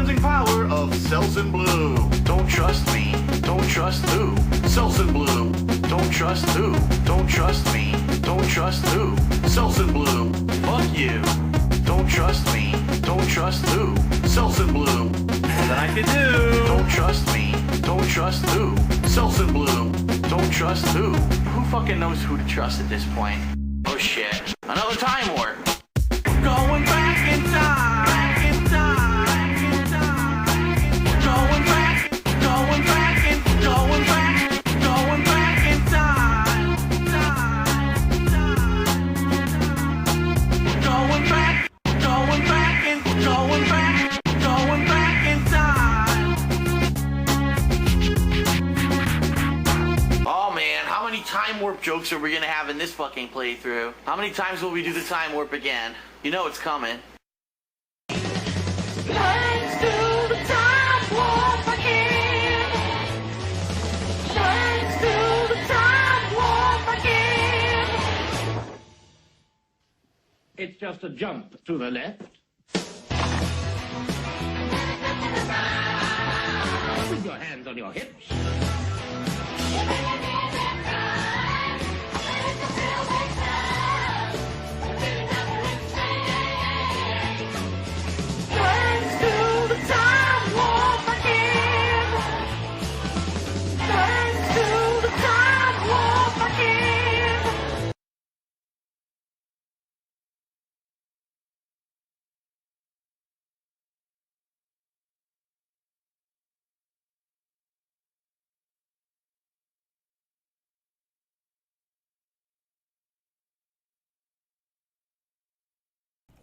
cleansing power of Selsun Blue. Don't trust me, don't trust who? Selsun Blue. Don't trust who? Don't trust me, don't trust who? Selsun Blue. Fuck you. Don't trust me, don't trust who? Selsun Blue. More than I can do. Don't trust me, don't trust who? Selsun Blue. Don't trust who? Who fucking knows who to trust at this point? Oh shit. Another time warp. Going back in time. Back in time. Going back. Going back in. Going back. Going back in time. Going back. Going back in. Going back. Going back in time. Oh man, how many time warp jokes are we gonna have in this fucking playthrough? How many times will we do the time warp again? You know it's coming. Let's do the time warp again. Let's do the time warp again. It's just a jump to the left. With your hands on your hips. Let's do the time warp again. Let's do the time warp again.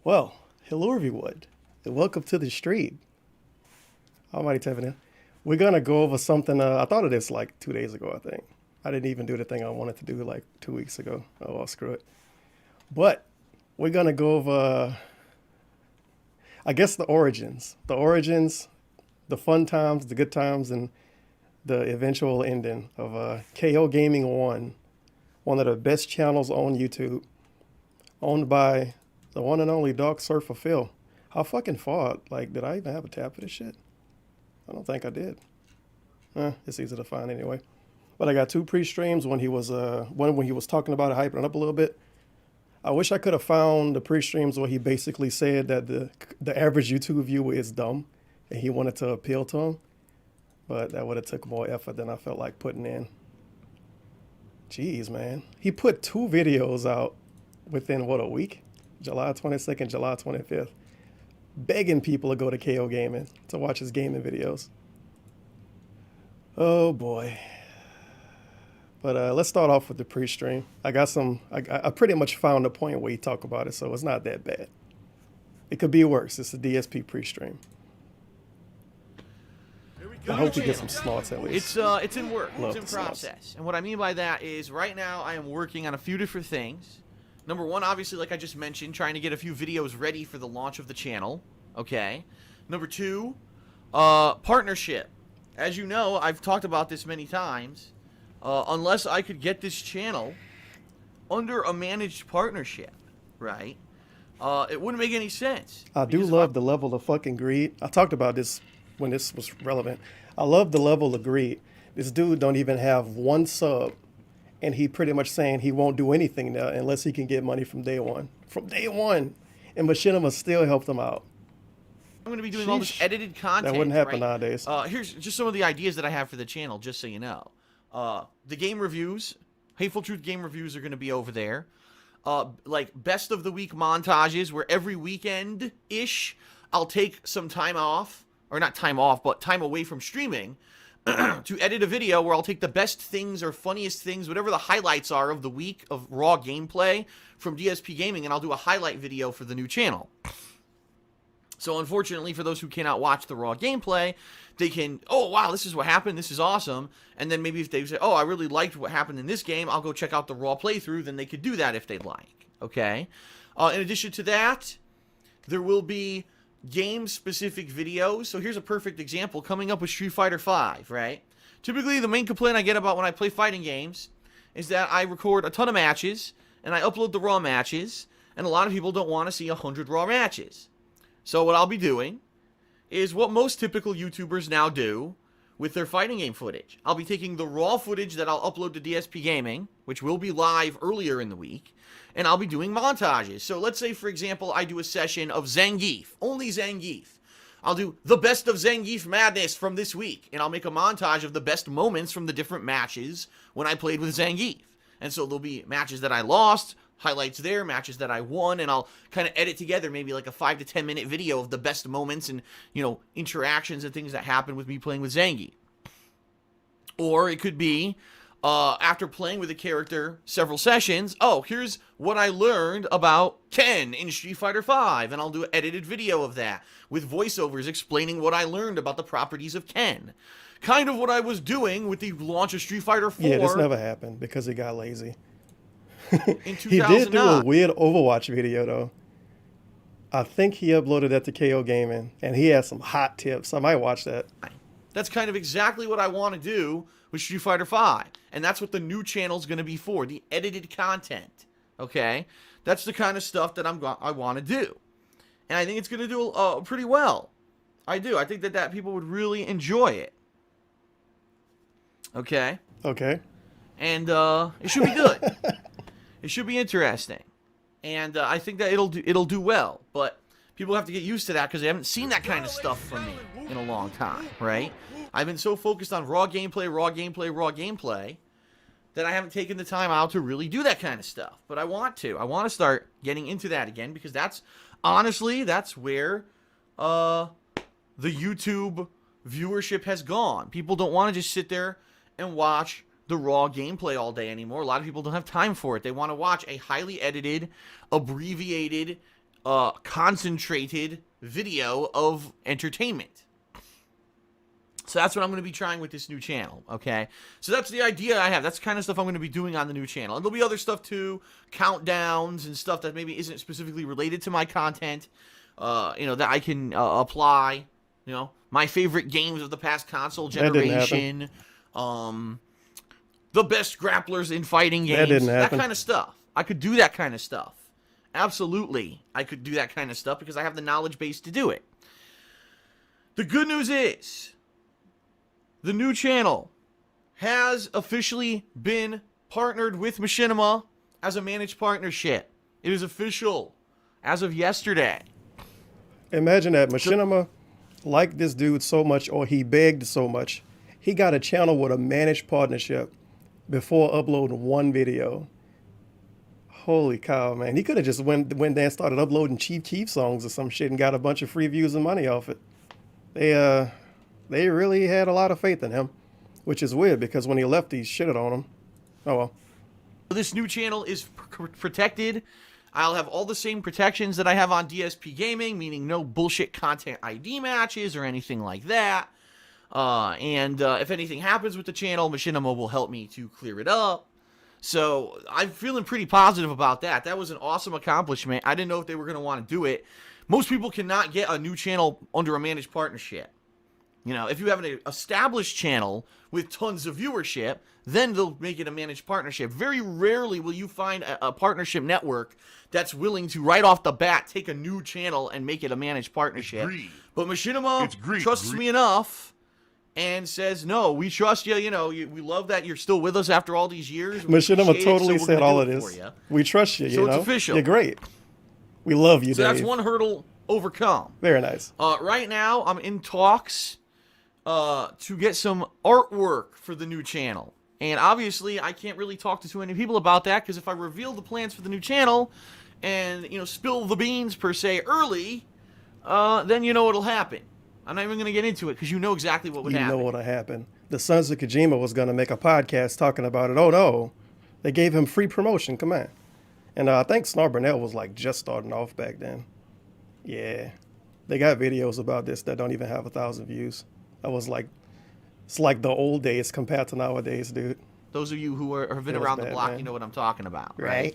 Well, hello everyone, and welcome to the stream. Almighty Tiffany. We're gonna go over something, I thought of this like 2 days ago, I think. I didn't even do the thing I wanted to do like 2 weeks ago. Oh, well, screw it. But we're gonna go over, I guess the origins. The fun times, the good times, and the eventual ending of KO Gaming 1, one of the best channels on YouTube, owned by the one and only Dog Surfer Phil. How fucking far? Like, did I even have a tab for this shit? I don't think I did. It's easy to find anyway. But I got 2 pre-streams when he was one when he was talking about it, hyping it up a little bit. I wish I could have found the pre-streams where he basically said that the average YouTube viewer is dumb and he wanted to appeal to him. But that would have took more effort than I felt like putting in. Jeez, man. He put 2 videos out within, what, a week? July 22nd, July 25th. Begging people to go to KO Gaming to watch his gaming videos. Oh boy. But let's start off with the pre-stream. I pretty much found the point where he talked about it, so it's not that bad. It could be worse. It's a DSP pre-stream. I hope you get some snorts at least. It's in work. Love It's in the process. snorts. And what I mean by that is right now I am working on a few different things. Number one, obviously, like I just mentioned, trying to get a few videos ready for the launch of the channel. Okay. Number 2, partnership. As you know, I've talked about this many times. Unless I could get this channel under a managed partnership, right? It wouldn't make any sense. I do love the level of fucking greed. I talked about this when this was relevant. I love the level of greed. This dude don't even have 1 sub, and he pretty much saying he won't do anything now unless he can get money from day one. From day one. And Machinima still helped him out. I'm going to be doing all this edited content. That wouldn't happen right? nowadays. Here's just some of the ideas that I have for the channel, just so you know. The game reviews, Hateful Truth game reviews are going to be over there. Like best of the week montages where every weekend-ish I'll take some time off, or not time off, but time away from streaming to edit a video where I'll take the best things or funniest things, whatever the highlights are of the week of raw gameplay from DSP Gaming, and I'll do a highlight video for the new channel. So unfortunately, for those who cannot watch the raw gameplay, they can, oh, wow, this is what happened, this is awesome. And then maybe if they say, oh, I really liked what happened in this game, I'll go check out the raw playthrough, then they could do that if they'd like, okay? In addition to that, there will be game-specific videos. So here's a perfect example, coming up with Street Fighter V, right? Typically, the main complaint I get about when I play fighting games is that I record a ton of matches, and I upload the raw matches, and a lot of people don't want to see 100 raw matches. So what I'll be doing is what most typical YouTubers now do with their fighting game footage. I'll be taking the raw footage that I'll upload to DSP Gaming, which will be live earlier in the week, and I'll be doing montages. So let's say, for example, I do a session of Zangief, only Zangief. I'll do the best of Zangief madness from this week, and I'll make a montage of the best moments from the different matches when I played with Zangief. And so there'll be matches that I lost, highlights there, matches that I won, and I'll kind of edit together maybe like a 5 to 10 minute video of the best moments and, you know, interactions and things that happen with me playing with Zangief. Or it could be, after playing with a character several sessions, oh, here's what I learned about Ken in Street Fighter V, and I'll do an edited video of that with voiceovers explaining what I learned about the properties of Ken. Kind of what I was doing with the launch of Street Fighter 4. Yeah, this never happened because he got lazy. In 2009. He did do a weird Overwatch video, though. I think he uploaded that to KO Gaming, and he had some hot tips. I might watch that. That's kind of exactly what I want to do with Street Fighter V. And that's what the new channel's going to be for, the edited content. Okay? That's the kind of stuff that I want to do. And I think it's going to do pretty well. I do. I think that people would really enjoy it. Okay? Okay. And it should be good. It should be interesting. And I think that it'll do well. But people have to get used to that because they haven't seen that kind of stuff from me in a long time, right? I've been so focused on raw gameplay, that I haven't taken the time out to really do that kind of stuff. But I want to. I want to start getting into that again because that's where the YouTube viewership has gone. People don't want to just sit there and watch the raw gameplay all day anymore. A lot of people don't have time for it. They want to watch a highly edited, abbreviated, concentrated video of entertainment. So that's what I'm going to be trying with this new channel, okay? So that's the idea I have. That's the kind of stuff I'm going to be doing on the new channel. And there'll be other stuff too, countdowns and stuff that maybe isn't specifically related to my content, that I can apply, my favorite games of the past console generation, the best grapplers in fighting games, that kind of stuff. I could do that kind of stuff. Absolutely, I could do that kind of stuff because I have the knowledge base to do it. The good news is, the new channel has officially been partnered with Machinima as a managed partnership. It is official as of yesterday. Imagine that. Machinima liked this dude so much, or he begged so much, he got a channel with a managed partnership before uploading one video. Holy cow, man. He could have just went there and started uploading Chief Keef songs or some shit and got a bunch of free views and money off it. They really had a lot of faith in him, which is weird because when he left, he shitted on him. Oh, well. This new channel is protected. I'll have all the same protections that I have on DSP Gaming, meaning no bullshit content ID matches or anything like that. And if anything happens with the channel, Machinima will help me to clear it up. So I'm feeling pretty positive about that. That was an awesome accomplishment. I didn't know if they were going to want to do it. Most people cannot get a new channel under a managed partnership. If you have an established channel with tons of viewership, then they'll make it a managed partnership. Very rarely will you find a partnership network that's willing to, right off the bat, take a new channel and make it a managed partnership. But Machinima trusts me enough and says, no, we trust you. We love that you're still with us after all these years. Machinima totally said all of this. We trust you, So it's official. You're great. We love you, So Dave. that's one hurdle overcome. Very nice. Right now, I'm in talks to get some artwork for the new channel. And obviously, I can't really talk to too many people about that because if I reveal the plans for the new channel and, spill the beans per se early, then what'll happen. I'm not even going to get into it because you know exactly what would happen. You know what'll happen. The Sons of Kojima was going to make a podcast talking about it. Oh, no. They gave him free promotion. Come on. And I think Snar Burnell was just starting off back then. Yeah. They got videos about this that don't even have 1,000 views. That was it's like the old days compared to nowadays, dude. Those of you who have been around the block, man. You know what I'm talking about, right?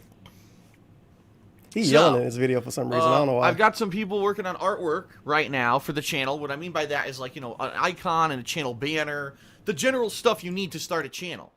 He's yelling in his video for some reason. I don't know why. I've got some people working on artwork right now for the channel. What I mean by that is an icon and a channel banner, the general stuff you need to start a channel.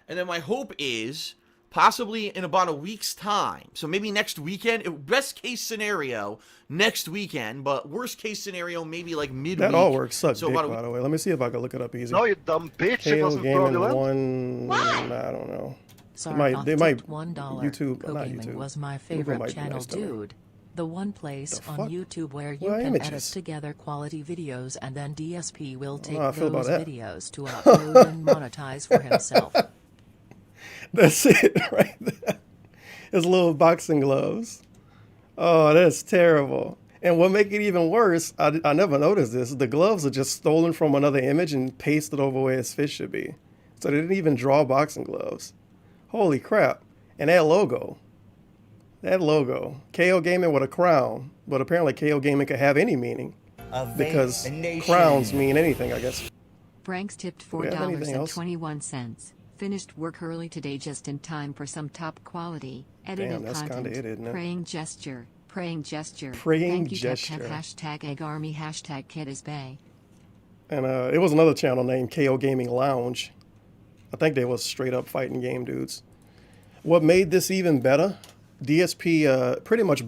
And then my hope is possibly in about a week's time. So maybe next weekend. Best case scenario, next weekend. But worst case scenario, maybe like midweek. That all works. Suck So dick, about by the way. Let me see if I can look it up easy. No, you dumb bitch. It KO wasn't Gaming fraudulent. 1. I don't know. Sarnoff they might tipped $1. YouTube, not Cogaming YouTube. was my Google favorite might be channel, nice to me. dude. The one place The on fuck? YouTube where you What can edit images? together quality videos and then DSP will take I feel about those that. videos to upload and monetize for himself. That's it right there. His little boxing gloves. Oh, that's terrible. And what make it even worse, I never noticed this, the gloves are just stolen from another image and pasted over where his fist should be. So they didn't even draw boxing gloves. Holy crap. And that logo. KO Gaming with a crown. But apparently KO Gaming could have any meaning. Because crowns mean anything, I guess. Frank's tipped we have anything else? $4.21. Finished work early today just in time for some top quality edited Damn, that's content. kinda it, isn't it? Praying gesture. Praying Thank you, gesture. Hashtag Agarmy, hashtag Kid is Bay. And it was another channel named KO Gaming Lounge. I think they was straight up fighting game dudes. What made this even better, DSP pretty much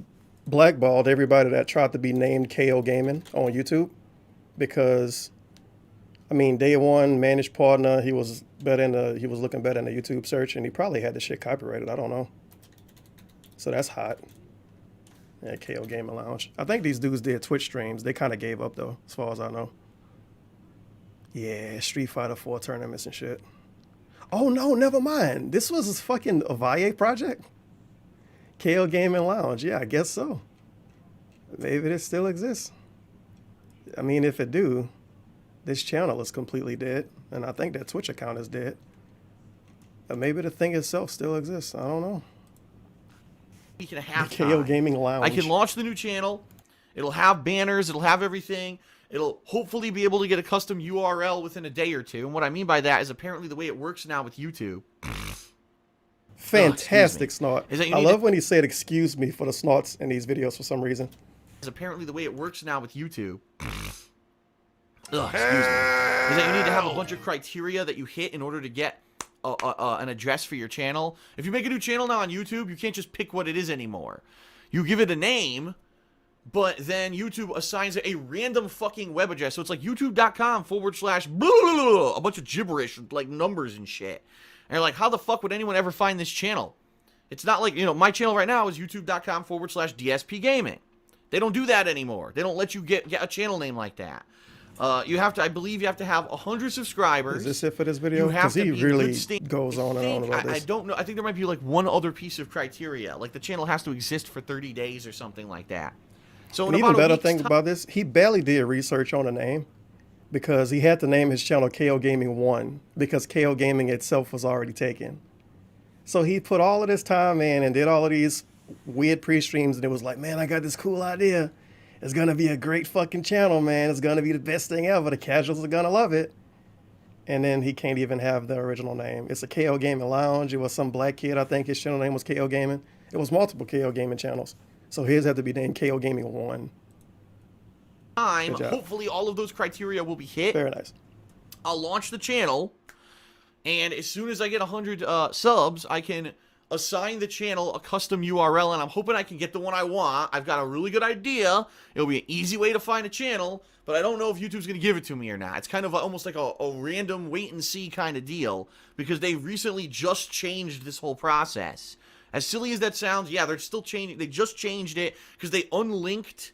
blackballed everybody that tried to be named KO Gaming on YouTube. Because, I mean, day one, managed partner, he was looking better in the YouTube search, and he probably had the shit copyrighted, I don't know. So that's hot. Yeah, KO Gaming Lounge. I think these dudes did Twitch streams. They kind of gave up, though, as far as I know. Yeah, Street Fighter 4 tournaments and shit. Oh, no, never mind. This was a fucking Avaye project? KO Gaming Lounge. Yeah, I guess so. Maybe it still exists. I mean, if it do, this channel is completely dead. And I think that Twitch account is dead. But maybe the thing itself still exists. I don't know. Week and a half KO time. Gaming Lounge. I can launch the new channel. It'll have banners. It'll have everything. It'll hopefully be able to get a custom URL within a day or two. And what I mean by that is apparently the way it works now with YouTube. Fantastic snort. Is that you I need love to- when he said excuse me for the snorts in these videos for some reason. Is apparently the way it works now with YouTube. Excuse me. Is that you need to have a bunch of criteria that you hit in order to get an address for your channel. If you make a new channel now on YouTube, you can't just pick what it is anymore. You give it a name, but then YouTube assigns it a random fucking web address. So it's like youtube.com/ a bunch of gibberish, like numbers and shit. And you're like, how the fuck would anyone ever find this channel? It's not like, my channel right now is youtube.com/ DSP Gaming. They don't do that anymore. They don't let you get a channel name like that. I believe you have to have 100 subscribers. Is this it for this video? You have Because he to be in really good state. goes on and on about I this. don't know. I think there might be like one other piece of criteria. Like the channel has to exist for 30 days or something like that. So An in even about a better week's thing time- about this, he barely did research on the name because he had to name his channel KO Gaming 1 because KO Gaming itself was already taken. So he put all of this time in and did all of these weird pre-streams, and it was like, man, I got this cool idea. It's going to be a great fucking channel, man. It's going to be the best thing ever. The casuals are going to love it. And then he can't even have the original name. It's a KO Gaming Lounge. It was some black kid. I think his channel name was KO Gaming. It was multiple KO Gaming channels. So his had to be named KO Gaming 1. time, Good job. hopefully all of those criteria will be hit. Very nice. I'll launch the channel, and as soon as I get 100 subs, I can assign the channel a custom URL, and I'm hoping I can get the one I want. I've got a really good idea. It'll be an easy way to find a channel, but I don't know if YouTube's going to give it to me or not. It's kind of almost like a random wait-and-see kind of deal, because they recently just changed this whole process. As silly as that sounds, yeah, they're still changing. They just changed it because they unlinked.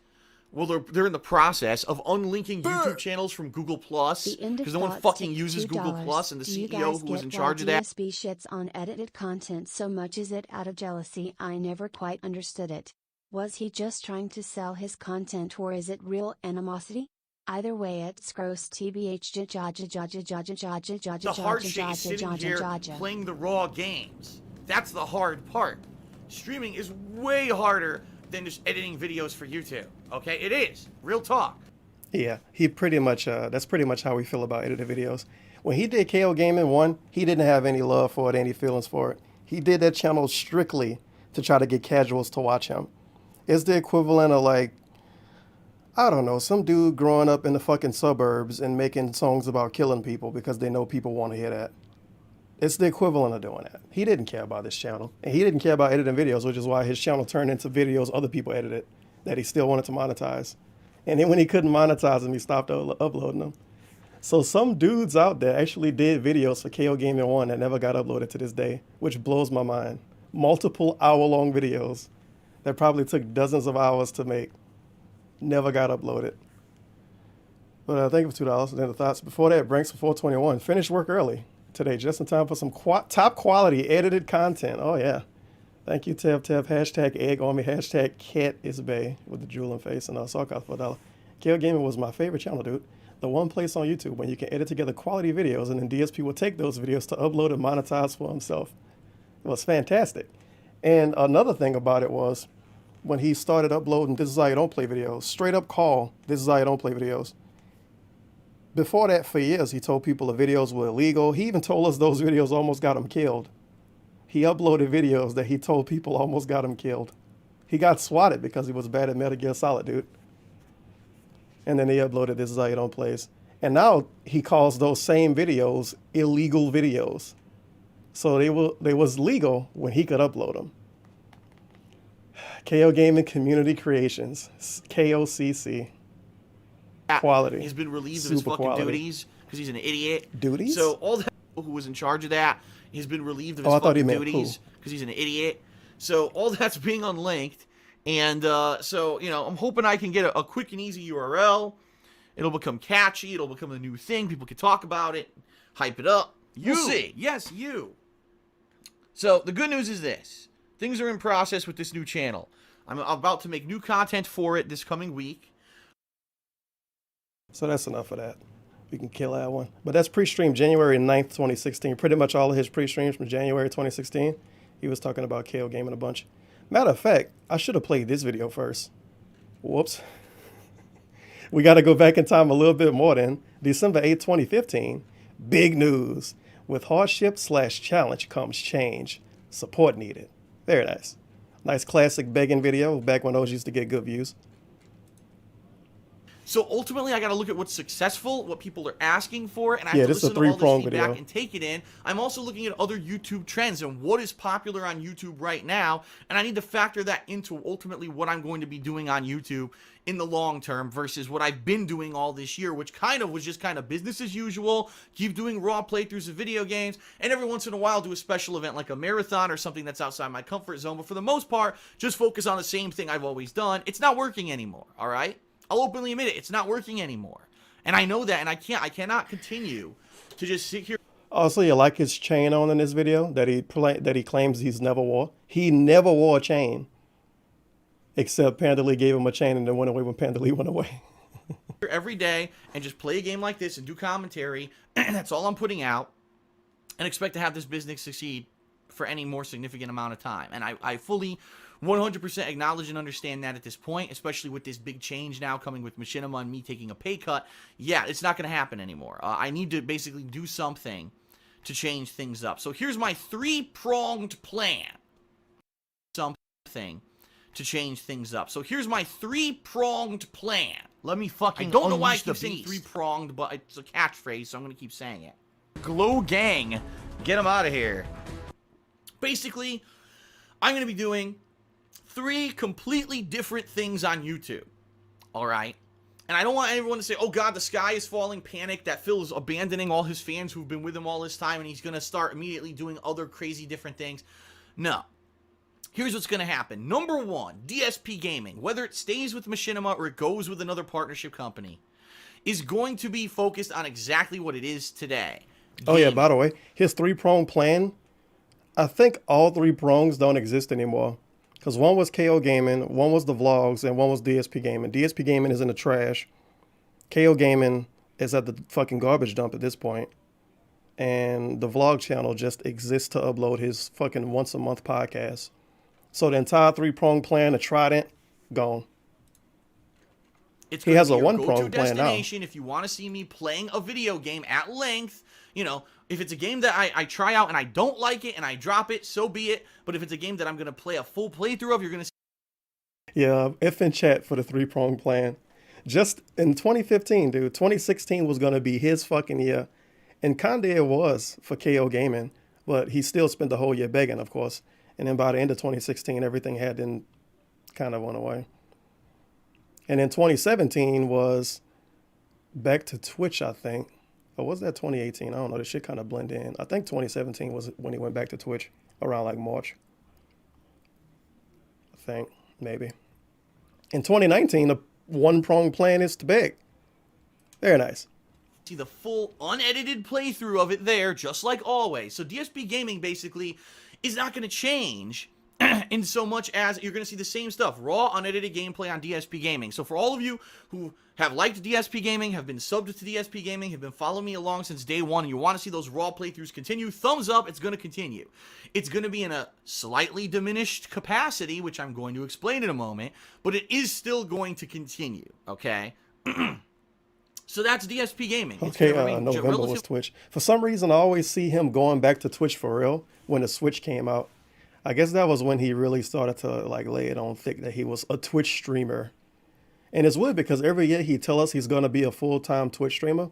Well, they're in the process of unlinking YouTube channels from Google Plus The end of because no one thoughts fucking tipped uses Google $2. Plus, and the Do you CEO guys who was get in why charge of that. DSP shits on edited content so much? Is it out of jealousy? I never quite understood it. Was he just trying to sell his content, or is it real animosity? Either way, it's gross. TBH. The hard shit is sitting here playing the raw games. That's the hard part. Streaming is way harder than just editing videos for YouTube. Okay, it is. Real talk. Yeah, he pretty much, that's pretty much how we feel about edited videos. When he did KO Gaming 1, he didn't have any love for it, any feelings for it. He did that channel strictly to try to get casuals to watch him. It's the equivalent of like, I don't know, some dude growing up in the fucking suburbs and making songs about killing people because they know people want to hear that. It's the equivalent of doing that. He didn't care about this channel. And he didn't care about editing videos, which is why his channel turned into videos other people edited that he still wanted to monetize. And then when he couldn't monetize them, he stopped uploading them. So some dudes out there actually did videos for KO Gaming 1 that never got uploaded to this day, which blows my mind. Multiple hour-long videos that probably took dozens of hours to make, never got uploaded. But thank you for $2. And then the thoughts before that, Branks for 421. Finished work early today, just in time for some top quality edited content. Oh yeah. Thank you, Tev. Hashtag egg on me. Hashtag cat is bay with the drooling face and all cost for $1. KO Gaming was my favorite channel, dude. The one place on YouTube when you can edit together quality videos and then DSP will take those videos to upload and monetize for himself. It was fantastic. And another thing about it was when he started uploading This Is How You Don't Play videos, straight up call This Is How You Don't Play videos. Before that, for years, he told people the videos were illegal. He even told us those videos almost got him killed. He uploaded videos that he told people almost got him killed. He got swatted because he was bad at Metal Gear Solid, dude. And then he uploaded This Is How You Don't Plays. And now he calls those same videos illegal videos. So they was legal when he could upload them. KO Gaming Community Creations, KOCC. Quality. He's been relieved of his fucking duties because he's an idiot. Duties? So all that who was in charge of that, he's been relieved of his fucking duties because he's an idiot. So all that's being unlinked. And so, you know, I'm hoping I can get a quick and easy URL. It'll become catchy. It'll become a new thing. People can talk about it, hype it up. We'll see. Yes, you. So the good news is this. Things are in process with this new channel. I'm about to make new content for it this coming week. So that's enough of that. We can kill that one. But that's pre-stream January 9th, 2016. Pretty much all of his pre-streams from January 2016. He was talking about KO Gaming a bunch. Matter of fact, I should have played this video first. Whoops. We got to go back in time a little bit more then. December 8th, 2015. Big news. With hardship/challenge comes change. Support needed. Very nice. Nice classic begging video back when those used to get good views. So ultimately, I got to look at what's successful, what people are asking for, and I have to this is listen a to all three-prong this feedback video. and take it in. I'm also looking at other YouTube trends and what is popular on YouTube right now, and I need to factor that into ultimately what I'm going to be doing on YouTube in the long term versus what I've been doing all this year, which kind of was just kind of business as usual, keep doing raw playthroughs of video games, and every once in a while do a special event like a marathon or something that's outside my comfort zone, but for the most part, just focus on the same thing I've always done. It's not working anymore, all right? I'll openly admit it. It's not working anymore. And I know that, and I cannot continue to just sit here. Also, you like his chain on in this video that he claims he's never wore? He never wore a chain. Except Panda Lee gave him a chain and then went away when Panda Lee went away. Every day and just play a game like this and do commentary. That's all I'm putting out. And expect to have this business succeed for any more significant amount of time. And I fully 100% acknowledge and understand that at this point, especially with this big change now coming with Machinima and me taking a pay cut. Yeah, it's not going to happen anymore. I need to basically do something to change things up. So here's my three-pronged plan. Something to change things up. So here's my three-pronged plan. Let me fucking I don't know why I unleash the keep saying beast. three-pronged, but it's a catchphrase, so I'm going to keep saying it. Glow Gang. Get them out of here. Basically, I'm going to be doing 3 completely different things on YouTube. Alright? And I don't want everyone to say, oh god, the sky is falling, panic, that Phil is abandoning all his fans who've been with him all this time and he's going to start immediately doing other crazy different things. No. Here's what's going to happen. Number 1, DSP Gaming, whether it stays with Machinima or it goes with another partnership company, is going to be focused on exactly what it is today. Oh yeah, by the way, his 3-prong plan, I think all 3 prongs don't exist anymore. Because one was KO Gaming, one was the vlogs, and one was DSP Gaming. DSP Gaming is in the trash. KO Gaming is at the fucking garbage dump at this point. And the vlog channel just exists to upload his fucking once-a-month podcast. So the entire 3-prong plan, the Trident, gone. He has a 1-prong plan now. If you want to see me playing a video game at length, you know, if it's a game that I try out and I don't like it and I drop it, so be it. But if it's a game that I'm going to play a full playthrough of, you're going to see. Yeah, F in chat for the 3-prong plan. Just in 2015, dude, 2016 was going to be his fucking year. And kinda it was for KO Gaming. But he still spent the whole year begging, of course. And then by the end of 2016, everything had then kind of went away. And then 2017 was back to Twitch, I think. Or was that 2018? I don't know. This shit kind of blend in. I think 2017 was when he went back to Twitch around like March. I think, maybe. In 2019, the one-pronged plan is to beg. Very nice. See the full unedited playthrough of it there, just like always. So DSP Gaming basically is not going to change in so much as you're going to see the same stuff. Raw, unedited gameplay on DSP Gaming. So for all of you who have liked DSP Gaming, have been subbed to DSP Gaming, have been following me along since day one, and you want to see those raw playthroughs continue, thumbs up, it's going to continue. It's going to be in a slightly diminished capacity, which I'm going to explain in a moment, but it is still going to continue, okay? So that's DSP Gaming. It's Okay, gonna remain November was Twitch. For some reason, I always see him going back to Twitch for real when the Switch came out. I guess that was when he really started to like lay it on thick that he was a Twitch streamer. And it's weird because every year he tell us he's going to be a full-time Twitch streamer.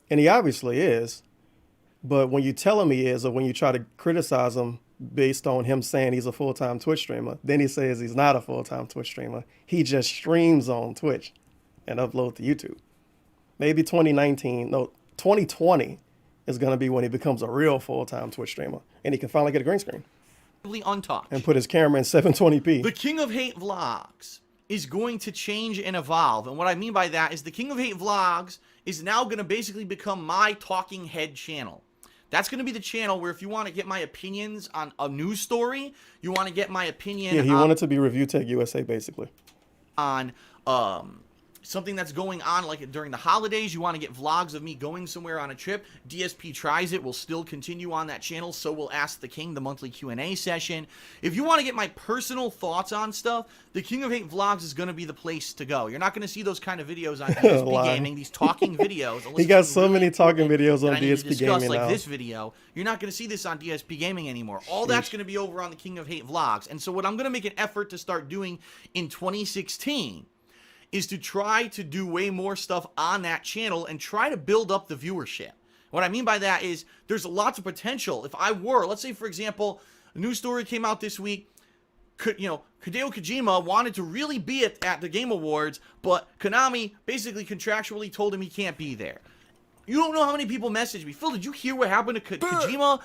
And he obviously is. But when you tell him he is, or when you try to criticize him based on him saying he's a full-time Twitch streamer, then he says he's not a full-time Twitch streamer. He just streams on Twitch and upload to YouTube. Maybe 2020 is going to be when he becomes a real full-time Twitch streamer. And he can finally get a green screen. untouched. And put his camera in 720p. The King of Hate Vlogs is going to change and evolve. And what I mean by that is the King of Hate Vlogs is now going to basically become my talking head channel. That's going to be the channel where if you want to get my opinions on a news story, you want to get my opinion Yeah, he on, wanted to be Review Tech USA, basically. on something that's going on like during the holidays, you want to get vlogs of me going somewhere on a trip, DSP Tries It will still continue on that channel, so will Ask the King, the monthly Q&A session. If you want to get my personal thoughts on stuff, the King of Hate Vlogs is going to be the place to go. You're not going to see those kind of videos on DSP Gaming, these talking videos. He got so many talking videos on DSP Gaming like now. this video. You're not going to see this on DSP Gaming anymore. All that's going to be over on the King of Hate Vlogs. And so what I'm going to make an effort to start doing in 2016 is to try to do way more stuff on that channel and try to build up the viewership. What I mean by that is there's lots of potential. If I were, let's say, for example, a news story came out this week, Hideo Kojima wanted to really be at the Game Awards, but Konami basically contractually told him he can't be there. You don't know how many people messaged me. Phil, did you hear what happened to Kojima?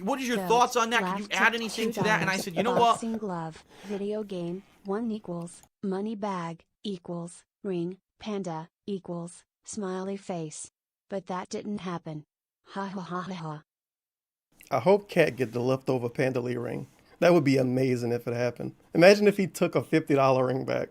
What is your thoughts on that? Can you add anything to that? And I said, you know what? Boxing glove, video game, 1 equals, money bag, equals, ring, panda, equals, smiley face. But that didn't happen. Ha ha ha ha ha. I hope Cat get the leftover Panda Lee ring. That would be amazing if it happened. Imagine if he took a $50 ring back.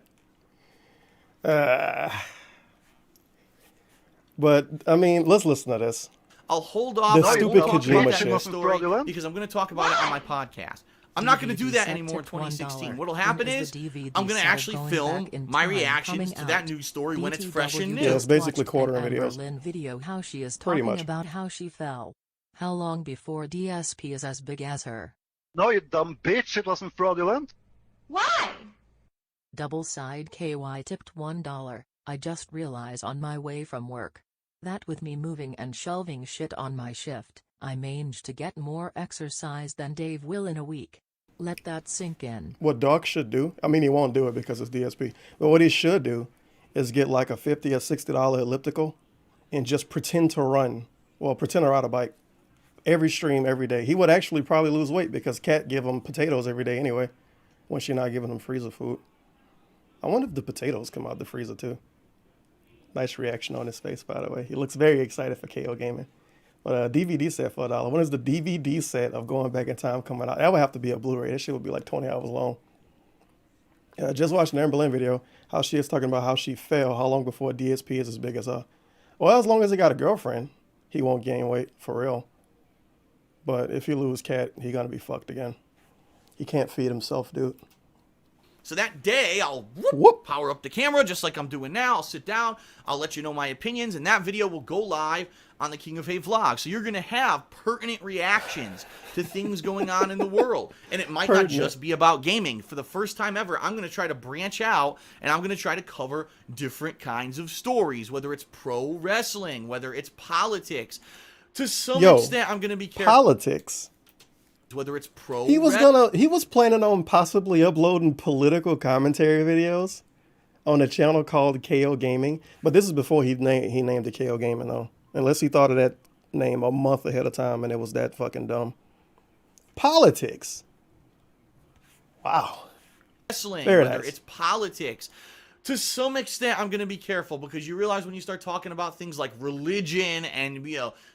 But, I mean, let's listen to this. I'll hold off. The I stupid won't talk Kojima about shit. that story because I'm going to talk about it on my podcast. I'm not going to do that anymore in 2016. What'll happen is I'm going to actually film my reactions to that news story when it's fresh and new. Yeah, it's basically quartering videos. Berlin video how she is Pretty talking much. about how she fell. How long before DSP is as big as her? No, you dumb bitch, it wasn't fraudulent. Why? Double side KY tipped $1. I just realized on my way from work that with me moving and shelving shit on my shift, I managed to get more exercise than Dave will in a week. Let that sink in. What Doc should do, I mean, he won't do it because it's DSP, but what he should do is get like a $50 or $60 elliptical and just pretend to run, pretend to ride a bike every stream, every day. He would actually probably lose weight because Cat give him potatoes every day anyway, when she's not giving him freezer food. I wonder if the potatoes come out the freezer too. Nice reaction on his face, by the way. He looks very excited for KO Gaming. But DVD set for $1. When is the DVD set of Going Back in Time coming out? That would have to be a Blu-ray. That shit would be like 20 hours long. Just watched an Aaron Berlin video, how she is talking about how she fell, how long before DSP is as big as her. Well, as long as he got a girlfriend, he won't gain weight, for real. But if you lose Cat, he gonna be fucked again. He can't feed himself, dude. So that day, I'll power up the camera just like I'm doing now. I'll sit down. I'll let you know my opinions, and that video will go live on the King of Hate vlog. So you're going to have pertinent reactions to things going on in the world. And it might not just be about gaming. For the first time ever, I'm going to try to branch out, and I'm going to try to cover different kinds of stories, whether it's pro wrestling, whether it's politics, To some Yo, extent, I'm gonna be careful. Politics. Whether it's pro. He was planning on possibly uploading political commentary videos on a channel called KO Gaming, but this is before he named it KO Gaming though. Unless he thought of that name a month ahead of time and it was that fucking dumb. Politics. Wow. Wrestling, Very whether nice. it's politics. To some extent, I'm going to be careful because you realize when you start talking about things like religion and,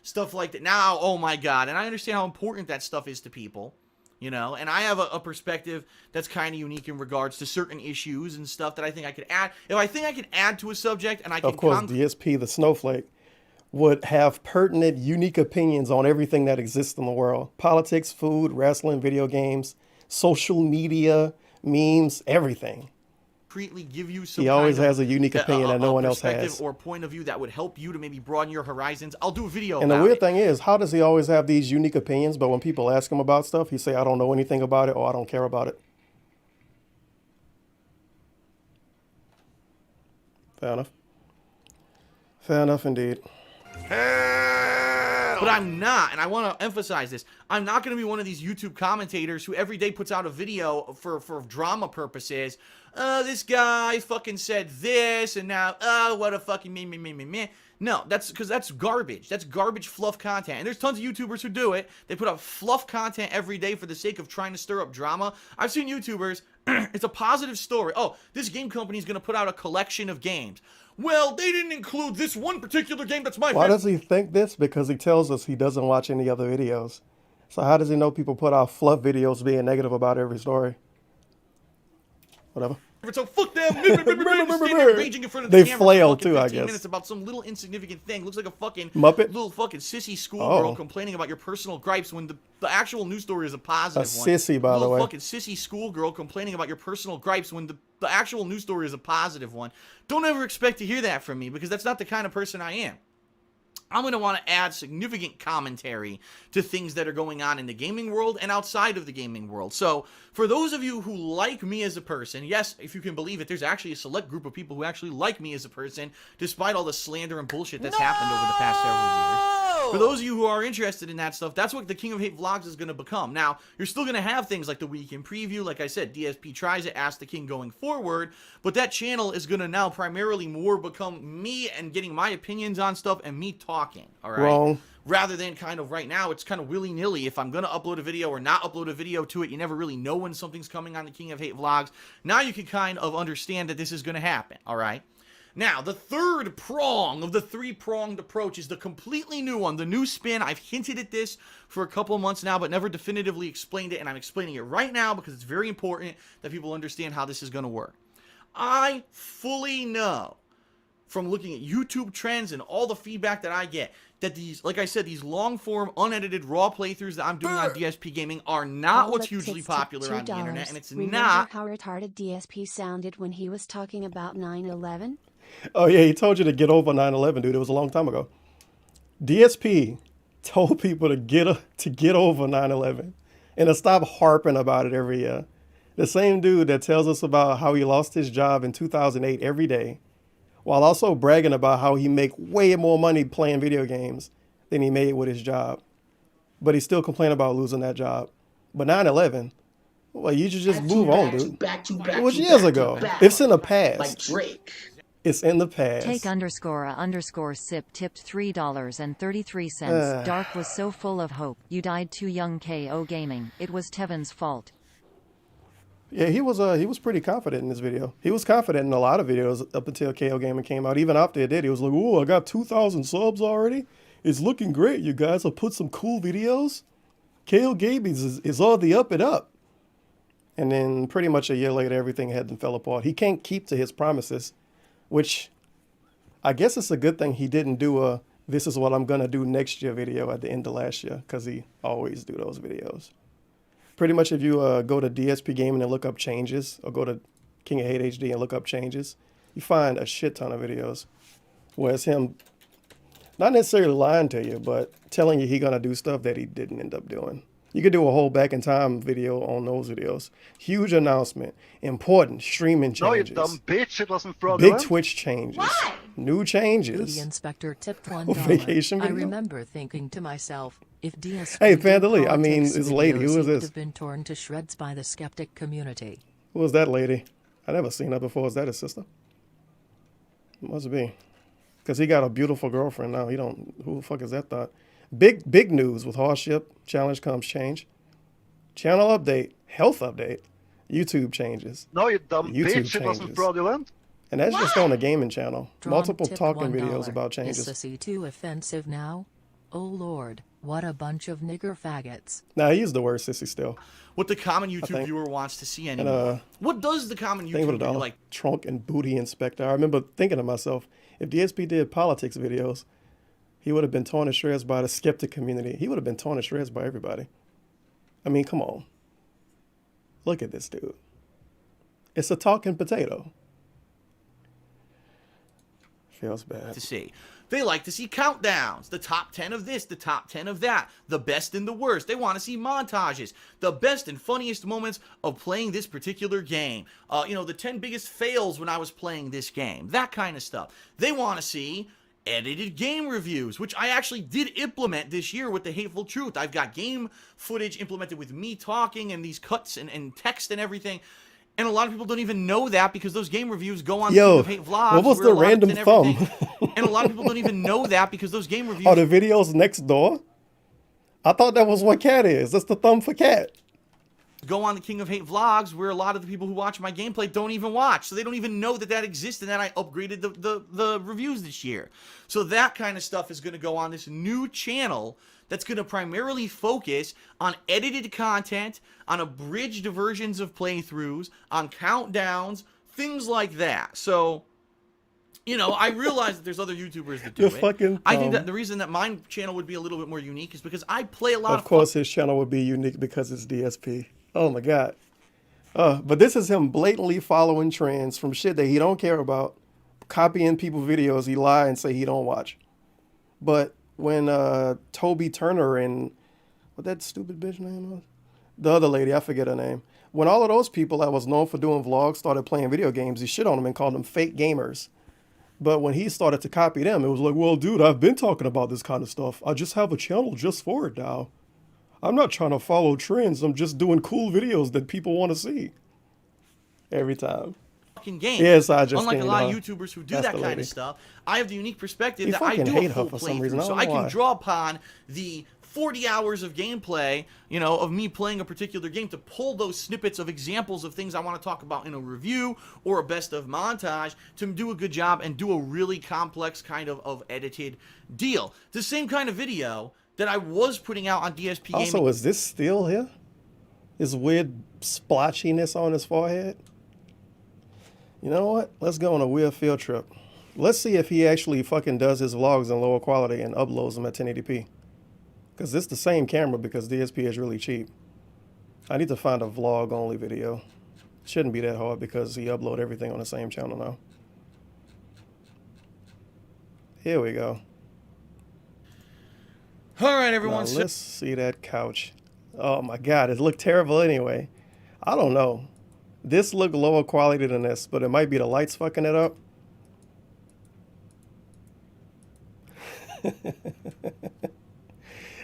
stuff like that. Now, oh my God. And I understand how important that stuff is to people, and I have a perspective that's kind of unique in regards to certain issues and stuff that I think I could add. If I think I can add to a subject and I can... Of course, DSP, the snowflake, would have pertinent, unique opinions on everything that exists in the world. Politics, food, wrestling, video games, social media, memes, everything. Give you some he always has a unique opinion that no one else has, or point of view that would help you to maybe broaden your horizons. I'll do a video and the weird thing is, how does he always have these unique opinions, but when people ask him about stuff, he say, I don't know anything about it, or I don't care about it? Fair enough indeed. But I'm not, and I want to emphasize this, I'm not going to be one of these YouTube commentators who every day puts out a video for drama purposes. This guy fucking said this, and now, what a fucking me. No, that's because that's garbage. That's garbage fluff content. And there's tons of YouTubers who do it. They put out fluff content every day for the sake of trying to stir up drama. I've seen YouTubers, it's a positive story. Oh, this game company is going to put out a collection of games. Well, they didn't include this one particular game that's my favorite. Why does he think this? Because he tells us he doesn't watch any other videos. So how does he know people put out fluff videos being negative about every story? Whatever. So fuck them. Stand there raging in front of the They camera flail for too, I 15 guess. minutes about some little insignificant thing. Looks like a fucking Muppet? little fucking sissy schoolgirl Oh. complaining about your personal gripes when the actual news story is a positive A one. sissy, by the way. Little fucking sissy schoolgirl complaining about your personal gripes when the actual news story is a positive one. Don't ever expect to hear that from me because that's not the kind of person I am. I'm going to want to add significant commentary to things that are going on in the gaming world and outside of the gaming world. So, for those of you who like me as a person, yes, if you can believe it, there's actually a select group of people who actually like me as a person, despite all the slander and bullshit that's happened over the past several years. For those of you who are interested in that stuff, that's what the King of Hate Vlogs is going to become. Now, you're still going to have things like the Weekend Preview. Like I said, DSP tries it, Ask the King going forward. But that channel is going to now primarily more become me and getting my opinions on stuff and me talking. All right? Wrong. Rather than kind of right now, it's kind of willy-nilly. If I'm going to upload a video or not upload a video to it, you never really know when something's coming on the King of Hate Vlogs. Now you can kind of understand that this is going to happen. All right? Now, the third prong of the three-pronged approach is the completely new one, the new spin. I've hinted at this for a couple of months now, but never definitively explained it, and I'm explaining it right now because it's very important that people understand how this is going to work. I fully know from looking at YouTube trends and all the feedback that I get that these, like I said, these long-form, unedited, raw playthroughs that I'm doing on DSP Gaming are not All what's it hugely takes popular to on the internet, and it's Remember not... how retarded DSP sounded when he was talking about 9/11? Oh yeah, he told you to get over 9/11, dude. It was a long time ago. DSP told people to get over 9/11 and to stop harping about it every year. The same dude that tells us about how he lost his job in 2008 every day, while also bragging about how he make way more money playing video games than he made with his job. But he still complain about losing that job. But 9/11, well, you should just move on, dude. It was years ago. It's in the past. Like Drake. It's in the past. Take__sip tipped $3.33. Dark was so full of hope. You died too young. KO Gaming. It was Tevin's fault. Yeah, he was pretty confident in this video. He was confident in a lot of videos up until KO Gaming came out. Even after it did, he was like, "Oh, I got 2,000 subs already. It's looking great. You guys will put some cool videos." KO Gaming is all the up and up. And then pretty much a year later, everything had fell apart. He can't keep to his promises, which I guess it's a good thing he didn't do a "this is what I'm gonna do next year" video at the end of last year, because he always do those videos. Pretty much if you go to DSP Gaming and look up changes, or go to King of Hate HD and look up changes, you find a shit ton of videos where it's him not necessarily lying to you, but telling you he gonna do stuff that he didn't end up doing. You could do a whole back in time video on those videos. Huge announcement, important streaming changes. No, you dumb bitch, it wasn't Big fraudulent. Twitch changes. Why? New Booty changes. Inspector tipped $1. Vacation I video? remember thinking to myself, if DSP Hey, did Panda Lee, I mean, politics this lady, videos, who is he would this? have been torn to shreds by the skeptic community. Who was that lady? I never seen her before. Is that his sister? Must be. Because he got a beautiful girlfriend now. He don't, who the fuck is that thought? Big news with hardship. Challenge comes change. Channel update. Health update. YouTube changes. No, you dumb YouTube bitch, it wasn't changes. fraudulent. And that's just on the gaming channel. Drawn Multiple tip talking $1. videos about changes. Is Sissy too offensive now? Oh lord, what a bunch of nigger faggots. Nah, he used the word sissy still. What the common YouTube think. viewer wants to see anymore. What does the common Thing with YouTube a viewer dollar. like? Trunk and booty inspector. I remember thinking to myself, if DSP did politics videos, he would have been torn to shreds by the skeptic community. He would have been torn to shreds by everybody. I mean, come on. Look at this dude. It's a talking potato. Feels bad. To see. They like to see countdowns, the top 10 of this, the top 10 of that, the best and the worst. They want to see montages, the best and funniest moments of playing this particular game. The 10 biggest fails when I was playing this game, that kind of stuff. They want to see edited game reviews, which I actually did implement this year with the Hateful Truth. I've got game footage implemented with me talking and these cuts and text and everything. And a lot of people don't even know that because those game reviews go on Yo, King of Hate vlogs. what was where the a lot of random it and thumb? everything- and a lot of people don't even know that because those game reviews Are the videos next door? I thought that was what cat is. That's the thumb for cat. go on the King of Hate vlogs where a lot of the people who watch my gameplay don't even watch. So they don't even know that that exists and that I upgraded the reviews this year. So that kind of stuff is going to go on this new channel that's going to primarily focus on edited content, on abridged versions of playthroughs, on countdowns, things like that. So, you know, I realize that there's other YouTubers that do You're it. fucking I think dumb. that the reason that my channel would be a little bit more unique is because I play a lot Of course, his channel would be unique because it's DSP. Oh my god. But this is him blatantly following trends from shit that he don't care about, copying people's videos. He lie and say he don't watch. But when Toby Turner and what that stupid bitch name was, the other lady, I forget her name. When all of those people that was known for doing vlogs started playing video games, he shit on them and called them fake gamers. But when he started to copy them, it was like, well, dude, I've been talking about this kind of stuff. I just have a channel just for it now. I'm not trying to follow trends. I'm just doing cool videos that people want to see. Every time. fucking game. Yes, I just Unlike a gained lot of her. YouTubers who do That's that the kind lady. of stuff, I have the unique perspective You that I fucking do hate a her full for some reason. playthrough. I So don't I know can why. draw upon the 40 hours of gameplay, you know, of me playing a particular game to pull those snippets of examples of things I want to talk about in a review or a best of montage to do a good job and do a really complex kind of edited deal. The same kind of video that I was putting out on DSP Gaming. Also, is this still here? His weird splotchiness on his forehead? You know what? Let's go on a weird field trip. Let's see if he actually fucking does his vlogs in lower quality and uploads them at 1080p. Because it's the same camera because DSP is really cheap. I need to find a vlog-only video. Shouldn't be that hard because he upload everything on the same channel now. Here we go. All right, Now, everyone. So let's see that couch. Oh my god, it looked terrible anyway. I don't know. This looked lower quality than this, but it might be the lights fucking it up.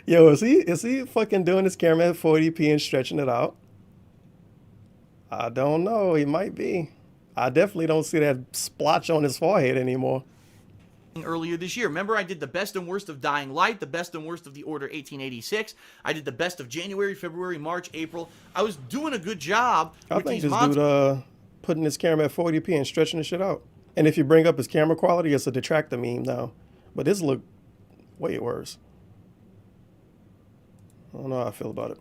Yo, is he fucking doing his camera at 480p and stretching it out? I don't know. He might be. I definitely don't see that splotch on his forehead anymore. earlier this year. Remember, I did the best and worst of Dying Light, the best and worst of the Order 1886. I did the best of January, February, March, April. I was doing a good job I with think these this mods. dude putting his camera at 480p and stretching the shit out. And if you bring up his camera quality, it's a detractor meme now. But this look way worse. I don't know how I feel about it.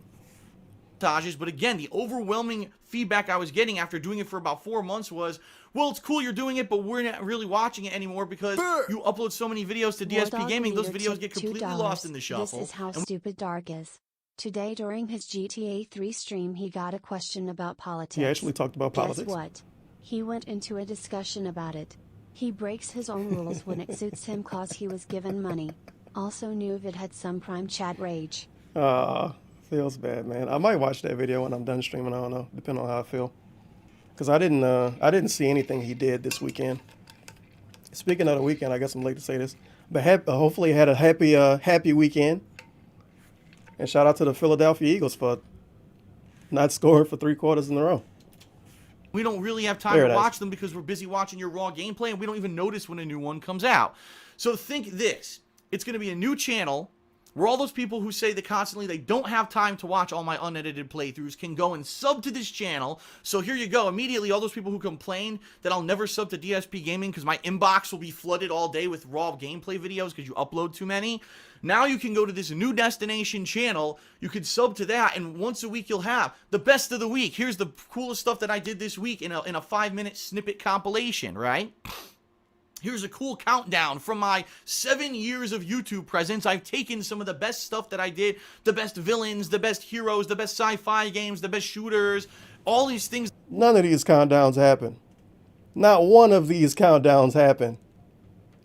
montages, but again, the overwhelming feedback I was getting after doing it for about 4 months was, well, it's cool you're doing it, but we're not really watching it anymore because you upload so many videos to DSP Wardog Gaming, those Leader videos get tipped completely $2. lost in the shuffle. This is how And stupid Dark is. Today during his GTA 3 stream he got a question about politics. He actually talked about Guess politics. what? He went into a discussion about it. He breaks his own rules when it suits him cause he was given money. Also knew it had some prime chat rage. Feels bad, man. I might watch that video when I'm done streaming. I don't know, depending on how I feel. Cause I didn't see anything he did this weekend. Speaking of the weekend, I guess I'm late to say this, but hopefully had a happy weekend. And shout out to the Philadelphia Eagles for not scoring for 3 quarters in a row. We don't really have time to watch them because we're busy watching your Raw gameplay, and we don't even notice when a new one comes out. So think this. It's going to be a new channel where all those people who say that constantly they don't have time to watch all my unedited playthroughs can go and sub to this channel. So here you go. Immediately, all those people who complain that I'll never sub to DSP Gaming because my inbox will be flooded all day with Raw gameplay videos because you upload too many. Now you can go to this new destination channel. You can sub to that, and once a week you'll have the best of the week. Here's the coolest stuff that I did this week in a 5-minute snippet compilation, right? Here's a cool countdown from my 7 years of YouTube presence. I've taken some of the best stuff that I did, the best villains, the best heroes, the best sci-fi games, the best shooters, all these things. None of these countdowns happen. Not one of these countdowns happen.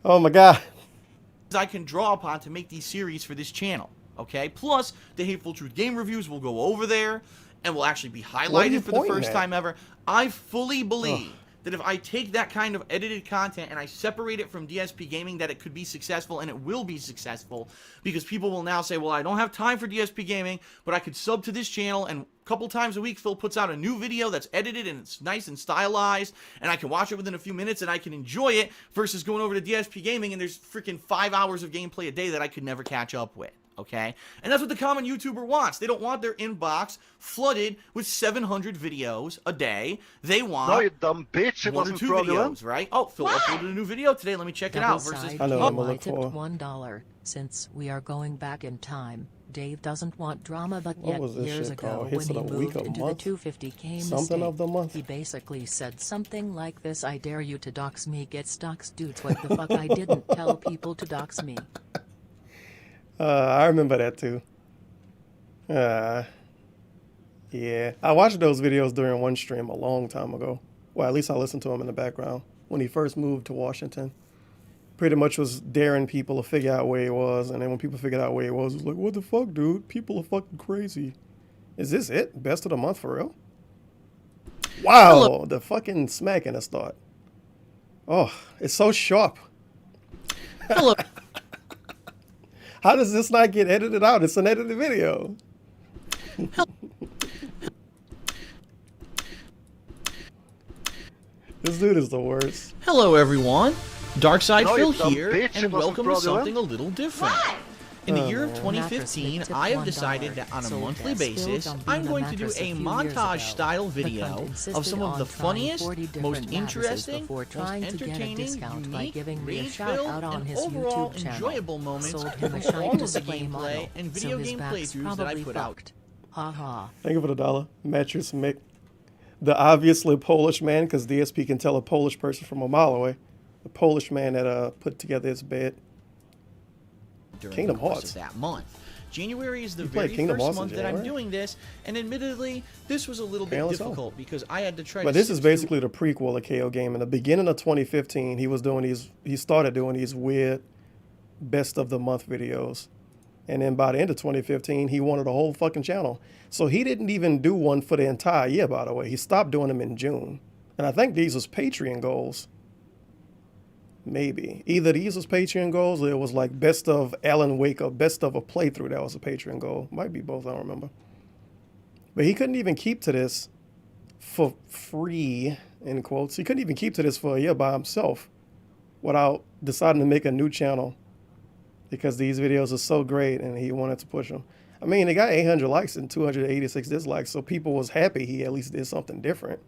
Oh my God. I can draw upon to make these series for this channel, okay? Plus, the Hateful Truth game reviews will go over there and will actually be highlighted for the first time ever. I fully believe that if I take that kind of edited content and I separate it from DSP Gaming, that it could be successful, and it will be successful, because people will now say, well, I don't have time for DSP Gaming, but I could sub to this channel, and a couple times a week Phil puts out a new video that's edited and it's nice and stylized, and I can watch it within a few minutes and I can enjoy it, versus going over to DSP Gaming and there's freaking 5 hours of gameplay a day that I could never catch up with. Okay? And that's what the common YouTuber wants. They don't want their inbox flooded with 700 videos a day. They want no, you dumb bitch. It 1 or 2 videos, right? Oh, Phil uploaded a new video today. Let me check it out. Versus I know, I'm I tipped $1. Since we are going back in time, Dave doesn't want drama, but yet years ago when he moved into the 250K mistake, he basically said something like this: I dare you to dox me, get doxed, dudes. What the fuck? I didn't tell people to dox me. I remember that too. Yeah. I watched those videos during one stream a long time ago. Well, at least I listened to him in the background when he first moved to Washington. Pretty much was daring people to figure out where he was, and then when people figured out where he was, it was like, what the fuck, dude? People are fucking crazy. Is this it? Best of the month for real? Wow, hello. The fucking smack in the start. Oh, it's so sharp. Hello. How does this not get edited out? It's an edited video. This dude is the worst. Hello, everyone. Darkside No, Phil you dumb here, bitch. It and wasn't welcome to fraudulent. something a little different. In the year of 2015, I have decided that on a monthly basis, I'm going to do a montage-style video of some of the funniest, most interesting, most entertaining, unique, rage-filled, and overall enjoyable moments from all of the gameplay and video game playthroughs that I put out. Thank you for the $1. Mattress Mick. The obviously Polish man, because DSP can tell a Polish person from a mile away. The Polish man that put together his bed. During Kingdom the course Hearts. of that month. January is the You very played Kingdom first Hearts in month that I'm January? doing this, and admittedly, this was a little bit Apparently so. difficult because I had to try But to this is sift through- basically the prequel of KO Game. In the beginning of 2015, he started doing these weird best of the month videos. And then by the end of 2015, he wanted a whole fucking channel. So he didn't even do one for the entire year, by the way. He stopped doing them in June. And I think these was Patreon goals. Maybe. Either these was Patreon goals or it was like best of Alan Wake or best of a playthrough that was a Patreon goal. Might be both, I don't remember. But he couldn't even keep to this for free, in quotes. He couldn't even keep to this for a year by himself without deciding to make a new channel because these videos are so great and he wanted to push them. I mean, they got 800 likes and 286 dislikes, so people was happy he at least did something different.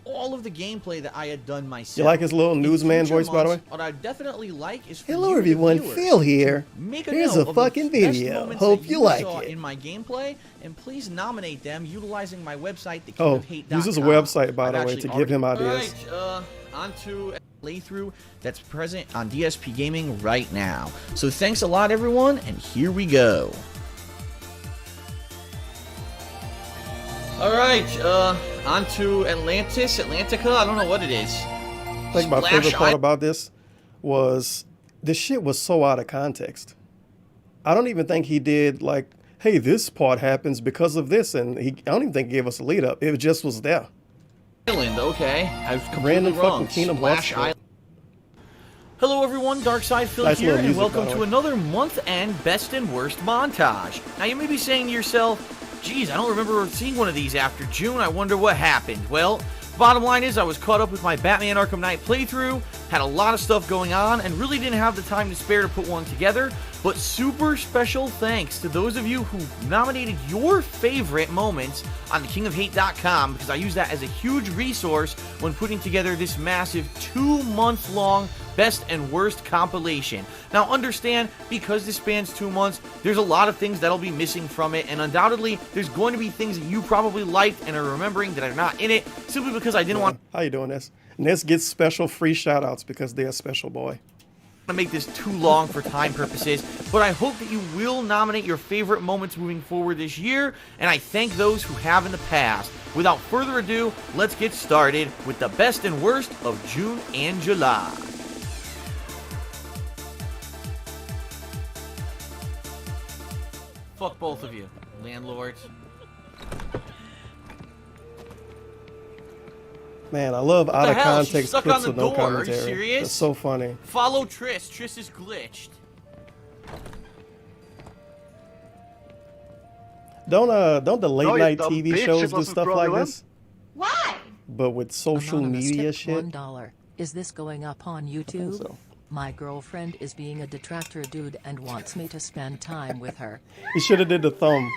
all of the gameplay that I had done myself. You like his little newsman voice, by the way? What I'd definitely like is for Hello, you, the everyone. viewers, Phil here. Make a Here's note a of the fucking best video. moments Hope that you like saw it. in my gameplay, and please nominate them utilizing my website, Oh, thekingofhate.com. use his website, by the I've way, actually to give him already- ideas. Alright, on to a playthrough that's present on DSP Gaming right now. So thanks a lot, everyone, and here we go. Alright, on to Atlantica, I don't know what it is. I think my Splash favorite part Island. about this was this shit was so out of context. I don't even think he did like, hey, this part happens because of this, and I don't even think he gave us a lead up. It just was there. Island, okay. I was completely Random wrong. fucking Kingdom Splash Hearts. Island. Hello everyone, Darkside Phil Nice here, little and music, welcome by the to way. another month-end best and worst montage. Now you may be saying to yourself, geez, I don't remember seeing one of these after June, I wonder what happened. Well, bottom line is I was caught up with my Batman Arkham Knight playthrough, had a lot of stuff going on, and really didn't have the time to spare to put one together, but super special thanks to those of you who nominated your favorite moments on thekingofhate.com, because I use that as a huge resource when putting together this massive 2-month-long best and worst compilation. Now understand, because this spans 2 months, there's a lot of things that'll be missing from it, and undoubtedly there's going to be things that you probably liked and are remembering that are not in it, simply because I didn't want How you doing this? Ness gets special free shout-outs because they're a special boy. to make this too long for time purposes, but I hope that you will nominate your favorite moments moving forward this year, and I thank those who have in the past. Without further ado, let's get started with the best and worst of June and July. Fuck both of you, landlords. Man, I love out the of hell? She's context stuck clips on the with no door. Are you commentary. serious? It's so funny. Follow Triss. Triss is glitched. Don't the late No, you night dumb TV bitch, shows it do wasn't stuff like fraudulent. this? Why? But with social Anonymous media tipped shit? $1. Is this going up on YouTube? so. My girlfriend is being a detractor dude and wants me to spend time with her. He should have did the thumb.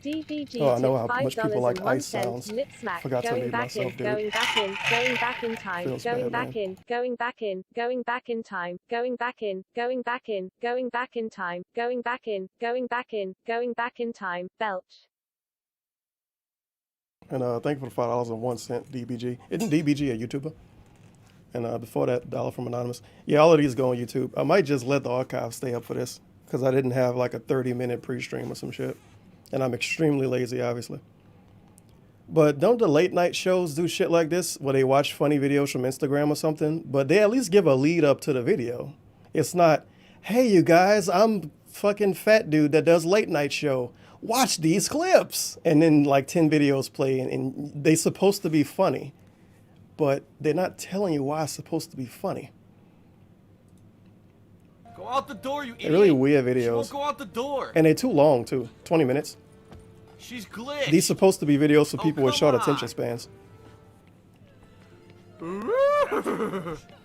DBG Oh, I know tip how much people like ice $5.01. sounds. Lip smack. Forgot to Going mute back myself, in, dude. going back in, going back in time, Feels going bad, back man. in, going back in, going back in time, going back in, going back in, going back in time, going back in, going back in, going back in time, belch. And thank you for the $5.01, DBG. Isn't DBG a YouTuber? And before that, $1 from Anonymous. Yeah, all of these go on YouTube. I might just let the archive stay up for this, because I didn't have like a 30-minute pre-stream or some shit. And I'm extremely lazy, obviously. But don't the late night shows do shit like this, where they watch funny videos from Instagram or something? But they at least give a lead up to the video. It's not, hey, you guys, I'm fucking fat dude that does late night show. Watch these clips. And then like 10 videos play, and they're supposed to be funny. But they're not telling you why it's supposed to be funny. Go out the door, you idiot. They're really weird She won't videos. go out the door. And they're too long, too. 20 minutes. She's glitched. These supposed to be videos for people with come short on. attention spans.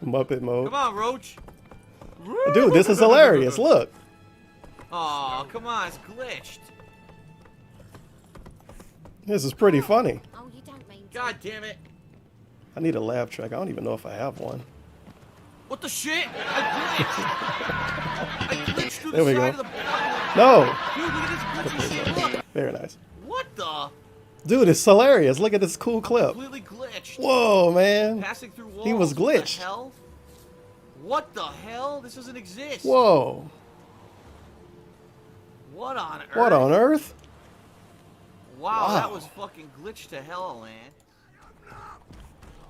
Muppet mode. Come on, Roach. Dude, this is hilarious. Look. Aw, come on, it's glitched. This is pretty funny. Oh, you don't mean God damn it. I need a laugh track. I don't even know if I have one. What the shit? I glitched. I glitched through There the we side go. of the block. No. Dude, look at this glitchy shit. Look. Very nice. What the? Dude, it's hilarious. Look at this cool clip. Completely glitched. Whoa, man. Passing through walls. He was glitched. What the hell? What the hell? This doesn't exist. Whoa. What on earth? What on earth? Wow, that Wow. was fucking glitched to hell, man.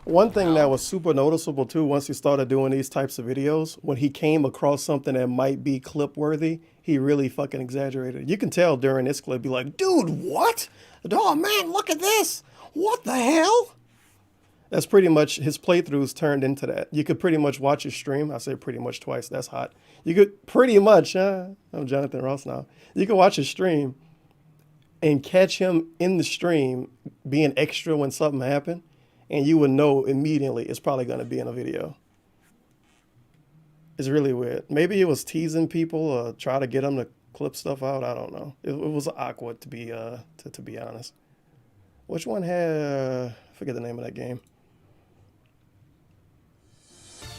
One thing that was super noticeable too, once he started doing these types of videos, when he came across something that might be clip worthy, he really fucking exaggerated. You can tell during this clip, be like, dude, what? Oh man, look at this. What the hell? That's pretty much his playthroughs turned into that. You could pretty much watch his stream. I say pretty much twice. That's hot. You could pretty much, I'm Jonathan Ross now. You could watch his stream and catch him in the stream being extra when something happened. And you would know immediately it's probably going to be in a video. It's really weird. Maybe it was teasing people or try to get them to clip stuff out. I don't know. It was awkward to be honest. Which one had? I forget the name of that game.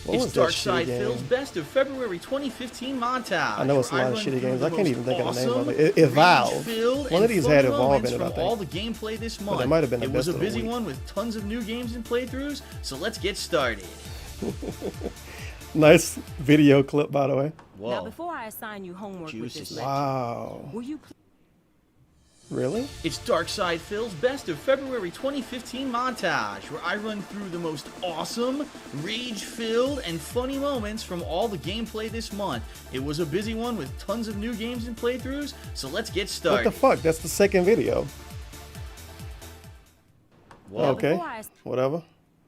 What It's was that Darkside shitty Phil's game? Best of February 2015 montage. I know it's a where lot of run shitty through games. the I can't most even think of the name of awesome, it. Evolve. rage-filled, One of and these fun had Evolve in moments it, I from think. all the gameplay this month. that might have been the It was best a of the busy week. one with tons of new games and playthroughs, so let's get started. Nice video clip, by the way. Whoa. Now, before I assign you homework with Juicy. this lecture, Wow. will you Really? It's Darkside Phil's Best of February 2015 montage, where I run through the most awesome, rage-filled, and funny moments from all the gameplay this month. It was a busy one with tons of new games and playthroughs, so let's get What started. the fuck? That's the second video. Whoa. Okay. before I Whatever.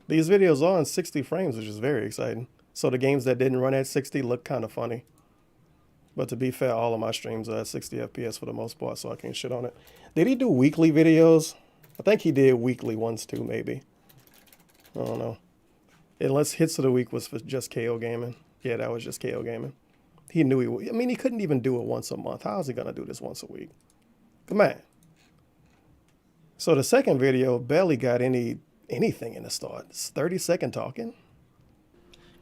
These videos are on 60 frames, which is very exciting. So the games that didn't run at 60 look kind of funny. But to be fair, all of my streams are at 60 FPS for the most part, so I can't shit on it. Did he do weekly videos? I think he did weekly ones too, maybe. I don't know. Unless Hits of the Week was for just KO Gaming. Yeah, that was just KO Gaming. He knew he would. I mean, he couldn't even do it once a month. How is he going to do this once a week? Come on. So the second video barely got anything in the start. It's 30-second talking.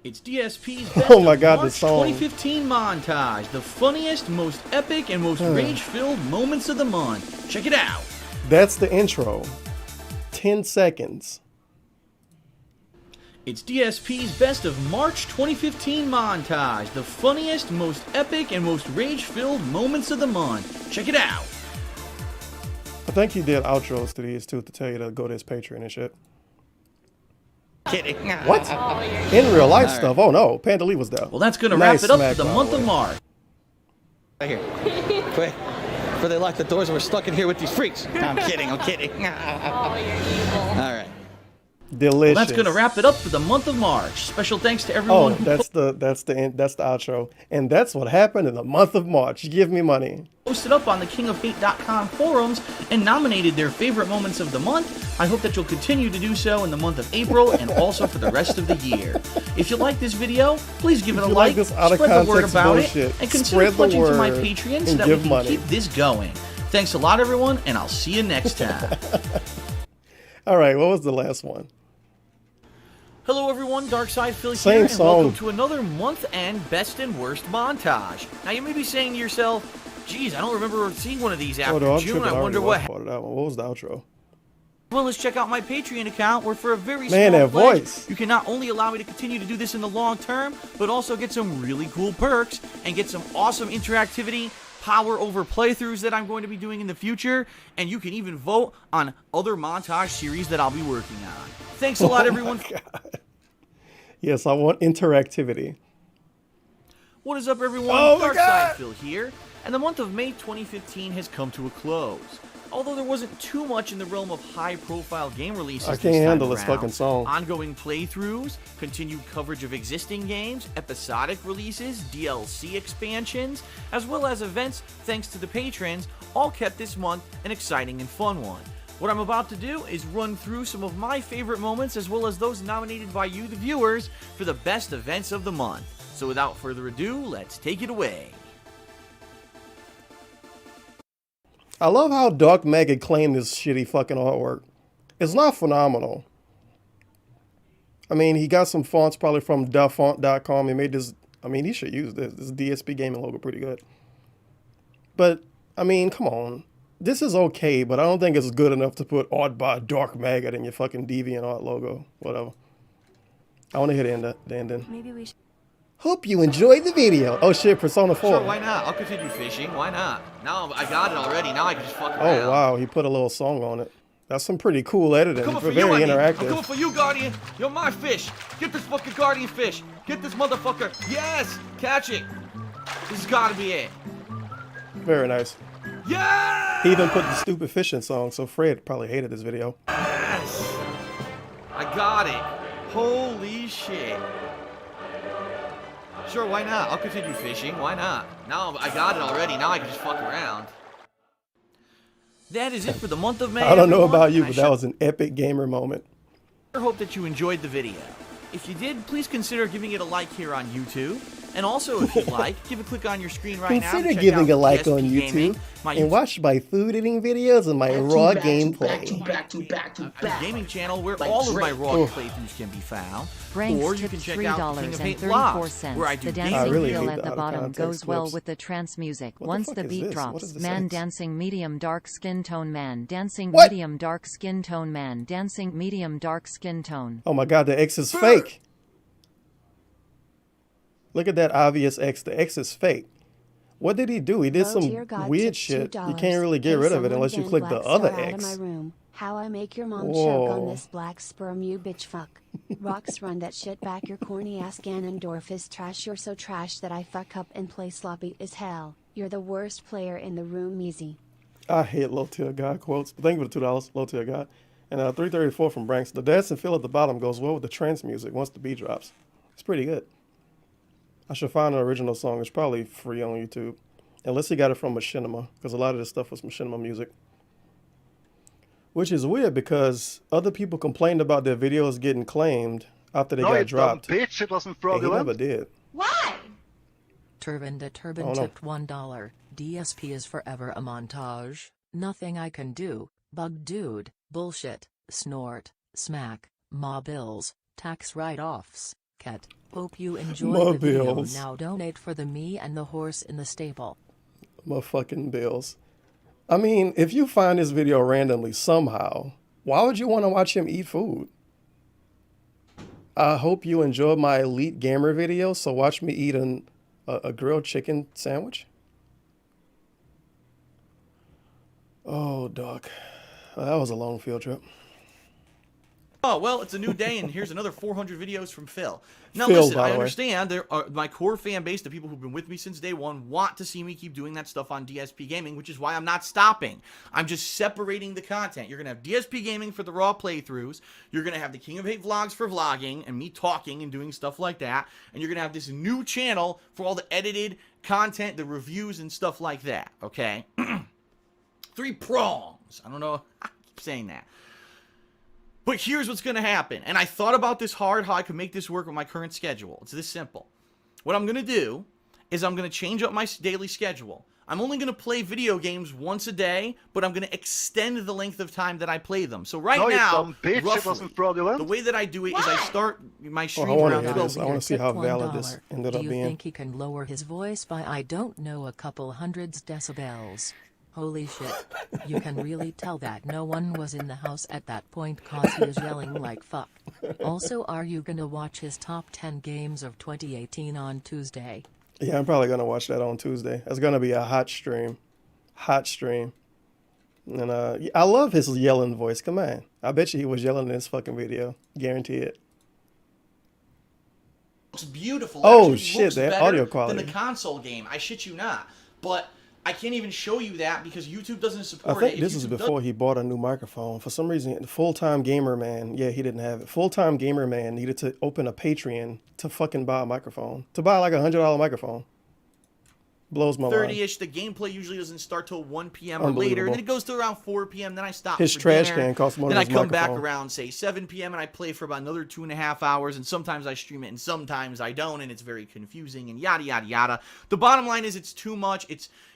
It's DSP's Best Oh my of God, the March song. 2015 montage. The funniest, most epic, and most rage-filled moments of the month. Check it out. That's the intro. 10 seconds. It's DSP's Best of March 2015 montage. The funniest, most epic, and most rage-filled moments of the month. Check it out. I think he did outros to these too to tell you to go to his Patreon and shit. Kidding. What? In real life stuff? Oh no, Panda Lee was there. Well, that's going to Nice wrap it up smack, for the by month the of way. March. Right here. Quick. Before they lock the doors and we're stuck in here with these freaks. No, I'm kidding. I'm kidding. All right. Delicious. Well, that's going to wrap it up for the month of March. Special thanks to Oh, everyone who that's the outro, and that's what happened in the month of March. Give me money. posted up on the kingofhate.com forums and nominated their favorite moments of the month. I hope that you'll continue to do so in the month of April and also for the rest of the year. If you like this video, please give it a you like like, this out of spread the word context about bullshit, it, and consider spread the pledging to my word Patreon so and that we give can money. keep this going. Thanks a lot, everyone, and I'll see you next time. All right, what was the last one? Hello everyone, Darkside Phil Same here, and song. welcome to another month-end best and worst montage. Now you may be saying to yourself, geez, I don't remember seeing one of these after I'm June, tripping. I wonder already what watched part of that one. What was the outro? Well, let's check out my Patreon account where for a very Man, small that pledge, voice. you can not only allow me to continue to do this in the long term, but also get some really cool perks and get some awesome interactivity, power over playthroughs that I'm going to be doing in the future, and you can even vote on other montage series that I'll be working on. Thanks a lot, everyone. Yes, I want interactivity. What is up, everyone? Oh my Darkside God! Phil here, and the month of May 2015 has come to a close. Although there wasn't too much in the realm of high-profile game releases I this can't time handle this around. fucking song. Ongoing playthroughs, continued coverage of existing games, episodic releases, DLC expansions, as well as events thanks to the patrons, all kept this month an exciting and fun one. What I'm about to do is run through some of my favorite moments as well as those nominated by you, the viewers, for the best events of the month. So without further ado, let's take it away. I love how Dark Mega claimed this shitty fucking artwork. It's not phenomenal. I mean, he got some fonts probably from dafont.com. He made this. I mean, he should use this. This DSP gaming logo pretty good. But, I mean, come on. This is okay, but I don't think it's good enough to put art by Dark Maggot in your fucking DeviantArt logo. Whatever. I want to hit the ending. Maybe we should. Hope you enjoyed the video. Oh shit, Persona 4. Sure, why not? I'll continue fishing. Why not? Now I got it already. Now I can just fuck around. Oh wow, he put a little song on it. That's some pretty cool editing. I'm coming for Very you, I mean. I'm interactive. coming for you, Guardian. You're my fish. Get this fucking Guardian fish. Get this motherfucker. Yes! Catch it. This has got to be it. Very nice. Yeah! He even put the stupid fishing song, so Fred probably hated this video. Yes! I got it. Holy shit. Sure, why not? I'll continue fishing. Why not? Now I got it already. Now I can just fuck around. That is it for the month of May. I don't know everyone. about you, I but sure that was an epic gamer moment. hope that you enjoyed the video. If you did, please consider giving it a like here on YouTube. And also, if you'd like, give a click on your screen right now. Consider to check giving out a like DSP on Gaming, YouTube my and watch my food eating videos and my raw gameplay. a gaming channel where all of my raw playthroughs can be found. Ranks Or you tipped can check out King of Hate Live, $3.34. where I do The gaming dancing really feel hate at the the bottom out-of-context goes well clips. with the trance music. What the Once fuck the is beat this? What drops, is this man X? dancing medium dark skin tone man dancing What? medium dark skin tone man dancing medium dark skin tone. Oh my god, the X is fake. Look at that obvious X. The X is fake. What did he do? He did some Dear God, weird tips shit. You $2. can't really get Hey, rid of it someone unless you ban click the Black other Star out of my X. room. How I make your mom choke Whoa. on this black sperm, you bitch fuck. Rocks, run that shit back, your corny ass. Ganondorf is trash, you're so trash that I fuck up and play sloppy as hell. You're the worst player in the room, easy. I hate low tier guy quotes. But thank you for the $2, low tier guy. And 334 from Branks. The dancing feel at the bottom goes well with the trance music once the beat drops. It's pretty good. I should find an original song. It's probably free on YouTube. Unless he got it from Machinima, because a lot of this stuff was Machinima music. Which is weird because other people complained about their videos getting claimed after they got dropped. Bitch, it wasn't And he fraudulent. never did. Why? Turban the Turban tipped $1. DSP is forever a montage. Nothing I can do. Bug dude. Bullshit. Snort. Smack. Ma bills. Tax write-offs. Ket. Hope you enjoy Ma the video. bills. Now donate for the me and the horse in the stable. My fucking bills. I mean, if you find this video randomly somehow, why would you want to watch him eat food? I hope you enjoyed my Elite Gamer video, so watch me eat a grilled chicken sandwich. Oh, Doc. That was a long field trip. Oh, well, it's a new day, and here's another 400 videos from Phil. Now, Phil, listen, by I the way. understand there are my core fan base, the people who've been with me since day one, want to see me keep doing that stuff on DSP Gaming, which is why I'm not stopping. I'm just separating the content. You're going to have DSP Gaming for the raw playthroughs. You're going to have the King of Hate vlogs for vlogging and me talking and doing stuff like that. And you're going to have this new channel for all the edited content, the reviews, and stuff like that, okay? 3 prongs. I don't know. I keep saying that. But here's what's going to happen. And I thought about this hard, how I could make this work with my current schedule. It's this simple. What I'm going to do is I'm going to change up my daily schedule. I'm only going to play video games once a day, but I'm going to extend the length of time that I play them. So right No, you now, dumb bitch, it roughly, wasn't fraudulent. the way that I do it is I start my stream I want around to hear 12 this. I want to see how valid this ended Do up you being. think he can lower his voice by I don't know a couple hundreds decibels? Holy shit. You can really tell that no one was in the house at that point cause he was yelling like fuck. Also, are you gonna watch his top 10 games of 2018 on Tuesday? Yeah, I'm probably going to watch that on Tuesday. It's going to be a hot stream. Hot stream. And I love his yelling voice. Come on. I bet you he was yelling in this fucking video. Guarantee it. Looks beautiful. Oh, Actually shit, looks that better audio quality. than the console game. I shit you not. But I can't even show you that because YouTube doesn't I support think it. this is before he bought a new microphone. For some reason, the full-time gamer man, yeah, he didn't have it. Full-time gamer man needed to open a Patreon to fucking buy a microphone. To buy like $100 microphone. Blows my mind. 30-ish. The gameplay usually doesn't start till 1 p.m. or later. And then it goes to around 4 p.m. Then I stop His for trash dinner. can costs more then than I his come back microphone. around, say, 7 p.m. and I play for about another 2.5 hours. And sometimes I stream it and sometimes I don't. And it's very confusing and yada, yada, yada. The bottom line is it's too much.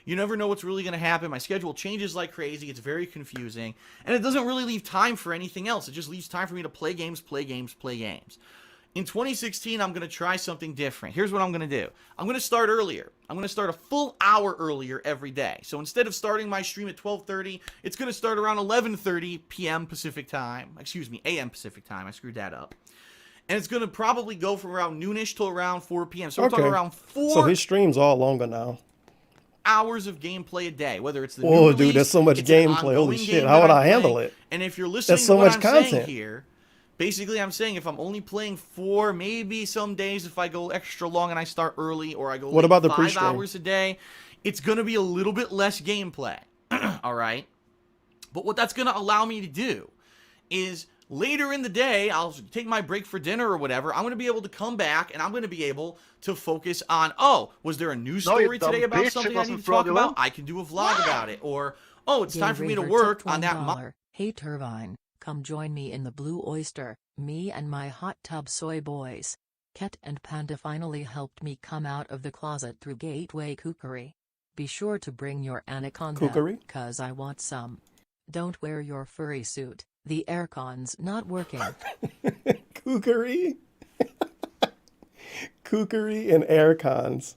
You never know what's really going to happen. My schedule changes like crazy. It's very confusing. And it doesn't really leave time for anything else. It just leaves time for me to play games, play games, play games. In 2016, I'm going to try something different. Here's what I'm going to do. I'm going to start earlier. I'm going to start a full hour earlier every day. So instead of starting my stream at 12:30, it's going to start around 11:30 p.m. Pacific time. Excuse me, a.m. Pacific time. I screwed that up. And it's going to probably go from around noonish till around 4 p.m. So we're talking around 4 So his stream's all longer now. hours of gameplay a day, whether it's the Whoa, new dude, release, there's so much it's an gameplay. Holy ongoing shit, game how that would I'm I handle playing. it? And if you're listening That's so to what much I'm content. saying here, basically I'm saying if I'm only playing 4, maybe some days if I go extra long and I start early or I go What about the 5 pre-stream? hours a day, it's going to be a little bit less gameplay. All right? But what that's going to allow me to do is later in the day, I'll take my break for dinner or whatever. I'm going to be able to come back and I'm going to be able to focus on, oh, was there a news No, you story dumb today about bitch, it something I wasn't need to talk about? fraudulent. I can do a vlog about it. Or, oh, it's time for me to Raver work tipped on that. $1. Hey Turbine, come join me in the Blue Oyster, me and my hot tub soy boys. Ket and Panda finally helped me come out of the closet through Gateway Cookery. Be sure to bring your anaconda, Cookery? cause I want some. Don't wear your furry suit, the aircon's not working. Cookery? Cookery and air cons.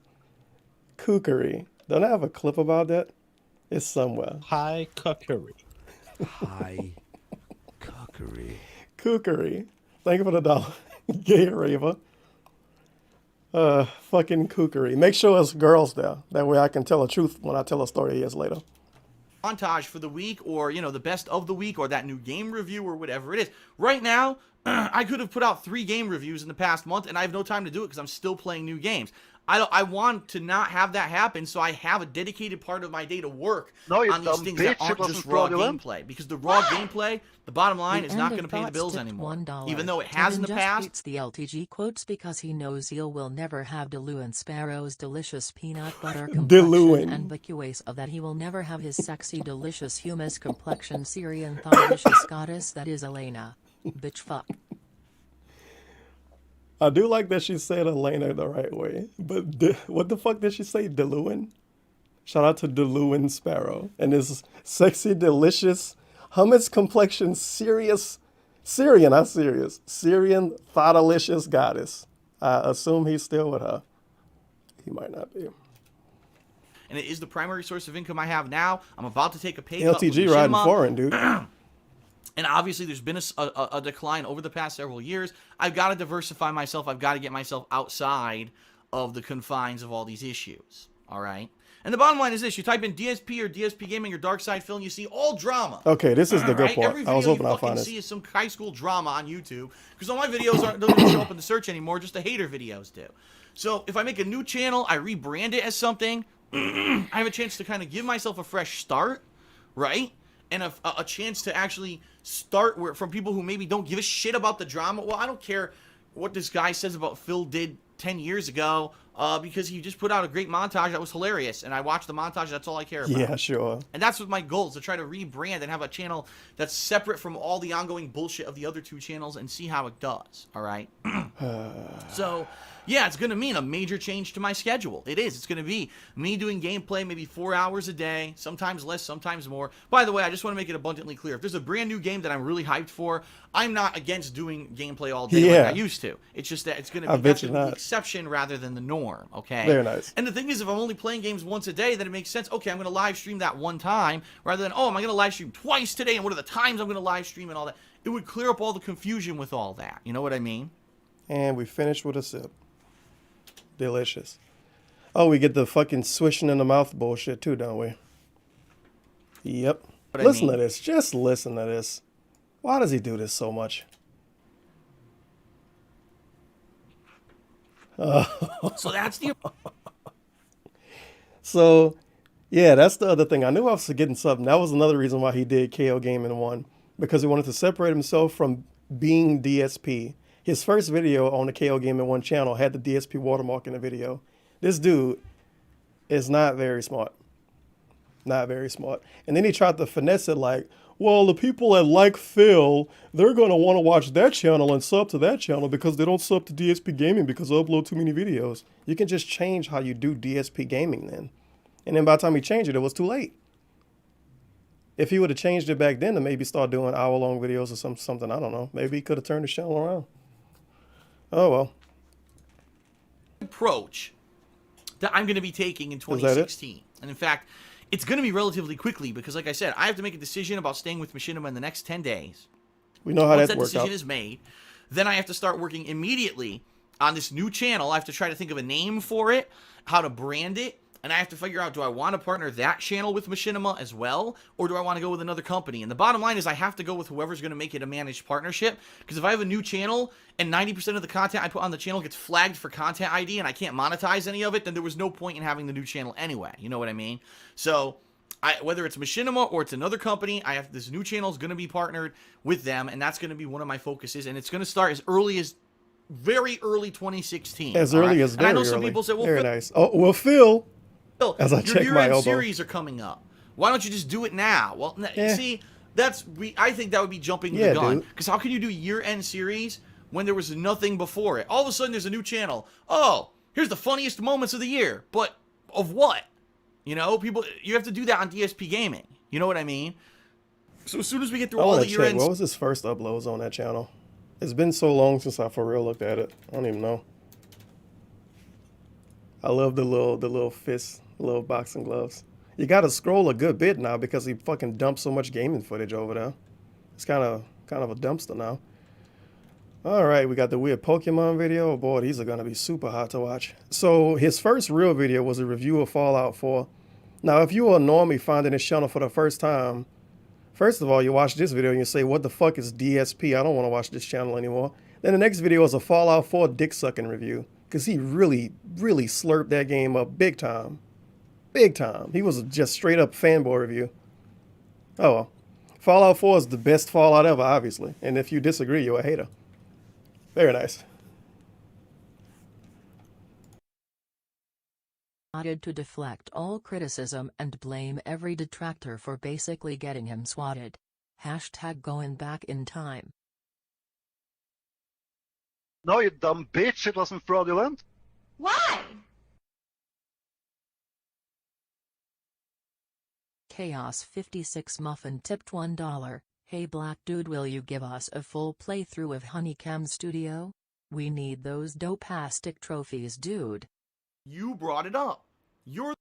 Cookery. Don't I have a clip about that? It's somewhere. High cookery. High cookery. Cookery. Thank you for the dollar. Gay raver. Fucking cookery. Make sure it's girls there. That way I can tell the truth when I tell a story years later. Montage for the week or, the best of the week or that new game review or whatever it is. Right now, I could have put out 3 game reviews in the past month, and I have no time to do it because I'm still playing new games. I want to not have that happen, so I have a dedicated part of my day to work on these things that aren't just raw gameplay. Because the raw gameplay, the bottom line, is not going to pay the bills anymore. Even though it has in the past. Eats the LTG quotes because he knows Eel will never have Diluin Sparrow's delicious peanut butter complexion, and vacuous of that he will never have his sexy delicious humus complexion Syrian thonglicious goddess that is Elena. Bitch fuck. I do like that she said Elena the right way, but what the fuck did she say? Diluin? Shout out to Diluin Sparrow and his sexy, delicious, hummus complexion, Syrian, not serious, Syrian thoughtalicious goddess. I assume he's still with her. He might not be. And it is the primary source of income I have now. I'm about to take a pay cut. LTG riding foreign, dude. And obviously, there's been a decline over the past several years. I've got to diversify myself. I've got to get myself outside of the confines of all these issues. All right? And the bottom line is this. You type in DSP or DSP Gaming or Dark Side Film, you see all drama. Okay, this is the good part. Every video I was hoping I'll you find fucking see is some high school drama on YouTube. Because all my videos don't even show up in the search anymore. Just the hater videos do. So if I make a new channel, I rebrand it as something, I have a chance to kind of give myself a fresh start, right? And a chance to actually start from people who maybe don't give a shit about the drama. Well, I don't care what this guy says about Phil did 10 years ago because he just put out a great montage that was hilarious. And I watched the montage. That's all I care about. Yeah, sure. And that's what my goal is, to try to rebrand and have a channel that's separate from all the ongoing bullshit of the other 2 channels and see how it does. All right? So, yeah, it's going to mean a major change to my schedule. It is. It's going to be me doing gameplay maybe 4 hours a day, sometimes less, sometimes more. By the way, I just want to make it abundantly clear. If there's a brand new game that I'm really hyped for, I'm not against doing gameplay all day like I used to. It's just that it's going to be the exception rather than the norm, okay? Very nice. And the thing is, if I'm only playing games once a day, then it makes sense. Okay, I'm going to live stream that one time rather than, oh, am I going to live stream twice today? And what are the times I'm going to live stream and all that? It would clear up all the confusion with all that. You know what I mean? And we finished with a sip. Delicious. Oh, we get the fucking swishing in the mouth bullshit too, don't we? Yep. Listen to this. Just listen to this. Why does he do this so much? So that's the... So, yeah, that's the other thing. I knew I was forgetting something. That was another reason why he did KO Gaming 1. Because he wanted to separate himself from being DSP. His first video on the KO Gaming 1 channel had the DSP watermark in the video. This dude is not very smart. Not very smart. And then he tried to finesse it like, well, the people that like Phil, they're going to want to watch that channel and sub to that channel because they don't sub to DSP Gaming because I upload too many videos. You can just change how you do DSP Gaming then. And then by the time he changed it, it was too late. If he would have changed it back then to maybe start doing hour-long videos or something, I don't know. Maybe he could have turned his channel around. Oh, well. Approach that I'm going to be taking in 2016. And in fact, it's going to be relatively quickly because, like I said, I have to make a decision about staying with Machinima in the next 10 days. We know how that's worked out. Once that decision is made, then I have to start working immediately on this new channel. I have to try to think of a name for it, how to brand it, and I have to figure out, do I want to partner that channel with Machinima as well, or do I want to go with another company? And the bottom line is I have to go with whoever's going to make it a managed partnership, because if I have a new channel and 90% of the content I put on the channel gets flagged for content ID and I can't monetize any of it, then there was no point in having the new channel anyway. You know what I mean? So whether it's Machinima or it's another company, this new channel is going to be partnered with them, and that's going to be one of my focuses, and it's going to start as early as very early 2016. As early as very early. And I know some people say, well, very nice. Oh, well, Phil, as I check my elbow. Your year-end series are coming up. Why don't you just do it now? Well, see, I think that would be jumping the gun. Because how can you do year-end series when there was nothing before it? All of a sudden, there's a new channel. Oh, here's the funniest moments of the year. But of what? You know, you have to do that on DSP Gaming. You know what I mean? So as soon as we get through all the year-ends... What was his first uploads on that channel? It's been so long since I for real looked at it. I don't even know. I love the little fists, little boxing gloves. You got to scroll a good bit now because he fucking dumped so much gaming footage over there. It's kind of a dumpster now. All right, we got the weird Pokemon video. Oh boy, these are going to be super hot to watch. So his first real video was a review of Fallout 4. Now, if you are normally finding this channel for the first time, First of all, you watch this video and you say, what the fuck is DSP? I don't want to watch this channel anymore. Then the next video is a Fallout 4 dick sucking review. Because he really, really slurped that game up big time. Big time. He was just straight up fanboy review. Oh well. Fallout 4 is the best Fallout ever, obviously. And if you disagree, you're a hater. Very nice. To deflect all criticism and blame every detractor for basically getting him swatted. Hashtag going back in time. No, you dumb bitch, it wasn't fraudulent. Why? Chaos 56 Muffin tipped $1. Hey black dude, will you give us a full playthrough of Honeycomb Studio? We need those dope-astic trophies, dude. You brought it up. You.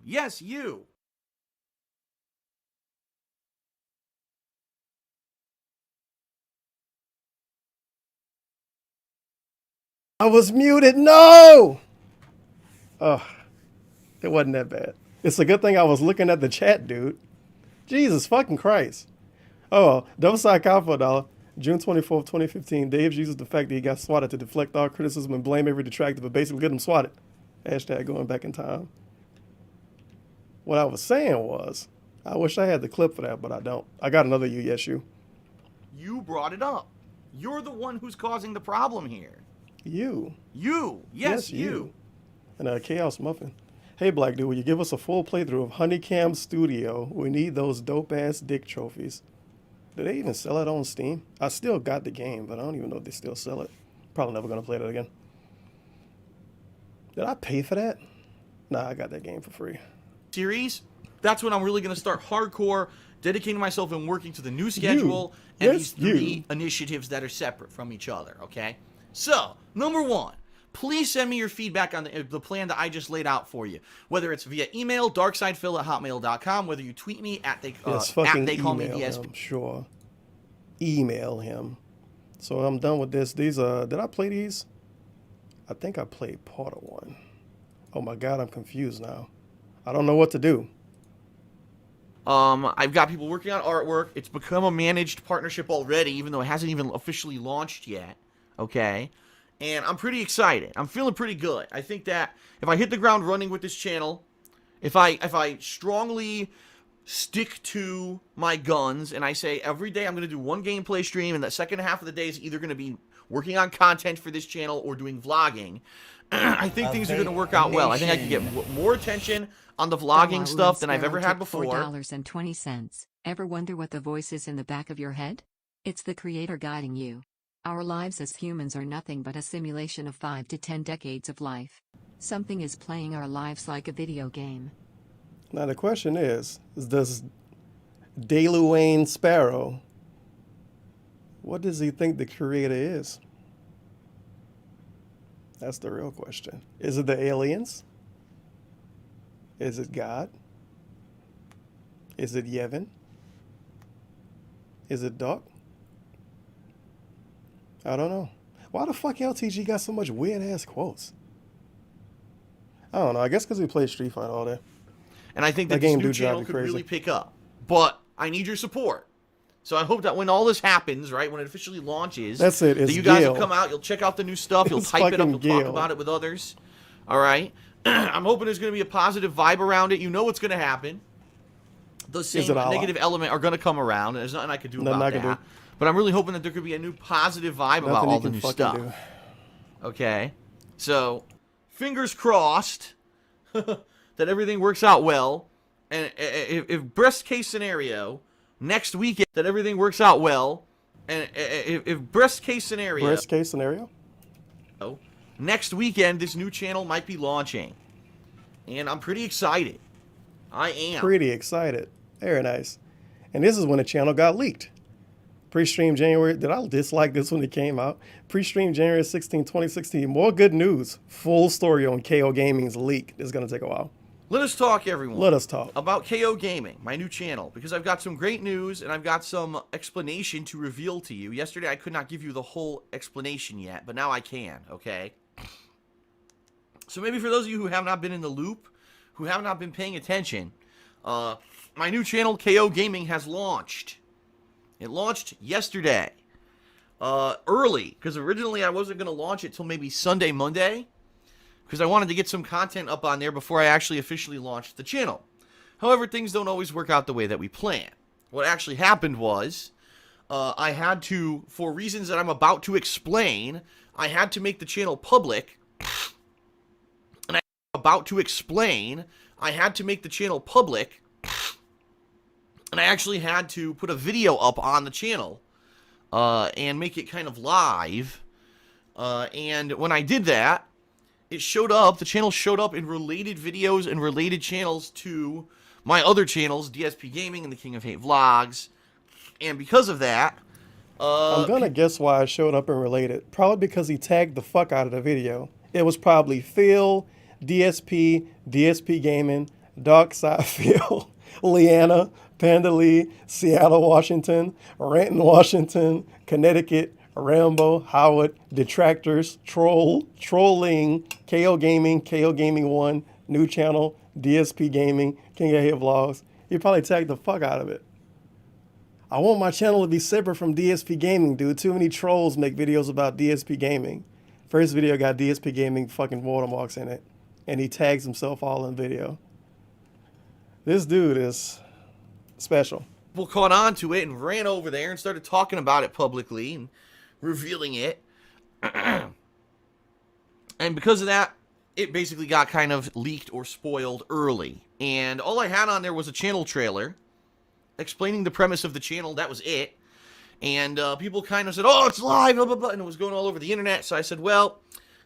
Yes, you. I was muted. No! Ugh. It wasn't that bad. It's a good thing I was looking at the chat, dude. Jesus fucking Christ. Oh, double side cop for $1. June 24th, 2015. Dave uses the fact that he got swatted to deflect all criticism and blame every detractor, but basically get him swatted. Hashtag going back in time. What I was saying was, I wish I had the clip for that, but I don't. I got another you, yes, you. You brought it up. You're the one who's causing the problem here. You. You. Yes, you. And Chaos Muffin. Hey, black dude, will you give us a full playthrough of Honeycomb Studio? We need those dope-ass dick trophies. Do they even sell it on Steam? I still got the game, but I don't even know if they still sell it. Probably never going to play that again. Did I pay for that? Nah, I got that game for free. Series, that's when I'm really going to start hardcore, dedicating myself and working to the new schedule and these three initiatives that are separate from each other, okay? So, number one, please send me your feedback on the plan that I just laid out for you. Whether it's via email, darksidephil@hotmail.com, whether you tweet me at they call me DSP. Him, sure. Email him. So I'm done with this. These did I play these? I think I played part of one. Oh my god, I'm confused now. I don't know what to do. I've got people working on artwork. It's become a managed partnership already, even though it hasn't even officially launched yet. Okay? And I'm pretty excited. I'm feeling pretty good. I think that if I hit the ground running with this channel, if I strongly stick to my guns and I say every day I'm going to do one gameplay stream and the second half of the day is either going to be working on content for this channel or doing vlogging, I think things are going to work out well. I think I can get more attention on the vlogging stuff than I've ever had before. $4.20. Ever wonder what the voice is in the back of your head? It's the creator guiding you. Our lives as humans are nothing but a simulation of 5 to 10 decades of life. Something is playing our lives like a video game. Now the question is does DeLuane Sparrow, what does he think the creator is? That's the real question. Is it the aliens? Is it God? Is it Yevon? Is it Doc? I don't know. Why the fuck LTG got so much weird ass quotes? I don't know. I guess because we played Street Fighter all day. And I think that this new channel could really pick up. But I need your support. So I hope that when all this happens, right, when it officially launches, that's it. That you guys will come out, you'll check out the new stuff, you'll type it up, you'll talk about it with others. All right? I'm hoping there's going to be a positive vibe around it. You know what's going to happen. The same negative element are going to come around, and there's nothing I can do about that. But I'm really hoping that there could be a new positive vibe about all the new stuff. Okay? So, fingers crossed that everything works out well. And if best case scenario, next weekend, that everything works out well. And if best case scenario. Best case scenario? Next weekend, this new channel might be launching. And I'm pretty excited. I am. Pretty excited. Very nice. And this is when the channel got leaked. Pre-stream January. Did I dislike this when it came out? Pre-stream January 16, 2016. More good news. Full story on KO Gaming's leak. It's going to take a while. Let us talk, everyone. Let us talk. About KO Gaming, my new channel, because I've got some great news and I've got some explanation to reveal to you. Yesterday, I could not give you the whole explanation yet, but now I can, okay? So maybe for those of you who have not been in the loop, who have not been paying attention, my new channel, KO Gaming, has launched. It launched yesterday. Early, because originally I wasn't going to launch it till maybe Sunday, Monday, because I wanted to get some content up on there before I actually officially launched the channel. However, things don't always work out the way that we plan. What actually happened was, I had to, for reasons that I'm about to explain, I had to make the channel public. And I'm about to explain, I had to make the channel public. And I actually had to put a video up on the channel. And make it kind of live. And when I did that, it showed up, the channel showed up in related videos and related channels to my other channels, DSP Gaming and the King of Hate Vlogs. And because of that, I'm gonna guess why it showed up in related. Probably because he tagged the fuck out of the video. It was probably Phil, DSP, DSP Gaming, Darkside Phil, Leanna, Panda Lee, Seattle, Washington, Renton, Washington, Connecticut, Rambo, Howard, Detractors, Trolling, KO Gaming 1, New Channel, DSP Gaming, King of Hate Vlogs. You probably tagged the fuck out of it. I want my channel to be separate from DSP Gaming, dude. Too many trolls make videos about DSP Gaming. First video got DSP Gaming fucking watermarks in it. And he tags himself all in video. This dude is special. People caught on to it and ran over there and started talking about it publicly and revealing it. And because of that, it basically got kind of leaked or spoiled early. And all I had on there was a channel trailer explaining the premise of the channel. That was it. And people kind of said, oh, it's live, blah, blah, blah. And it was going all over the internet. So I said, well,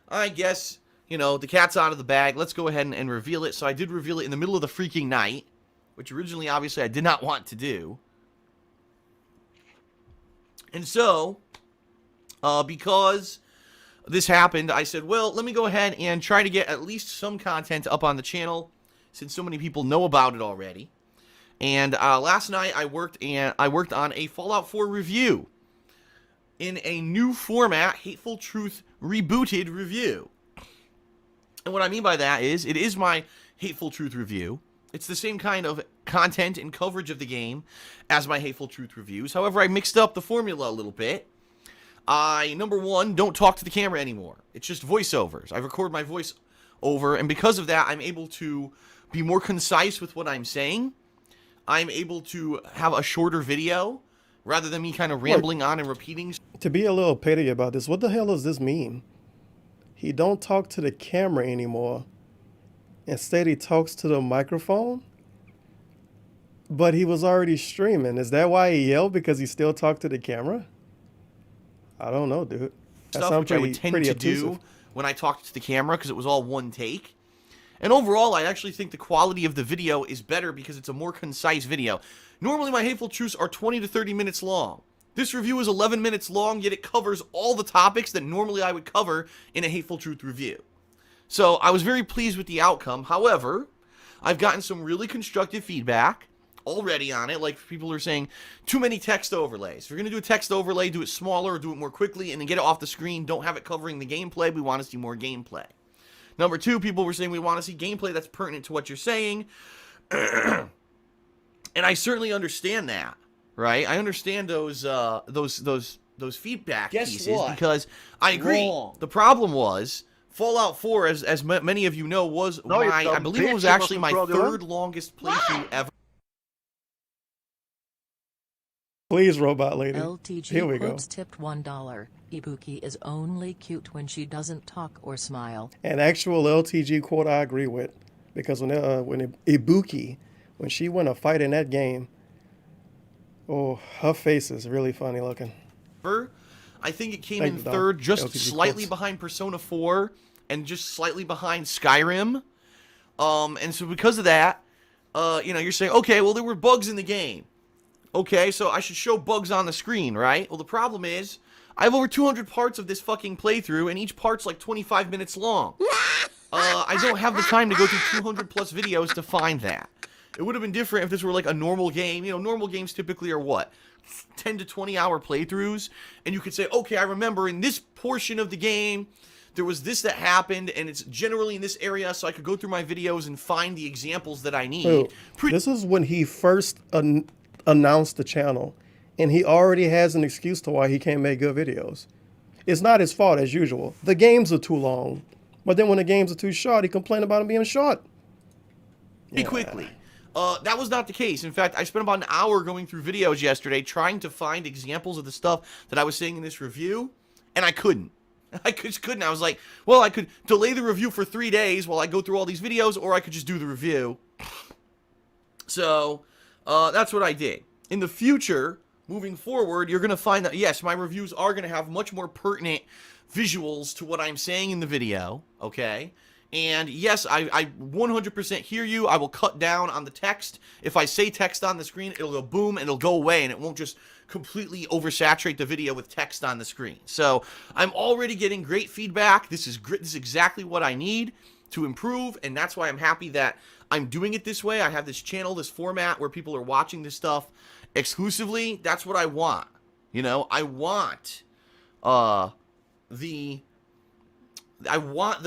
I guess, you know, the cat's out of the bag. Let's go ahead and reveal it. So I did reveal it in the middle of the freaking night, which originally, obviously, I did not want to do. And so, because this happened, I said, well, let me go ahead and try to get at least some content up on the channel, since so many people know about it already. And last night, I worked on a Fallout 4 review in a new format, Hateful Truth Rebooted review. And what I mean by that is, it is my Hateful Truth review. It's the same kind of content and coverage of the game as my Hateful Truth reviews. However, I mixed up the formula a little bit. I, number one, don't talk to the camera anymore. It's just voiceovers. I record my voice over, and because of that, I'm able to be more concise with what I'm saying. I'm able to have a shorter video rather than me kind of rambling on and repeating. To be a little petty about this, what the hell does this mean? He don't talk to the camera anymore. Instead, he talks to the microphone. But he was already streaming. Is that why he yelled? Because he still talked to the camera? I don't know, dude. That Stuff which I would tend to do when I talked to the camera, because it was all one take. And overall, I actually think the quality of the video is better because it's a more concise video. Normally, my Hateful Truths are 20 to 30 minutes long. This review is 11 minutes long, yet it covers all the topics that normally I would cover in a Hateful Truth review. So I was very pleased with the outcome. However, I've gotten some really constructive feedback already on it. Like, people are saying, too many text overlays. If you're going to do a text overlay, do it smaller or do it more quickly and then get it off the screen. Don't have it covering the gameplay. We want to see more gameplay. Number two, people were saying we want to see gameplay that's pertinent to what you're saying. And I certainly understand that, right? I understand those feedback pieces because I agree. Wrong. The problem was Fallout 4, as many of you know, was I believe it was actually my third longest playthrough ever. Please, robot lady. LTG Here we go. Quotes tipped $1. Ibuki is only cute when she doesn't talk or smile. An actual LTG quote I agree with. Because when Ibuki, when she won a fight in that game, oh, her face is really funny looking. I think it came in third, just LTG slightly behind Persona 4 and just slightly behind Skyrim. And so because of that, you know, you're saying, okay, well, there were bugs in the game. Okay, so I should show bugs on the screen, right? Well, the problem is, I have over 200 parts of this fucking playthrough, and each part's like 25 minutes long. I don't have the time to go through 200 plus videos to find that. It would have been different if this were like a normal game. You know, normal games typically are what? 10 to 20 hour playthroughs. And you could say, okay, I remember in this portion of the game, there was this that happened, and it's generally in this area, so I could go through my videos and find the examples that I need. This is when he first announced the channel, and he already has an excuse to why he can't make good videos. It's not his fault as usual. The games are too long. But then when the games are too short, he complained about them being short. Pretty quickly. That was not the case. In fact, I spent about an hour going through videos yesterday trying to find examples of the stuff that I was saying in this review, and I couldn't. I just couldn't. I was like, well, I could delay the review for 3 days while I go through all these videos, or I could just do the review. So, that's what I did. In the future, moving forward, you're going to find that, yes, my reviews are going to have much more pertinent visuals to what I'm saying in the video, okay? And yes, I 100% hear you. I will cut down on the text. If I say text on the screen, it'll go boom and it'll go away, and it won't just completely oversaturate the video with text on the screen. So I'm already getting great feedback. This is great. This is exactly what I need to improve, and that's why I'm happy that I'm doing it this way. I have this channel, this format where people are watching this stuff exclusively. That's what I want. You know, I want the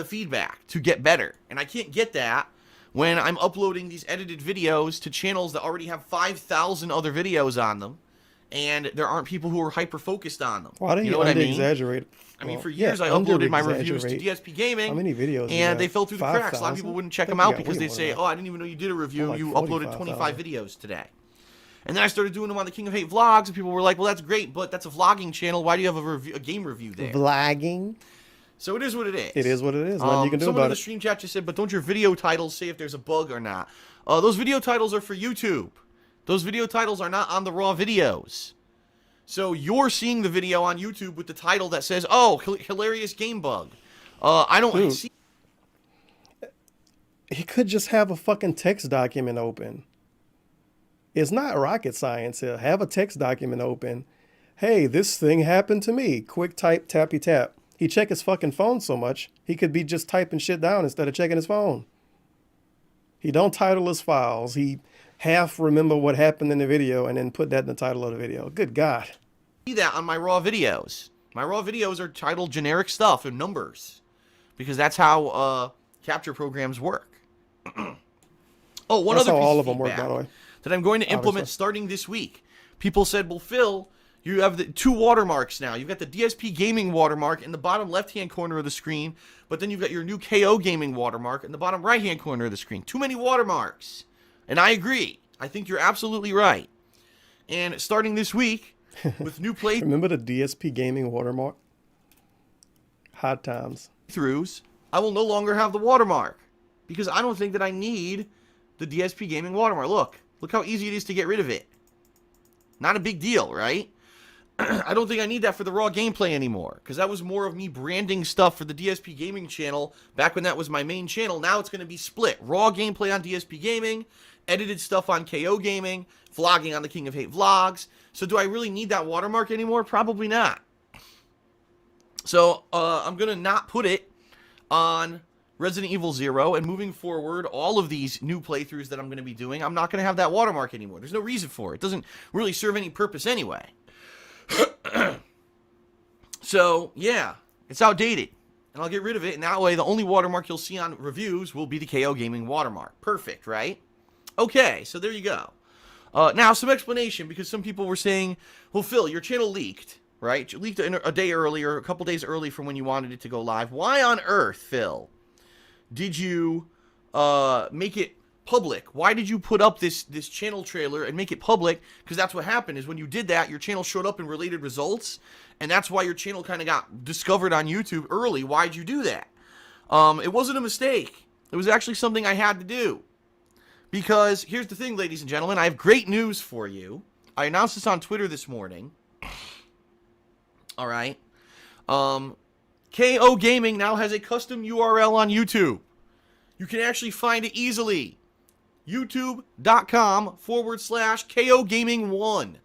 feedback to get better, and I can't get that when I'm uploading these edited videos to channels that already have 5,000 other videos on them, and there aren't people who are hyper focused on them. Why do you exaggerate? I mean, for years I uploaded my reviews to DSP Gaming. How many videos? And they fell through the cracks. A lot of people wouldn't check them out because they'd say, "Oh, I didn't even know you did a review. You uploaded 25 videos today." And then I started doing them on the King of Hate vlogs, and people were like, "Well, that's great, but that's a vlogging channel. Why do you have a game review there?" Vlogging. So it is what it is. It is what it is. Nothing you can do someone about in the stream chat just said, "But don't your video titles say if there's a bug or not?" Those video titles are for YouTube. Those video titles are not on the raw videos. So you're seeing the video on YouTube with the title that says, "Oh, hilarious game bug." I don't see. He could just have a fucking text document open. It's not rocket science here. Have a text document open. Hey, this thing happened to me. Quick type, tappy tap. He check his fucking phone so much, he could be just typing shit down instead of checking his phone. He don't title his files. He half remember what happened in the video and then put that in the title of the video. Good God. See that on my raw videos. My raw videos are titled generic stuff and numbers because that's how capture programs work. Oh, one That's other how piece all of of them work, feedback by the way. that I'm going to implement starting this week. People said, "Well, Phil, you have the 2 watermarks now. You've got the DSP Gaming watermark in the bottom left-hand corner of the screen, but then you've got your new KO Gaming watermark in the bottom right-hand corner of the screen. Too many watermarks." And I agree. I think you're absolutely right. And starting this week with new playthroughs, Remember the DSP Gaming watermark? Hot times. I will no longer have the watermark because I don't think that I need the DSP Gaming watermark. Look how easy it is to get rid of it. Not a big deal, right? I don't think I need that for the raw gameplay anymore because that was more of me branding stuff for the DSP Gaming channel back when that was my main channel. Now it's going to be split. Raw gameplay on DSP Gaming, edited stuff on KO Gaming, vlogging on the King of Hate vlogs. So do I really need that watermark anymore? Probably not. So I'm going to not put it on Resident Evil 0, and moving forward, all of these new playthroughs that I'm going to be doing, I'm not going to have that watermark anymore. There's no reason for it. It doesn't really serve any purpose anyway. So, yeah, it's outdated, and I'll get rid of it, and that way the only watermark you'll see on reviews will be the KO Gaming watermark. Perfect, right? Okay, so there you go. Now, some explanation, because some people were saying, "Well, Phil, your channel leaked, right? It leaked a day earlier, a couple days early from when you wanted it to go live. Why on earth, Phil, did you make it public? Why did you put up this channel trailer and make it public?" Because that's what happened, is when you did that, your channel showed up in related results, and that's why your channel kind of got discovered on YouTube early. Why'd you do that? It wasn't a mistake. It was actually something I had to do. Because here's the thing, ladies and gentlemen, I have great news for you. I announced this on Twitter this morning. All right. KO Gaming now has a custom URL on YouTube. You can actually find it easily. youtube.com/KO Gaming 1.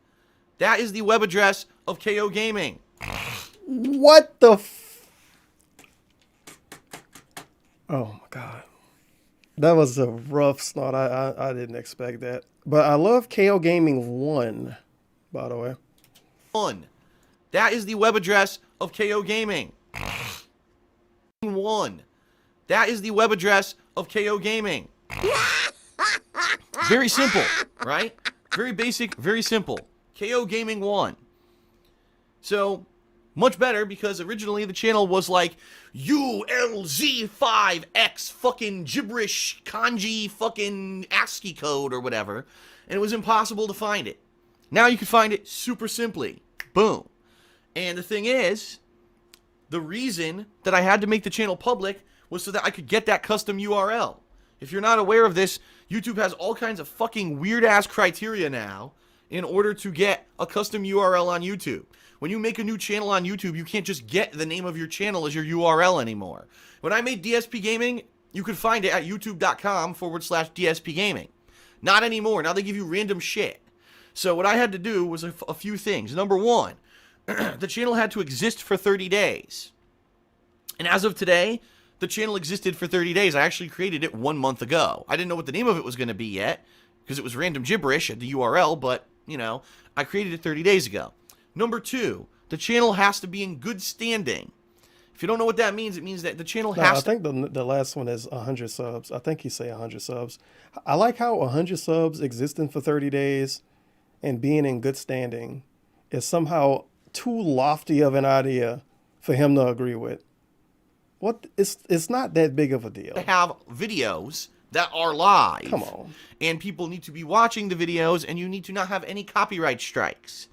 That is the web address of KO Gaming. What the Oh my God. That was a rough start. I didn't expect that. But I love KO Gaming 1, by the way. 1. That is the web address of KO Gaming. 1. That is the web address of KO Gaming. Very simple, right? Very basic, very simple. KO Gaming 1. So, much better because originally the channel was like ULZ5X fucking gibberish kanji fucking ASCII code or whatever, and it was impossible to find it. Now you can find it super simply. Boom. And the thing is, the reason that I had to make the channel public was so that I could get that custom URL. If you're not aware of this, YouTube has all kinds of fucking weird-ass criteria now in order to get a custom URL on YouTube. When you make a new channel on YouTube, you can't just get the name of your channel as your URL anymore. When I made DSP Gaming, you could find it at youtube.com/DSP Gaming. Not anymore. Now they give you random shit. So what I had to do was a few things. Number one, the channel had to exist for 30 days. And as of today, the channel existed for 30 days. I actually created it 1 month ago. I didn't know what the name of it was going to be yet, because it was random gibberish at the URL, but, you know, I created it 30 days ago. Number two, the channel has to be in good standing. If you don't know what that means, it means that the channel has to... I think the last one is 100 subs. I think you say 100 subs. I like how 100 subs existing for 30 days and being in good standing is somehow too lofty of an idea for him to agree with. What? It's not that big of a deal. To have videos that are live. Come on. And people need to be watching the videos, and you need to not have any copyright strikes.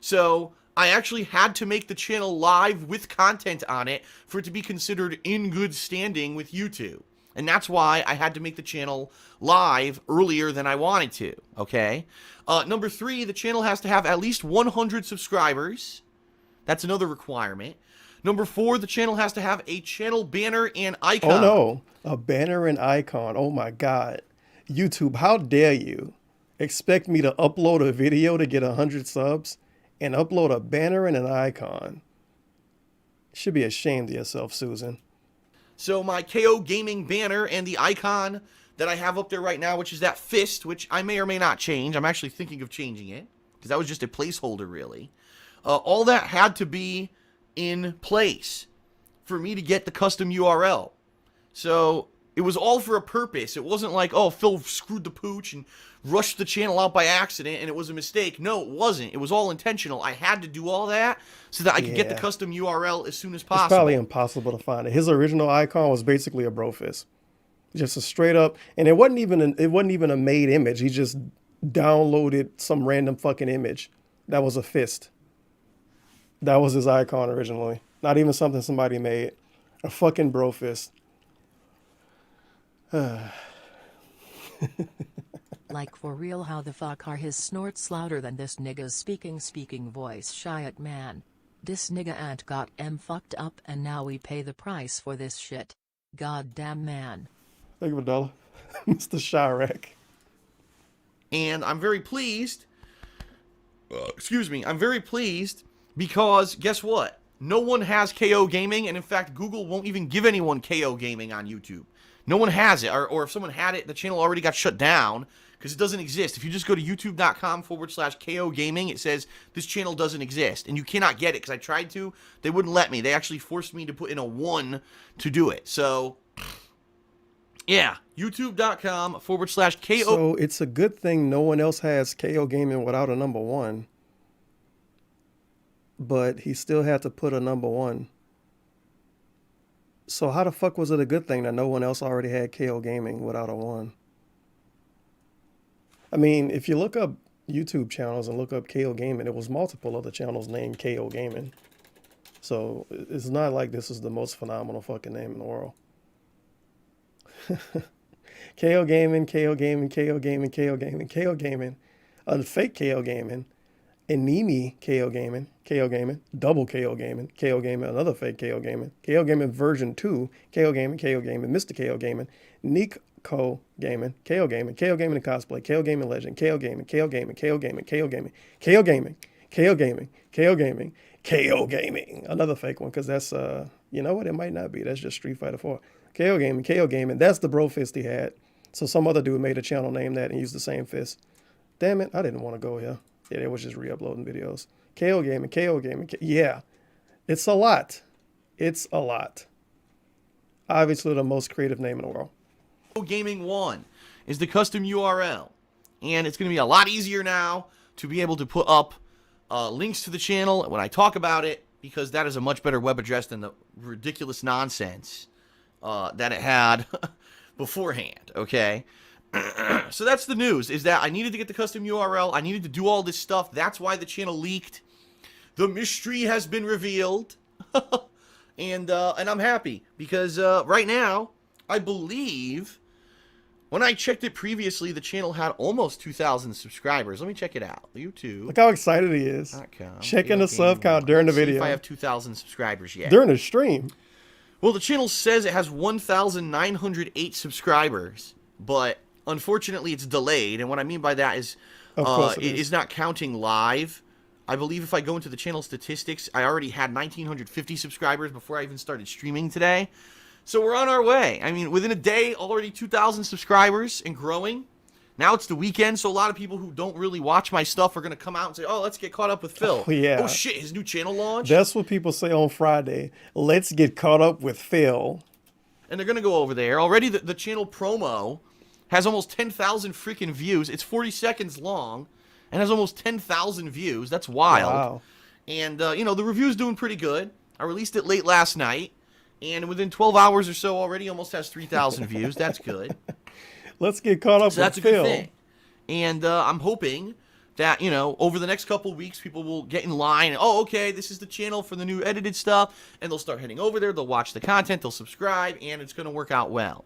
So I actually had to make the channel live with content on it for it to be considered in good standing with YouTube. And that's why I had to make the channel live earlier than I wanted to, okay? Number three, the channel has to have at least 100 subscribers. That's another requirement. Number four, the channel has to have a channel banner and icon. Oh no, a banner and icon. Oh my God. YouTube, how dare you expect me to upload a video to get 100 subs and upload a banner and an icon? You should be ashamed of yourself, Susan. So my KO Gaming banner and the icon that I have up there right now, which is that fist, which I may or may not change. I'm actually thinking of changing it because that was just a placeholder, really. All that had to be in place for me to get the custom URL. So it was all for a purpose. It wasn't like, oh, Phil screwed the pooch and rushed the channel out by accident and it was a mistake. No, it wasn't. It was all intentional. I had to do all that so that I could get the custom URL as soon as possible. It's probably impossible to find it. His original icon was basically a bro fist. Just a straight up, and it wasn't even a made image. He just downloaded some random fucking image that was a fist. That was his icon originally. Not even something somebody made. A fucking bro fist. Like for real, how the fuck are his snorts louder than this nigga's speaking voice? Shyat man. This nigga ain't got fucked up and now we pay the price for this shit. God damn man. Thank you, $1. Mr. Chirac. And I'm very pleased. Excuse me. I'm very pleased because guess what? No one has KO Gaming, and in fact, Google won't even give anyone KO Gaming on YouTube. No one has it, or if someone had it, the channel already got shut down because it doesn't exist. If you just go to youtube.com/KO Gaming, it says this channel doesn't exist, and you cannot get it because I tried to. They wouldn't let me. They actually forced me to put in a 1 to do it. So, yeah, youtube.com/KO. So it's a good thing no one else has KO Gaming without a number 1. But he still had to put a number 1. So how the fuck was it a good thing that no one else already had KO Gaming without a 1? I mean, if you look up YouTube channels and look up KO Gaming, it was multiple other channels named KO Gaming. So it's not like this is the most phenomenal fucking name in the world. KO Gaming, KO Gaming, KO Gaming, KO Gaming, KO Gaming, fake KO Gaming, Animi KO Gaming, KO Gaming, double KO Gaming, KO Gaming, another fake KO Gaming, KO Gaming version 2, KO Gaming, Mr. KO Gaming, Nico Gaming, KO Gaming, KO Gaming and Cosplay, KO Gaming Legend, KO Gaming, KO Gaming, KO Gaming, KO Gaming, KO Gaming, KO Gaming, KO Gaming, KO Gaming, another fake one because that's, you know what, it might not be, that's just Street Fighter 4. KO Gaming, that's the bro fist he had. So some other dude made a channel named that and used the same fist. Damn it, I didn't want to go here. Yeah, they was just re-uploading videos. KO Gaming, yeah. It's a lot. It's a lot. Obviously, the most creative name in the world. Gaming 1 is the custom URL. And it's going to be a lot easier now to be able to put up links to the channel when I talk about it, because that is a much better web address than the ridiculous nonsense that it had beforehand, okay? So that's the news, is that I needed to get the custom URL. I needed to do all this stuff. That's why the channel leaked. The mystery has been revealed. And I'm happy, because right now, I believe, when I checked it previously, the channel had almost 2,000 subscribers. Let me check it out. YouTube. Look how excited he is. Checking the sub count during the video. See if I have 2,000 subscribers yet. During the stream. Well, the channel says it has 1,908 subscribers, but unfortunately it's delayed. And what I mean by that is it is not counting live. I believe if I go into the channel statistics, I already had 1,950 subscribers before I even started streaming today. So we're on our way. I mean, within a day, already 2,000 subscribers and growing. Now it's the weekend, so a lot of people who don't really watch my stuff are going to come out and say, oh, let's get caught up with Phil. Oh, yeah. Oh, shit, his new channel launched? That's what people say on Friday. Let's get caught up with Phil. And they're going to go over there. Already the channel promo has almost 10,000 freaking views. It's 40 seconds long and has almost 10,000 views. That's wild. Wow. And, you know, the review's doing pretty good. I released it late last night. And within 12 hours or so already almost has 3,000 views. That's good. Let's get caught up with that's a Phil. good thing. And I'm hoping that, you know, over the next couple of weeks, people will get in line. And, oh, okay, this is the channel for the new edited stuff. And they'll start heading over there. They'll watch the content. They'll subscribe. And it's going to work out well.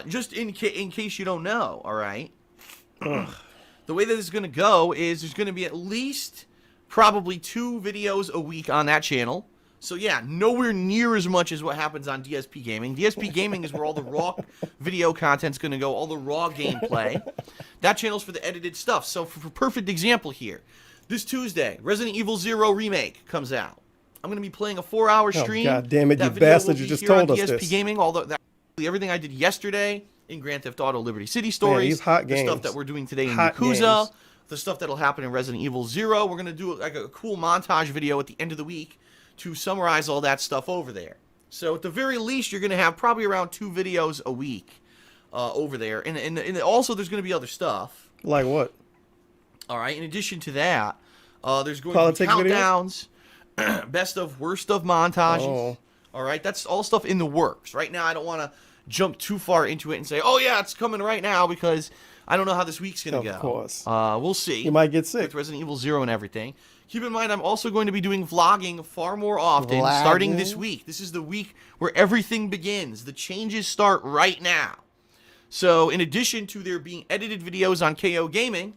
Just in case you don't know, all right? The way that it's going to go is there's going to be at least probably 2 videos a week on that channel. So, yeah, nowhere near as much as what happens on DSP Gaming. DSP Gaming is where all the raw video content's going to go, all the raw gameplay. That channel's for the edited stuff. So, for perfect example here, this Tuesday, Resident Evil 0 Remake comes out. I'm going to be playing a 4-hour stream. God damn it, that you video bastard, will you be just here on told us DSP this. Gaming, although everything I did yesterday in Grand Theft Auto Liberty City Stories, these hot the stuff games. that we're doing today in Hot Yakuza, games. the stuff that'll happen in Resident Evil 0. We're going to do like a cool montage video at the end of the week to summarize all that stuff over there. So at the very least, you're going to have probably around 2 videos a week over there. And also there's going to be other stuff. Like what? All right. In addition to that, there's going Politics to be countdowns, best of, worst of montages. Oh. All right. That's all stuff in the works. Right now, I don't want to jump too far into it and say, oh, yeah, it's coming right now, because I don't know how this week's going to go. Of course. We'll see. You might get sick. With Resident Evil 0 and everything. Keep in mind, I'm also going to be doing vlogging far more often, Vlogging? starting this week. This is the week where everything begins. The changes start right now. So, in addition to there being edited videos on KO Gaming,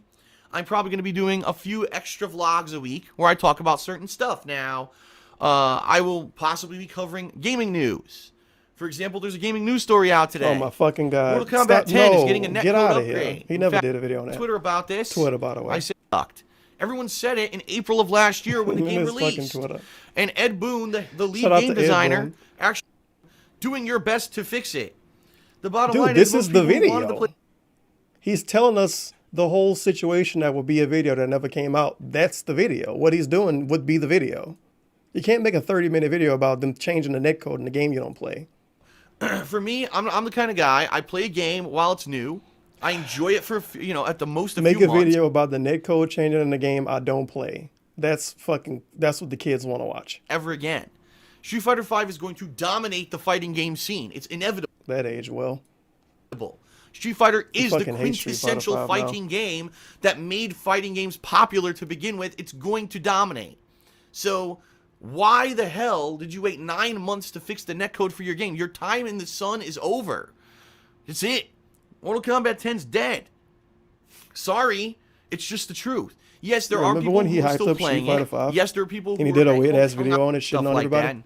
I'm probably going to be doing a few extra vlogs a week where I talk about certain stuff. Now, I will possibly be covering gaming news. For example, there's a gaming news story out today. Oh my fucking God. Mortal Kombat 10 is getting a netcode get out of upgrade. here. He never did a video on that. Twitter about this. Twitter, by the way. I said sucked. Everyone said it in April of last year when the game His fucking released. Twitter. And Ed Boon, the lead Shout out game to Ed designer, Boon. actually doing your best to fix it. The bottom Dude, line this is is most the people who wanted to video. play He's telling us the whole situation that would be a video that never came out. That's the video. What he's doing would be the video. You can't make a 30-minute video about them changing the netcode in the game you don't play. For me, I'm the kind of guy, I play a game while it's new. I enjoy it for, at the most a Make few a months. video about the netcode changing in the game I don't play. That's what the kids want to watch. Ever again. Street Fighter V is going to dominate the fighting game scene. It's inevitable. That age well. Street Fighter is the fucking hate Street Fighter quintessential V now. fighting game that made fighting games popular to begin with. It's going to dominate. So why the hell did you wait 9 months to fix the netcode for your game? Your time in the sun is over. It's it. Mortal Kombat 10's dead. Sorry. It's just the truth. Yes, there are Remember people when he who are hyped still up playing Street it. Fighter V? Yes, there are people who And he did a are weird-ass hung video up on it, stuff shitting on like everybody? that.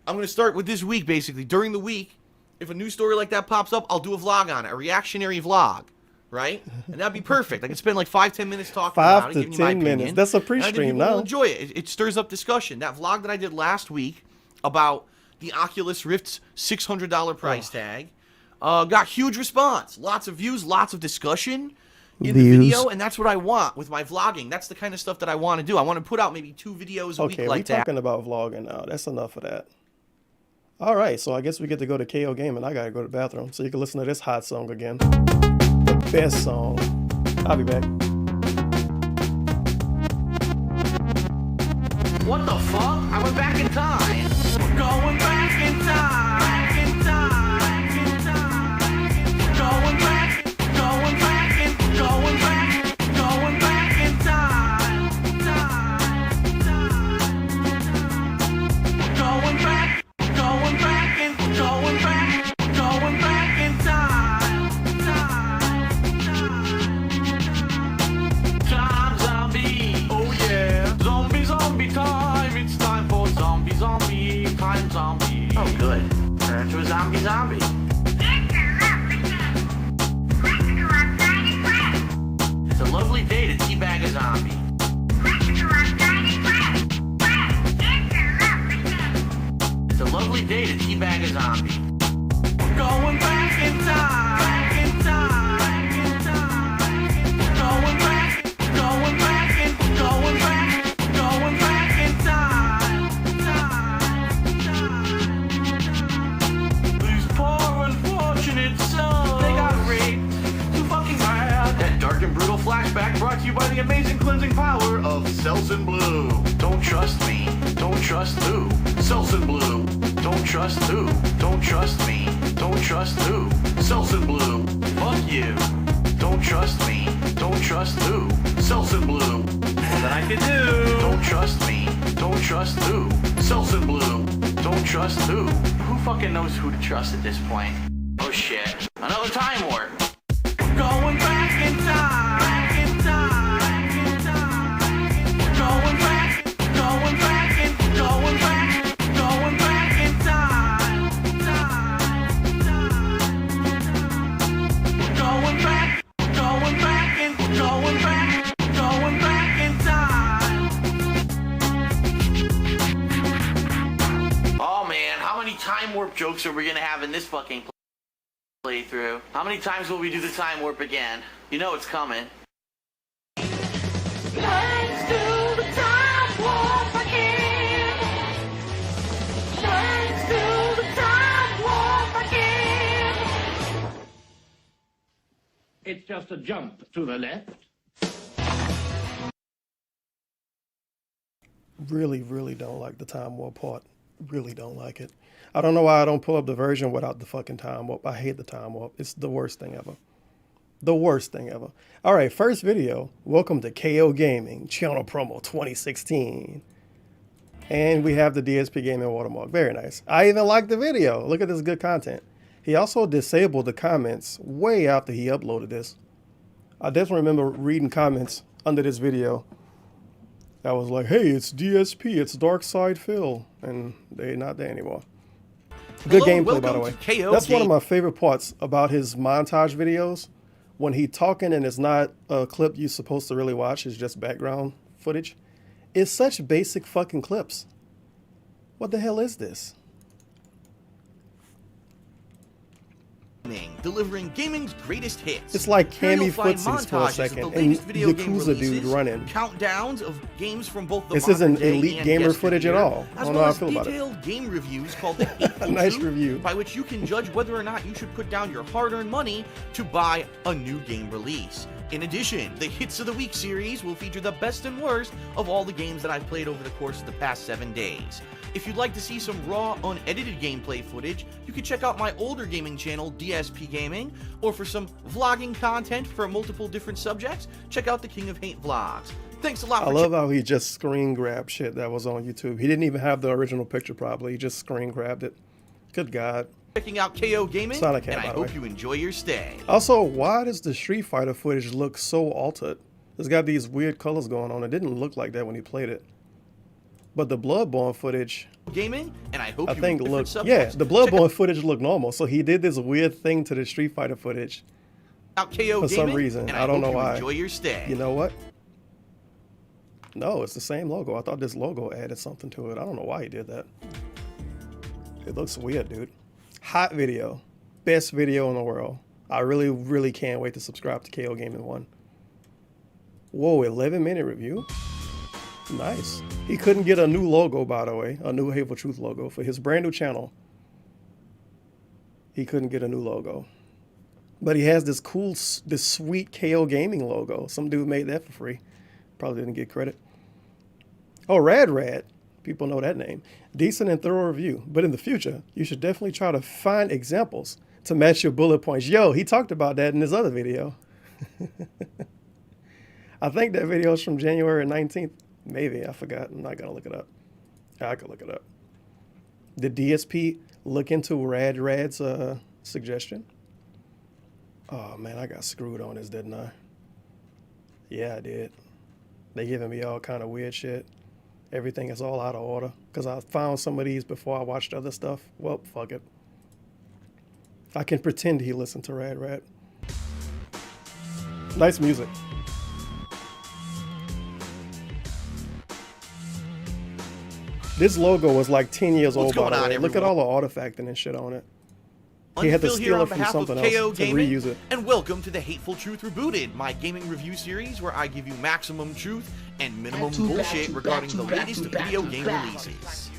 I'm going to start with this week, basically. During the week, if a new story like that pops up, I'll do a vlog on it, a reactionary vlog, right? And that'd be perfect. I can spend like 5-10 minutes talking 5 about it, to giving you my 10 minutes. opinion. That's a And I think pre-stream people will now. enjoy it. It stirs up discussion. That vlog that I did last week about the Oculus Rift's $600 price tag got huge response. Lots of views, lots of discussion in the video, and that's what I want with my vlogging. That's the kind of stuff that I want to do. I want to put out maybe 2 videos a week Okay, like we're that. talking about vlogging now. That's enough of that. All right, so I guess we get to go to KO Game, and I gotta go to the bathroom, so you can listen to this hot song again. The best song. I'll be back. What the fuck? I went back in time. We're going back in time. Back in time. Back in time. Going back. Going back in. Going back. Going back in time. Time. Time. Going back. Going back in. Going back. Going back in time. Time. Time zombie. Oh yeah. Zombie, zombie time. It's time for zombie, zombie. Time zombie. Oh good. Turn into a zombie, zombie. It's a lovely day to teabag a zombie. It's a lovely day to teabag a zombie. We're going back in time. Back in time. Back in time. Going back. Going back in. Going back. Going back in time. Time. These poor unfortunate souls. They got raped. Too fucking bad. That dark and brutal flashback brought to you by the amazing cleansing power of Selsun Blue. Don't trust me. Don't trust who? Selsun Blue. Don't trust who? Don't trust me. Don't trust who? Selsun Blue. Fuck you. Don't trust me. Don't trust who? Selsun Blue. that I can do. Don't trust me. Don't trust who? Selsun Blue. Don't trust who? Who fucking knows who to trust at this point? Oh shit. Another time warp. Going back in time. Back in time. Back in time. Going back. Going back in. Going back. Going back in time. Going back. Going back in. Going back. Going back in time. Oh man, how many time warp jokes are we gonna have in this fucking playthrough? How many times will we do the time warp again? You know it's coming. Let's do the time warp again. Let's do the time warp again. It's just a jump to the left. Really don't like the time warp part. Really don't like it. I don't know why I don't pull up the version without the fucking time warp. I hate the time warp. It's the worst thing ever. The worst thing ever. All right, first video. Welcome to KO Gaming Channel Promo 2016. And we have the DSP Gaming watermark. Very nice. I even like the video. Look at this good content. He also disabled the comments way after he uploaded this. I definitely remember reading comments under this video that was like, hey, it's DSP, it's Dark Side Phil. And they're not there anymore. Good gameplay, by the way. That's one of my favorite parts about his montage videos. When he talking and it's not a clip you're supposed to really watch, it's just background footage. It's such basic fucking clips. What the hell is this? Delivering gaming's greatest hits. It's like Here you'll Cammy find Footsies for a montages of second, the and latest video game Yakuza dude releases, running. Countdowns of games from both the This modern isn't day elite and gamer footage at yesteryear, all. I as don't know well how I as feel about it. detailed game reviews called the Hateful Nice Truth, review. by which you can judge whether or not you should put down your hard-earned money to buy a new game release. In addition, the Hits of the Week series will feature the best and worst of all the games that I've played over the course of the past 7 days. If you'd like to see some raw, unedited gameplay footage, you can check out my older gaming channel, DSP Gaming, or for some vlogging content for multiple different subjects, check out the King of Hate vlogs. Thanks a lot I love how he just screen grabbed shit that was on YouTube. He didn't even have the original picture probably. He just screen grabbed it. Good God. checking out KO Gaming, Sonic and Cat, I by the hope way. you enjoy your stay. Also, why does the Street Fighter footage look so altered? It's got these weird colors going on. It didn't look like that when he played it. But the Bloodborne footage, Gaming, and I hope I you think different looked, subjects. yeah, the Bloodborne footage looked normal. So he did this weird thing to the Street Fighter footage Out KO for some Gaming, reason. and I don't know hope you why. Enjoy your stay. You know what? No, it's the same logo. I thought this logo added something to it. I don't know why he did that. It looks weird, dude. Hot video. Best video in the world. I really can't wait to subscribe to KO Gaming 1. Whoa, 11-minute review? Nice. He couldn't get a new logo, by the way. A new Hateful Truth logo for his brand new channel. he couldn't get a new logo. But he has this cool, this sweet KO Gaming logo. Some dude made that for free. Probably didn't get credit. Oh, Rad. People know that name. Decent and thorough review. But in the future, you should definitely try to find examples to match your bullet points. Yo, he talked about that in his other video. I think that video is from January 19th. Maybe. I forgot. I'm not going to look it up. I could look it up. Did DSP look into Rad's suggestion? Oh, man, I got screwed on this, didn't I? Yeah, I did. They giving me all kind of weird shit. Everything is all out of order. Because I found some of these before I watched other stuff. Well, fuck it. I can pretend he listened to Rad. Nice music. This logo was like 10 years old, by the way. Look at all the artifacting and shit on it. He had to steal it from something else to reuse it. And welcome to the Hateful Truth Rebooted, my gaming review series where I give you maximum truth and minimum bullshit regarding the latest video game releases.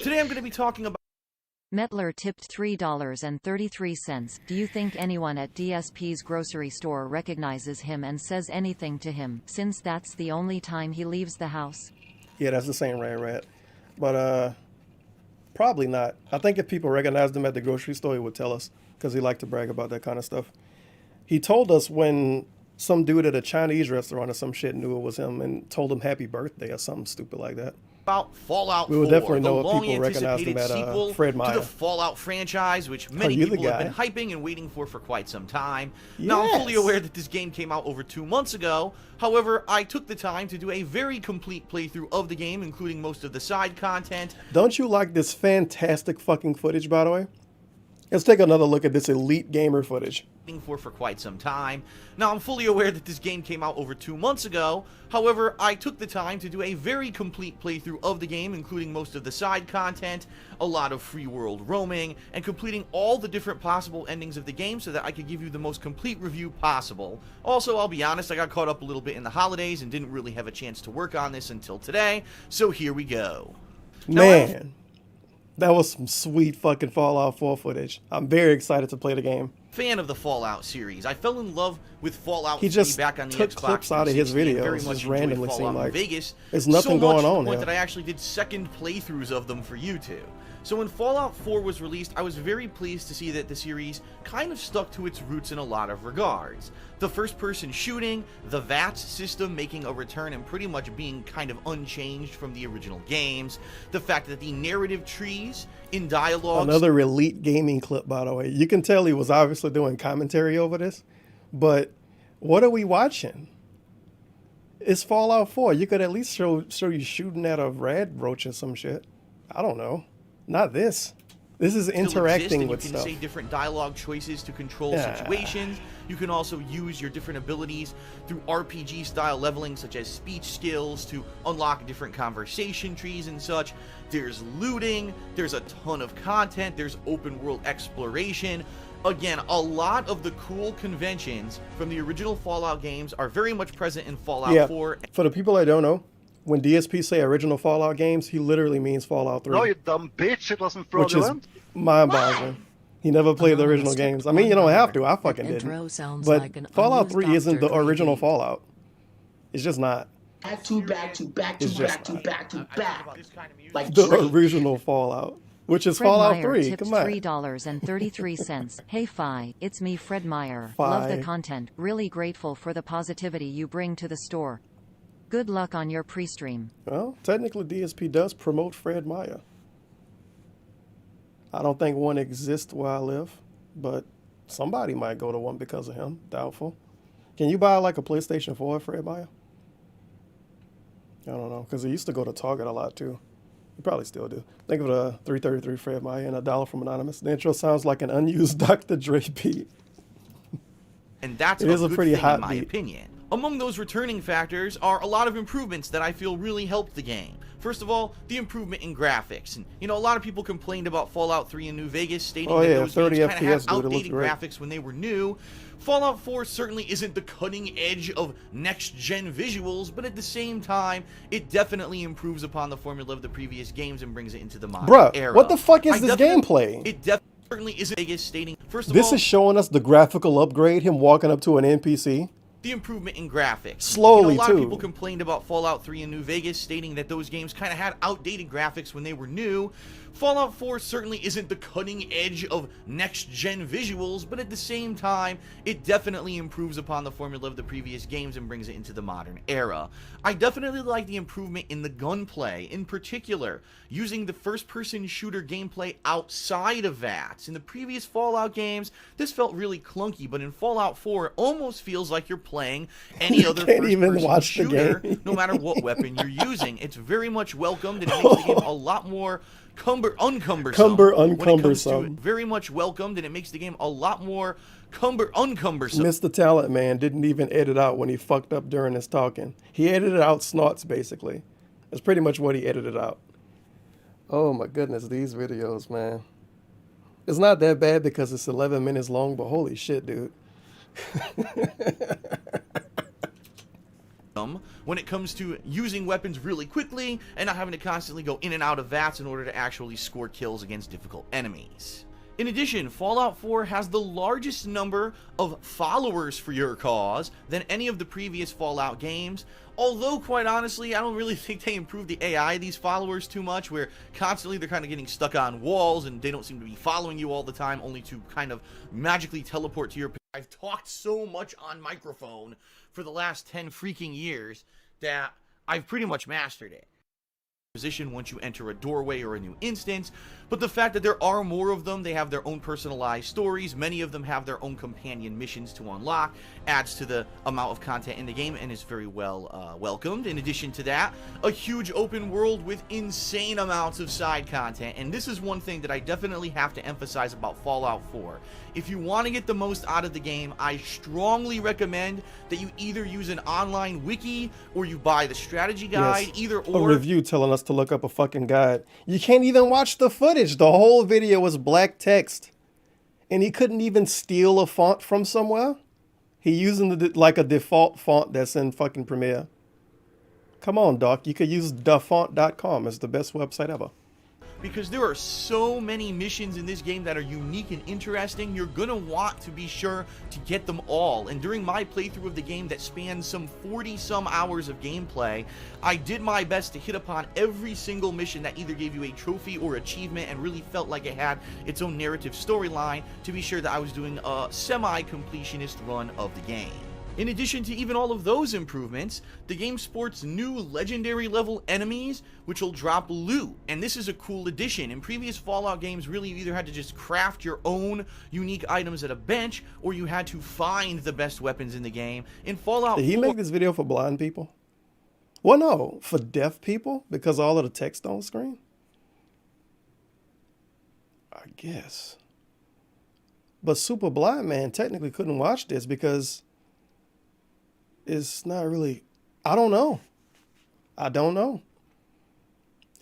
Today I'm going to be talking about Metler tipped $3.33. Do you think anyone at DSP's grocery store recognizes him and says anything to him, since that's the only time he leaves the house? Yeah, that's the same Rad. But probably not. I think if people recognized him at the grocery store, he would tell us, because he liked to brag about that kind of stuff. He told us when some dude at a Chinese restaurant or some shit knew it was him and told him happy birthday or something stupid like that. Fallout 4, we would definitely the know if people recognized him long-anticipated at sequel Fred Meyer. to the Fallout franchise, which many people have been hyping and waiting for quite some time. Yes. Now, I'm fully aware that this game came out over 2 months ago. However, I took the time to do a very complete playthrough of the game, including most of the side content. Don't you like this fantastic fucking footage, by the way? Let's take another look at this elite gamer footage. For quite some time. Now, I'm fully aware that this game came out over 2 months ago. However, I took the time to do a very complete playthrough of the game, including most of the side content, a lot of free world roaming, and completing all the different possible endings of the game so that I could give you the most complete review possible. Also, I'll be honest, I got caught up a little bit in the holidays and didn't really have a chance to work on this until today, so here we go. Man, that was some sweet fucking Fallout 4 footage. I'm very excited to play the game. Fan of the Fallout series. I fell in love with Fallout 3 he just back on the took Xbox clips out of his videos. Very much just randomly Fallout seemed like Vegas. there's nothing so much going on to the point here. that I actually did second playthroughs of them for YouTube. So when Fallout 4 was released, I was very pleased to see that the series kind of stuck to its roots in a lot of regards. The first-person shooting, the VATS system making a return and pretty much being kind of unchanged from the original games, the fact that the narrative trees in dialogue... Another elite gaming clip, by the way. You can tell he was obviously doing commentary over this, but what are we watching? It's Fallout 4. You could at least show you shooting at a rad roach or some shit. I don't know. Not this. This is interacting with stuff. You can say different dialogue choices to control situations. You can also use your different abilities through RPG-style leveling, such as speech skills, to unlock different conversation trees and such. There's looting. There's a ton of content. There's open-world exploration. Again, a lot of the cool conventions from the original Fallout games are very much present in Fallout 4. For the people that don't know, when DSP say original Fallout games, he literally means Fallout 3. No, you dumb bitch, it wasn't fraudulent. Which is mind-boggling. He never played the original games. I mean, you don't have to. I fucking didn't. But Fallout 3 isn't the original Fallout. It's just not. Back to back. Like the original Fallout, which is Fred Fallout Meyer 3. Tipped Come on. $3.33. Hey Fi, it's me Fred Meyer. Fi. Love the content. Really grateful for the positivity you bring to the store. Good luck on your pre-stream. Well, technically DSP does promote Fred Meyer. I don't think one exists where I live, but somebody might go to one because of him. Doubtful. Can you buy like a PlayStation 4 at Fred Meyer? I don't know, because he used to go to Target a lot too. You probably still do. Think of the 333 Fred Meyer and $1 from Anonymous. The intro sounds like an unused Dr. Dre beat. And that's it is a good pretty thing, hot in my beat. opinion. Among those returning factors are a lot of improvements that I feel really helped the game. First of all, the improvement in graphics. And, you know, a lot of people complained about Fallout 3 and New Vegas, stating that those 30 games kind of FPS, had dude, it looks outdated great. graphics when they were new. Fallout 4 certainly isn't the cutting edge of next-gen visuals, but at the same time, it definitely improves upon the formula of the previous games and brings it into the modern era. Bruh, what the fuck is this gameplay? certainly isn't Vegas, stating, first of This all, is showing us the graphical upgrade, him walking up to an NPC. the improvement in graphics. Slowly, a lot too. of people complained about Fallout 3 and New Vegas, stating that those games kind of had outdated graphics when they were new. Fallout 4 certainly isn't the cutting edge of next-gen visuals, but at the same time, it definitely improves upon the formula of the previous games and brings it into the modern era. I definitely like the improvement in the gunplay, in particular, using the first-person shooter gameplay outside of VATS. In the previous Fallout games, this felt really clunky, but in Fallout 4, it almost feels like you're playing any other can't even first-person watch the shooter, game. no matter what weapon you're using. It's very much welcomed, and it makes the game a lot more uncumbersome. When it comes to it, very much welcomed, and it makes the game a lot more uncumbersome. Mr. Talent Man didn't even edit out when he fucked up during his talking. He edited out snorts, basically. That's pretty much what he edited out. Oh my goodness, these videos, man. It's not that bad because it's 11 minutes long, but holy shit, dude. When it comes to using weapons really quickly and not having to constantly go in and out of VATS in order to actually score kills against difficult enemies. In addition, Fallout 4 has the largest number of followers for your cause than any of the previous Fallout games, although quite honestly, I don't really think they improved the AI of these followers too much, where constantly they're kind of getting stuck on walls and they don't seem to be following you all the time, only to kind of magically teleport to your... I've talked so much on microphone for the last 10 freaking years that I've pretty much mastered it. Position once you enter a doorway or a new instance, but the fact that there are more of them, they have their own personalized stories, many of them have their own companion missions to unlock, adds to the amount of content in the game, and is very well welcomed. In addition to that, a huge open world with insane amounts of side content, and this is one thing that I definitely have to emphasize about Fallout 4. If you want to get the most out of the game, I strongly recommend that you either use an online wiki or you buy the strategy guide, Yes, either or. a review telling us to look up a fucking guide. You can't even watch the footage. The whole video was black text. And he couldn't even steal a font from somewhere. He using like a default font that's in fucking Premiere. Come on, Doc. You could use thefont.com. It's the best website ever. Because there are so many missions in this game that are unique and interesting, you're gonna want to be sure to get them all. And during my playthrough of the game that spans some 40-some hours of gameplay, I did my best to hit upon every single mission that either gave you a trophy or achievement and really felt like it had its own narrative storyline to be sure that I was doing a semi-completionist run of the game. In addition to even all of those improvements, the game sports new legendary level enemies, which will drop loot, and this is a cool addition. In previous Fallout games, really you either had to just craft your own unique items at a bench, or you had to find the best weapons in the game. In Fallout 4... Did he make this video for blind people? Well, no, for deaf people, because all of the text on screen? I guess. But Super Blind Man technically couldn't watch this because... it's not really, I don't know. I don't know.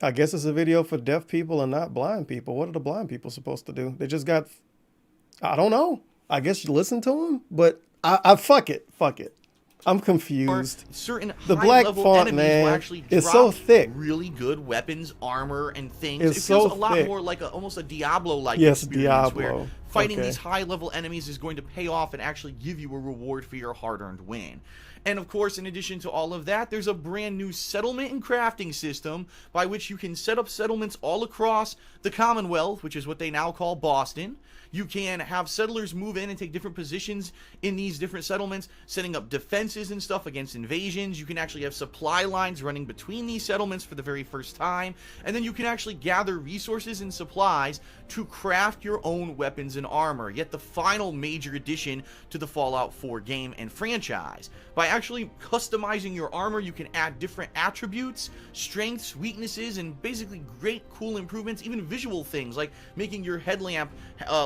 I guess it's a video for deaf people and not blind people. What are the blind people supposed to do? They just got, I don't know. I guess you listen to them, but I fuck it. I'm confused. Certain the black font, man, will actually it's so thick. Really good weapons, armor, and things. It's it feels so a lot thick. more like almost a Diablo-like yes, experience, Diablo. where fighting okay. these high-level enemies is going to pay off and actually give you a reward for your hard-earned win. And of course, in addition to all of that, there's a brand new settlement and crafting system by which you can set up settlements all across the Commonwealth, which is what they now call Boston. You can have settlers move in and take different positions in these different settlements, setting up defenses and stuff against invasions. You can actually have supply lines running between these settlements for the very first time. And then you can actually gather resources and supplies to craft your own weapons and armor. Yet the final major addition to the Fallout 4 game and franchise. By actually customizing your armor, you can add different attributes, strengths, weaknesses, and basically great cool improvements, even visual things like making your headlamp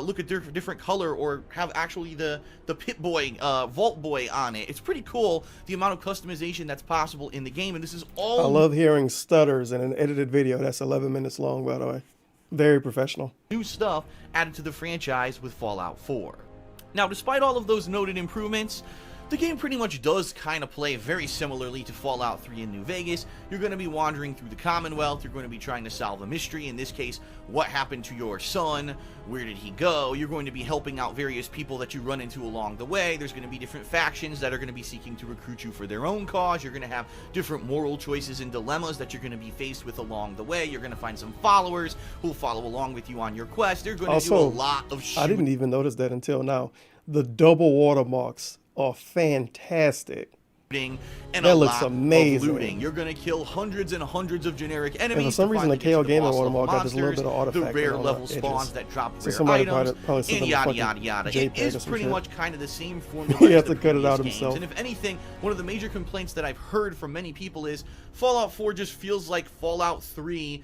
look a different color, or have actually the Pit Boy, Vault Boy on it. It's pretty cool, the amount of customization that's possible in the game, and this is all... I love hearing stutters in an edited video that's 11 minutes long, by the way. Very professional. New stuff added to the franchise with Fallout 4. Now, despite all of those noted improvements, The game pretty much does kind of play very similarly to Fallout 3 in New Vegas. You're going to be wandering through the Commonwealth. You're going to be trying to solve a mystery. In this case, what happened to your son? Where did he go? You're going to be helping out various people that you run into along the way. There's going to be different factions that are going to be seeking to recruit you for their own cause. You're going to have different moral choices and dilemmas that you're going to be faced with along the way. You're going to find some followers who'll follow along with you on your quest. They're going to do a lot of shit. I didn't even notice that until now. The double watermarks are fantastic. And that looks amazing. Looting. You're going to kill hundreds and hundreds of generic enemies. And for some reason, the KO Gaming watermark got this little bit of artifact. The rare level spawns that drop so rare items, probably and yada yada yada. It is pretty much kind of the same formula. He has to cut it out himself. And if anything, one of the major complaints that I've heard from many people is Fallout 4 just feels like Fallout 3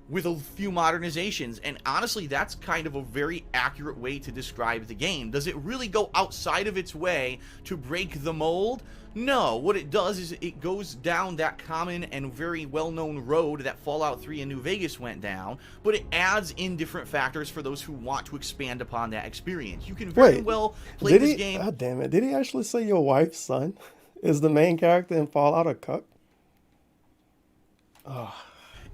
with a few modernizations, and honestly, that's kind of a very accurate way to describe the game. Does it really go outside of its way to break the mold? No. What it does is it goes down that common and very well-known road that Fallout 3 and New Vegas went down, but it adds in different factors for those who want to expand upon that experience. You can very well play this game. God damn it. Did he actually say your wife's son is the main character in Fallout or Cuck? Oh.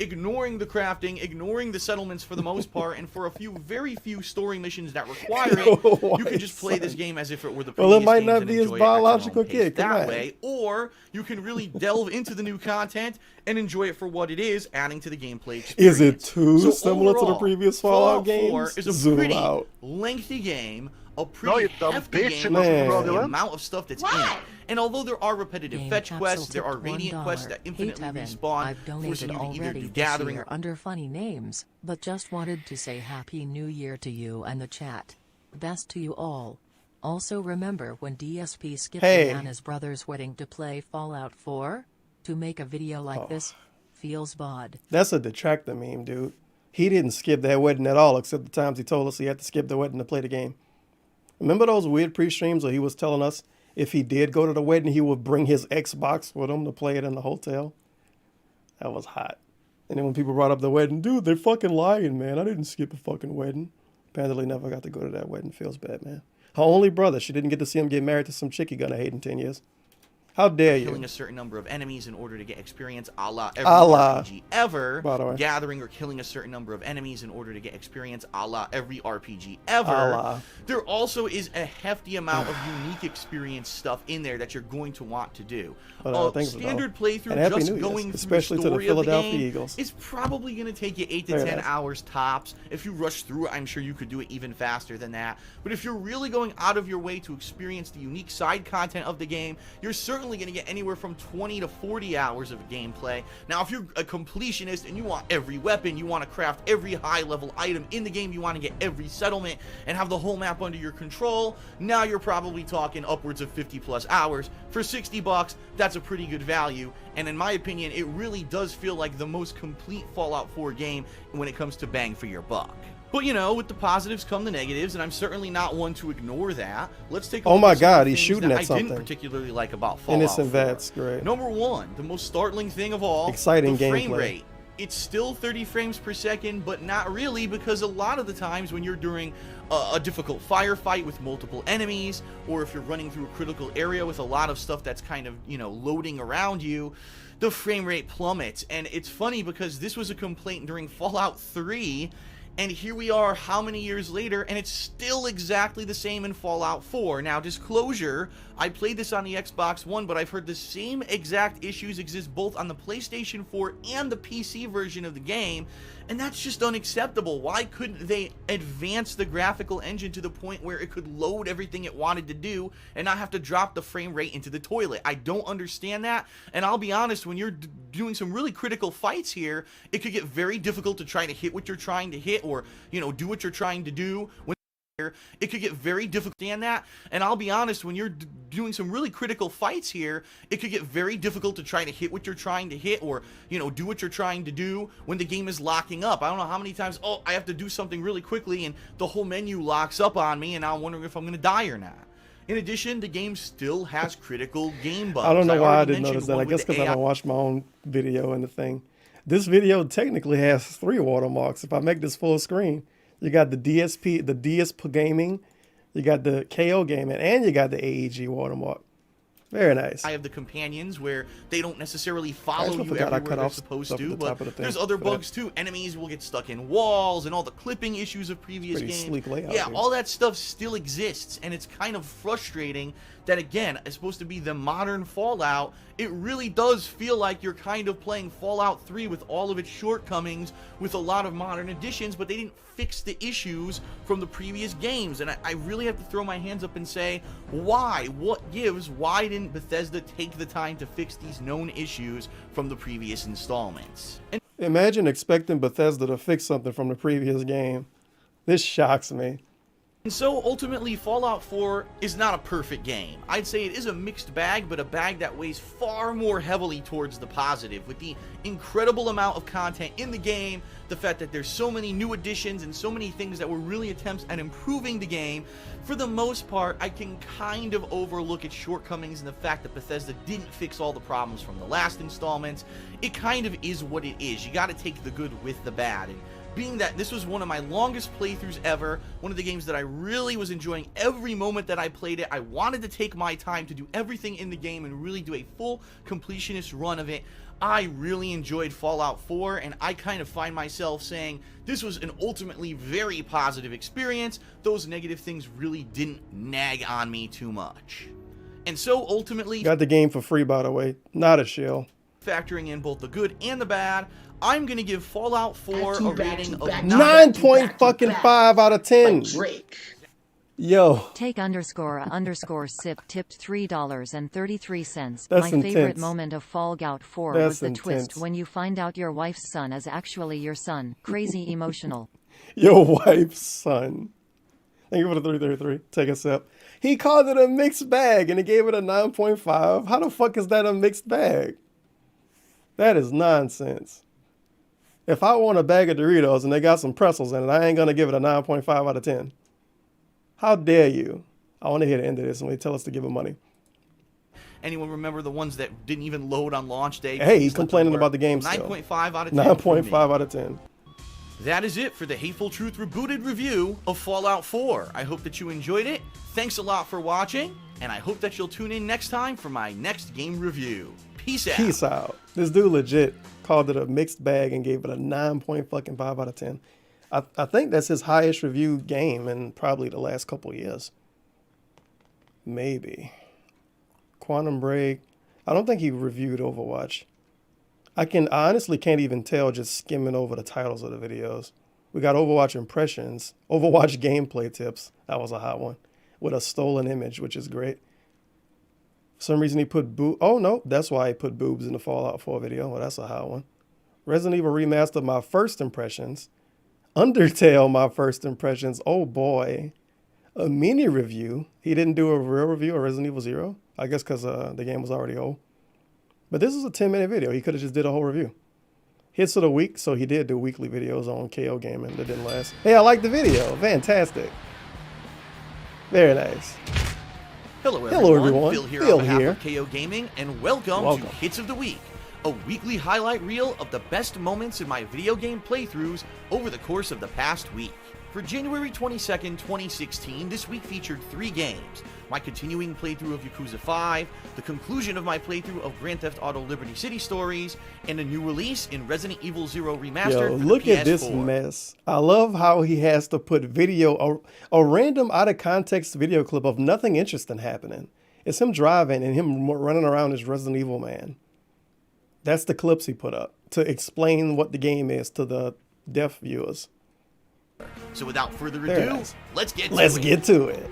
Ignoring the crafting, ignoring the settlements for the most part, and for a few, very few story missions that require it, you can just play this game as if it were the previous Well, it might games not and be his enjoy it biological at your own kid. pace Come that on. way, or you can really delve into the new content and enjoy it for what it is, adding to the gameplay experience. Is it too So similar to the overall, previous Fallout games? 4 is a Zoom pretty out. lengthy game, a No, pretty you dumb hefty bitch, game it wasn't because of the fraudulent. amount of stuff that's in it. And although there are repetitive Game fetch Capsule quests, there are tipped radiant quests $1. that Hey, infinitely Tevin, respawn, I've forcing donated you to either already do this gathering year under funny names, but just wanted to say Happy New Year to you and the chat. Best to you all. Also remember when DSP skipped Diana's brother's wedding to play Fallout 4? To make a video like this? Feels bad. That's a detractor meme, dude. He didn't skip that wedding at all, except the times he told us he had to skip the wedding to play the game. Remember those weird pre-streams where he was telling us if he did go to the wedding, he would bring his Xbox with him to play it in the hotel? That was hot. And then when people brought up the wedding, dude, they're fucking lying, man. I didn't skip a fucking wedding. Apparently never got to go to that wedding. Feels bad, man. Her only brother, she didn't get to see him get married to some chick he gonna hate in 10 years. How dare you? Killing a certain number of enemies in order to get experience, a la every RPG ever. By the way. Gathering or killing a certain number of enemies in order to get experience, a la every RPG ever. There also is a hefty amount of unique experience stuff in there that you're going to want to do. Standard playthrough, just going through especially the to the story of the Philadelphia game, Eagles. is probably going to take you 8 to 10 hours tops. If you rush through it, I'm sure you could do it even faster than that. But if you're really going out of your way to experience the unique side content of the game, you're certainly going to get anywhere from 20 to 40 hours of gameplay. Now, if you're a completionist and you want every weapon, you want to craft every high-level item in the game, you want to get every settlement and have the whole map under your control, now you're probably talking upwards of 50+ hours. For $60, that's a pretty good value, and in my opinion, it really does feel like the most complete Fallout 4 game when it comes to bang for your buck. But you know, with the positives come the negatives, and I'm certainly not one to ignore that. Let's take a look at some of the he's things shooting that at something. I didn't particularly like about Fallout Innocent 4. Vets, great. Number one, the most startling thing of all, exciting the frame gameplay. rate. It's still 30 frames per second, but not really, because a lot of the times when you're during a difficult firefight with multiple enemies, or if you're running through a critical area with a lot of stuff that's kind of, you know, loading around you, the frame rate plummets. And it's funny because this was a complaint during Fallout 3, and here we are how many years later, and it's still exactly the same in Fallout 4. Now, disclosure, I played this on the Xbox One, but I've heard the same exact issues exist both on the PlayStation 4 and the PC version of the game, and that's just unacceptable. Why couldn't they advance the graphical engine to the point where it could load everything it wanted to do and not have to drop the frame rate into the toilet? I don't understand that, and I'll be honest, when you're doing some really critical fights here, it could get very difficult to try to hit what you're trying to hit, or, you know, do what you're trying to do. It could get very difficult to stand that, and I'll be honest, when you're doing some really critical fights here, it could get very difficult to try to hit what you're trying to hit, or, you know, do what you're trying to do when the game is locking up. I don't know how many times, I have to do something really quickly, and the whole menu locks up on me, and now I'm wondering if I'm going to die or not. In addition, the game still has critical game bugs. I don't know why I didn't notice that. I guess because I don't watch my own video and the thing. This video technically has 3 watermarks. If I make this full screen, you got the DSP, the DSP gaming, you got the KO gaming, and you got the AEG watermark. Very nice. I have the companions where they don't necessarily follow you forgot I everywhere cut they're off supposed stuff at to, the but top of the thing there's other for that. bugs too. Enemies will get stuck in walls and all the clipping issues of previous Pretty games. sleek layout Yeah, here. all that stuff still exists, and it's kind of frustrating that, again, it's supposed to be the modern Fallout. It really does feel like you're kind of playing Fallout 3 with all of its shortcomings, with a lot of modern additions, but they didn't fix the issues from the previous games. And I really have to throw my hands up and say, why? What gives? Why didn't Bethesda take the time to fix these known issues from the previous installments? And Imagine expecting Bethesda to fix something from the previous game. This shocks me. And so, ultimately, Fallout 4 is not a perfect game. I'd say it is a mixed bag, but a bag that weighs far more heavily towards the positive, with the incredible amount of content in the game, the fact that there's so many new additions and so many things that were really attempts at improving the game. For the most part, I can kind of overlook its shortcomings and the fact that Bethesda didn't fix all the problems from the last installments. It kind of is what it is. You gotta take the good with the bad. And being that this was one of my longest playthroughs ever, one of the games that I really was enjoying every moment that I played it, I wanted to take my time to do everything in the game and really do a full completionist run of it. I really enjoyed Fallout 4, and I kind of find myself saying this was an ultimately very positive experience. Those negative things really didn't nag on me too much. And so ultimately, Got the game for free, by the way. Not a shill. factoring in both the good and the bad, I'm gonna give Fallout 4 a rating of 9.5 out of 10. Yo. Take__sip tipped $3.33. That's My favorite intense. moment of Fallout 4 That's was the twist intense. when you find out your wife's son is actually your son. Crazy emotional. Your wife's son. Thank you for the 333. Take a sip. He called it a mixed bag and he gave it a 9.5. How the fuck is that a mixed bag? That is nonsense. If I want a bag of Doritos and they got some pretzels in it, I ain't gonna give it a 9.5 out of 10. How dare you? I want to hear the end of this and they tell us to give him money. Anyone remember the ones that didn't even load on launch day? Hey, he's Just let them complaining work. about the game still. 9.5 out of 10. 9.5 out of 10. That is it for the Hateful Truth Rebooted review of Fallout 4. I hope that you enjoyed it. Thanks a lot for watching, and I hope that you'll tune in next time for my next game review. Peace out. Peace out. This dude legit called it a mixed bag and gave it a 9.5 out of 10. I think that's his highest reviewed game in probably the last couple of years. Maybe. Quantum Break. I don't think he reviewed Overwatch. I honestly can't even tell just skimming over the titles of the videos. We got Overwatch impressions, Overwatch gameplay tips. That was a hot one. With a stolen image, which is great. For some reason he put oh no, that's why he put boobs in the Fallout 4 video. Well, that's a hot one. Resident Evil Remastered, my first impressions. Undertale, my first impressions. Oh boy. A mini review. He didn't do a real review of Resident Evil 0. I guess because the game was already old. But this is a 10-minute video. He could have just did a whole review. Hits of the week, so he did do weekly videos on KO Gaming that didn't last. Hey, I like the video. Fantastic. Very nice. Hello Hello, everyone. everyone. Phil here Phil on behalf here. of KO Gaming, and welcome to Hits of the Week, a weekly highlight reel of the best moments in my video game playthroughs over the course of the past week. For January 22nd, 2016, this week featured 3 games. My continuing playthrough of Yakuza 5, the conclusion of my playthrough of Grand Theft Auto Liberty City Stories, and a new release in Resident Evil 0 Remastered Yo, for look the PS4. at this mess. I love how he has to put video, a random out of context video clip of nothing interesting happening. It's him driving and him running around as Resident Evil man. That's the clips he put up to explain what the game is to the deaf viewers. So without further Very ado, nice. let's get to Let's it. get to it.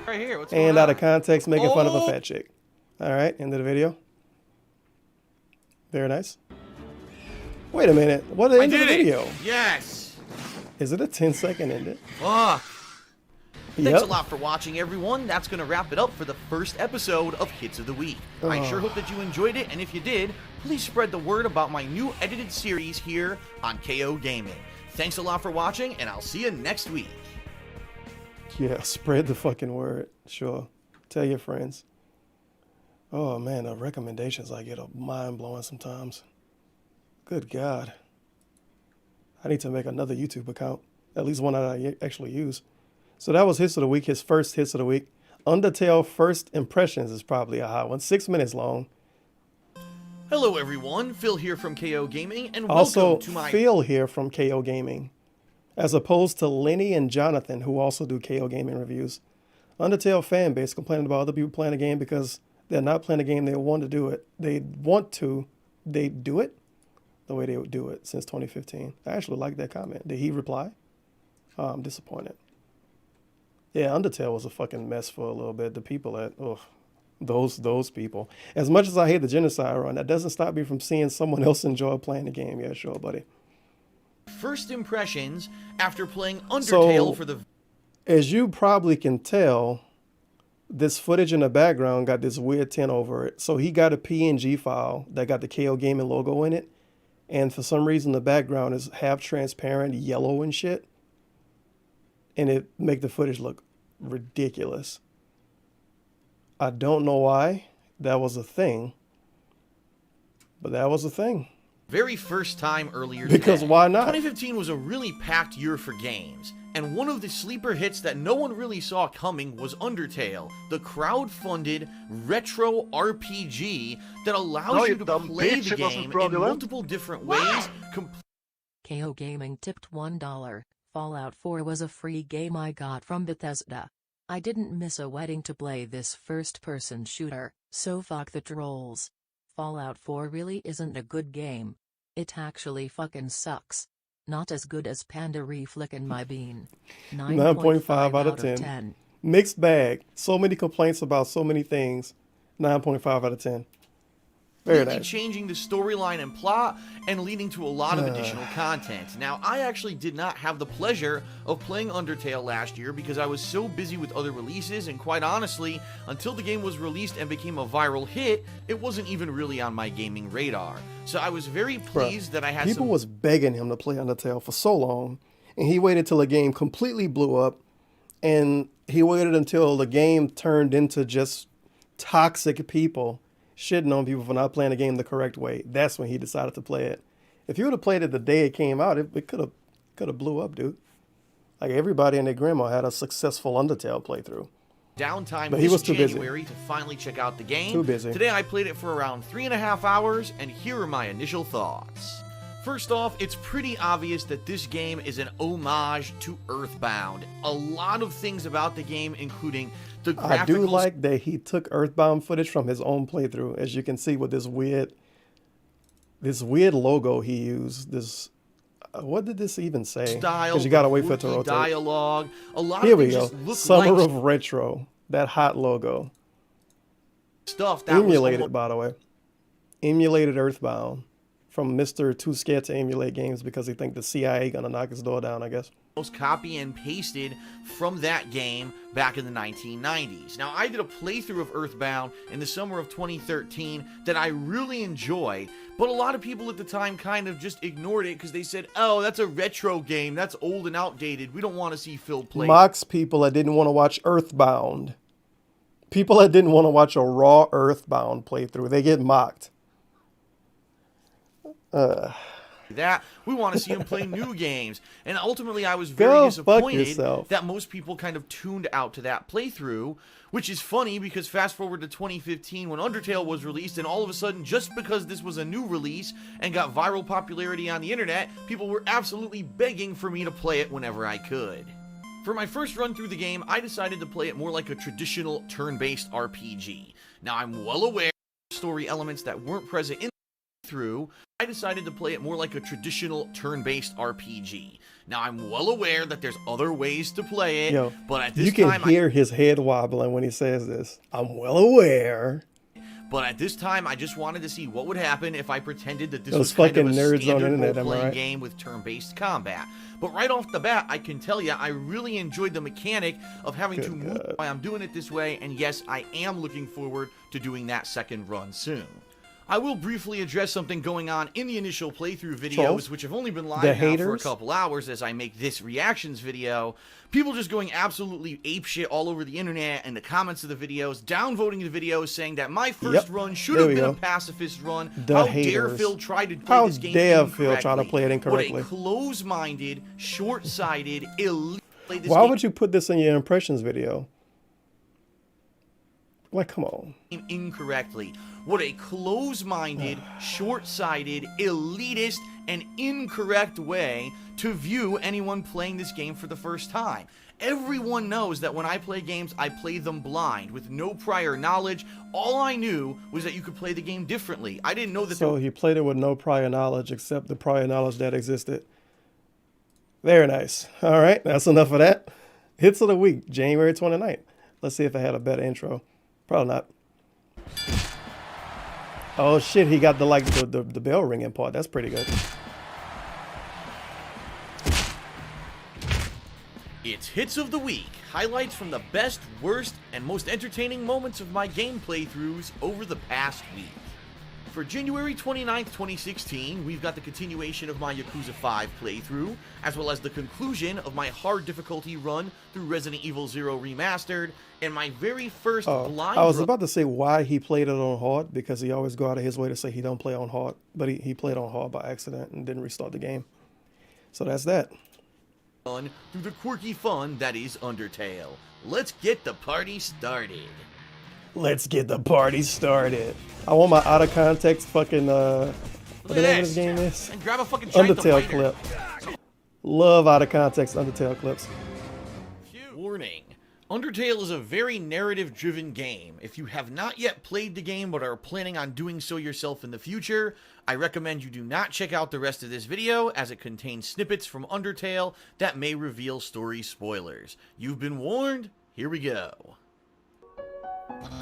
Right here, what's And going out on? of context, making fun of a Oh. fat chick. All right, end of the video. Very nice. Wait a minute. What the I end of the did it. video? Yes. Is it a 10-second ended? Fuck. Thanks Yep. a lot for watching, everyone. That's going to wrap it up for the first episode of Hits of the Week. I sure hope that you enjoyed it, and if you did, please spread the word about my new edited series here on KO Gaming. Thanks a lot for watching, and I'll see you next week. Yeah, spread the fucking word. Sure. Tell your friends. Oh man, the recommendations I get are mind-blowing sometimes. Good God. I need to make another YouTube account. At least one that I actually use. So that was Hits of the Week, his first Hits of the Week. Undertale first impressions is probably a hot one. 6 minutes long. Hello everyone, Phil here from KO Gaming, and Also, welcome to my... Phil here from KO Gaming, as opposed to Lenny and Jonathan, who also do KO Gaming reviews. Undertale fan base complaining about other people playing the game because they're not playing the game, they want to do it. They do it the way they would do it since 2015. I actually like that comment. Did he reply? Oh, I'm disappointed. Yeah, Undertale was a fucking mess for a little bit. The people that, those people. As much as I hate the genocide run, that doesn't stop me from seeing someone else enjoy playing the game. Yeah, sure, buddy. First impressions after playing Undertale for the... As you probably can tell, this footage in the background got this weird tint over it. So he got a PNG file that got the KO Gaming logo in it. And for some reason, the background is half transparent, yellow and shit. And it make the footage look ridiculous. I don't know why that was a thing, but that was a thing. Very first time earlier because today. Why not? 2015 was a really packed year for games, and one of the sleeper hits that no one really saw coming was Undertale, the crowd-funded retro RPG that allows you to play the game in multiple different ways. KO Gaming tipped $1. Fallout 4 was a free game I got from Bethesda. I didn't miss a wedding to play this first-person shooter, so fuck the trolls. Fallout 4 really isn't a good game. It actually fucking sucks. Not as good as Panda Reflickin' My Bean. 9.5 out of 10. Mixed bag. So many complaints about so many things. 9.5 out of 10. Very Really nice. Changing the storyline and plot and leading to a lot of additional content. Now, I actually did not have the pleasure of playing Undertale last year because I was so busy with other releases, and quite honestly, until the game was released and became a viral hit, it wasn't even really on my gaming radar. So I was very pleased that I had people was begging him to play Undertale for so long, and he waited till the game completely blew up, and he waited until the game turned into just toxic people shitting on people for not playing the game the correct way. That's when he decided to play it. If you would have played it the day it came out, it could have blew up, dude. Like, everybody and their grandma had a successful Undertale playthrough. Downtime but he was too January busy to finally check out the game. Too busy. Today I played it for around 3.5 hours, and here are my initial thoughts. First off, it's pretty obvious that this game is an homage to Earthbound. A lot of things about the game, including the graphical... I do like that he took Earthbound footage from his own playthrough, as you can see with this weird logo he used. This, what did this even say? Because you gotta wait for it to rotate. Dialogue. A lot Here of we things go. just look Summer like of Retro. That hot logo. Stuff that emulated, was by the way. Emulated Earthbound. From Mr. Too Scared to Emulate Games because he think the CIA gonna knock his door down, I guess. Copy and pasted from that game back in the 1990s. Now, I did a playthrough of Earthbound in the summer of 2013 that I really enjoyed, but a lot of people at the time kind of just ignored it because they said, oh, that's a retro game, that's old and outdated, we don't want to see Phil play. Mocks people that didn't want to watch Earthbound. People that didn't want to watch a raw Earthbound playthrough, they get mocked. That we want to see him play new games, and ultimately I was very disappointed that most people kind of tuned out to that playthrough, which is funny because fast forward to 2015 when Undertale was released, and all of a sudden, just because this was a new release and got viral popularity on the internet, people were absolutely begging for me to play it whenever I could. For my first run through the game, I decided to play it more like a traditional turn-based RPG. Now, I'm well aware of story elements that weren't present in through, I decided to play it more like a traditional turn-based RPG. Now, I'm well aware that there's other ways to play it, but at this time... You can hear his head wobbling when he says this. I'm well aware. But at this time, I just wanted to see what would happen if I pretended that this Those was kind of a nerds standard on internet, role-playing game with turn-based combat. But right off the bat, I can tell you, I really enjoyed the mechanic of having to move while I'm doing it this way, and yes, I am looking forward to doing that second run soon. I will briefly address something going on in the initial playthrough videos, which have only been live now for a couple hours as I make this reactions video. People just going absolutely apeshit all over the internet and the comments of the videos, downvoting the videos, saying that my first run should have been a pacifist run. How dare Phil try to play this game incorrectly? How dare Phil try to play it incorrectly? What a close-minded, short-sighted, illiterate... Why would you put this in your impressions video? Like, come on. Incorrectly. What a close-minded, short-sighted, elitist, and incorrect way to view anyone playing this game for the first time. Everyone knows that when I play games, I play them blind, with no prior knowledge. All I knew was that you could play the game differently. I didn't know that. So he played it with no prior knowledge except the prior knowledge that existed. Very nice. All right, that's enough of that. Hits of the week, January 29th. Let's see if I had a better intro. Probably not. Oh shit, he got the bell ringing part. That's pretty good. It's Hits of the Week, highlights from the best, worst, and most entertaining moments of my game playthroughs over the past week. For January 29th, 2016, we've got the continuation of my Yakuza 5 playthrough, as well as the conclusion of my hard difficulty run through Resident Evil 0 Remastered, and my very first blind I was about to say why he played it on hard, because he always go out of his way to say he don't play on hard, but he played on hard by accident and didn't restart the game. So that's that. Through the quirky fun that is Undertale. Let's get the party started. Let's get the party started. I want my out of context fucking what the name of this game is? And grab a fucking giant Undertale divider. clip. Love out of context Undertale clips. Warning. Undertale is a very narrative-driven game. If you have not yet played the game but are planning on doing so yourself in the future, I recommend you do not check out the rest of this video, as it contains snippets from Undertale that may reveal story spoilers. You've been warned. Here we go.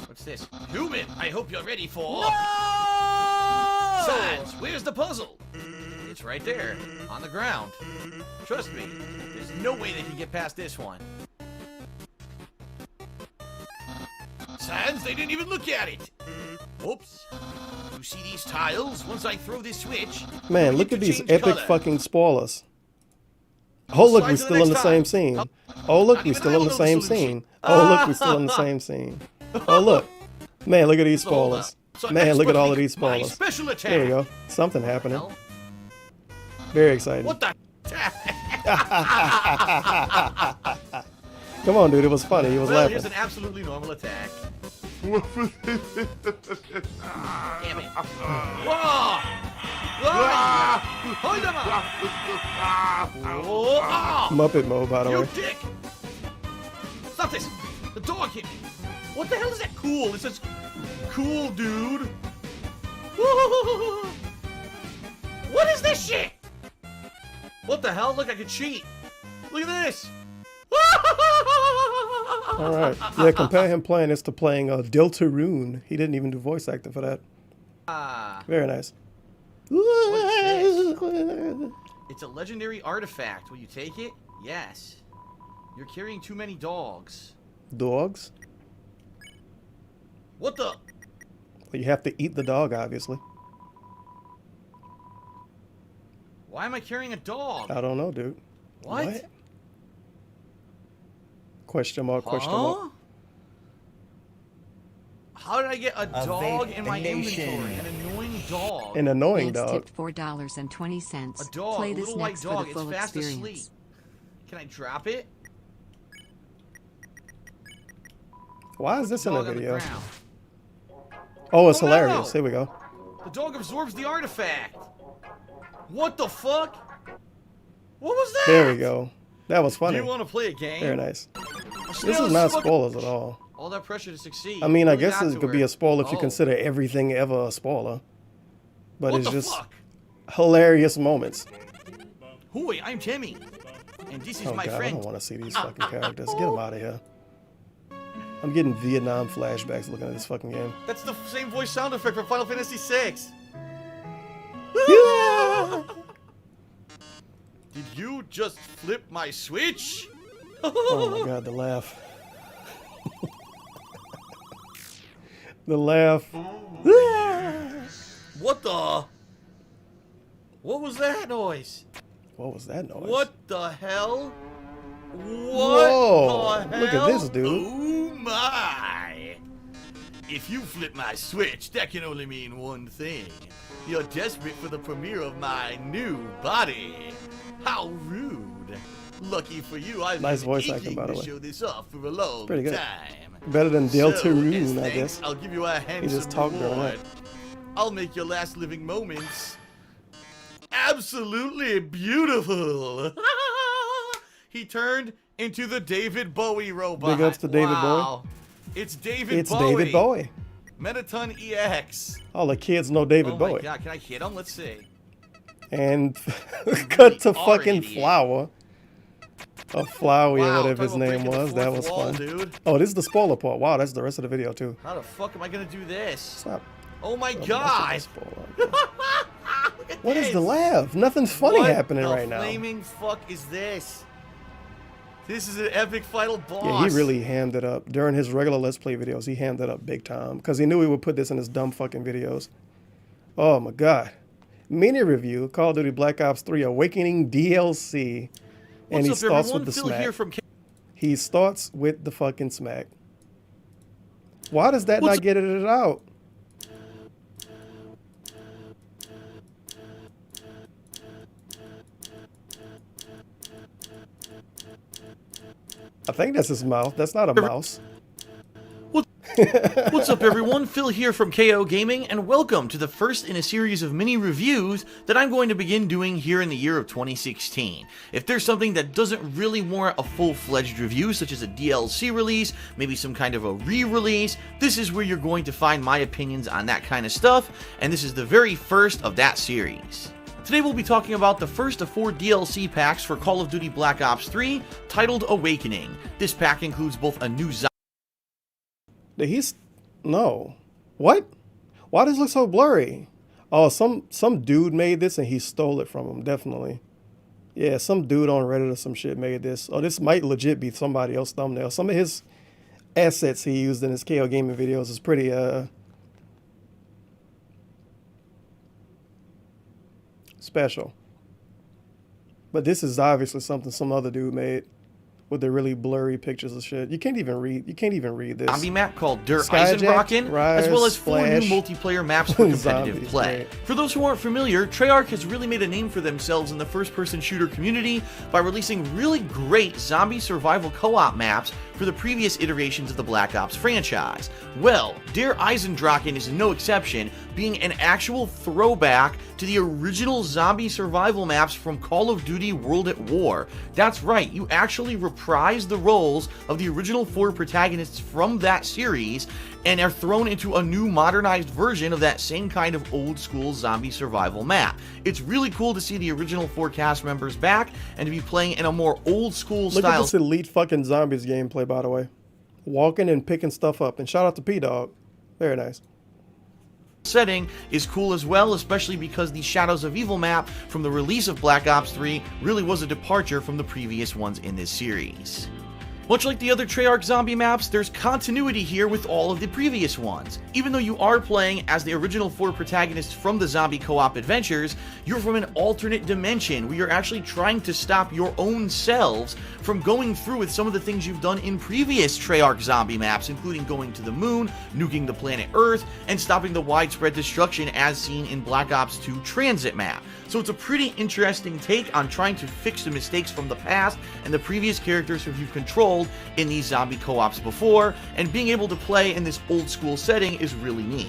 What's this? Human, I hope you're ready for... No! Sans, where's the puzzle? It's right there, on the ground. Trust me, there's no way they can get past this one. Sans, they didn't even look at it. Oops. You see these tiles? Once I throw this switch... Man, look at these epic fucking spoilers. Oh, look, we're still in the same scene. Oh, look, we're still in the same scene. Oh, look, we're still in the same scene. Oh, look. Man, look at these spoilers. Man, look at all of these spoilers. There we go. Something happening. Very exciting. What the... Come on, dude. It was funny. He was laughing. Here's an absolutely normal attack. Damn it. Whoa! Hold him up! Muppet mode, by the way. You dick! Stop this! The dog hit me! What the hell is that? Cool. It says, cool, dude. What is this shit? What the hell? Look, I can cheat. Look at this. All right. Yeah, compare him playing this to playing Deltarune. He didn't even do voice acting for that. Very nice. It's a legendary artifact. Will you take it? Yes. You're carrying too many dogs. Dogs? What the? Well, you have to eat the dog, obviously. Why am I carrying a dog? I don't know, dude. What? Question mark, question mark. How did I get a dog in my inventory? An annoying dog. An annoying Vance dog. tipped $4.20. A dog, Play a this little next white dog. for the full It's fast experience. asleep. Can I drop it? Why is this in the Dog on the video? ground. Oh, it's Oh, hilarious. no. Here we go. The dog absorbs the artifact. What the fuck? What was that? There we go. That was funny. Do you want to play a game? Very nice. This snail is not fucking- spoilers at all. All that pressure to succeed. I mean, I Really guess got it to could her. be a spoiler if you Oh. consider everything ever a spoiler. But What it's the just fuck? hilarious moments. Hoi, I'm Timmy. And this is Oh my god, I friend. don't want to see these fucking characters. Get them out of here. I'm getting Vietnam flashbacks looking at this fucking game. That's the same voice sound effect from Final Fantasy VI. Did you just flip my switch? Oh my god, the laugh. The laugh. What the? What was that noise? What was that noise? What the hell? Whoa, What the look at hell? this dude. Oh my! If you flip my switch, that can only mean one thing. You're desperate for the premiere of my new body. How rude. Lucky for you, I've Nice been voice acting, aching by the to way. show this off for a long Pretty good. time. Better than So, Deltarune, as I thanks, guess. I'll give you a handsome just talked during reward. that. I'll make your last living moments absolutely beautiful. He turned into the David Bowie robot. Big ups to David wow. It's David It's Bowie. David Bowie. Mettaton EX. All the kids know David Oh Bowie. my god, can I hit him? Let's see. And cut to are an fucking idiot. Flower. Or Flowey, Wow, or whatever his talk about name breaking the was. That fourth was wall, fun. dude. Oh, this is the spoiler part. Wow, that's the rest of the video too. How the fuck am I gonna do this? Stop. Oh my Oh, that's god! the spoiler. Look at What is this. the laugh? Nothing's funny What happening the right now. flaming fuck is this? This is an epic final boss. Yeah, he really hammed it up. During his regular Let's Play videos, he hammed it up big time. Because he knew he would put this in his dumb fucking videos. Oh my god. Mini review, Call of Duty Black Ops 3 Awakening DLC. And he What's up, starts everyone? with the Phil smack. here from He starts with the fucking smack. Why does that What's not get it out? I think that's his mouth. That's not a mouse. What's up, everyone? Phil here from KO Gaming, and welcome to the first in a series of mini reviews that I'm going to begin doing here in the year of 2016. If there's something that doesn't really warrant a full-fledged review, such as a DLC release, maybe some kind of a re-release, this is where you're going to find my opinions on that kind of stuff, and this is the very first of that series. Today we'll be talking about the first of 4 DLC packs for Call of Duty Black Ops 3, titled Awakening. This pack includes both a new zombie. No. What? Why does it look so blurry? Oh, some dude made this and he stole it from him, definitely. Yeah, some dude on Reddit or some shit made this. Oh, this might legit be somebody else's thumbnail. Some of his assets he used in his KO gaming videos is pretty special. But this is obviously something some other dude made with the really blurry pictures of shit. You can't even read this. Zombie map called Der Skyjack, Eisenrocken, as well as 4 new Flash, multiplayer maps for competitive Zombies, play. right. For those who aren't familiar, Treyarch has really made a name for themselves in the first-person shooter community by releasing really great zombie survival co-op maps for the previous iterations of the Black Ops franchise. Well, Der Eisendrachen is no exception, being an actual throwback to the original zombie survival maps from Call of Duty World at War. That's right, you actually reprise the roles of the original 4 protagonists from that series and are thrown into a new modernized version of that same kind of old school zombie survival map. It's really cool to see the original 4 cast members back and to be playing in a more old school Look style. at this elite fucking zombies gameplay, by the way. Walking and picking stuff up. And shout out to P-Dog. Very nice. Setting is cool as well, especially because the Shadows of Evil map from the release of Black Ops 3 really was a departure from the previous ones in this series. Much like the other Treyarch zombie maps, there's continuity here with all of the previous ones. Even though you are playing as the original 4 protagonists from the zombie co-op adventures, you're from an alternate dimension where you're actually trying to stop your own selves from going through with some of the things you've done in previous Treyarch zombie maps, including going to the moon, nuking the planet Earth, and stopping the widespread destruction as seen in Black Ops 2 Transit map. So it's a pretty interesting take on trying to fix the mistakes from the past and the previous characters who you've controlled in these zombie co-ops before, and being able to play in this old school setting is really neat.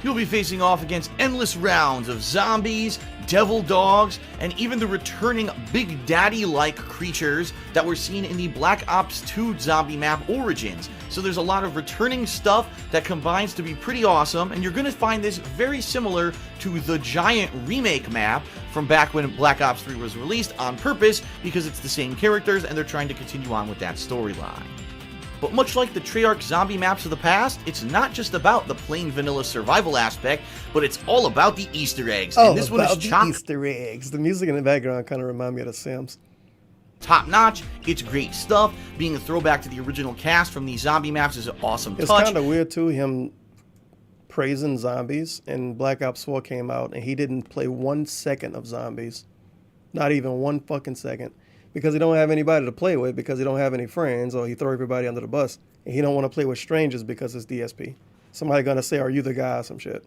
You'll be facing off against endless rounds of zombies, devil dogs, and even the returning Big Daddy-like creatures that were seen in the Black Ops 2 zombie map Origins. So there's a lot of returning stuff that combines to be pretty awesome, and you're going to find this very similar to the giant remake map from back when Black Ops 3 was released on purpose, because it's the same characters and they're trying to continue on with that storyline. But much like the Treyarch zombie maps of the past, it's not just about the plain vanilla survival aspect, but it's all about the Easter eggs. Oh, And this one is chock Easter eggs. The music in the background kind of remind me of The Sims. top notch. It's great stuff. Being a throwback to the original cast from these zombie maps is an awesome It's touch. kind of weird too, him praising zombies, and Black Ops 4 came out and he didn't play 1 second of zombies. Not even 1 fucking second. Because he don't have anybody to play with, because he don't have any friends, or he throw everybody under the bus, and he don't want to play with strangers because it's DSP. Somebody gonna say, "Are you the guy?" or some shit.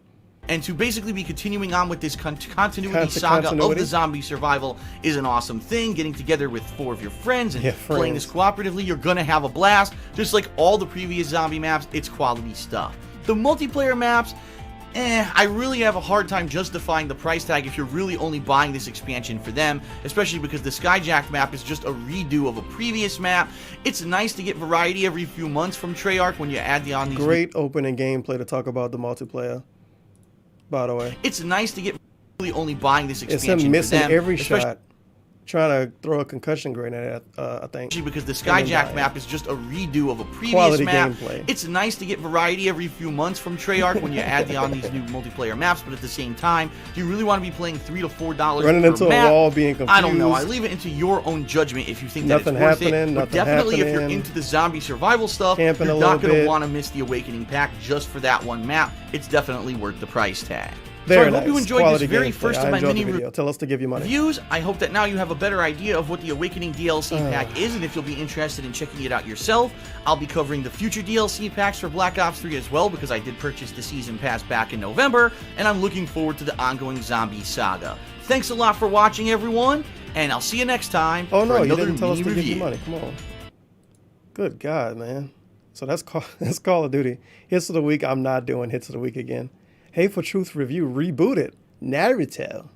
and to basically be continuing on with this continuity saga of the zombie survival is an awesome thing. Getting together with 4 of your friends and playing this cooperatively, you're gonna have a blast. Just like all the previous zombie maps, it's quality stuff. The multiplayer maps, I really have a hard time justifying the price tag if you're really only buying this expansion for them, especially because the Skyjack map is just a redo of a previous map. It's nice to get variety every few months from Treyarch when you add on these... Great opening gameplay to talk about the multiplayer, by the way. It's nice to get really only buying this expansion it's him missing for them, every shot. Trying to throw a concussion grenade at, I think. Because the Skyjack map is just a redo of a previous Quality map. gameplay. It's nice to get variety every few months from Treyarch when you add on these new multiplayer maps, but at the same time, do you really want to be playing $3 to $4 running per into map? a wall, being confused? I don't know. I leave it into your own judgment if you think that it's worth it. But definitely, if you're into the zombie survival stuff, you're not going to want to miss the Awakening pack just for that one map. It's definitely worth the price tag. So I hope you enjoyed this very first of my mini video. Tell us to give you money. Reviews. I hope that now you have a better idea of what the Awakening DLC pack is, and if you'll be interested in checking it out yourself. I'll be covering the future DLC packs for Black Ops 3 as well, because I did purchase the Season Pass back in November, and I'm looking forward to the ongoing zombie saga. Thanks a lot for watching, everyone, and I'll see you next time for another you didn't tell us to review. give you money. Come on. Good God, man. So that's Call of Duty. Hits of the week. I'm not doing hits of the week again. Hateful Truth review rebooted. Naruto.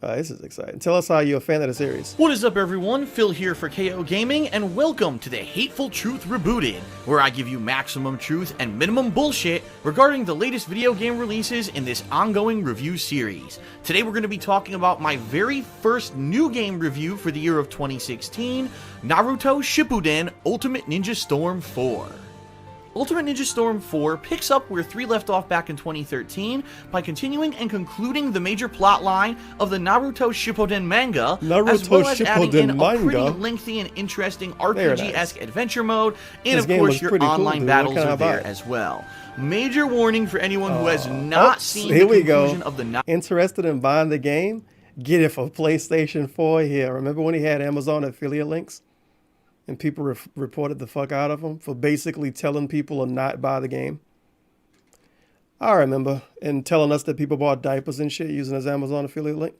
This is exciting. Tell us how you're a fan of the series. What is up, everyone? Phil here for KO Gaming, and welcome to the Hateful Truth Rebooted, where I give you maximum truth and minimum bullshit regarding the latest video game releases in this ongoing review series. Today we're going to be talking about my very first new game review for the year of 2016, Naruto Shippuden Ultimate Ninja Storm 4. Ultimate Ninja Storm 4 picks up where 3 left off back in 2013 by continuing and concluding the major plot line of the Naruto Shippuden manga, as well as adding in a pretty lengthy and interesting RPG-esque adventure mode, and of course your online battles are there as well. Major warning for anyone who has not seen the conclusion of the... Interested in buying the game? Get it for PlayStation 4 here. Remember when he had Amazon affiliate links? And people reported the fuck out of him for basically telling people to not buy the game. I remember. And telling us that people bought diapers and shit using his Amazon affiliate link.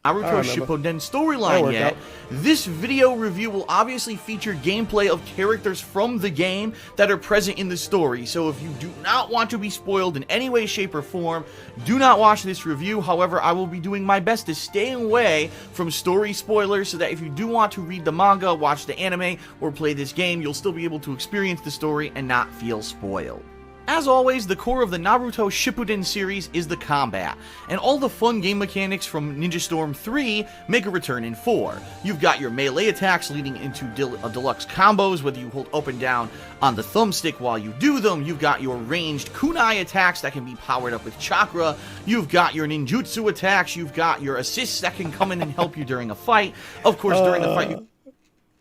Naruto Shippuden storyline yet. This video review will obviously feature gameplay of characters from the game that are present in the story, so if you do not want to be spoiled in any way, shape, or form, do not watch this review. However, I will be doing my best to stay away from story spoilers so that if you do want to read the manga, watch the anime, or play this game, you'll still be able to experience the story and not feel spoiled. As always, the core of the Naruto Shippuden series is the combat, and all the fun game mechanics from Ninja Storm 3 make a return in 4. You've got your melee attacks leading into deluxe combos, whether you hold up and down on the thumbstick while you do them. You've got your ranged kunai attacks that can be powered up with chakra. You've got your ninjutsu attacks. You've got your assists that can come in and help you during a fight. Of course, during the fight,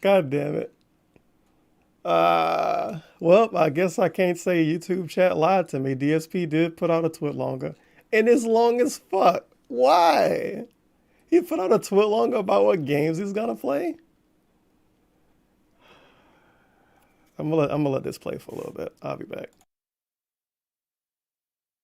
God damn it. Well, I guess I can't say YouTube chat lied to me. DSP did put out a tweet longer. And it's long as fuck. Why? He put out a tweet longer about what games he's gonna play? I'm gonna let this play for a little bit. I'll be back.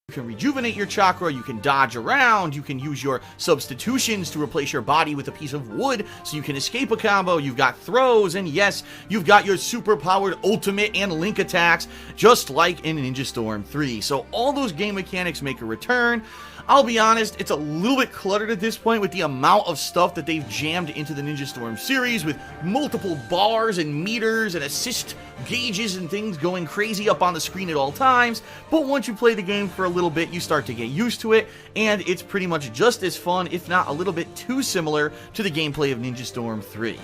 You can rejuvenate your chakra, you can dodge around, you can use your substitutions to replace your body with a piece of wood so you can escape a combo, you've got throws, and yes, you've got your super-powered ultimate and link attacks, just like in Ninja Storm 3. So all those game mechanics make a return. I'll be honest, it's a little bit cluttered at this point with the amount of stuff that they've jammed into the Ninja Storm series, with multiple bars and meters and assist gauges and things going crazy up on the screen at all times. But once you play the game for a little bit, you start to get used to it, and it's pretty much just as fun, if not a little bit too similar to the gameplay of Ninja Storm 3.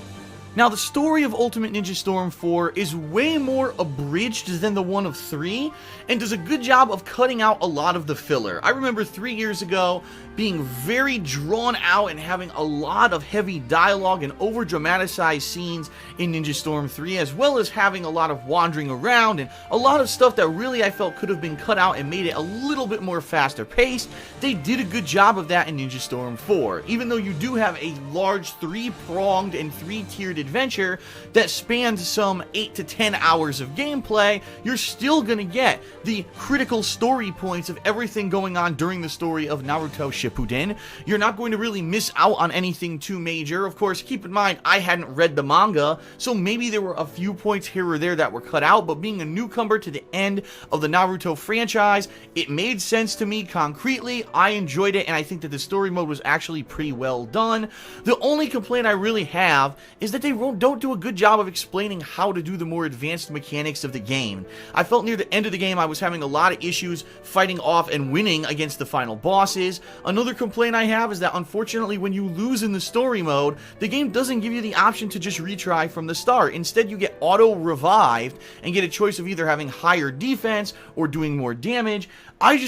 Now, the story of Ultimate Ninja Storm 4 is way more abridged than the one of 3, and does a good job of cutting out a lot of the filler. I remember 3 years ago being very drawn out and having a lot of heavy dialogue and over-dramatized scenes in Ninja Storm 3, as well as having a lot of wandering around and a lot of stuff that really I felt could have been cut out and made it a little bit more faster paced. They did a good job of that in Ninja Storm 4, even though you do have a large 3-pronged and 3-tiered adventure that spans some 8 to 10 hours of gameplay, you're still going to get the critical story points of everything going on during the story of Naruto Shippuden. You're not going to really miss out on anything too major. Of course, keep in mind, I hadn't read the manga, so maybe there were a few points here or there that were cut out, but being a newcomer to the end of the Naruto franchise, it made sense to me concretely. I enjoyed it, and I think that the story mode was actually pretty well done. The only complaint I really have is that they don't do a good job of explaining how to do the more advanced mechanics of the game. I felt near the end of the game I was having a lot of issues fighting off and winning against the final bosses. Another complaint I have is that unfortunately when you lose in the story mode, the game doesn't give you the option to just retry from the start. Instead, you get auto-revived and get a choice of either having higher defense or doing more damage. I would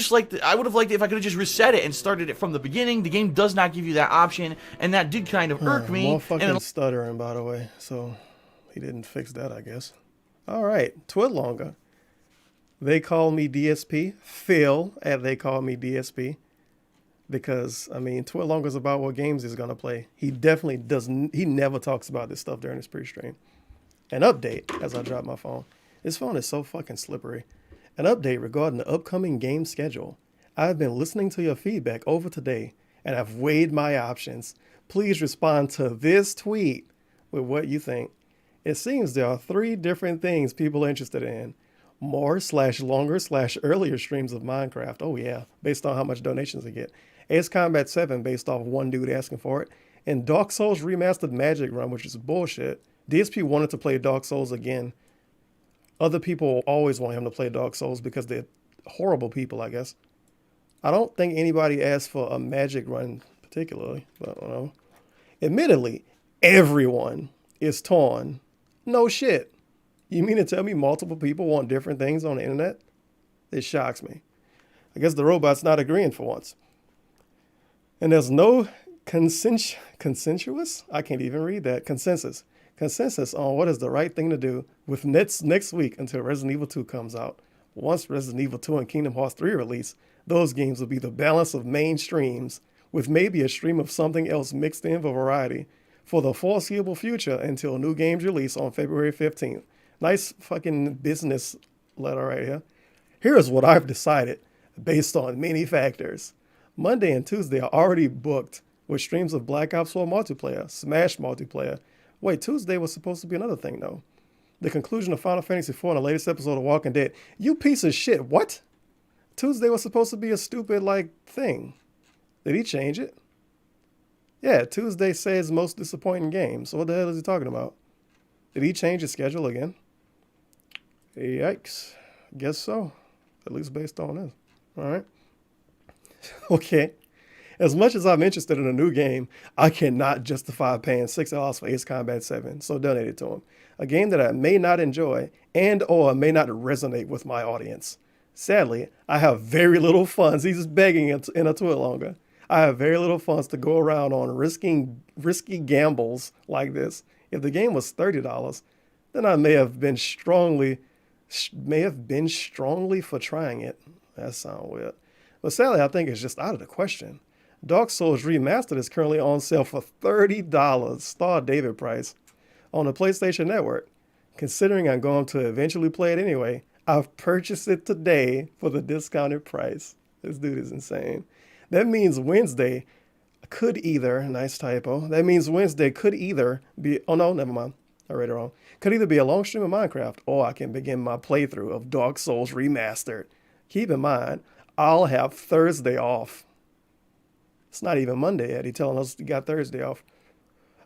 have liked it if I could have just reset it and started it from the beginning. The game does not give you that option, and that did kind of irk me. More fucking stuttering, by the way, so he didn't fix that, I guess. All right, Twitlonger. They call me DSP. Phil, and they call me DSP. Because, I mean, Twilonger's about what games he's going to play. He definitely doesn't, he never talks about this stuff during his pre-stream. An update, as I drop my phone. This phone is so fucking slippery. An update regarding the upcoming game schedule. I've been listening to your feedback over today, and I've weighed my options. Please respond to this tweet with what you think. It seems there are 3 different things people are interested in. More/longer/earlier streams of Minecraft. Oh yeah, based on how much donations they get. Ace Combat 7 based off one dude asking for it. And Dark Souls Remastered Magic Run, which is bullshit. DSP wanted to play Dark Souls again. Other people always want him to play Dark Souls because they're horrible people, I guess. I don't think anybody asked for a Magic Run particularly, but I don't know. Admittedly, everyone is torn. No shit. You mean to tell me multiple people want different things on the internet? It shocks me. I guess the robot's not agreeing for once. And there's no consensus? I can't even read that. Consensus on what is the right thing to do with next week until Resident Evil 2 comes out. Once Resident Evil 2 and Kingdom Hearts 3 release, those games will be the balance of main streams, with maybe a stream of something else mixed in for variety, for the foreseeable future until new games release on February 15th. Nice fucking business letter right here. Here's what I've decided based on many factors. Monday and Tuesday are already booked with streams of Black Ops 4 multiplayer, Smash multiplayer. Wait, Tuesday was supposed to be another thing though. The conclusion of Final Fantasy IV and the latest episode of Walking Dead. You piece of shit, what? Tuesday was supposed to be a stupid thing. Did he change it? Yeah, Tuesday says most disappointing game. So what the hell is he talking about? Did he change his schedule again? Yikes. Guess so. At least based on this. All right. Okay. As much as I'm interested in a new game, I cannot justify paying $6 for Ace Combat 7, so donate it to him. A game that I may not enjoy and or may not resonate with my audience. Sadly, I have very little funds. He's begging in a Twitlonger. I have very little funds to go around on risky gambles like this. If the game was $30, then I may have been strongly for trying it. That sounds weird. But sadly, I think it's just out of the question. Dark Souls Remastered is currently on sale for $30, Star David price, on the PlayStation Network. Considering I'm going to eventually play it anyway, I've purchased it today for the discounted price. This dude is insane. That means Wednesday could either, nice typo, that means Wednesday could either be, oh no, never mind, I read it wrong. Could either be a long stream of Minecraft, or I can begin my playthrough of Dark Souls Remastered. Keep in mind, I'll have Thursday off. It's not even Monday yet. He's telling us he got Thursday off.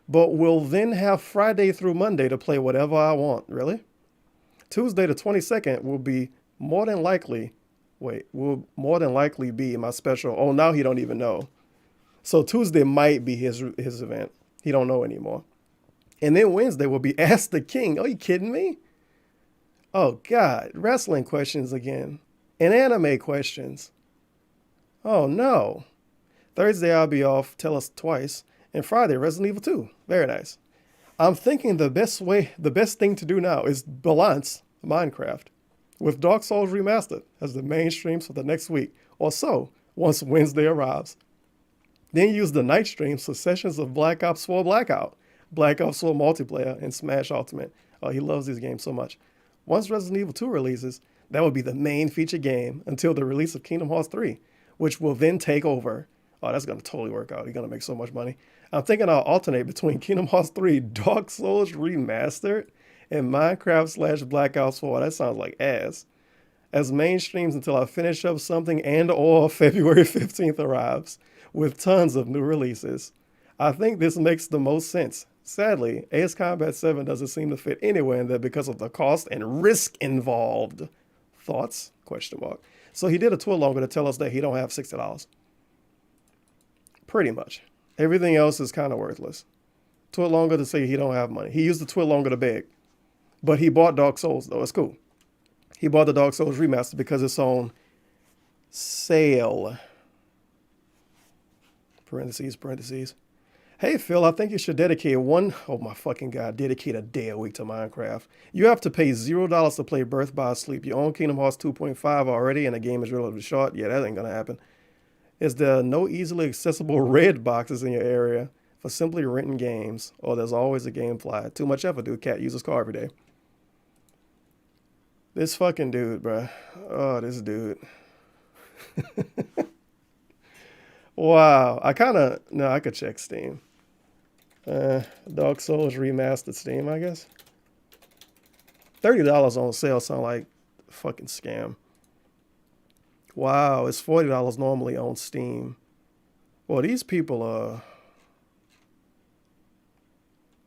But we'll then have Friday through Monday to play whatever I want. Really? Tuesday the 22nd will more than likely be my special. Oh, now he don't even know. So Tuesday might be his event. He don't know anymore. And then Wednesday will be Ask the King. Are you kidding me? Oh, God. Wrestling questions again. And anime questions. Oh, no. Thursday I'll be off, tell us twice. And Friday, Resident Evil 2. Very nice. I'm thinking the best thing to do now is balance Minecraft with Dark Souls Remastered as the main streams for the next week or so once Wednesday arrives. Then use the night streams for sessions of Black Ops 4 Blackout. Black Ops 4 multiplayer, and Smash Ultimate. Oh, he loves these games so much. Once Resident Evil 2 releases, that will be the main feature game until the release of Kingdom Hearts 3, which will then take over. Oh, that's going to totally work out. You're going to make so much money. I'm thinking I'll alternate between Kingdom Hearts 3, Dark Souls Remastered, and Minecraft / Black Ops 4. That sounds like ass. As mainstreams until I finish up something and or February 15th arrives, with tons of new releases. I think this makes the most sense. Sadly, Ace Combat 7 doesn't seem to fit anywhere in there because of the cost and risk involved. Thoughts? Question mark. So he did a tour longer to tell us that he don't have $60. Pretty much. Everything else is kind of worthless. Tour longer to say he don't have money. He used the tour longer to beg. But he bought Dark Souls, though. It's cool. He bought the Dark Souls Remastered because it's on sale. Parentheses. Hey, Phil, I think you should dedicate oh my fucking God, dedicate a day a week to Minecraft. You have to pay $0 to play Birth by Sleep. You own Kingdom Hearts 2.5 already, and the game is relatively short. Yeah, that ain't gonna happen. Is there no easily accessible red boxes in your area for simply renting games? Or there's always a game fly. Too much effort, dude. Cat uses car every day. This fucking dude, bruh. Oh, this dude. Wow. I could check Steam. Dark Souls Remastered Steam, I guess. $30 on sale sound like a fucking scam. Wow, it's $40 normally on Steam. Well, these people are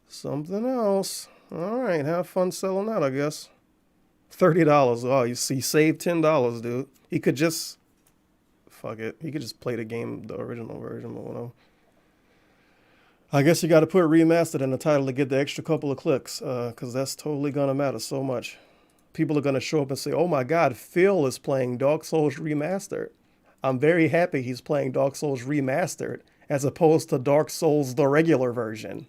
something else. All right, have fun selling that, I guess. $30. Oh, you see, save $10, dude. He could just fuck it. He could just play the game, the original version, but whatever. I guess you got to put remastered in the title to get the extra couple of clicks, because that's totally going to matter so much. People are going to show up and say, oh my God, Phil is playing Dark Souls Remastered. I'm very happy he's playing Dark Souls Remastered as opposed to Dark Souls, the regular version.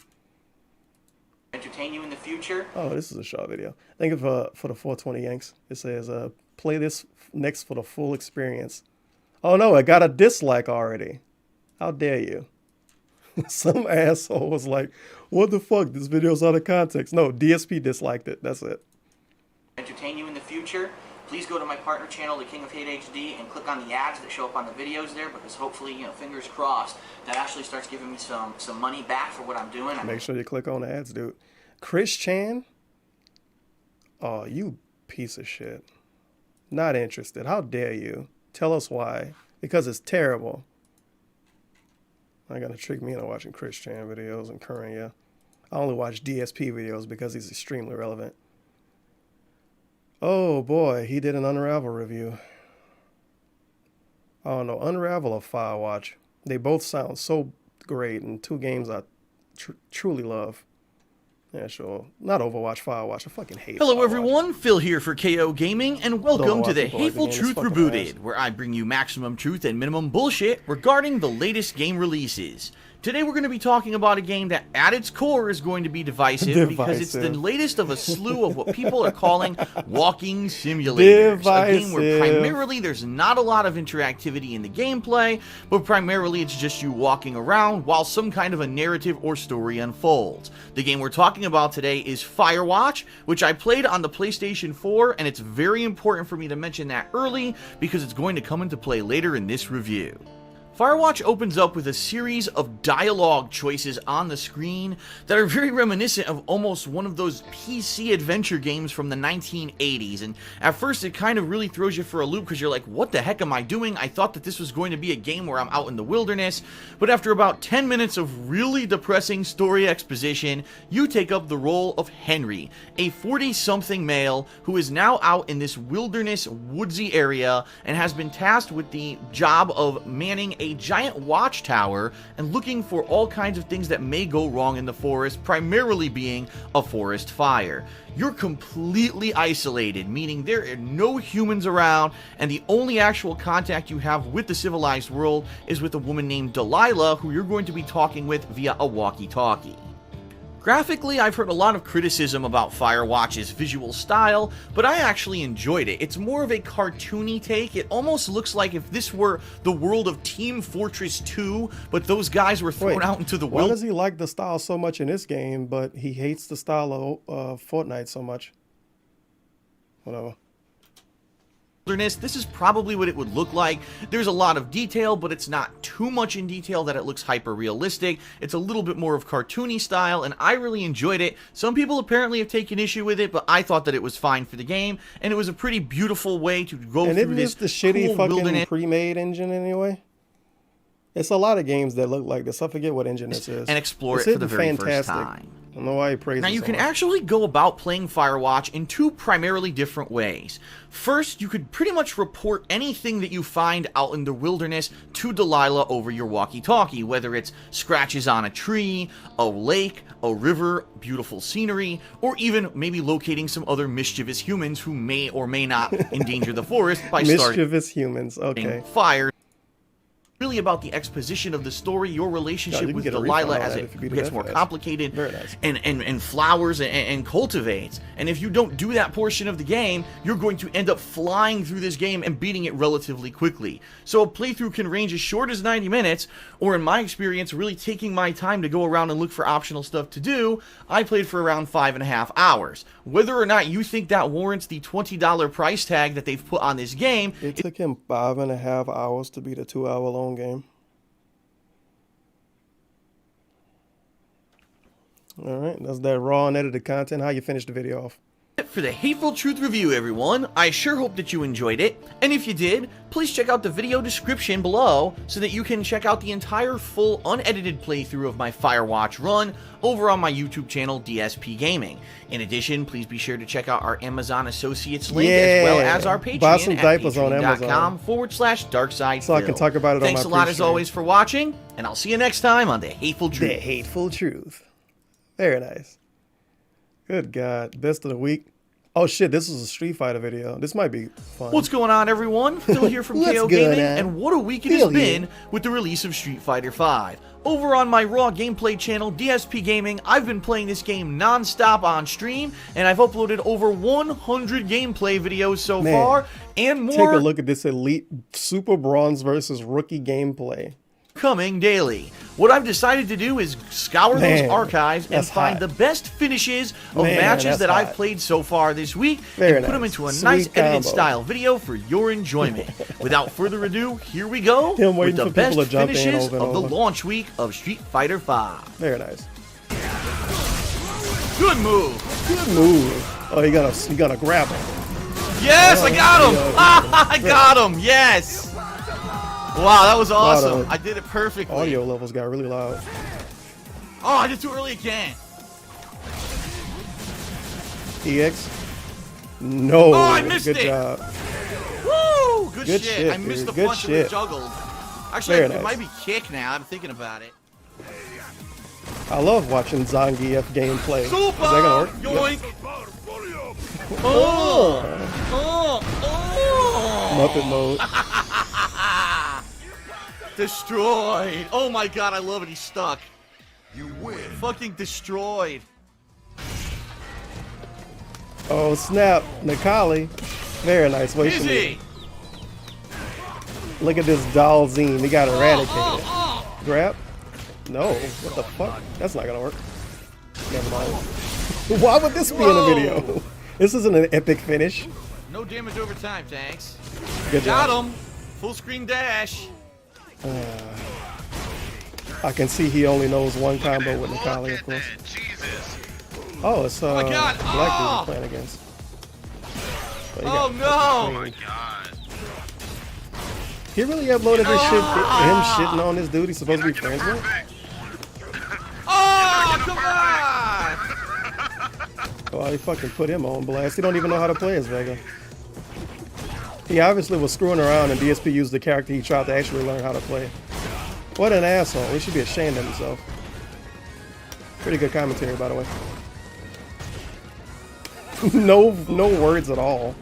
Entertain you in the future. Oh, this is a short video. Thank you for the 420 Yanks. It says, play this next for the full experience. Oh no, I got a dislike already. How dare you? Some asshole was like, what the fuck? This video's out of context. No, DSP disliked it. That's it. Entertain you in the future. Please go to my partner channel, The King of Hate HD, and click on the ads that show up on the videos there, because hopefully, fingers crossed, that actually starts giving me some money back for what I'm doing. Make sure you click on the ads, dude. Chris Chan? Oh, you piece of shit. Not interested. How dare you? Tell us why. Because it's terrible. Not gonna trick me into watching Chris Chan videos and current, yeah. I only watch DSP videos because he's extremely relevant. Oh boy, he did an Unravel review. I don't know, Unravel or Firewatch. They both sound so great, and two games I truly love. Yeah, sure. Not Overwatch, Firewatch. I fucking hate Hello Firewatch. everyone, Phil here for KO Gaming, and welcome to the people like the Hateful game. It's Truth fucking Rebooted, ass. where I bring you maximum truth and minimum bullshit regarding the latest game releases. Today we're going to be talking about a game that at its core is going to be divisive, because it's the latest of a slew of what people are calling walking simulators. A game where primarily there's not a lot of interactivity in the gameplay, but primarily it's just you walking around while some kind of a narrative or story unfolds. The game we're talking about today is Firewatch, which I played on the PlayStation 4, and it's very important for me to mention that early because it's going to come into play later in this review. Firewatch opens up with a series of dialogue choices on the screen that are very reminiscent of almost one of those PC adventure games from the 1980s, and at first it kind of really throws you for a loop because you're like, what the heck am I doing? I thought that this was going to be a game where I'm out in the wilderness, but after about 10 minutes of really depressing story exposition, you take up the role of Henry, a 40-something male who is now out in this wilderness woodsy area and has been tasked with the job of manning a giant watchtower and looking for all kinds of things that may go wrong in the forest, primarily being a forest fire. You're completely isolated, meaning there are no humans around, and the only actual contact you have with the civilized world is with a woman named Delilah, who you're going to be talking with via a walkie-talkie. Graphically, I've heard a lot of criticism about Firewatch's visual style, but I actually enjoyed it. It's more of a cartoony take. It almost looks like if this were the world of Team Fortress 2, but those guys were thrown out into the Why wilderness. does he like the style so much in this game, but he hates the style of Fortnite so much? Whatever. This is probably what it would look like. There's a lot of detail, but it's not too much in detail that it looks hyper realistic. It's a little bit more of cartoony style, and I really enjoyed it. Some people apparently have taken issue with it, but I thought that it was fine for the game, and it was a pretty beautiful way to go And through isn't this this the shitty cool fucking wilderness. pre-made engine anyway? It's a lot of games that look like this. I forget what engine this is. And explore It's it for the hitting very first time. I don't know why he praised Now it you so can much. actually go about playing Firewatch in two primarily different ways. First, you could pretty much report anything that you find out in the wilderness to Delilah over your walkie-talkie, whether it's scratches on a tree, a lake, a river, beautiful scenery, or even maybe locating some other mischievous humans who may or may not endanger the forest by starting Mischievous humans, okay. fire. Really about the exposition of the story, your relationship you can with get a Delilah refund on as that it if you beat it gets that more fast. complicated Very nice. and flowers and cultivates. And if you don't do that portion of the game, you're going to end up flying through this game and beating it relatively quickly. So a playthrough can range as short as 90 minutes, or in my experience, really taking my time to go around and look for optional stuff to do, I played for around 5.5 hours. Whether or not you think that warrants the $20 price tag that they've put on this game, It took him 5.5 hours to beat a 2-hour-long game. All right, that's that raw and edited content. How you finish the video off? for the Hateful Truth review, everyone. I sure hope that you enjoyed it, and if you did, please check out the video description below so that you can check out the entire full unedited playthrough of my Firewatch run over on my YouTube channel, DSP Gaming. In addition, please be sure to check out our Amazon Associates link as well as our Patreon Buy some at diapers on Amazon. patreon.com/darkside. So I can talk about it on my Thanks a lot as pre-stream. always for watching, and I'll see you next time on The Hateful Truth. The Hateful Truth. Very nice. Good God. Best of the week. Oh shit, this is a Street Fighter video. This might be fun. What's going on, everyone? Phil here from What's KO going Gaming, on? and what a week it has Phil been here. with the release of Street Fighter V. Over on my Raw gameplay channel, DSP Gaming, I've been playing this game non-stop on stream, and I've uploaded over 100 gameplay videos so Man, far, and more Take a look at this Elite Super Bronze versus Rookie gameplay. coming daily. What I've decided to do is scour Man, those archives and that's find hot. the best finishes of Man, matches that's that I've hot. played so far this week Very and put them nice. into a Sweet nice edited combo. style video for your enjoyment. Without further ado, here we go Him with waiting the for people best to jump in finishes over and of the over. launch week of Street Fighter V. Very nice. Good move. Good move. Oh, you gotta grab him. Yes, Oh, I got him. yeah. Ah, I got him. Yes. Wow, that was awesome. of I did it perfectly. Audio levels got really loud. Oh, I did too early again. EX. No. Oh, I missed Good it. job. Woo! Good, Good shit. shit, I missed dude. the Good punch that shit. was juggled. Actually, Very it nice. might be kick now. I'm thinking about it. I love watching Zangief gameplay. Is Super! that gonna work? Yoink! Yep. Oh! Muppet mode. Destroyed! Oh my god, I love it. He's stuck. You win. Fucking destroyed. Oh snap, Nikali. Very nice. Wait for me. Easy! Look at this doll zine. He got eradicated. Grab? No. What the fuck? That's not gonna work. Never mind. Why would this be in a video? This isn't an epic finish. No damage over time, thanks. Good Got job. him! Full screen dash. I can see he only knows one combo with Nikali, of course. Oh, it's my God. Black dude Oh. he's playing against. But he Oh got no! fucking creamed. He really uploaded this shit, him shitting on this dude he's supposed to be friends with? Oh, come on! Oh, he fucking put him on blast. He don't even know how to play as Vega. He obviously was screwing around and DSP used the character he tried to actually learn how to play. What an asshole. He should be ashamed of himself. Pretty good commentary, by the way. No words at all.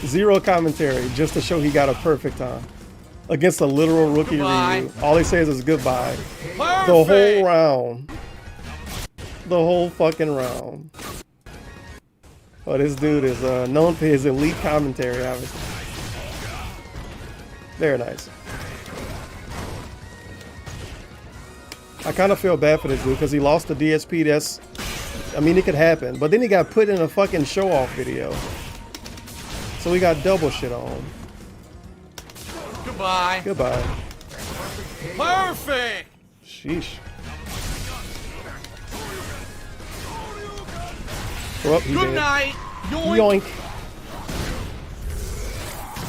Zero commentary, just to show he got a perfect time. against a literal rookie Goodbye. Ryu. All he says is goodbye. Perfect. The whole round. The whole fucking round. Oh, this dude is known for his elite commentary, obviously. Very nice. I kind of feel bad for this dude because he lost the DSP. That's, I mean, it could happen. But then he got put in a fucking show-off video. So we got double shit on. Goodbye. Goodbye. Perfect. Sheesh. Well, he Good did. night. Yoink. Yoink.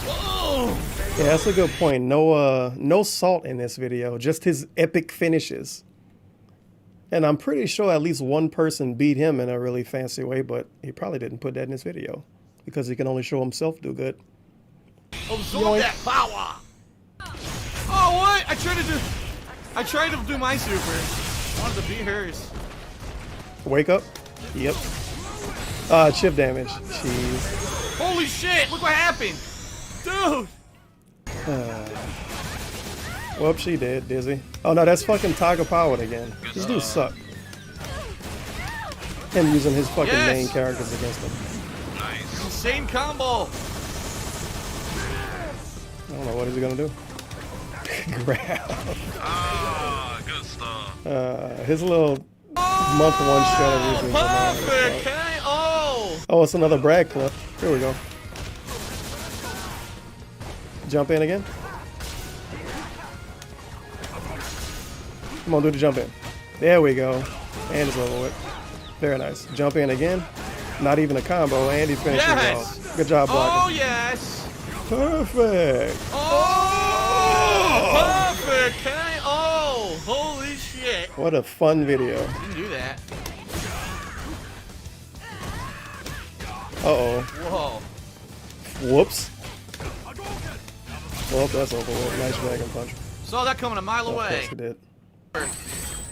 Oh. Yeah, that's a good point. No salt in this video, just his epic finishes. And I'm pretty sure at least one person beat him in a really fancy way, but he probably didn't put that in his video because he can only show himself do good. Absorb that power. Oh, what? I tried to do my super. I wanted to beat hers. Wake up. Yep. Chip damage. Jeez. Holy shit! Look what happened, dude. Whoops, she did, Dizzy. Oh no, that's fucking Tiger Powered again. This dude suck. Him using his fucking main characters against him. Insane combo. I don't know what is he gonna do. Grab. Ah, good stuff. His little month one strategy. Perfect KO. Oh, it's another brag clip. Here we go. Jump in again. Come on, do the jump in. There we go. And it's over with. Very nice. Jump in again. Not even a combo, and he finishes it off. Good job, blocking. Oh yes. Perfect. Oh, perfect KO. Holy shit. What a fun video. Didn't do that. Uh-oh. Whoa. Whoops. Well, that's over with. Nice dragon punch. Saw that coming a mile Of away. course he did.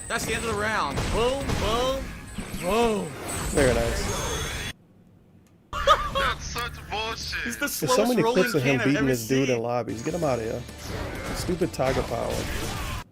That's the end of the round. Boom, boom, boom. Very nice. That's such bullshit. He's the There's so slowest many rolling clips of him can I've beating ever this dude seen. in lobbies. Get him out of here. Stupid Tiger Power.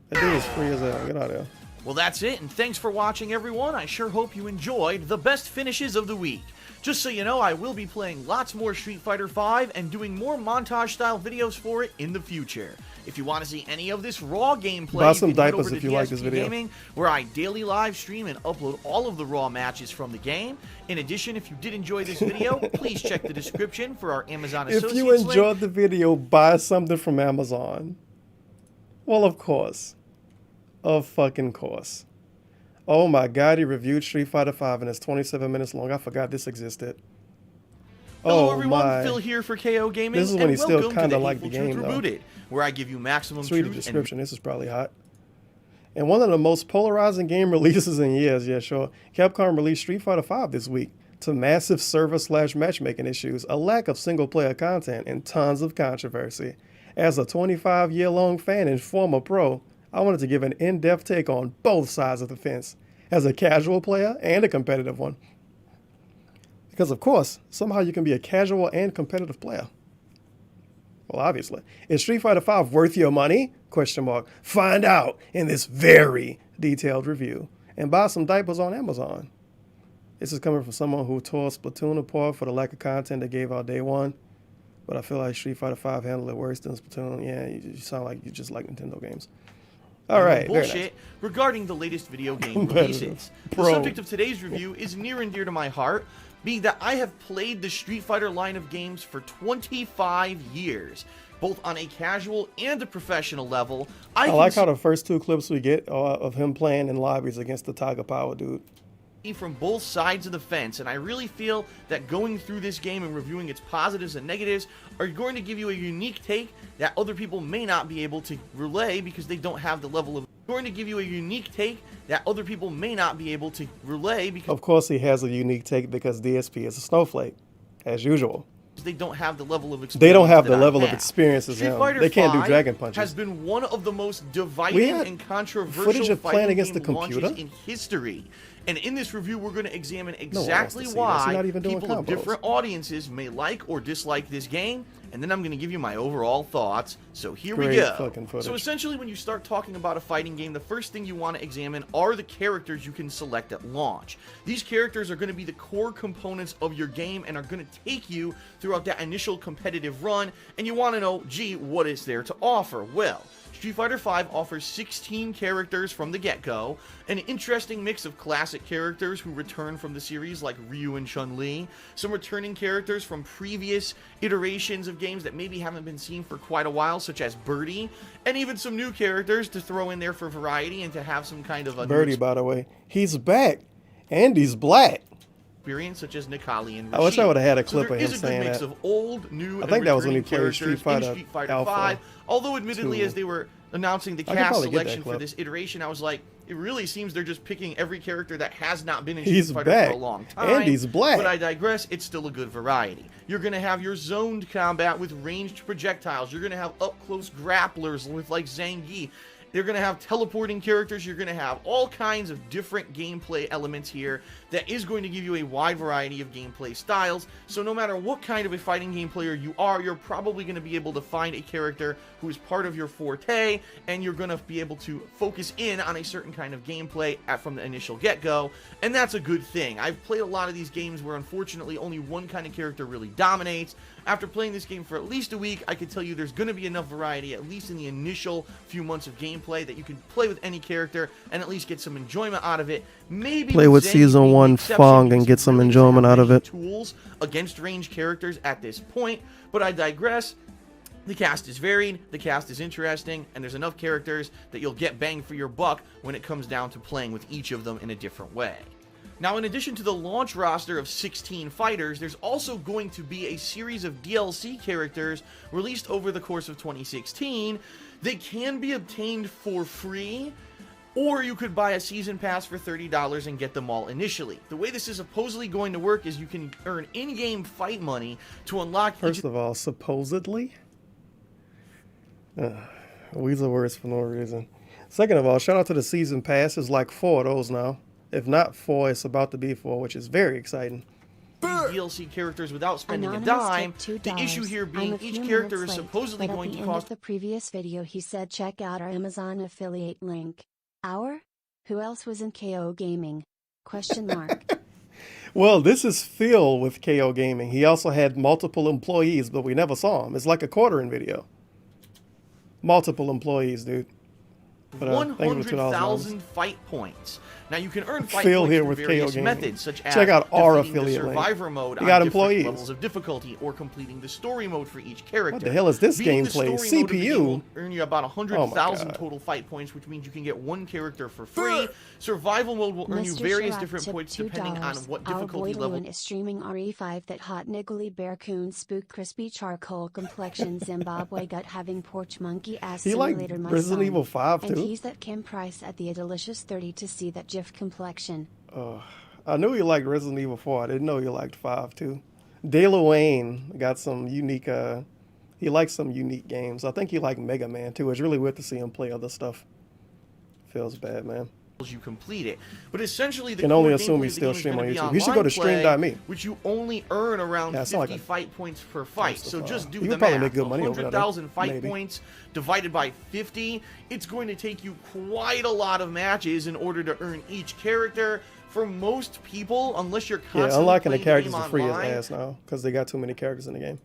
That dude is free as hell. Get out of here. Well, that's it, and thanks for watching, everyone. I sure hope you enjoyed the best finishes of the week. Just so you know, I will be playing lots more Street Fighter V and doing more montage-style videos for it in the future. If you want to see any of this raw gameplay, Buy some you can head diapers over if to you like this DSP video. Gaming, where I daily live stream and upload all of the raw matches from the game. In addition, if you did enjoy this video, please check the description for our Amazon Associates If you link. enjoyed the video, buy something from Amazon. Well, of course. Of fucking course. Oh my god, he reviewed Street Fighter V and it's 27 minutes long. I forgot this existed. Hello Oh everyone, my. Phil here for KO Gaming, This is when and he still welcome kinda to the liked the Hateful Truth game, though. Rebooted, where I give you maximum Let's read the truth and description. This is probably hot. And one of the most polarizing game releases in years, yeah, sure. Capcom released Street Fighter V this week to massive server/matchmaking issues, a lack of single-player content, and tons of controversy. As a 25-year-long fan and former pro, I wanted to give an in-depth take on both sides of the fence, as a casual player and a competitive one. Because, of course, somehow you can be a casual and competitive player. Well, obviously. Is Street Fighter V worth your money? Question mark. Find out in this very detailed review. And buy some diapers on Amazon. This is coming from someone who tore Splatoon apart for the lack of content they gave out day one. But I feel like Street Fighter V handled it worse than Splatoon. Yeah, you sound like you just like Nintendo games. All right, very bullshit nice. regarding the latest video game Competitive. releases. The Bro. subject of today's review is near and dear to my heart, being that I have played the Street Fighter line of games for 25 years, both on a casual and a professional level. I like how the first two clips we get are of him playing in lobbies against the Tiger Power dude. From both sides of the fence, and I really feel that going through this game and reviewing its positives and negatives are going to give you a unique take that other people may not be able to relay because they don't have the level of Of course he has a unique take because DSP is a snowflake, as usual. They don't have the level of experience. They don't have that the I level of have. experience as Street him. Fighter They can't do V dragon punches. Has been one of the most dividing We had and controversial footage of playing fighting against game the computer? launches in history. And in this review, we're going to examine one wants exactly to see this. You're why not even doing people of combos. different audiences may like or dislike this game, and then I'm going to give you my overall thoughts. So here we Great go. fucking footage. So essentially, when you start talking about a fighting game, the first thing you want to examine are the characters you can select at launch. These characters are going to be the core components of your game and are going to take you throughout that initial competitive run, and you want to know, gee, what is there to offer? Well, Street Fighter V offers 16 characters from the get-go, an interesting mix of classic characters who return from the series like Ryu and Chun-Li, some returning characters from previous iterations of games that maybe haven't been seen for quite a while, such as Birdie, and even some new characters to throw in there for variety and to have some kind of a Birdie, by the way, he's back, and he's black. Experience, such as Nikali and Rashid. I wish I would have had a clip so of him saying that. saying There is that. a good mix of old, new, I think that was when he and played returning Street characters Fighter in Street Fighter Alpha 5. Although admittedly, 2. as they were announcing the I could cast probably get that selection for clip. this iteration, I was like, it really seems they're just picking every character that has not been in He's Street Fighter back, for a long time. and he's black. But I digress, it's still a good variety. You're going to have your zoned combat with ranged projectiles. You're going to have up-close grapplers with like Zangief. They're going to have teleporting characters. You're going to have all kinds of different gameplay elements here that is going to give you a wide variety of gameplay styles. So no matter what kind of a fighting game player you are, you're probably going to be able to find a character who is part of your forte, and you're going to be able to focus in on a certain kind of gameplay from the initial get-go, and that's a good thing. I've played a lot of these games where unfortunately only one kind of character really dominates. After playing this game for at least a week, I can tell you there's going to be enough variety, at least in the initial few months of gameplay, that you can play with any character and at least get some enjoyment out of it. Maybe Play with Zangief Season being the 1 exception Fong because and get he some really doesn't enjoyment have out of many it. tools against ranged characters at this point, but I digress. The cast is varied, the cast is interesting, and there's enough characters that you'll get bang for your buck when it comes down to playing with each of them in a different way. Now, in addition to the launch roster of 16 fighters, there's also going to be a series of DLC characters released over the course of 2016. They can be obtained for free, or you could buy a season pass for $30 and get them all initially. The way this is supposedly going to work is you can earn in-game fight money to unlock First of all, supposedly. We use the words for no reason. Second of all, shout out to the season pass. There's like 4 of those now. If not 4, it's about to be 4, which is very exciting. these DLC characters without spending Anonymous a dime. tipped The $2. issue here I'm being a few each character minutes is late, supposedly but going at to the end cost of the previous video he said check out our Amazon affiliate link. Our? Who else was in KO Gaming? Question mark. Well, this is Phil with KO Gaming. He also had multiple employees, but we never saw him. It's like a quartering video. Multiple employees, dude. But, thank you for $2. 100,000 fight points. Now you can earn fight Phil points here through with KO various Gaming. methods, such as Check out our defeating the affiliate link. survivor mode He on got different employees. levels of difficulty, or completing the story mode for each character. What the hell is this Beating the gameplay? story mode of the game CPU? will earn you about Oh 100,000 my God. total fight points, which means you can get one character for free. Survival mode will earn you various Sharap different tipped points depending on $2. what Our difficulty boy level. Loon is streaming RE5 that hot niggly bear coon spook crispy charcoal complexion Zimbabwe gut having porch monkey ass He liked simulator my Resident son. Evil 5 And too? he's that Kim Price at the delicious 30 to see that GIF complexion. I knew he liked Resident Evil 4. I didn't know he liked 5 too. De Wayne got some unique, he likes some unique games. I think he liked Mega Man too. It's really weird to see him play other stuff. Feels bad, man. You complete it, but essentially the Can only core assume gameplay he's of the game still is gonna streaming on be YouTube. He should go to online stream.me. play, which you only earn around Yeah, it's not 50 like a fight points per fight. first So of just all. do You the could probably math. make good money over there, 100,000 fight maybe. points divided by 50. It's going to take you quite a lot of matches in order to earn each character. For most people, unless you're constantly Yeah, unlocking the playing characters game are free as online, ass now because they got too many characters in the game.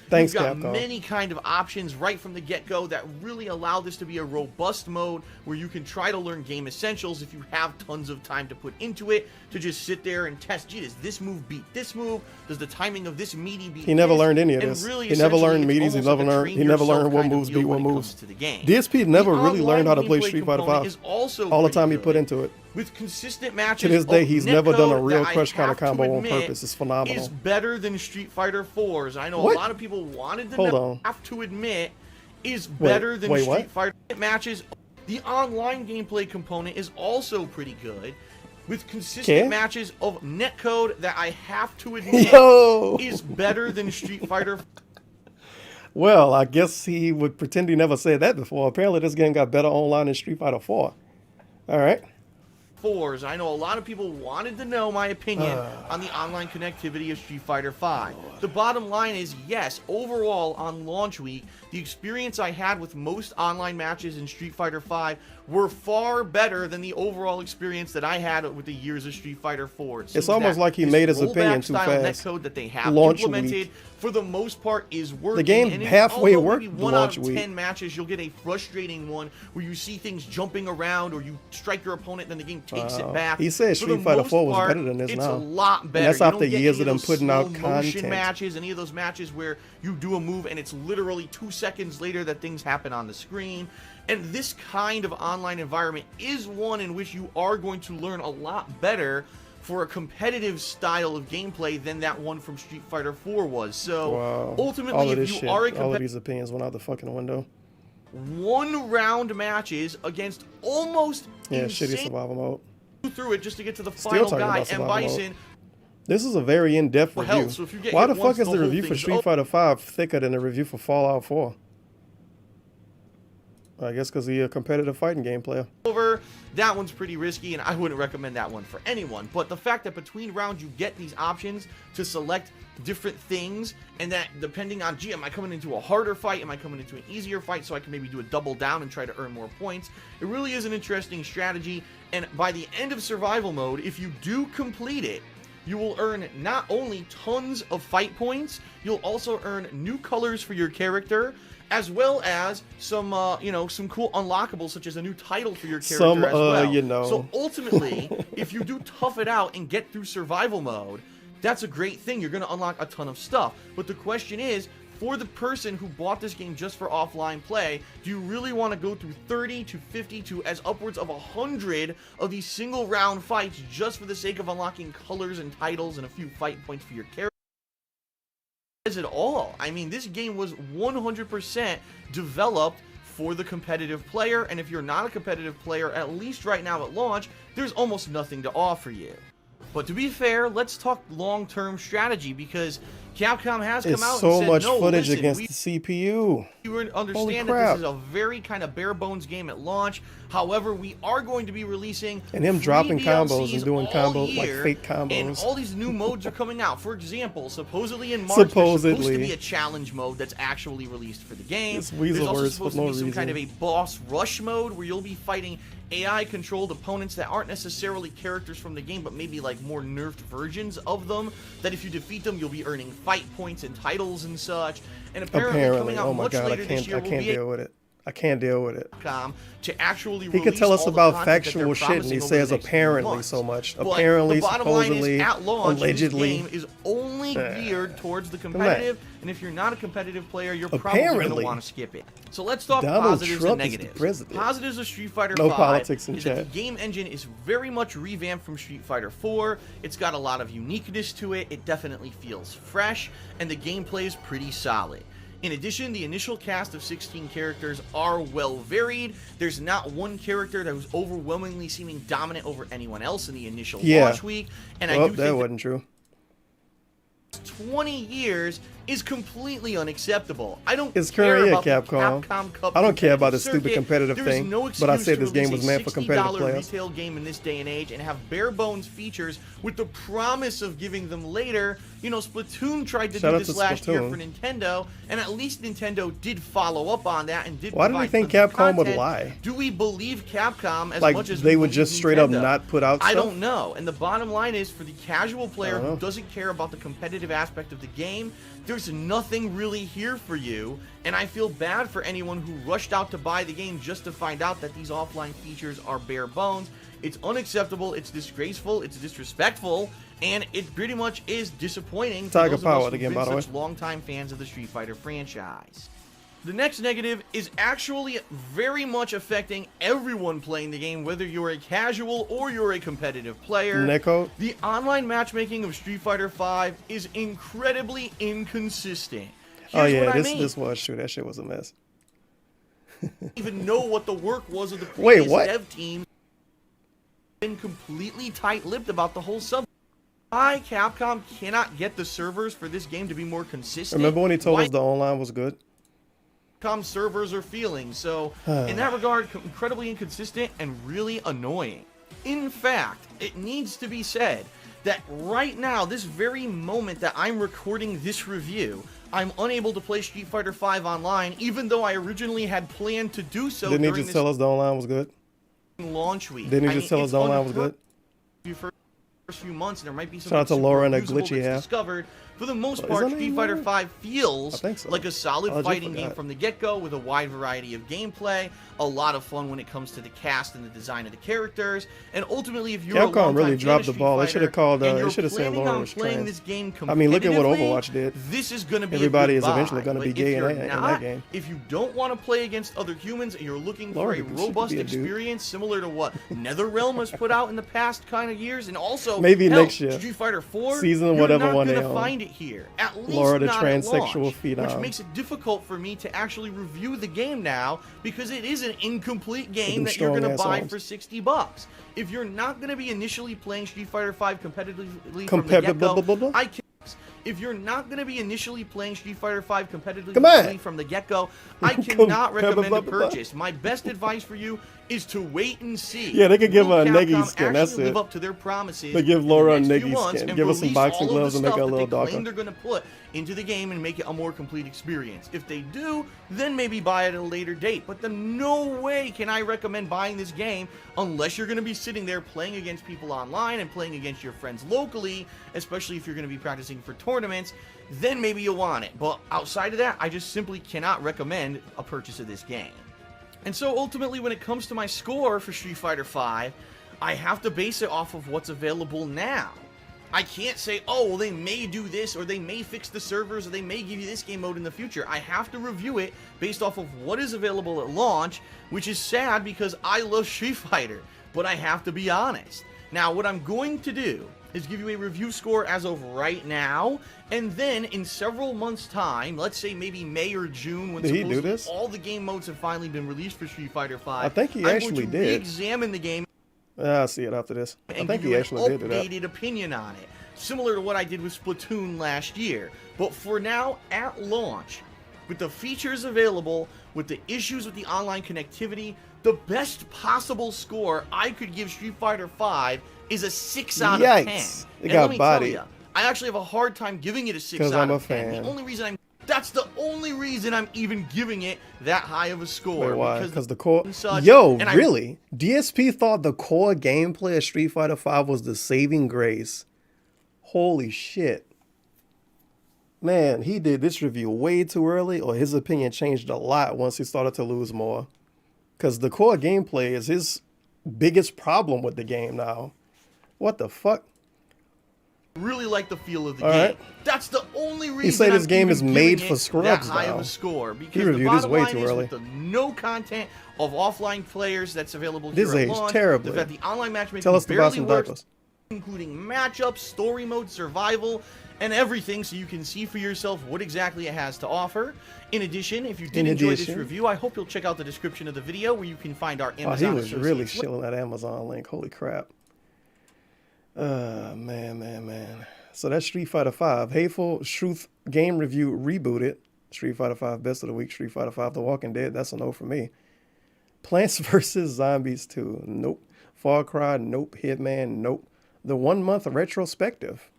Thanks, You've got Capcom. many kind of options right from the get-go that really allow this to be a robust mode where you can try to learn game essentials if you have tons of time to put into it, to just sit there and test, gee, does this move beat this move? Does the timing of this meaty beat He never this? learned any of And this. really, He never learned essentially, meaties. it's almost like a He train never learned yourself what kind of moves deal beat what when it comes moves. to the game. DSP never The really learned how to play online Street gameplay Fighter component 5. is also All the pretty time he good. put into it. With consistent matches, To this day, he's never done a netcode real that I crush kind of have to combo on admit purpose. It's phenomenal. is better than Street Fighter 4's. I know What? a lot of people wanted to Hold on. have to admit is better than wait, Street what? Fighter matches. The online gameplay component is also pretty good, with consistent Okay. matches of netcode that I have to admit Yo! is better than Street Fighter. Well, I guess he would pretend he never said that before. Apparently, this game got better online than Street Fighter 4. All right. 4s. I know a lot of people wanted to know my opinion on the online connectivity of Street Fighter V. The bottom line is, yes, overall on launch week, the experience I had with most online matches in Street Fighter V were far better than the overall experience that I had with the years of Street Fighter 4. It's almost like he made his opinion too fast. Netcode that they have Launch implemented, week. for the most part, is working. The game and halfway although worked maybe the 1 launch out of week. 10 matches, you'll get a frustrating one where you see things jumping around or you strike your opponent, then the game takes it back. He said For the Street Fighter most 4 was part, better than this it's now. a lot And better. that's You after don't get years any of them those putting out slow-motion content. matches, any of those matches where you do a move and it's literally 2 seconds later that things happen on the screen. And this kind of online environment is one in which you are going to learn a lot better for a competitive style of gameplay than that one from Street Fighter 4 was. So Wow. ultimately, all of if this you shit, are a all of competitive these opinions went out the fucking window. 1-round matches against almost Yeah, shitty insane survival mode. through it just to get to the Still final talking guy, about and survival mode. Bison. This is a very in-depth For review. health, so if you get Why hit the once, fuck is the the whole review for thing's Street Fighter 5 thicker than the review for Fallout 4? I guess because he's a competitive fighting game player. Over. That one's pretty risky, and I wouldn't recommend that one for anyone. But the fact that between rounds you get these options to select different things, and that depending on, gee, am I coming into a harder fight? Am I coming into an easier fight so I can maybe do a double down and try to earn more points? It really is an interesting strategy, and by the end of survival mode, if you do complete it, you will earn not only tons of fight points, you'll also earn new colors for your character, as well as some, some cool unlockables, such as a new title for your character as well. So ultimately, if you do tough it out and get through survival mode, that's a great thing. You're going to unlock a ton of stuff. But the question is, for the person who bought this game just for offline play, do you really want to go through 30 to 50 to as upwards of 100 of these single round fights just for the sake of unlocking colors and titles and a few fight points for your character? At all. I mean, this game was 100% developed for the competitive player, and if you're not a competitive player, at least right now at launch, there's almost nothing to offer you. But to be fair, let's talk long-term strategy, because Capcom has come out and said, so much no, footage listen, against the CPU. You understand that this is a very kind of bare-bones game at launch. However, we are going to be releasing And him dropping combos DLCs and doing all combos, like year, fake combos. and all these new modes are coming out. For example, supposedly in March, there's supposed to be a challenge mode that's actually released for the game. It's weasel There's also words supposed for to no be some kind of a reason. boss rush mode where you'll be fighting AI-controlled opponents that aren't necessarily characters from the game, but maybe like more nerfed versions of them, that if you defeat them, you'll be earning fight points and titles and such. And apparently coming out Oh my much god, later this year I can't deal with it. I can't deal with it. To actually He could tell us all the about content that factual they're shit, and he promising over says the next few apparently months. so much. But Apparently, the bottom line supposedly, is, at launch, allegedly. this game is only geared towards the competitive, and if you're not a competitive player, you're probably going to Apparently. want to skip it. So let's talk Donald positives Trump and is the negatives. president. Positives of Street Fighter No V politics in is that chat. the game engine is very much revamped from Street Fighter 4. It's got a lot of uniqueness to it. It definitely feels fresh, and the gameplay is pretty solid. In addition, the initial cast of 16 characters are well varied. There's not one character that was overwhelmingly seeming dominant over anyone else in the initial launch week. And I do that think wasn't true. 20 years is completely unacceptable. I don't It's care currently about at the Capcom. Capcom Cup I don't care about competitive the stupid circuit. competitive There is thing, no but I excuse said to this game release was a meant for competitive $60 players. retail game in this day and age and have bare bones features with the promise of giving them later. You know, Splatoon tried to Shout do out this to last year Splatoon. for Nintendo, and at least Nintendo did follow up on that and did Why do we provide think tons of Capcom would content. lie? Do we believe Capcom as Like, much as they we would believe just straight up Nintendo? not put out I stuff? don't know. And the bottom line is, for the casual player don't know. who doesn't care about the competitive aspect of the game, there's nothing really here for you, and I feel bad for anyone who rushed out to buy the game just to find out that these offline features are bare bones. It's unacceptable, it's disgraceful, it's disrespectful, and it pretty much is disappointing for Tiger those of Power us who've again, been by the way. such longtime fans of the Street Fighter franchise. The next negative is actually very much affecting everyone playing the game, whether you're a casual or you're a competitive player. Netcode? The online matchmaking of Street Fighter V is incredibly inconsistent. Oh Here's yeah, what I mean. this was true. That shit was a mess. Even know what the work was of the Wait, previous what? dev team. Been completely tight-lipped about the whole sub. Why Capcom cannot get the servers for this game to be more consistent? Remember when he told Why us the online was good? Capcom servers are feeling. So in that regard, incredibly inconsistent and really annoying. In fact, it needs to be said that right now, this very moment that I'm recording this review, I'm unable to play Street Fighter V online, even though I originally had planned to do so. Didn't he just tell us the online was good? Launch week. Didn't he just tell us the online was good? First few months, and there might be some Shout out to Laura and that glitchy hair. discovered. For the most Is part, that Street name Fighter Laura? V feels think so. like a solid I just fighting game forgot. from the get-go, with a wide variety of gameplay, a lot of fun when it comes to the cast and the design of the characters, and ultimately, if you're a Capcom long-time really fan dropped of the Street ball. They Fighter should have called. and They you're should have said planning Laura on was playing trans. this game I mean, look at what competitively, Overwatch did. This is going to be Everybody a is good eventually buy. gonna be But gay if in you're that- in that not, game. If you don't want to play against other humans and you're looking Laura for a could- she could robust be a dude. experience similar to what NetherRealm has put out in the past kind of years, and also Maybe hell, next year. Street Fighter 4, Season you're whatever not one gonna they own. find it here. At least Laura the not at transsexual launch, which phenom. makes it difficult for me to actually review the game now, because it is an incomplete game them that you're going to strong-ass buy arms. for $60. If you're not going to be initially playing Street Fighter V competitively from the get-go, I can. If you're not going to be initially playing Street Fighter V competitively from the get-go, I cannot recommend a purchase. My best advice for you is to wait and see. Yeah, they could give Will her a Capcom Negi skin, that's actually it. live up to their promises. They give in the Laura a next few Negi months skin. and Give her some release boxing all of gloves the and make stuff her a that little they claim darker. they're going to put into the game and make it a more complete experience. If they do, then maybe buy it at a later date. But then no way can I recommend buying this game unless you're going to be sitting there playing against people online and playing against your friends locally, especially if you're going to be practicing for tournaments. Then maybe you'll want it. But outside of that, I just simply cannot recommend a purchase of this game. And so ultimately, when it comes to my score for Street Fighter V, I have to base it off of what's available now. I can't say, oh, well, they may do this, or they may fix the servers, or they may give you this game mode in the future. I have to review it based off of what is available at launch, which is sad because I love Street Fighter, but I have to be honest. Now, what I'm going to do is give you a review score as of right now, and then in several months' time, let's say maybe May or June, when Did he do supposedly this? all the game modes have finally been released for Street Fighter V, I think he I'm actually going to did. re-examine the game I'll see it after this. I and think give he you actually an did do that. updated opinion on it, similar to what I did with Splatoon last year. But for now, at launch, with the features available, with the issues with the online connectivity, the best possible score I could give Street Fighter V is a 6 out of 10. Yikes. It And got let me bodied. tell you, I actually have a hard time giving it a 6 'Cause out I'm a of 10. fan. The only reason that's the only reason I'm even giving it that high of a score. Wait, why? Because the core. and such, Yo, and I really? DSP thought the core gameplay of Street Fighter V was the saving grace. Holy shit. Man, he did this review way too early, or his opinion changed a lot once he started to lose more. Because the core gameplay is his biggest problem with the game now. What the fuck? really like the feel of the All game. right. That's the only reason He said this I'm game even is made giving for it scrubs that high now. of a score. Because He the reviewed this bottom way line too is early. with the no content of offline players that's available This here at aged launch, terribly. the fact the online matchmaking Tell us to buy barely some works, diapers. including matchups, story mode, survival, and everything, so you can see for yourself what exactly it has to offer. In addition, if you did enjoy this review, I hope you'll check out the description of the video where you can find our Oh, Amazon he was really Associates link. shilling that Amazon link. Holy crap. Man. So that's Street Fighter V. Hateful Truth game review rebooted. Street Fighter V best of the week. Street Fighter V The Walking Dead. That's a no for me. Plants vs. Zombies 2. Nope. Far Cry. Nope. Hitman. Nope. The 1 month retrospective.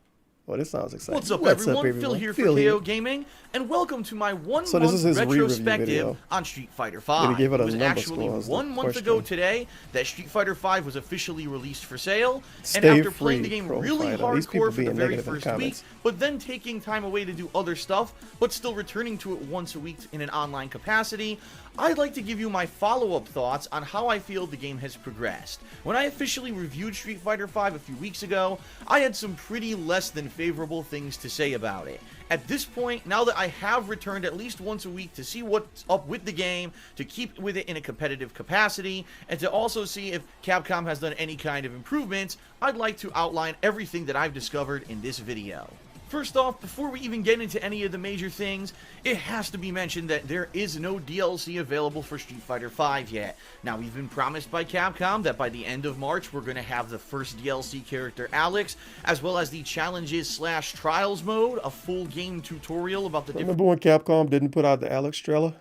Well, this sounds exciting. What's up, everyone? Phil here for KO Gaming, and welcome to my 1 So this month is his re-review retrospective video. on Street Fighter V. Did he give it a was number actually score is the 1 month question. ago today that Street Fighter V was officially released for sale. Stay and after playing free, the game Pro really Fighter. These people hardcore for the being very negative in first week, comments. but then taking time away to do other stuff, but still returning to it once a week in an online capacity, I'd like to give you my follow-up thoughts on how I feel the game has progressed. When I officially reviewed Street Fighter V a few weeks ago, I had some pretty less than favorable things to say about it. At this point, now that I have returned at least once a week to see what's up with the game, to keep with it in a competitive capacity, and to also see if Capcom has done any kind of improvements, I'd like to outline everything that I've discovered in this video. First off, before we even get into any of the major things, it has to be mentioned that there is no DLC available for Street Fighter V yet. Now, we've been promised by Capcom that by the end of March, we're going to have the first DLC character, Alex, as well as the Challenges/Trials mode, a full game tutorial about the different... Remember when Capcom didn't put out the Alex trailer?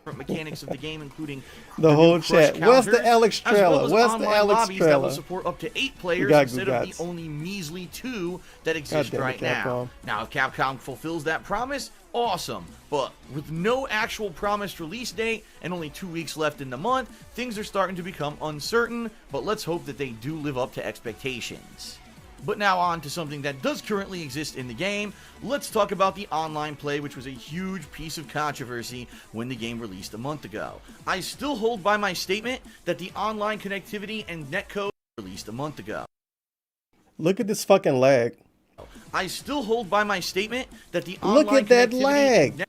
mechanics of the game, including The whole chat. Where's the counters, Alex as well trailer? as Where's the online Alex lobbies that will trailer? support up to 8 We players got instead of Gugats. the only measly 2 that exist God damn it, right now. Capcom. Now, if Capcom fulfills that promise, awesome. But with no actual promised release date and only 2 weeks left in the month, things are starting to become uncertain, but let's hope that they do live up to expectations. But now on to something that does currently exist in the game. Let's talk about the online play, which was a huge piece of controversy when the game released a month ago. I still hold by my statement that the online connectivity and netcode released a month ago. Look at this fucking lag. I still hold by my statement that the Look online at that connectivity lag. and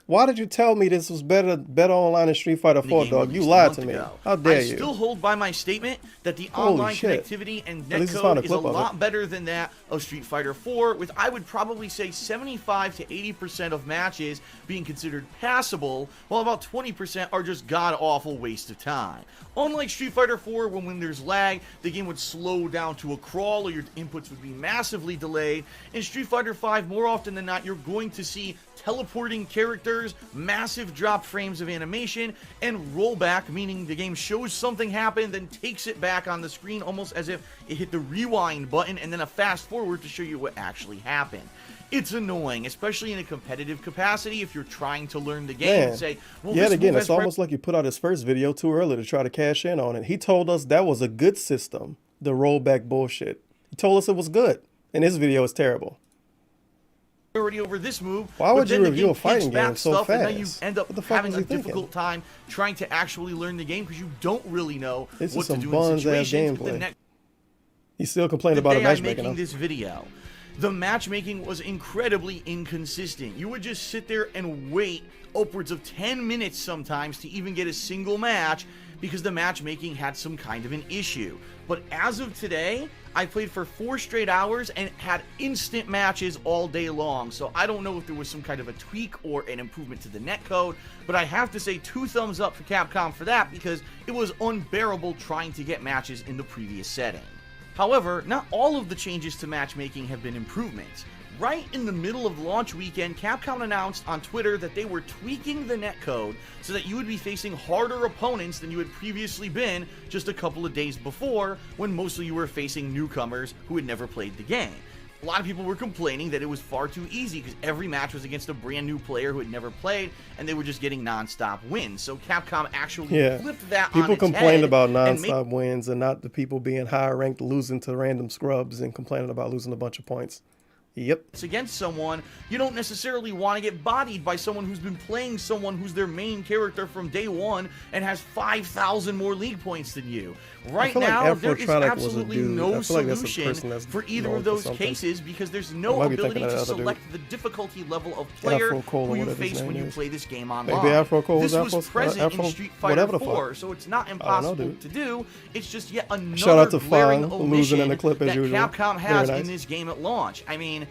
Why did you tell me this was better online than Street Fighter 4, game dog? You released a lied month to me. ago. How dare I you? still hold by my statement that the Holy online shit. connectivity and At least it's found netcode is a clip of lot it. better than that of Street Fighter 4, with I would probably say 75 to 80% of matches being considered passable, while about 20% are just god-awful waste of time. Unlike Street Fighter 4, when there's lag, the game would slow down to a crawl or your inputs would be massively delayed. In Street Fighter 5, more often than not, you're going to see teleporting characters, massive drop frames of animation, and rollback, meaning the game shows something happen, then takes it back on the screen almost as if it hit the rewind button and then a fast forward to show you what actually happened. It's annoying, especially in a competitive capacity if you're trying to learn the game Man, and say, well, yet this again, move it's has almost like you put out his first video too early to try to cash in on it. He told us that was a good system, the rollback bullshit. He told us it was good, and his video is terrible. priority over this move. Why would but then you the review a takes fighting back game so stuff, and then you fast? end up What the fuck having was a he thinking? difficult time trying to actually learn the game because you don't really know This what is to some do in buns-ass situations. gameplay. He still complained The about the day I'm matchmaking. making Huh? this video, the matchmaking was incredibly inconsistent. You would just sit there and wait upwards of 10 minutes sometimes to even get a single match because the matchmaking had some kind of an issue. But as of today, I played for 4 straight hours and had instant matches all day long. So I don't know if there was some kind of a tweak or an improvement to the netcode, but I have to say 2 thumbs up for Capcom for that because it was unbearable trying to get matches in the previous setting. However, not all of the changes to matchmaking have been improvements. Right in the middle of launch weekend, Capcom announced on Twitter that they were tweaking the netcode so that you would be facing harder opponents than you had previously been just a couple of days before, when mostly you were facing newcomers who had never played the game. A lot of people were complaining that it was far too easy because every match was against a brand new player who had never played, and they were just getting non-stop wins. So Capcom actually flipped that on People its complained head about and made non-stop wins and not the people being higher ranked losing to random scrubs and complaining about losing a bunch of points. Yep. It's against someone, you don't necessarily want to get bodied by someone who's been playing someone who's their main character from day one and has 5,000 more league points than you. Right feel like now, there is Afrotronic was a absolutely dude. no I feel like that's a solution person that's for either known of for those something. cases because there's I no might be ability thinking of to that other dude. select the difficulty level of player Afro Cole or who you whatever his face when name you is. play this game Maybe online. Afro Cole This was was Afro- present Afro- in Street Fighter whatever the fuck. 4, so it's not I don't impossible know, dude. to do. It's just yet another Shout out to glaring Fang, losing in the omission clip as that usual. Capcom has Very in nice. this game at launch. I mean,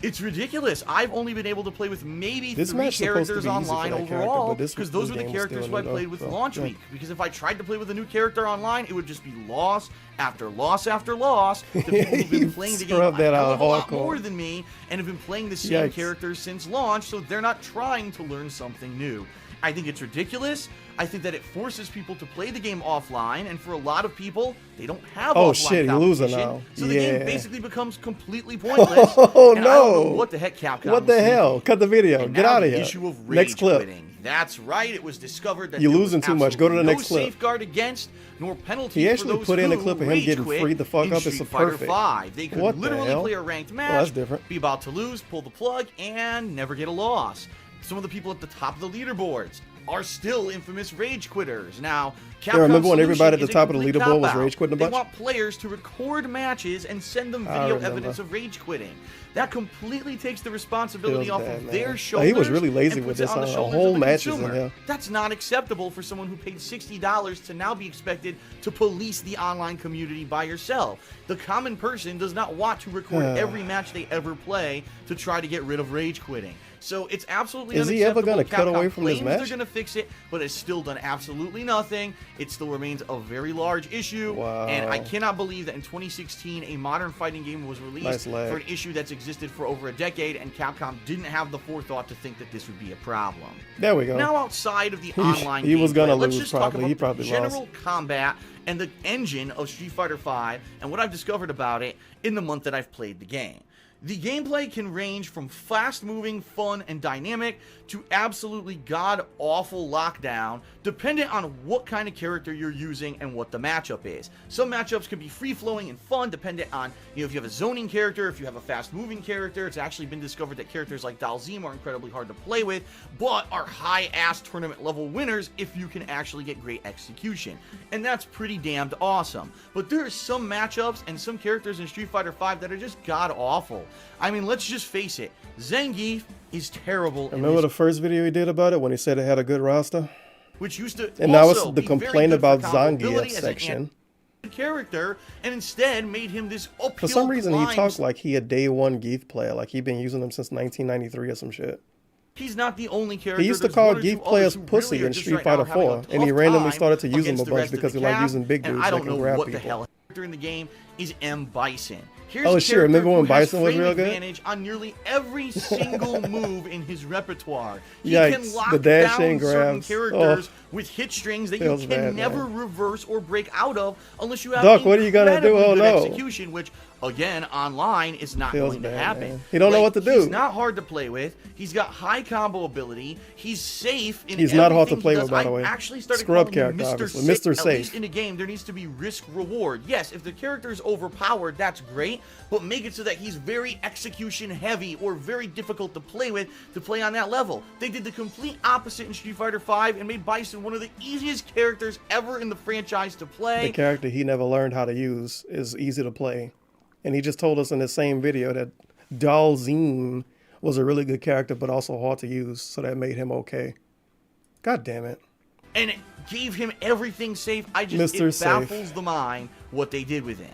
it's ridiculous. I've only been able to play with maybe This 3 match's supposed to characters be easy for online that character, overall, but this because those game were the was characters still who I in it, played though, with so, launch yeah. week. Because if I tried to play with a new character online, it would just be loss after loss after loss. The people who've been You playing the game scrubbed that a hell out of a lot hardcore. more than me and have been playing the same Yikes. characters since launch, so they're not trying to learn something new. I think it's ridiculous. I think that it forces people to play the game offline, and for a lot of people, they don't have Oh, offline shit, you're losing competition, now. so the Yeah. game basically becomes completely pointless. Oh, and I don't know no. what the heck Capcom What was the thinking. hell? Cut the video. And Get now out of the here. issue of Next rage clip. quitting. That's right. It was discovered that You're there was losing too much. Go to the absolutely next no clip. safeguard against nor penalty He for actually those put in a who clip of him rage getting quit freed the fuck in up. It's Street a Fighter perfect. 5. They could What the literally hell? play a ranked match, Well, that's different. be about to lose, pull the plug, and never get a loss. Some of the people at the top of the leaderboards are still infamous rage quitters. Now, Capcom's remember when everybody at the solution is a top of the complete leaderboard was cop-out. rage quitting a They bunch? want players to record matches and send them I video remember. evidence of rage quitting. That completely takes the responsibility Feels off bad, of man. their Like, shoulders. he was really lazy and with puts it this, on the a shoulders whole of the matches in consumer. here. That's not acceptable for someone who paid $60 to now be expected to police the online community by yourself. The common person does not want to record every match they ever play to try to get rid of rage quitting. So it's absolutely Is he ever unacceptable. gonna cut Capcom away from this claims match? they're going to fix it, but it's still done absolutely nothing. It still remains a very large issue, and I cannot believe that in 2016 a modern fighting game was released for an issue that's existed for over a decade, and Capcom didn't have the forethought to think that this would be a problem. There we go. Now, outside of the online he was gonna gameplay, let's lose just probably. talk about He probably the general lost. combat and the engine of Street Fighter V and what I've discovered about it in the month that I've played the game. The gameplay can range from fast-moving, fun, and dynamic to absolutely god-awful lockdown, dependent on what kind of character you're using and what the matchup is. Some matchups can be free-flowing and fun, dependent on, if you have a zoning character, if you have a fast-moving character. It's actually been discovered that characters like Dalzim are incredibly hard to play with, but are high-ass tournament-level winners if you can actually get great execution. And that's pretty damned awesome. But there are some matchups and some characters in Street Fighter V that are just god-awful. I mean, let's just face it. Zangief is terrible. Remember the first video he did about it when he said it had a good roster? Which used to and that was also the be very complaint good about for combo ability Zangief as an section. character, and instead made him this uphill For some reason, he climb. talks like he a day one Geef player, like he been using them since 1993 or some shit. He's not the only character. He used to There's call one or two Geef players others who pussy really are in just Street right now Fighter having a 4, and he tough randomly time started to use them against a the bunch rest of because the he like cast, using big and dudes I that don't can know grab what people. the hell. Character in the game is M. Bison. Here's Oh, a shit, character remember when who has Bison was frame real good? advantage on nearly every single move in his repertoire. He Yikes, can lock the dashing down certain grabs. characters with hit strings that you Feels can bad, never man. reverse or break out of unless you have Doc, what are you gonna do? incredibly Oh, good no. execution, which again online is not Feels going to bad, happen. man. He don't know what to do. He's not hard to play with. He's got high combo ability. He's safe in He's not hard to everything play he with, does. by the way. I actually started Scrub calling him character, Mr. obviously. Safe. Mr. At Safe. least in a game, there needs to be risk reward. Yes, if the character is overpowered, that's great, but make it so that he's very execution heavy or very difficult to play with to play on that level. They did the complete opposite in Street Fighter V and made Bison one of the easiest characters ever in the franchise to play. The character he never learned how to use is easy to play. And he just told us in the same video that Dalzim was a really good character, but also hard to use, so that made him okay. God damn it. And it gave him everything safe. It Safe. baffles the mind what they did with him.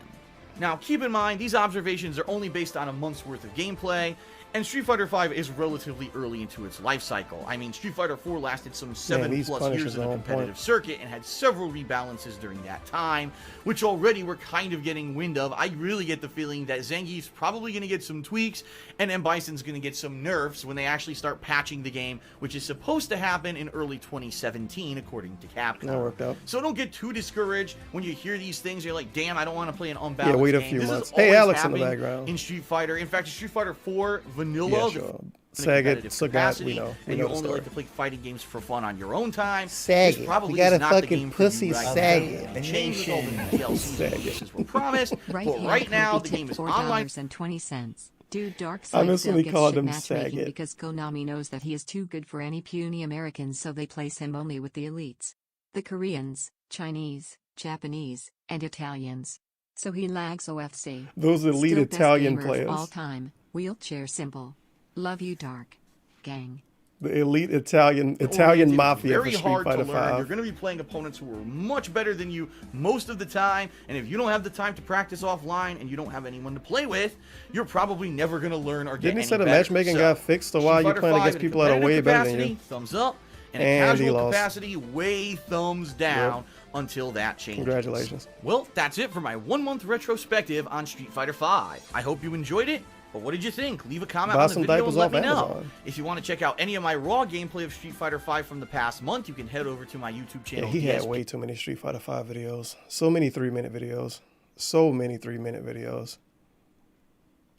Now, keep in mind, these observations are only based on a month's worth of gameplay, and Street Fighter V is relatively early into its life cycle. I mean, Street Fighter IV lasted some 7+ years in a competitive circuit and had several rebalances during that time, which already we're kind of getting wind of. I really get the feeling that Zangief's probably going to get some tweaks, and M. Bison's going to get some nerfs when they actually start patching the game, which is supposed to happen in early 2017, according to Capcom. That worked out. So don't get too discouraged when you hear these things. You're like, damn, I don't want to play an unbalanced wait a game. few This is months. Hey, always Alex in the happening background. in Street Fighter. In fact, Street Fighter 4 Vanilla, Yeah, sure. Sagat, Sagat, we know. and We you know the only story. like to play fighting games for fun on your own time. Sagat. This probably We got is a not the fucking game pussy for you right Sagat. now. Change with all the DLC releases were promised, Right but hand right now Kobe the game tipped is online. $4.20. Dude, Dark I Side miss still when he gets called shit him matchmaking Sagat. because Konami knows that he is too good for any puny Americans, so they place him only with the elites. The Koreans, Chinese, Japanese, and Italians. So he lags OFC. Those elite Still best Italian gamer of players. all time, wheelchair simple. Love you, Dark. Gang. The elite Italian Oriented, mafia very for Street hard Fighter to learn. You're V. going to be playing opponents who are much better than you most of the time, and if you don't have the time to practice offline and you don't have anyone to play with, you're probably never going to learn or get Didn't he any say the better. matchmaking So, got fixed, so why are Street you Fighter playing V against in people that are way competitive better than capacity, you? Thumbs up, and in And he casual lost. capacity, way thumbs down until that changes. Congratulations. Well, that's it for my 1 month retrospective on Street Fighter V. I hope you enjoyed it. But what did you think? Leave a comment Buy on the some video diapers and let off me know. Amazon. If you want to check out any of my raw gameplay of Street Fighter V from the past month, you can head over to my YouTube Yeah, channel. he had DSP. way too many Street Fighter V videos. So many 3-minute videos. So many 3-minute videos.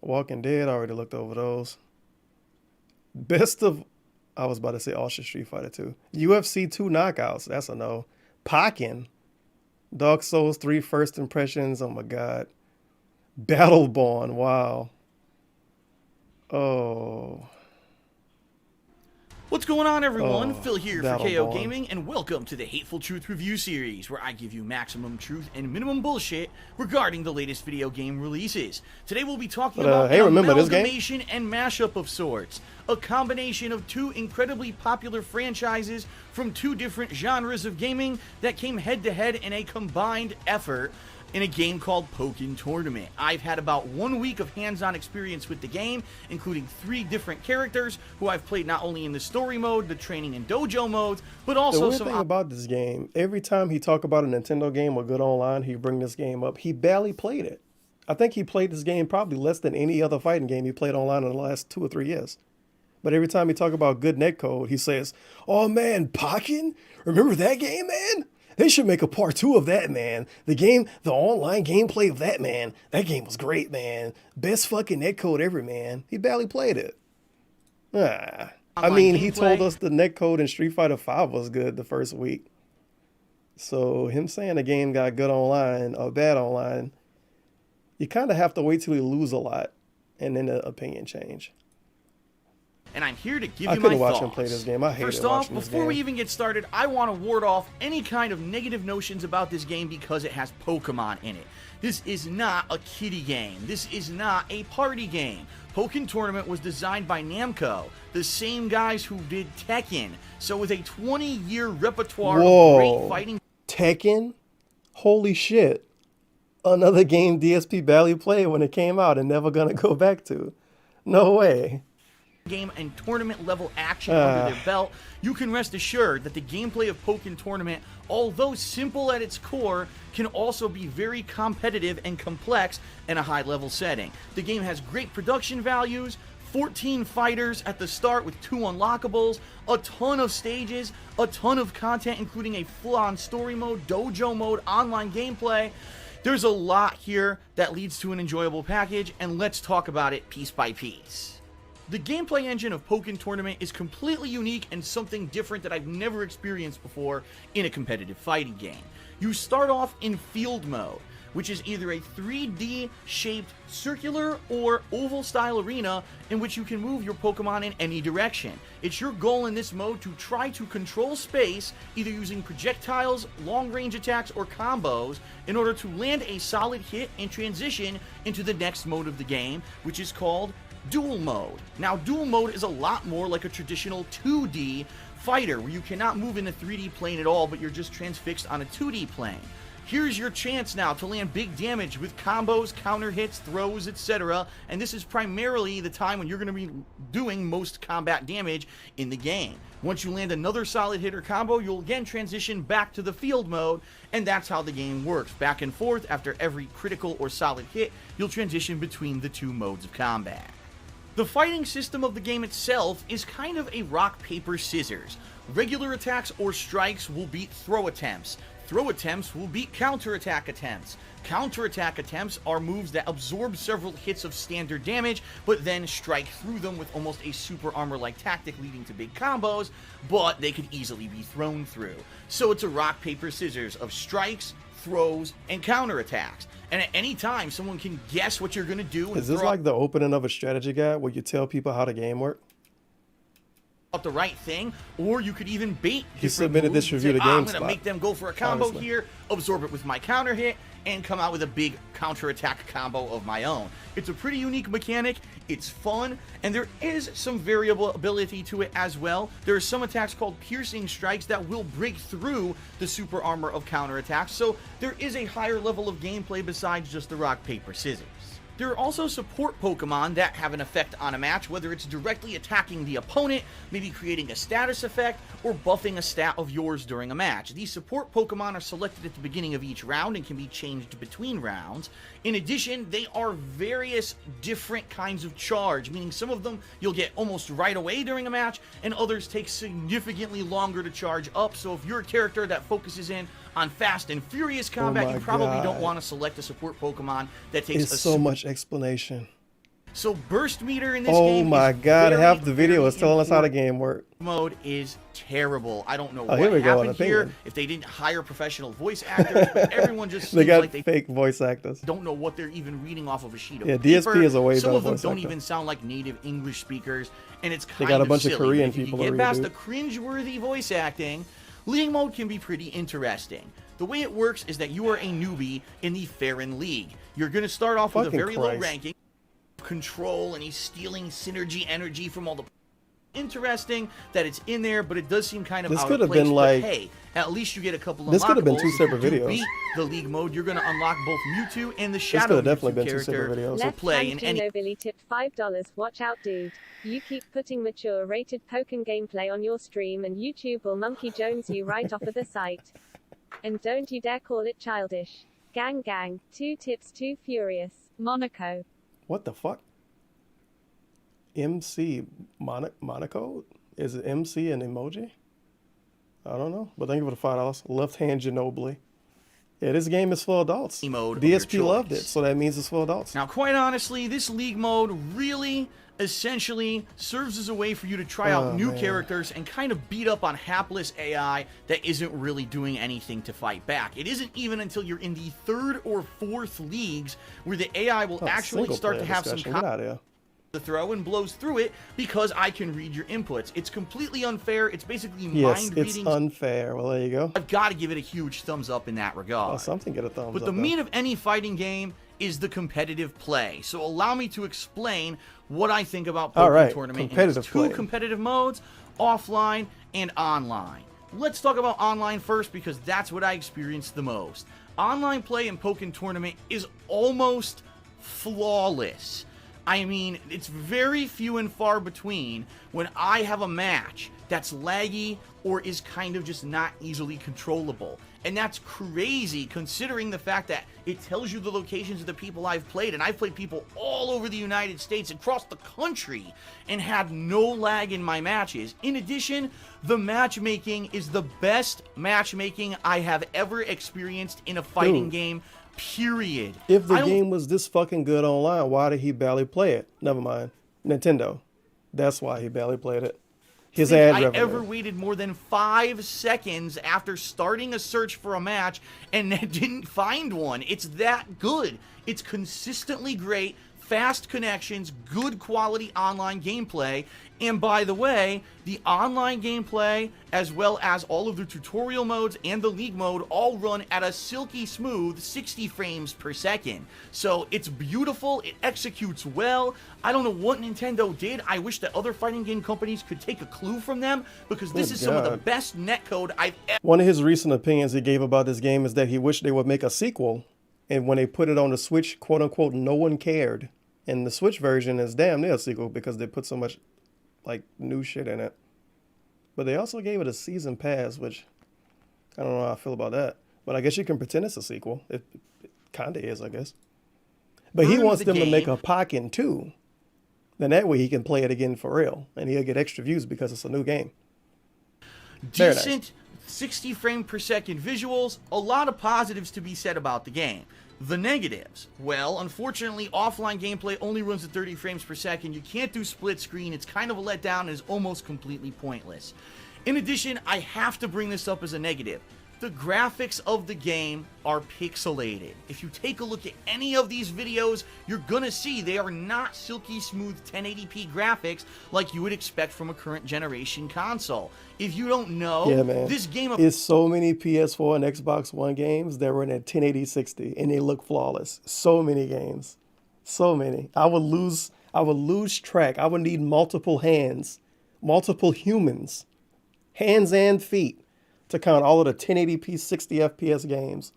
Walking Dead, I already looked over those. Best of... I was about to say Ultra Street Fighter 2. UFC 2 knockouts. That's a no. Pokken. Dark Souls 3 first impressions. Oh my god. Battleborn. Wow. Oh. What's going on, everyone? Oh, Phil here for that'll KO bore. Gaming, and welcome to the Hateful Truth Review Series, where I give you maximum truth and minimum bullshit regarding the latest video game releases. Today we'll be talking But, about hey, an remember this game? amalgamation and mashup of sorts. A combination of two incredibly popular franchises from two different genres of gaming that came head-to-head in a combined effort in a game called Pokken Tournament. I've had about 1 week of hands-on experience with the game, including 3 different characters who I've played not only in the story mode, the training and dojo modes, but also the weird thing about this game, every time he talk about a Nintendo game or good online, he bring this game up. He barely played it. I think he played this game probably less than any other fighting game he played online in the last 2 or 3 years. But every time he talk about good netcode, he says, "Oh man, Pokken? Remember that game, man? They should make a part 2 of that, man. The online gameplay of that, man. That game was great, man. Best fucking netcode ever, man." He barely played it. I mean, he told us the netcode in Street Fighter V was good the first week. So him saying the game got good online or bad online, you kind of have to wait till you lose a lot and then the opinion change. And I'm here to give you I my couldn't watch thoughts. him play this game. I hated First off, watching this before game. we even get started, I want to ward off any kind of negative notions about this game because it has Pokemon in it. This is not a kiddie game. This is not a party game. Pokken Tournament was designed by Namco, the same guys who did Tekken. So with a 20-year repertoire of great fighting... Tekken? Holy shit. Another game DSP barely played when it came out and never gonna go back to. No way. Game and tournament level action under their belt, you can rest assured that the gameplay of Pokken Tournament, although simple at its core, can also be very competitive and complex in a high level setting. The game has great production values, 14 fighters at the start with 2 unlockables, a ton of stages, a ton of content including a full-on story mode, dojo mode, online gameplay. There's a lot here that leads to an enjoyable package, and let's talk about it piece by piece. The gameplay engine of Pokken Tournament is completely unique and something different that I've never experienced before in a competitive fighting game. You start off in field mode, which is either a 3D shaped circular or oval style arena in which you can move your Pokemon in any direction. It's your goal in this mode to try to control space, either using projectiles, long range attacks, or combos in order to land a solid hit and transition into the next mode of the game, which is called Duel Mode. Now, Duel Mode is a lot more like a traditional 2D fighter where you cannot move in a 3D plane at all, but you're just transfixed on a 2D plane. Here's your chance now to land big damage with combos, counter hits, throws, etc. And this is primarily the time when you're going to be doing most combat damage in the game. Once you land another solid hit or combo, you'll again transition back to the field mode, and that's how the game works. Back and forth, after every critical or solid hit, you'll transition between the 2 modes of combat. The fighting system of the game itself is kind of a rock, paper, scissors. Regular attacks or strikes will beat throw attempts. Throw attempts will beat counterattack attempts. Counterattack attempts are moves that absorb several hits of standard damage, but then strike through them with almost a super armor-like tactic leading to big combos, but they could easily be thrown through. So it's a rock, paper, scissors of strikes, throws, and counterattacks. And at any time, someone can guess what you're going to do. Is this like the opening of a strategy guide where you tell people how the game works? The right thing, or you could even bait. He submitted this review to GameSpot. I'm going to make them go for a combo here, absorb it with my counter hit, and come out with a big counterattack combo of my own. It's a pretty unique mechanic, it's fun, and there is some variability to it as well. There are some attacks called piercing strikes that will break through the super armor of counterattacks, so there is a higher level of gameplay besides just the rock, paper, scissors. There are also support Pokemon that have an effect on a match, whether it's directly attacking the opponent, maybe creating a status effect, or buffing a stat of yours during a match. These support Pokemon are selected at the beginning of each round and can be changed between rounds. In addition, they are various different kinds of charge, meaning some of them you'll get almost right away during a match, and others take significantly longer to charge up. So if you're a character that focuses in on fast and furious combat, you probably don't want to select a support Pokemon that takes so much explanation. So burst meter in this Oh game my god, very, half the video is telling us how the game works. Mode is terrible. I don't know here we what go, happened here, if they didn't hire professional voice actors, but everyone just They seems got like they fake voice actors. don't know what they're even reading off of a sheet of Yeah, paper. DSP is a way Some better of them voice don't actor. even sound like native English speakers, and it's kind They got a of bunch of silly. Korean If you people get to past redo. the cringe-worthy voice acting, League Mode can be pretty interesting. The way it works is that you are a newbie in the Farron League. You're going to start off with a Fucking very low Christ. ranking, control, and he's stealing synergy energy from all the interesting that it's in there, but it does seem kind of This out could of have place. been But like- hey, at least you get a couple of This could have been unlockables. two separate If you videos. beat the League mode, you're going to unlock both Mewtwo and the This Shadow could have definitely Mewtwo been two character separate videos. will Left play in hand any Gino Billy tipped $5. Watch out, dude. You keep putting mature rated Pokken gameplay on your stream and YouTube will Monkey Jones you right off of the site. And don't you dare call it childish. Gang gang. 2 tips too furious. Monaco. What the fuck? MC Monaco? Is it MC an emoji? I don't know. But thank you for the $5. Left hand Ginobili. Yeah, this game is for adults. mode of your DSP loved it, choice. so that means it's for adults. Now, quite honestly, this League mode really essentially serves as a way for you to try out new man. characters and kind of beat up on hapless AI that isn't really doing anything to fight back. It isn't even until you're in the 3rd or 4th leagues where the AI will actually Single start player to have some discussion. Get out of here. to throw and blows through it because I can read your inputs. It's completely unfair. It's basically Yes, mind it's reading. unfair. Well, there you go. I've got to give it a huge thumbs up in that regard. Oh, something get a thumbs But up. the though. meat of any fighting game is the competitive play. So allow me to explain what I think about All Pokemon right, Tournament in competitive its 2 play. competitive modes, offline and online. Let's talk about online first because that's what I experienced the most. Online play in Pokemon Tournament is almost flawless. I mean, it's very few and far between when I have a match that's laggy or is kind of just not easily controllable. And that's crazy considering the fact that it tells you the locations of the people I've played. And I've played people all over the United States, across the country, and had no lag in my matches. In addition, the matchmaking is the best matchmaking I have ever experienced in a fighting Dude. game, period. If the I don't- game was this fucking good online, why did he barely play it? Never mind. Nintendo. That's why he barely played it. His think ad I revenue. ever waited more than 5 seconds after starting a search for a match and didn't find one. It's that good. It's consistently great, fast connections, good quality online gameplay. And by the way, the online gameplay, as well as all of the tutorial modes and the league mode, all run at a silky smooth 60 frames per second. So it's beautiful, it executes well. I don't know what Nintendo did. I wish that other fighting game companies could take a clue from them because this Good is some of the God. best netcode I've ever. One of his recent opinions he gave about this game is that he wished they would make a sequel. And when they put it on the Switch, quote unquote, no one cared. And the Switch version is damn near a sequel because they put so much like new shit in it. But they also gave it a season pass, which I don't know how I feel about that. But I guess you can pretend it's a sequel. It kind of is, I guess. But he Ruined wants the them to make game. a Pokken too. Then that way he can play it again for real. And he'll get extra views because it's a new game. Very nice. Decent 60 frame per second visuals, a lot of positives to be said about the game. The negatives, well, unfortunately, offline gameplay only runs at 30 frames per second. You can't do split screen. It's kind of a letdown and is almost completely pointless. In addition, I have to bring this up as a negative. The graphics of the game are pixelated. If you take a look at any of these videos, you're gonna see they are not silky smooth 1080p graphics like you would expect from a current generation console. If you don't know, Yeah, man. this game It's so many PS4 and Xbox One games that run at 1080 60 and they look flawless. So many games. So many. I would lose track. I would need multiple hands, multiple humans, hands and feet to count all of the 1080p 60 FPS games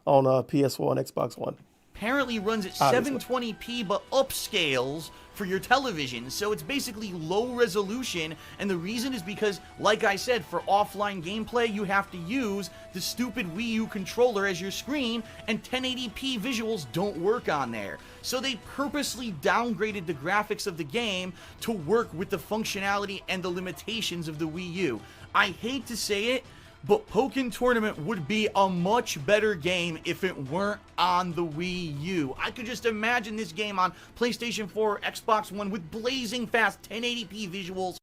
on PS4 and Xbox One. apparently runs at Obviously. 720p but upscales for your television, so it's basically low resolution. And the reason is because, like I said, for offline gameplay you have to use the stupid Wii U controller as your screen, and 1080p visuals don't work on there. So they purposely downgraded the graphics of the game to work with the functionality and the limitations of the Wii U. I hate to say it, but Pokemon Tournament would be a much better game if it weren't on the Wii U. I could just imagine this game on PlayStation 4 or Xbox One with blazing fast 1080p visuals.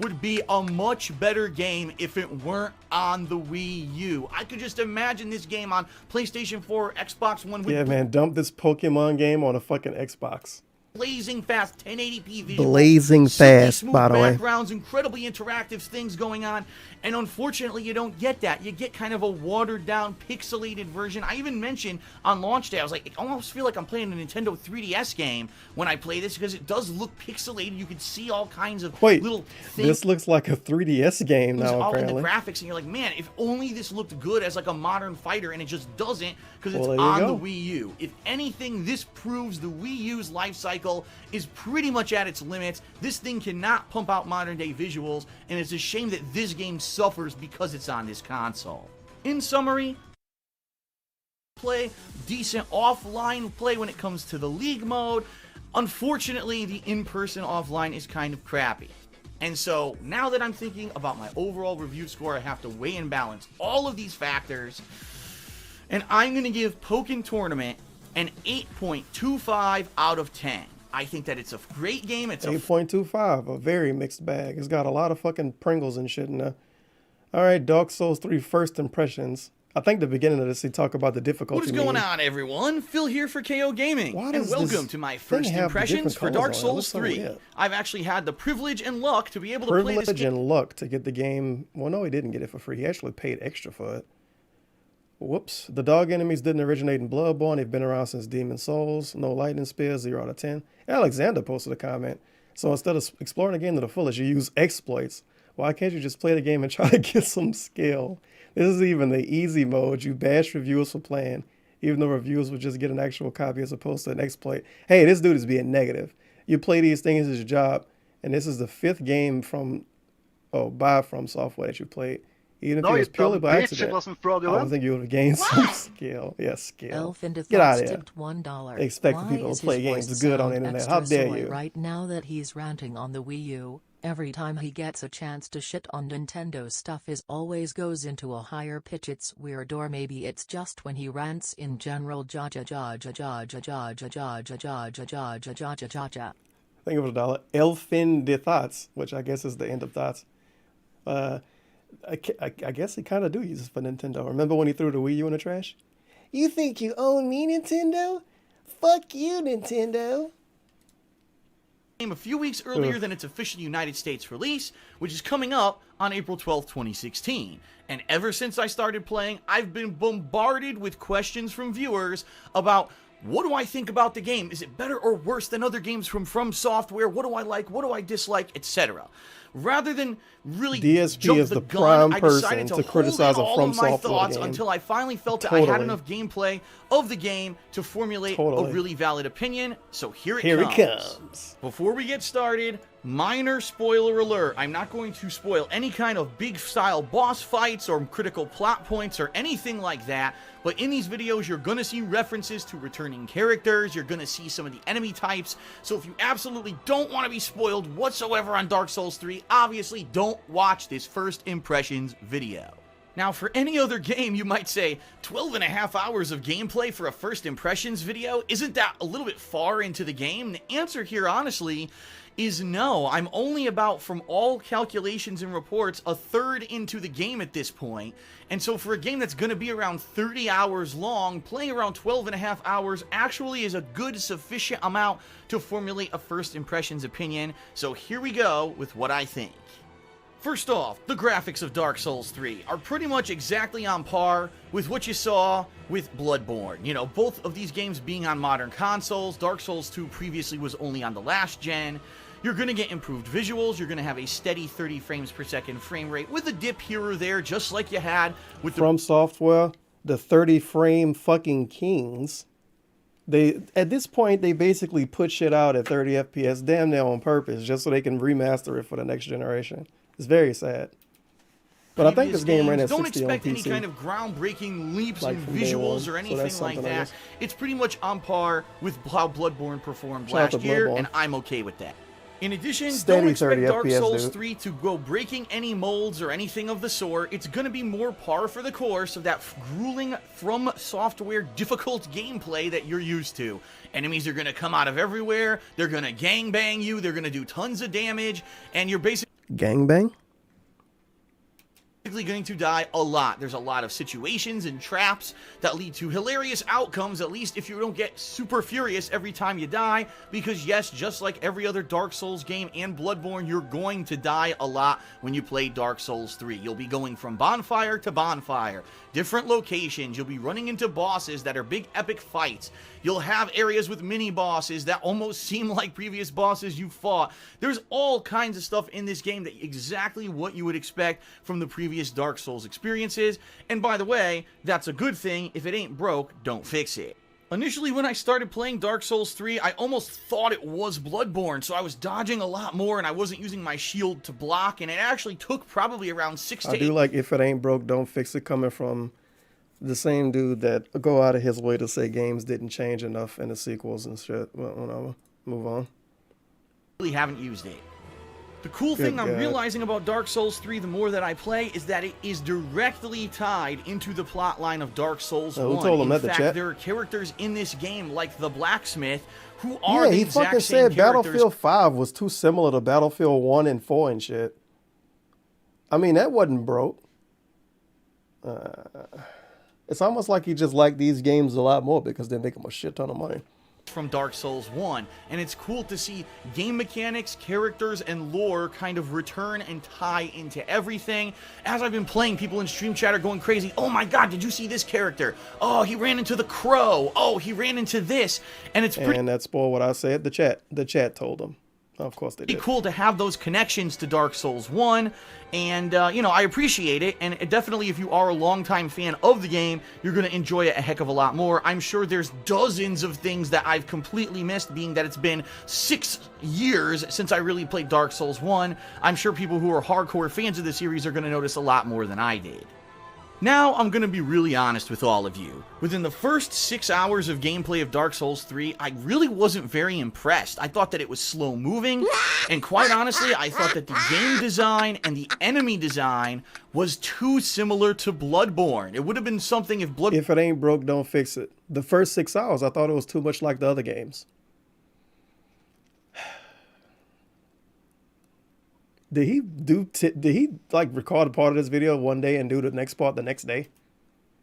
Would be a much better game if it weren't on the Wii U. I could just imagine this game on PlayStation 4 or Xbox One with Yeah, man, dump this Pokemon game on a fucking Xbox. blazing fast 1080p visuals, Blazing silky fast, smooth by the way. backgrounds, incredibly interactive things going on, and unfortunately you don't get that. You get kind of a watered down, pixelated version. I even mentioned on launch day, I was like, I almost feel like I'm playing a Nintendo 3DS game when I play this, because it does look pixelated. You can see all kinds of little things. This looks like a 3DS game now, all apparently. in the graphics, and you're like, man, if only this looked good as like a modern fighter, and it just doesn't, because it's Well, there you on go. the Wii U. If anything, this proves the Wii U's life cycle is pretty much at its limits. This thing cannot pump out modern day visuals, and it's a shame that this game suffers because it's on this console. In summary, play, decent offline play when it comes to the League mode. Unfortunately, the in-person offline is kind of crappy. And so, now that I'm thinking about my overall review score, I have to weigh and balance all of these factors, and I'm going to give Pokken Tournament an 8.25 out of 10. I think that it's a great game. It's 8.25, a very mixed bag. It's got a lot of fucking Pringles and shit in there. All right, Dark Souls 3 first impressions. I think the beginning of this, he talk about the difficulty. What is going on, everyone? Phil here for KO Gaming, and welcome to my first impressions for Dark Souls 3. I've actually had the privilege and luck to be able to play this game. Privilege and luck to get the game. Well, no, he didn't get it for free. He actually paid extra for it. Whoops. The dog enemies didn't originate in Bloodborne. They've been around since Demon Souls. No lightning spears, 0 out of 10. Alexander posted a comment. So instead of exploring the game to the fullest, you use exploits. Why can't you just play the game and try to get some skill? This is even the easy mode. You bash reviewers for playing, even though reviewers would just get an actual copy as opposed to an exploit. Hey, this dude is being negative. You play these things as your job, and this is the 5th game from Software that you played. Even if it was purely by accident, I don't think you would have gained some skill. Yeah, skill. Get out of here. $1. Expecting people to play games good on the internet. How dare you? Right now that he's ranting on the Wii U, every time he gets a chance to shit on Nintendo stuff is always goes into a higher pitch. It's weird, or maybe it's just when he rants in general. I think it was $1. Elfin de Thoughts, which I guess is the end of thoughts. I guess he kind of do use it for Nintendo. Remember when he threw the Wii U in the trash? You think you own me, Nintendo? Fuck you, Nintendo. A few weeks earlier than its official United States release, which is coming up on April 12th, 2016. And ever since I started playing, I've been bombarded with questions from viewers about, what do I think about the game? Is it better or worse than other games from Software? What do I like? What do I dislike? Etc. Rather than really DSP is the prime person to criticize a From Software game. Until I finally felt that I had enough gameplay of the game to formulate a really valid opinion. So here it comes. Before we get started, minor spoiler alert. I'm not going to spoil any kind of big style boss fights or critical plot points or anything like that. But in these videos, you're going to see references to returning characters. You're going to see some of the enemy types. So if you absolutely don't want to be spoiled whatsoever on Dark Souls 3, obviously don't watch this first impressions video. Now, for any other game, you might say, 12.5 hours of gameplay for a first impressions video? Isn't that a little bit far into the game? The answer here, honestly, is no. I'm only about, from all calculations and reports, a third into the game at this point. And so for a game that's going to be around 30 hours long, playing around 12.5 hours actually is a good, sufficient amount to formulate a first impressions opinion. So here we go with what I think. First off, the graphics of Dark Souls 3 are pretty much exactly on par with what you saw with Bloodborne. You know, both of these games being on modern consoles. Dark Souls 2 previously was only on the last gen. You're going to get improved visuals. You're going to have a steady 30 frames per second frame rate with a dip here or there, just like you had with From Software, the 30 frame fucking kings. At this point, they basically put shit out at 30 FPS damn near on purpose just so they can remaster it for the next generation. It's very sad. But I think this game ran at 60 on PC. Don't expect any kind of groundbreaking leaps in visuals or anything like that. It's pretty much on par with how Bloodborne performed last year, and I'm okay with that. In addition, don't expect Dark Souls 3 to go breaking any molds or anything of the sort. It's going to be more par for the course of that grueling From Software difficult gameplay that you're used to. Enemies are going to come out of everywhere, they're going to gangbang you, they're going to do tons of damage, and you're basically... Gangbang? going to die a lot. There's a lot of situations and traps that lead to hilarious outcomes, at least if you don't get super furious every time you die, because yes, just like every other Dark Souls game and Bloodborne, you're going to die a lot when you play Dark Souls 3. You'll be going from bonfire to bonfire, different locations, you'll be running into bosses that are big epic fights, you'll have areas with mini bosses that almost seem like previous bosses you fought. There's all kinds of stuff in this game that exactly what you would expect from the previous Dark Souls experiences, and by the way, that's a good thing. If it ain't broke, don't fix it. Initially, when I started playing Dark Souls 3, I almost thought it was Bloodborne, so I was dodging a lot more and I wasn't using my shield to block, and it actually took probably around 6 to 8... I do like if it ain't broke, don't fix it, coming from the same dude that go out of his way to say games didn't change enough in the sequels and shit. Well, whatever. Move on. Really haven't used it. The cool thing I'm realizing about Dark Souls 3 the more that I play is that it is directly tied into the plotline of Dark Souls 1. Who told him in that, the fact, chat? there are characters in this game like the blacksmith who are Yeah, the he exact fucking same said characters. Battlefield 5 was too similar to Battlefield 1 and 4 and shit. I mean, that wasn't broke. It's almost like he just liked these games a lot more because they make him a shit ton of money. From Dark Souls 1, and it's cool to see game mechanics, characters, and lore kind of return and tie into everything. As I've been playing, people in stream chat are going crazy. Oh my god, did you see this character? Oh, he ran into the crow. Oh, he ran into this. And it's pretty... And that spoiled what I said. The chat told them. Of course they did. Pretty cool to have those connections to Dark Souls 1, and, you know, I appreciate it, and definitely if you are a longtime fan of the game, you're going to enjoy it a heck of a lot more. I'm sure there's dozens of things that I've completely missed, being that it's been 6 years since I really played Dark Souls 1. I'm sure people who are hardcore fans of the series are going to notice a lot more than I did. Now, I'm going to be really honest with all of you. Within the first 6 hours of gameplay of Dark Souls 3, I really wasn't very impressed. I thought that it was slow moving, and quite honestly, I thought that the game design and the enemy design was too similar to Bloodborne. It would have been something if Bloodborne... If it ain't broke, don't fix it. The first 6 hours, I thought it was too much like the other games. Did he like record a part of this video one day and do the next part the next day?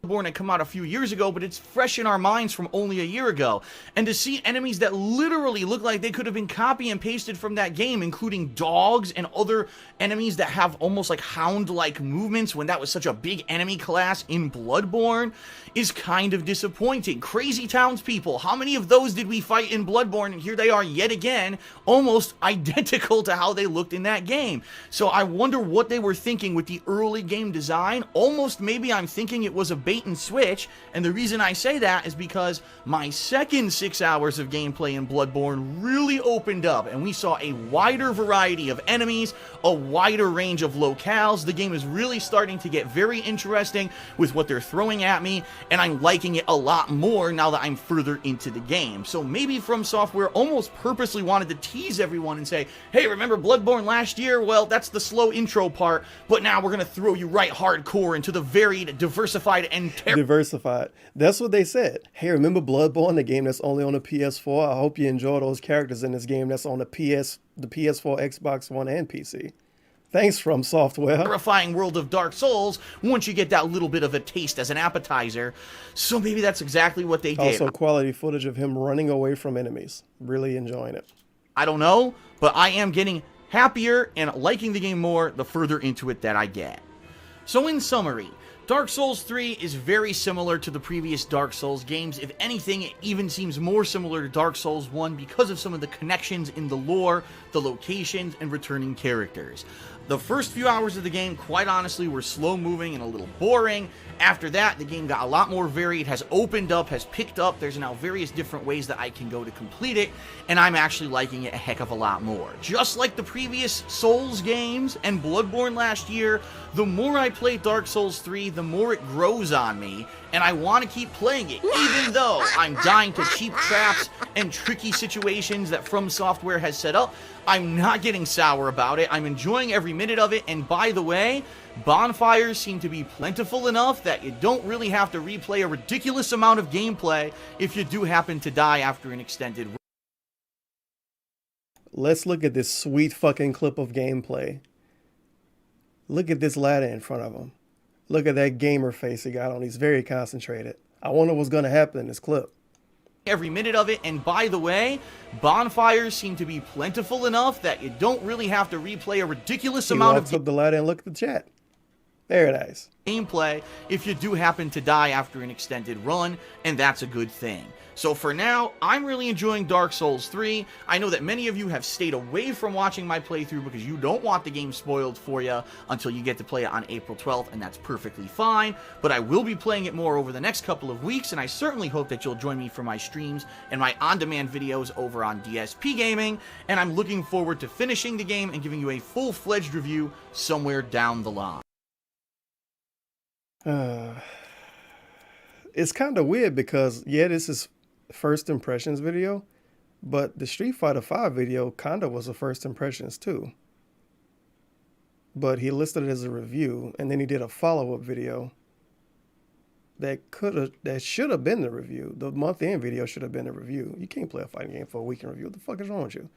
Bloodborne had come out a few years ago, but it's fresh in our minds from only a year ago. And to see enemies that literally look like they could have been copy and pasted from that game, including dogs and other enemies that have almost like hound-like movements when that was such a big enemy class in Bloodborne, is kind of disappointing. Crazy townspeople, how many of those did we fight in Bloodborne? And here they are yet again, almost identical to how they looked in that game. So I wonder what they were thinking with the early game design. Almost maybe I'm thinking it was a bait and switch, and the reason I say that is because my second 6 hours of gameplay in Bloodborne really opened up, and we saw a wider variety of enemies, a wider range of locales. The game is really starting to get very interesting with what they're throwing at me, and I'm liking it a lot more now that I'm further into the game. So maybe From Software almost purposely wanted to tease everyone and say, hey, remember Bloodborne last year? Well, that's the slow intro part, but now we're gonna throw you right hardcore into the varied, diversified, and diversified. That's what they said. Hey, remember Bloodborne, the game that's only on the PS4? I hope you enjoy those characters in this game that's on the PS4, Xbox One, and PC. Thanks, From Software. Terrifying world of Dark Souls once you get that little bit of a taste as an appetizer. So maybe that's exactly what they did. Also, quality footage of him running away from enemies. Really enjoying it. I don't know, but I am getting happier and liking the game more the further into it that I get. So in summary, Dark Souls 3 is very similar to the previous Dark Souls games. If anything, it even seems more similar to Dark Souls 1 because of some of the connections in the lore, the locations, and returning characters. The first few hours of the game, quite honestly, were slow-moving and a little boring. After that, the game got a lot more varied, has opened up, has picked up. There's now various different ways that I can go to complete it, and I'm actually liking it a heck of a lot more. Just like the previous Souls games and Bloodborne last year, the more I play Dark Souls 3, the more it grows on me, and I want to keep playing it, even though I'm dying to cheap traps and tricky situations that From Software has set up. I'm not getting sour about it. I'm enjoying every minute of it, and by the way, bonfires seem to be plentiful enough that you don't really have to replay a ridiculous amount of gameplay if you do happen to die after an extended run. Let's look at this sweet fucking clip of gameplay. Look at this ladder in front of him. Look at that gamer face he got on. He's very concentrated. I wonder what's going to happen in this clip. Every minute of it, and by the way, bonfires seem to be plentiful enough that you don't really have to replay a ridiculous amount of up the ladder and look at the chat. There it is. Gameplay if you do happen to die after an extended run, and that's a good thing. So for now, I'm really enjoying Dark Souls 3. I know that many of you have stayed away from watching my playthrough because you don't want the game spoiled for you until you get to play it on April 12th, and that's perfectly fine. But I will be playing it more over the next couple of weeks, and I certainly hope that you'll join me for my streams and my on-demand videos over on DSP Gaming, and I'm looking forward to finishing the game and giving you a full-fledged review somewhere down the line. It's kind of weird because, yeah, this is first impressions video, but the Street Fighter V video kind of was a first impressions too. But he listed it as a review, and then he did a follow-up video that should have been the review. The month-end video should have been a review. You can't play a fighting game for a week in review. What the fuck is wrong with you?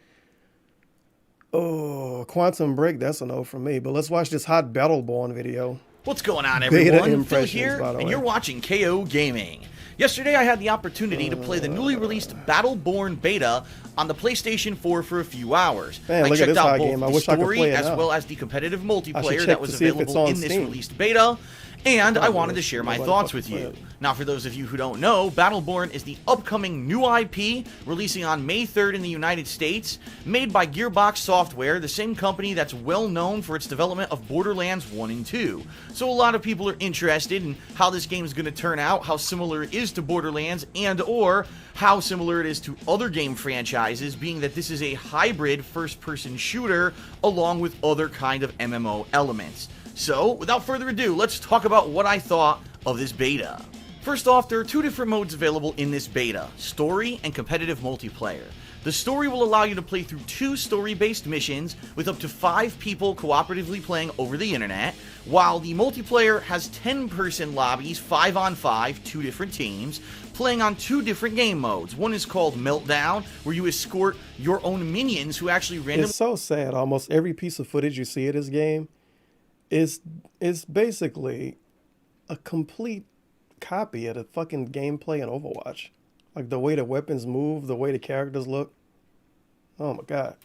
Oh, Quantum Break, that's a no from me. But let's watch this Hot Battleborn video. What's going on, Beta everyone? Phil impressions, here, by the and way. you're watching KO Gaming. Yesterday, I had the opportunity to play the newly released Battleborn beta on the PlayStation 4 for a few hours. Man, I look at checked this out hot both game. I the wish I could story play it as now. well as the competitive I should multiplayer check that to was see if it's available on in this Steam. released beta, and I Probably wanted to is. share my Nobody thoughts fucking with play you. it. Now, for those of you who don't know, Battleborn is the upcoming new IP releasing on May 3rd in the United States, made by Gearbox Software, the same company that's well known for its development of Borderlands 1 and 2. So a lot of people are interested in how this game is going to turn out, how similar it is to Borderlands, and or how similar it is to other game franchises, being that this is a hybrid first-person shooter along with other kind of MMO elements. So, without further ado, let's talk about what I thought of this beta. First off, there are two different modes available in this beta, story and competitive multiplayer. The story will allow you to play through 2 story-based missions with up to 5 people cooperatively playing over the internet, while the multiplayer has 10-person lobbies, 5-on-5, 2 different teams, playing on 2 different game modes. One is called Meltdown, where you escort your own minions who actually randomly... It's so sad. Almost every piece of footage you see of this game is basically a complete copy of the fucking gameplay in Overwatch. Like the way the weapons move, the way the characters look. Oh my god.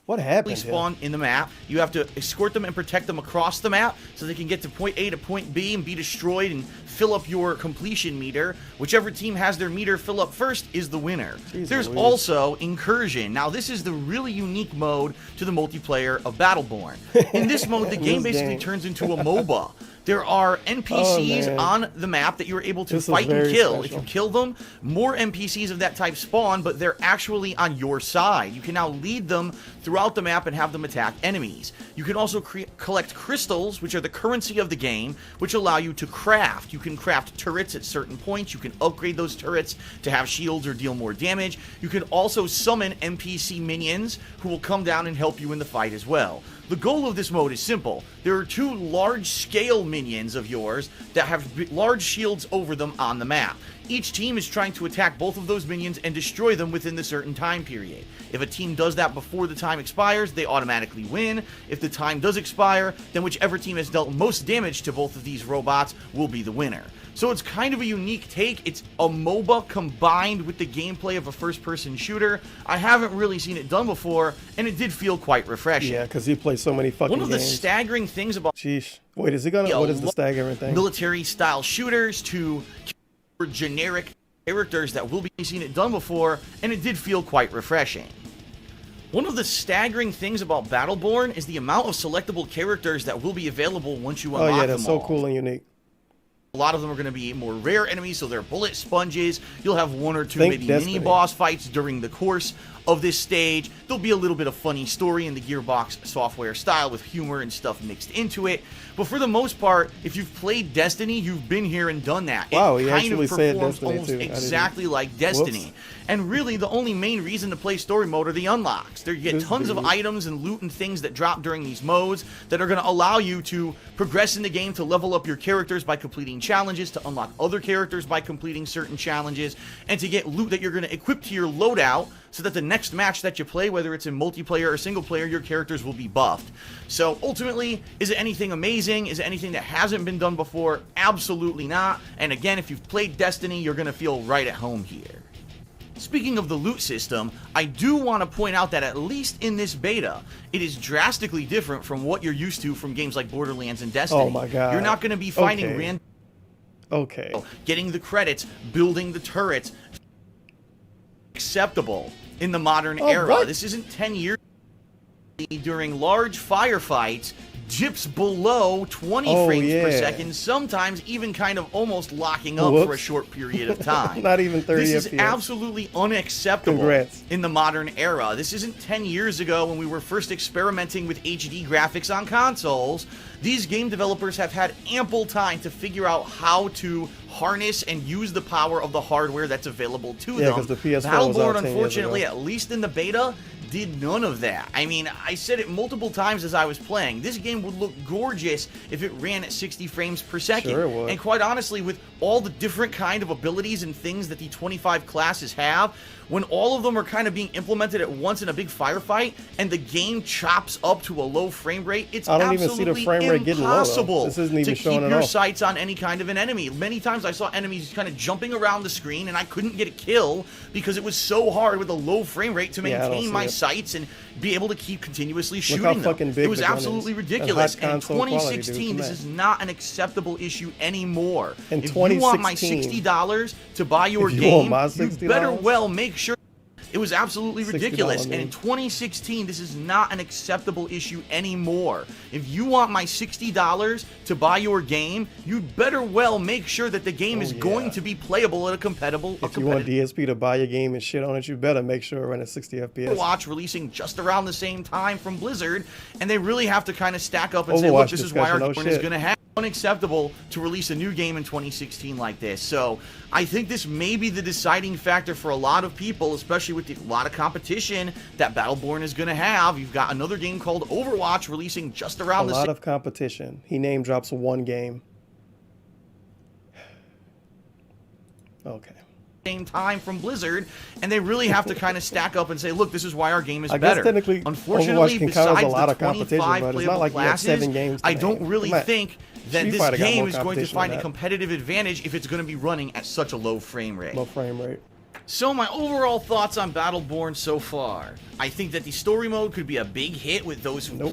What happened here? Spawn in the map. You have to escort them and protect them across the map so they can get to point A to point B and be destroyed and fill up your completion meter. Whichever team has their meter fill up first is the winner. Jeez There's Louise. also Incursion. Now this is the really unique mode to the multiplayer of Battleborn. In this mode, the game This basically game. turns into a MOBA. There are NPCs man. on the map that you're able to This is fight and very kill. special. If you kill them, more NPCs of that type spawn, but they're actually on your side. You can now lead them throughout the map and have them attack enemies. You can also collect crystals, which are the currency of the game, which allow you to craft. You can craft turrets at certain points. You can upgrade those turrets to have shields or deal more damage. You can also summon NPC minions who will come down and help you in the fight as well. The goal of this mode is simple. There are 2 large-scale minions of yours that have large shields over them on the map. Each team is trying to attack both of those minions and destroy them within the certain time period. If a team does that before the time expires, they automatically win. If the time does expire, then whichever team has dealt most damage to both of these robots will be the winner. So it's kind of a unique take. It's a MOBA combined with the gameplay of a first-person shooter. I haven't really seen it done before, and it did feel quite refreshing. Yeah, because he plays so many fucking One of the games. staggering things about Sheesh. Wait, is he gonna? What is the staggering thing? military-style shooters to generic characters that will be seen it done before, and it did feel quite refreshing. One of the staggering things about Battleborn is the amount of selectable characters that will be available once you unlock them Oh yeah, that's so all. cool and unique. A lot of them are going to be more rare enemies, so they're bullet sponges. You'll have 1 or 2 Think maybe Destiny. mini-boss fights during the course of this stage. There'll be a little bit of funny story in the Gearbox Software style with humor and stuff mixed into it. But for the most part, if you've played Destiny, you've been here and done that. Wow, it he kind actually of said performs Destiny, almost too. I didn't- exactly like Destiny. Whoops. And really, the only main reason to play story mode are the unlocks. There you get This tons of dude. items and loot and things that drop during these modes that are going to allow you to progress in the game to level up your characters by completing challenges, to unlock other characters by completing certain challenges, and to get loot that you're going to equip to your loadout so that the next match that you play, whether it's in multiplayer or single player, your characters will be buffed. So ultimately, is it anything amazing? Is it anything that hasn't been done before? Absolutely not. And again, if you've played Destiny, you're going to feel right at home here. Speaking of the loot system, I do want to point out that at least in this beta, it is drastically different from what you're used to from games like Borderlands and Destiny. Oh my god. You're not going to be finding random... Okay. Getting the credits, building the turrets. Acceptable in the modern era. What? This isn't 10 years during large firefights. Dips below 20 frames per second, sometimes even kind of almost locking up for a short period of time. Not even 30 This is FPS. absolutely unacceptable Congrats. in the modern era. This isn't 10 years ago when we were first experimenting with HD graphics on consoles. These game developers have had ample time to figure out how to harness and use the power of the hardware that's available to them. Because the PS4 was out 10 Battleborn, years unfortunately, ago. at least in the beta, did none of that. I mean, I said it multiple times as I was playing. This game would look gorgeous if it ran at 60 frames per second. Sure it would. And quite honestly, with all the different kind of abilities and things that the 25 classes have, when all of them are kind of being implemented at once in a big firefight, and the game chops up to a low frame rate, it's I don't even see absolutely the frame rate getting low, though. impossible This isn't even to showing keep it your off. sights on any kind of an enemy. Many times I saw enemies kind of jumping around the screen, and I couldn't get a kill because it was so hard with a low frame rate to Yeah, I don't maintain see my it. sights and be able to keep continuously shooting how them. fucking big It was the gun is. absolutely That's ridiculous. high And in console quality, dude. 2016, this Come is not an acceptable issue anymore. In If you want my 2016, $60 to buy your if you want game, my you $60? better well make sure. It was absolutely $60, ridiculous. man. And in 2016, this is not an acceptable issue anymore. If you want my $60 to buy your game, you'd better well make sure that the game is going to be playable at a compatible. If you want DSP to buy your game and shit on it, you better make sure it runs at 60 FPS. Overwatch releasing just around the same time from Blizzard, and they really have to kind of stack up and say, look, this is why our discussion, game is going to have. Unacceptable to release a new game in 2016 like this. So I think this may be the deciding factor for a lot of people, especially with a lot of competition that Battleborn is going to have. You've got another game called Overwatch releasing just around the A lot of competition. He name drops one game. Okay. same time from Blizzard, and they really have to kind of stack up and say, look, this is why our game is I guess better. technically, Unfortunately, Overwatch can count as besides a lot the of competition, 25 but it's playable not like you have classes, 7 games to I don't name. really Come on. think that Street this Fighter got game more is going to competition find than a that. competitive advantage if it's going to be running at such a low frame rate. Low frame rate. So my overall thoughts on Battleborn so far. I think that the story mode could be a big hit with those who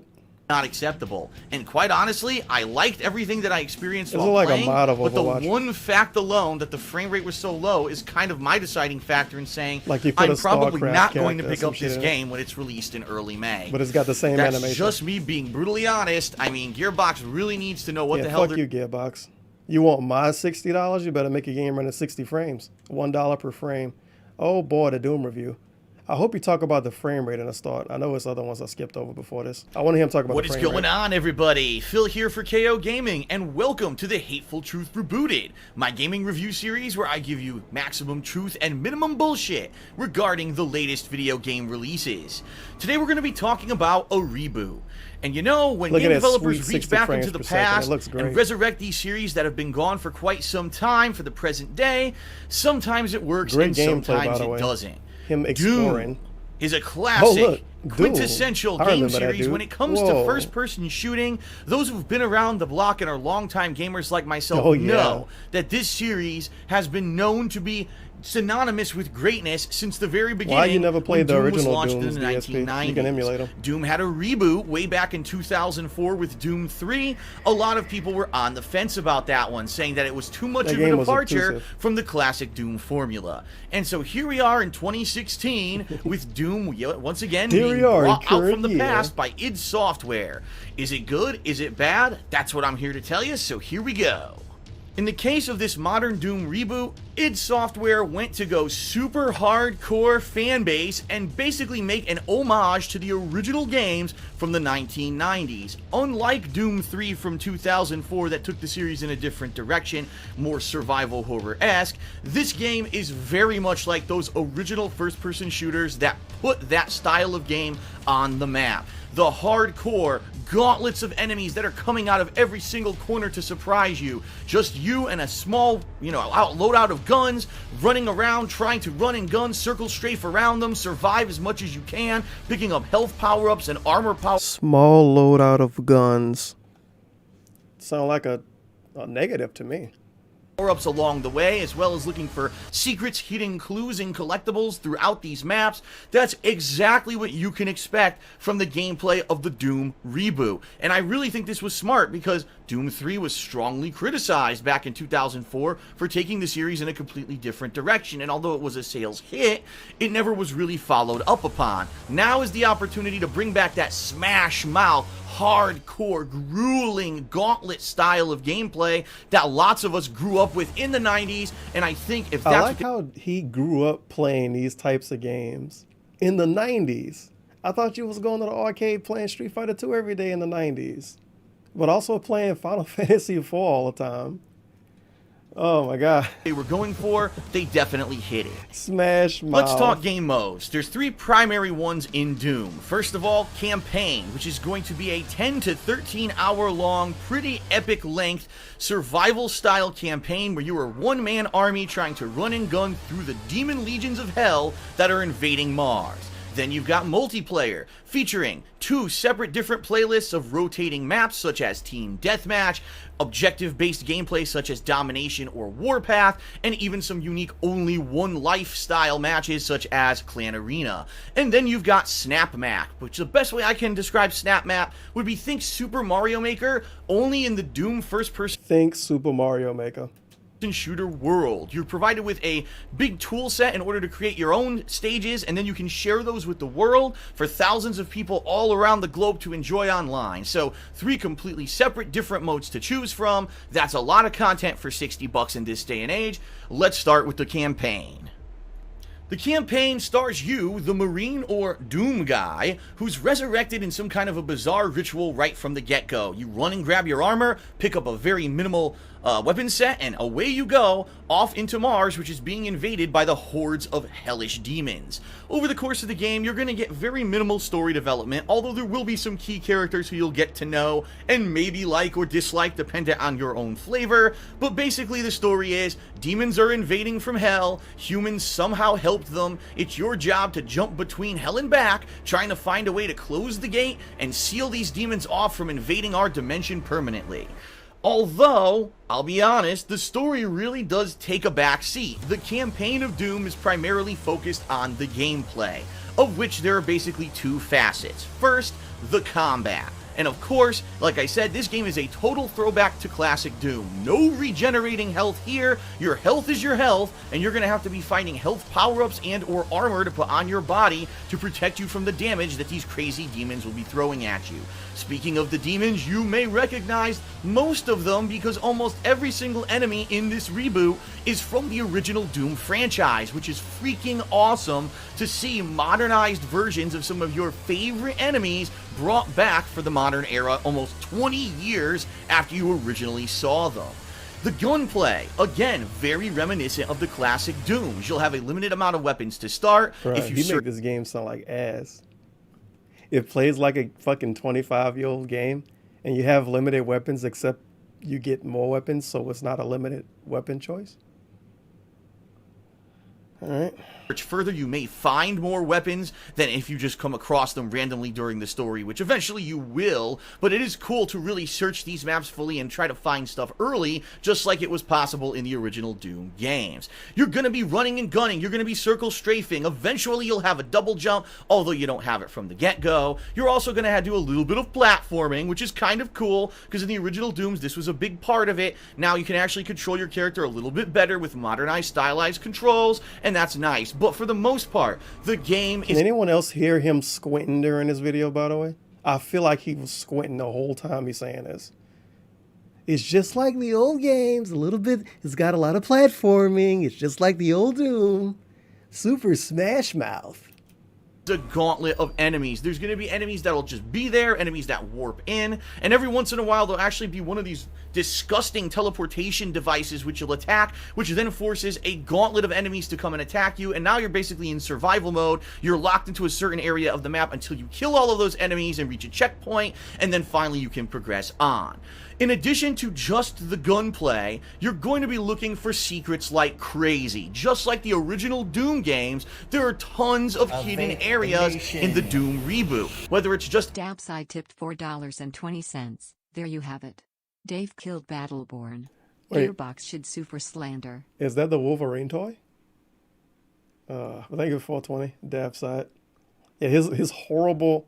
not acceptable. And quite honestly, I liked everything that I experienced It's while like a playing, mod of but Overwatch. the one fact alone that the frame rate was so low is kind of my deciding factor in saying Like you put I'm a probably StarCraft not going to character or pick some up this shit. game when it's released in early May. But it's got the same That's animation. just me being brutally honest. I mean, Gearbox really needs to know what Yeah, the hell fuck they're you, Gearbox. You want my $60? You better make a game run at 60 frames. $1 per frame. Oh boy, the Doom review. I hope you talk about the frame rate in the start. I know it's other ones I skipped over before this. I want to hear him talk about What the is frame going rate. on, everybody? Phil here for KO Gaming, and welcome to the Hateful Truth Rebooted, my gaming review series where I give you maximum truth and minimum bullshit regarding the latest video game releases. Today we're going to be talking about a reboot. And you know, when Look at game that developers sweet reach 60 back frames into the per second. It past looks great. and resurrect these series that have been gone for quite some time for the present day, sometimes it works Great and gameplay, by sometimes the it way. doesn't. Him exploring. Doom is a classic, look, Doom. quintessential I game remember that, series dude. when it comes Whoa. to first-person shooting. Those who've been around the block and are longtime gamers like myself Oh, yeah. know that this series has been known to be synonymous with greatness since the very beginning. Why you never played the when Doom was original launched Dooms in the DSP? 1990s. You can emulate them. Doom had a reboot way back in 2004 with Doom 3. A lot of people were on the fence about that one, saying that it was too much That of a game was departure obtrusive. from the classic Doom formula. And so here we are in 2016 with Doom once again Here being we are in brought out from the current year. past by id Software. Is it good? Is it bad? That's what I'm here to tell you, so here we go. In the case of this modern Doom reboot, id Software went to go super hardcore fan base and basically make an homage to the original games from the 1990s. Unlike Doom 3 from 2004 that took the series in a different direction, more survival horror-esque, this game is very much like those original first-person shooters that put that style of game on the map. The hardcore gauntlets of enemies that are coming out of every single corner to surprise you. Just you and a small, loadout of guns, running around, trying to run and gun, circle strafe around them, survive as much as you can, picking up health power-ups and armor power. Small loadout of guns. Sound like a negative to me. Power-ups along the way, as well as looking for secrets, hidden clues, and collectibles throughout these maps. That's exactly what you can expect from the gameplay of the Doom reboot. And I really think this was smart because Doom 3 was strongly criticized back in 2004 for taking the series in a completely different direction, and although it was a sales hit, it never was really followed up upon. Now is the opportunity to bring back that smash mouth, hardcore, grueling, gauntlet style of gameplay that lots of us grew up with in the 90s, and I think if that's... I like how he grew up playing these types of games in the 90s. I thought you was going to the arcade playing Street Fighter 2 every day in the 90s, but also playing Final Fantasy 4 all the time. Oh my god. They were going for, they definitely hit it. Smash mouth. Let's talk game modes. There's three primary ones in Doom. First of all, Campaign, which is going to be a 10 to 13 hour long, pretty epic length survival style campaign where you are a one-man army trying to run and gun through the demon legions of hell that are invading Mars. Then you've got multiplayer, featuring 2 separate different playlists of rotating maps such as Team Deathmatch, objective-based gameplay such as Domination or Warpath, and even some unique only one life style matches such as Clan Arena. And then you've got Snap Map, which the best way I can describe Snap Map would be think Super Mario Maker, only in the Doom first-person. Think Super Mario Maker. Shooter world. You're provided with a big tool set in order to create your own stages, and then you can share those with the world for thousands of people all around the globe to enjoy online. So 3 completely separate different modes to choose from. That's a lot of content for $60 in this day and age. Let's start with the campaign. The campaign stars you, the Marine or Doom guy, who's resurrected in some kind of a bizarre ritual right from the get-go. You run and grab your armor, pick up a very minimal weapon set, and away you go, off into Mars, which is being invaded by the hordes of hellish demons. Over the course of the game, you're going to get very minimal story development, although there will be some key characters who you'll get to know, and maybe like or dislike dependent on your own flavor, but basically the story is, demons are invading from hell, humans somehow helped them, it's your job to jump between hell and back, trying to find a way to close the gate and seal these demons off from invading our dimension permanently. Although, I'll be honest, the story really does take a back seat. The campaign of Doom is primarily focused on the gameplay, of which there are basically 2 facets. First, the combat. And of course, like I said, this game is a total throwback to classic Doom. No regenerating health here, your health is your health, and you're going to have to be finding health power-ups and or armor to put on your body to protect you from the damage that these crazy demons will be throwing at you. Speaking of the demons, you may recognize most of them because almost every single enemy in this reboot is from the original Doom franchise, which is freaking awesome to see modernized versions of some of your favorite enemies brought back for the modern era almost 20 years after you originally saw them. The gunplay, again, very reminiscent of the classic Dooms. You'll have a limited amount of weapons to start. Bro, if you make this game sound like ass. It plays like a fucking 25-year-old game, and you have limited weapons except you get more weapons, so it's not a limited weapon choice. All right. Further, you may find more weapons than if you just come across them randomly during the story, which eventually you will, but it is cool to really search these maps fully and try to find stuff early, just like it was possible in the original Doom games. You're going to be running and gunning, you're going to be circle strafing, eventually you'll have a double jump, although you don't have it from the get-go. You're also going to do a little bit of platforming, which is kind of cool, because in the original Dooms, this was a big part of it. Now you can actually control your character a little bit better with modernized, stylized controls, and that's nice. But for the most part, the game is... Can anyone else hear him squinting during this video, by the way? I feel like he was squinting the whole time he's saying this. It's just like the old games. A little bit. It's got a lot of platforming. It's just like the old Doom. Super Smash Mouth. A gauntlet of enemies. There's going to be enemies that'll just be there, enemies that warp in, and every once in a while there'll actually be one of these disgusting teleportation devices which you'll attack, which then forces a gauntlet of enemies to come and attack you, and now you're basically in survival mode. You're locked into a certain area of the map until you kill all of those enemies and reach a checkpoint, and then finally you can progress on. In addition to just the gunplay, you're going to be looking for secrets like crazy. Just like the original Doom games, there are tons of hidden areas in the Doom reboot. Whether it's just... Downside tipped $4.20. There you have it. Dave killed Battleborn. Wait. Gearbox should sue for slander. Is that the Wolverine toy? Thank you for 420. Dav side. Yeah, his horrible,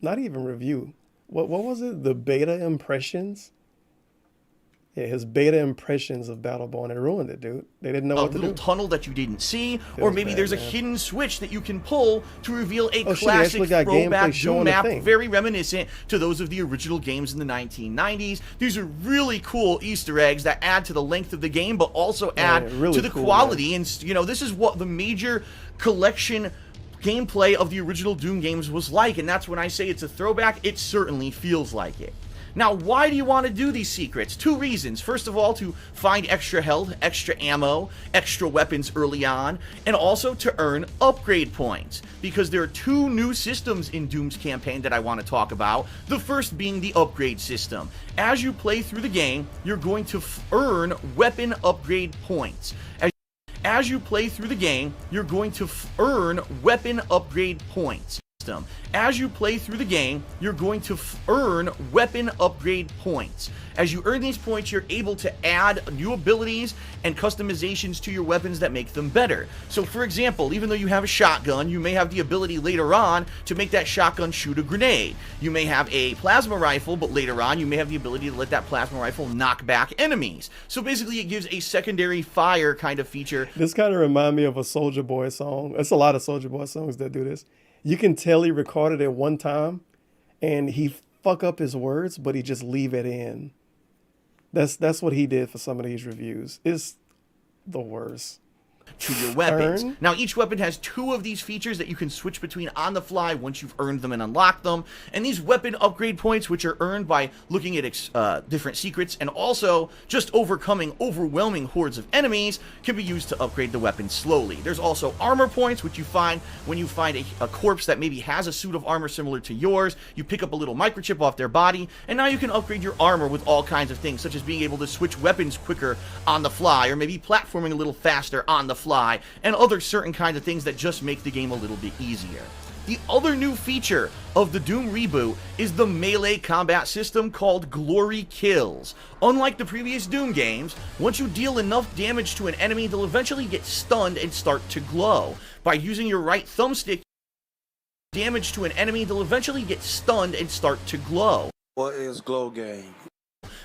not even review. What was it? The beta impressions? Yeah, his beta impressions of Battleborn. It ruined it, dude. They didn't know what to do. A little tunnel that you didn't see, or maybe there's a hidden switch that you can pull to reveal a classic throwback Doom map, very reminiscent to those of the original games in the 1990s. These are really cool Easter eggs that add to the length of the game, but also add to the quality. Man. And, you know, this is what the major collection gameplay of the original Doom games was like, and that's when I say it's a throwback. It certainly feels like it. Now, why do you want to do these secrets? Two reasons. First of all, to find extra health, extra ammo, extra weapons early on, and also to earn upgrade points. Because there are two new systems in Doom's campaign that I want to talk about. The first being the upgrade system. As you play through the game, you're going to earn weapon upgrade points. As you play through the game, you're going to earn weapon upgrade points. As you play through the game, you're going to earn weapon upgrade points. As you earn these points, you're able to add new abilities and customizations to your weapons that make them better. So, for example, even though you have a shotgun, you may have the ability later on to make that shotgun shoot a grenade. You may have a plasma rifle, but later on you may have the ability to let that plasma rifle knock back enemies. So basically it gives a secondary fire kind of feature. This kind of reminds me of a Soulja Boy song. It's a lot of Soulja Boy songs that do this. You can tell he recorded it one time and he fuck up his words, but he just leave it in. That's what he did for some of these reviews. It's the worst. To your weapons. Now, each weapon has two of these features that you can switch between on the fly once you've earned them and unlocked them. And these weapon upgrade points, which are earned by looking at different secrets and also just overcoming overwhelming hordes of enemies, can be used to upgrade the weapon slowly. There's also armor points, which you find when you find a corpse that maybe has a suit of armor similar to yours. You pick up a little microchip off their body, and now you can upgrade your armor with all kinds of things, such as being able to switch weapons quicker on the fly, or maybe platforming a little faster on the fly, and other certain kinds of things that just make the game a little bit easier. The other new feature of the Doom reboot is the melee combat system called Glory Kills. Unlike the previous Doom games, once you deal enough damage to an enemy, they'll eventually get stunned and start to glow. By using your right thumbstick, damage to an enemy, they'll eventually get stunned and start to glow. What is glow game?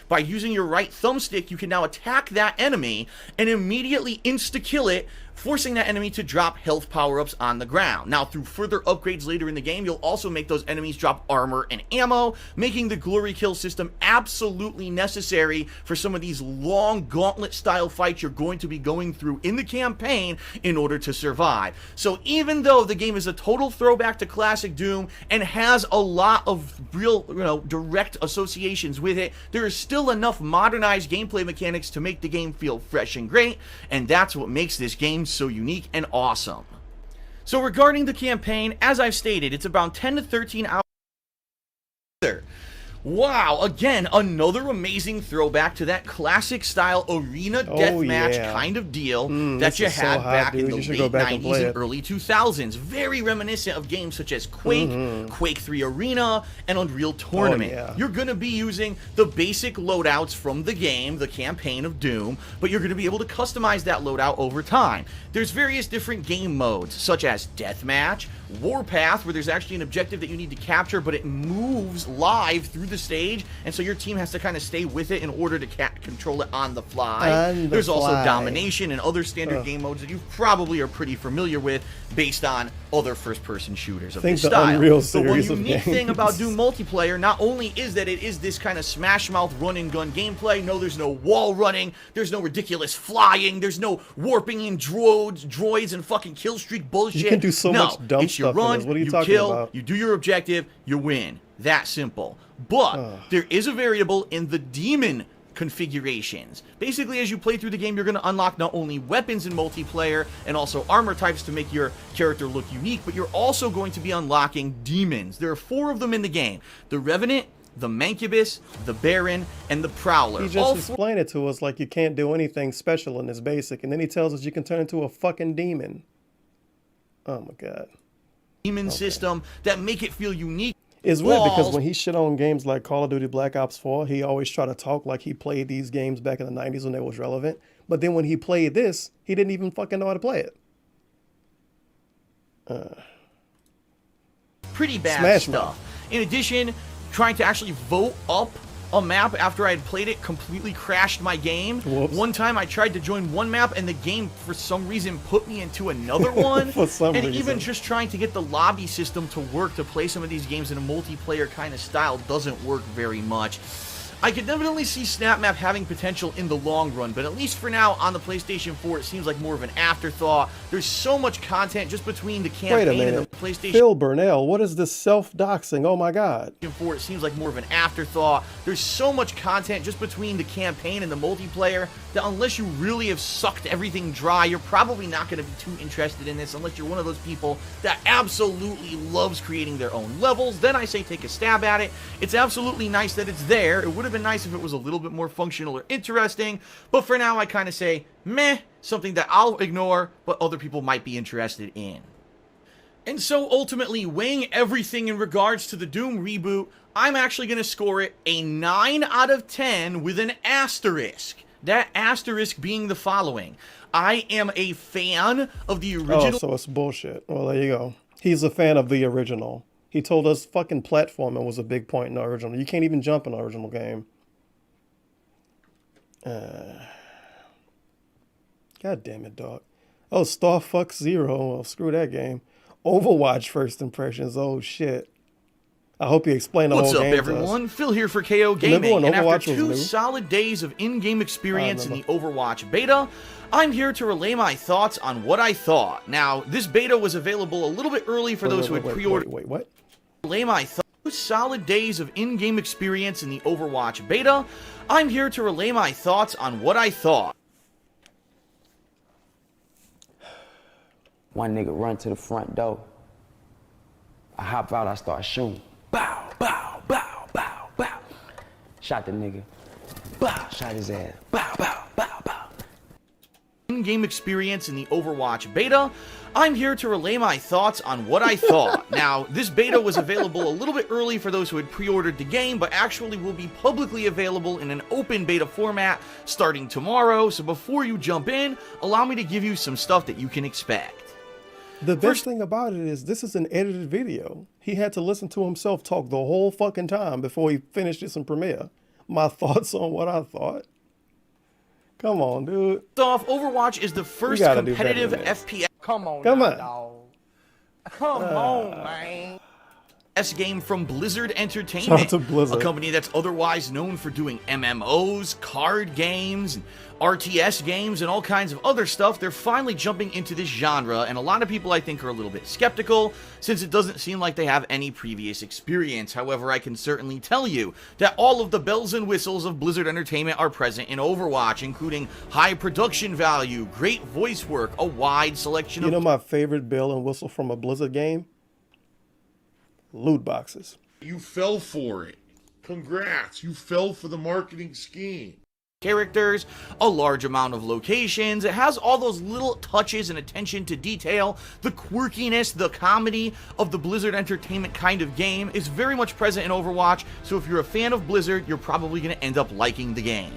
By using your right thumbstick, you can now attack that enemy and immediately insta-kill it, forcing that enemy to drop health power-ups on the ground. Now, through further upgrades later in the game, you'll also make those enemies drop armor and ammo, making the Glory Kill system absolutely necessary for some of these long gauntlet-style fights you're going to be going through in the campaign in order to survive. So even though the game is a total throwback to classic Doom and has a lot of real, direct associations with it, there is still enough modernized gameplay mechanics to make the game feel fresh and great, and that's what makes this game so unique and awesome. So regarding the campaign, as I've stated, it's about 10 to 13 hours. Wow, again, another amazing throwback to that classic style arena deathmatch kind of deal that you had back in the late 90s and early 2000s. Very reminiscent of games such as Quake, Quake 3 Arena, and Unreal Tournament. You're going to be using the basic loadouts from the game, the campaign of Doom, but you're going to be able to customize that loadout over time. There's various different game modes, such as Deathmatch, Warpath, where there's actually an objective that you need to capture, but it moves live through the the stage, and so your team has to kind of stay with it in order to control it on the fly. There's also domination and other standard game modes that you probably are pretty familiar with based on other first-person shooters of this style. The one unique thing about Doom multiplayer not only is that it is this kind of smash-mouth run-and-gun gameplay. No, there's no wall running. There's no ridiculous flying. There's no warping in droids and fucking kill streak bullshit. You can do so much dumb it's your stuff run, in this. What are you you talking kill, about? you do your objective, you win. That simple. But there is a variable in the demon configurations. Basically, as you play through the game, you're going to unlock not only weapons in multiplayer and also armor types to make your character look unique, but you're also going to be unlocking demons. There are 4 of them in the game. The Revenant, the Mancubus, the Baron, and the Prowler. He just explained it to us like you can't do anything special in this basic, and then he tells us you can turn into a fucking demon. Oh my god. Demon system that make it feel unique. It's weird because when he shit on games like Call of Duty Black Ops 4, he always try to talk like he played these games back in the 90s when they was relevant. But then when he played this, he didn't even fucking know how to play it. Pretty bad Smash stuff. In addition, trying to actually vote up a map after I had played it completely crashed my game. Whoops. One time I tried to join one map and the game for some reason put me into another one. For some and reason. even just trying to get the lobby system to work to play some of these games in a multiplayer kind of style doesn't work very much. I could definitely see SnapMap having potential in the long run, but at least for now on the PlayStation 4 it seems like more of an afterthought. There's so much content just between the campaign and the PlayStation Phil Burnell, what is this self-doxing? Oh my god. 4, it seems like more of an afterthought. There's so much content just between the campaign and the multiplayer that unless you really have sucked everything dry, you're probably not going to be too interested in this unless you're one of those people that absolutely loves creating their own levels. Then I say take a stab at it. It's absolutely nice that it's there. It would have been nice if it was a little bit more functional or interesting, but for now I kind of say meh, something that I'll ignore, but other people might be interested in. And so ultimately, weighing everything in regards to the Doom reboot, I'm actually going to score it a 9 out of 10 with an asterisk. That asterisk being the following. I am a fan of the original. Oh, so it's bullshit. Well, there you go. He's a fan of the original. He told us fucking platforming was a big point in the original. You can't even jump in the original game. God damn it, dog. Oh, Star Fox Zero. Well, screw that game. Overwatch first impressions. Oh, shit. I hope you explain the whole game. What's up, everyone? Phil here for KO Gaming. And after 2 solid days of in-game experience in the Overwatch beta, I'm here to relay my thoughts on what I thought. Now, this beta was available a little bit early for those who had pre-ordered. Wait, what? Relay my thoughts. 2 solid days of in-game experience in the Overwatch beta. I'm here to relay my thoughts on what I thought. One nigga run to the front door. I hop out, I start shooting. Bow, bow, bow, bow, bow. Shot the nigga. Bow, shot his ass. Bow, bow, bow, bow. In-game experience in the Overwatch beta. I'm here to relay my thoughts on what I thought. Now, this beta was available a little bit early for those who had pre-ordered the game, but actually will be publicly available in an open beta format starting tomorrow. So before you jump in, allow me to give you some stuff that you can expect. The best thing about it is this is an edited video. He had to listen to himself talk the whole fucking time before he finished this in Premiere. My thoughts on what I thought. Come on, dude. Off, Overwatch is the first competitive FPS. Come on, dog. Come on, man. Game from Blizzard Entertainment, Shout out to Blizzard. a company that's otherwise known for doing MMOs, card games, and RTS games, and all kinds of other stuff. They're finally jumping into this genre, and a lot of people I think are a little bit skeptical, since it doesn't seem like they have any previous experience. However, I can certainly tell you that all of the bells and whistles of Blizzard Entertainment are present in Overwatch, including high production value, great voice work, a wide selection of... You know my favorite bell and whistle from a Blizzard game? Loot boxes. You fell for it. Congrats. You fell for the marketing scheme. Characters, a large amount of locations. It has all those little touches and attention to detail. The quirkiness, the comedy of the Blizzard Entertainment kind of game is very much present in Overwatch. So if you're a fan of Blizzard, you're probably going to end up liking the game.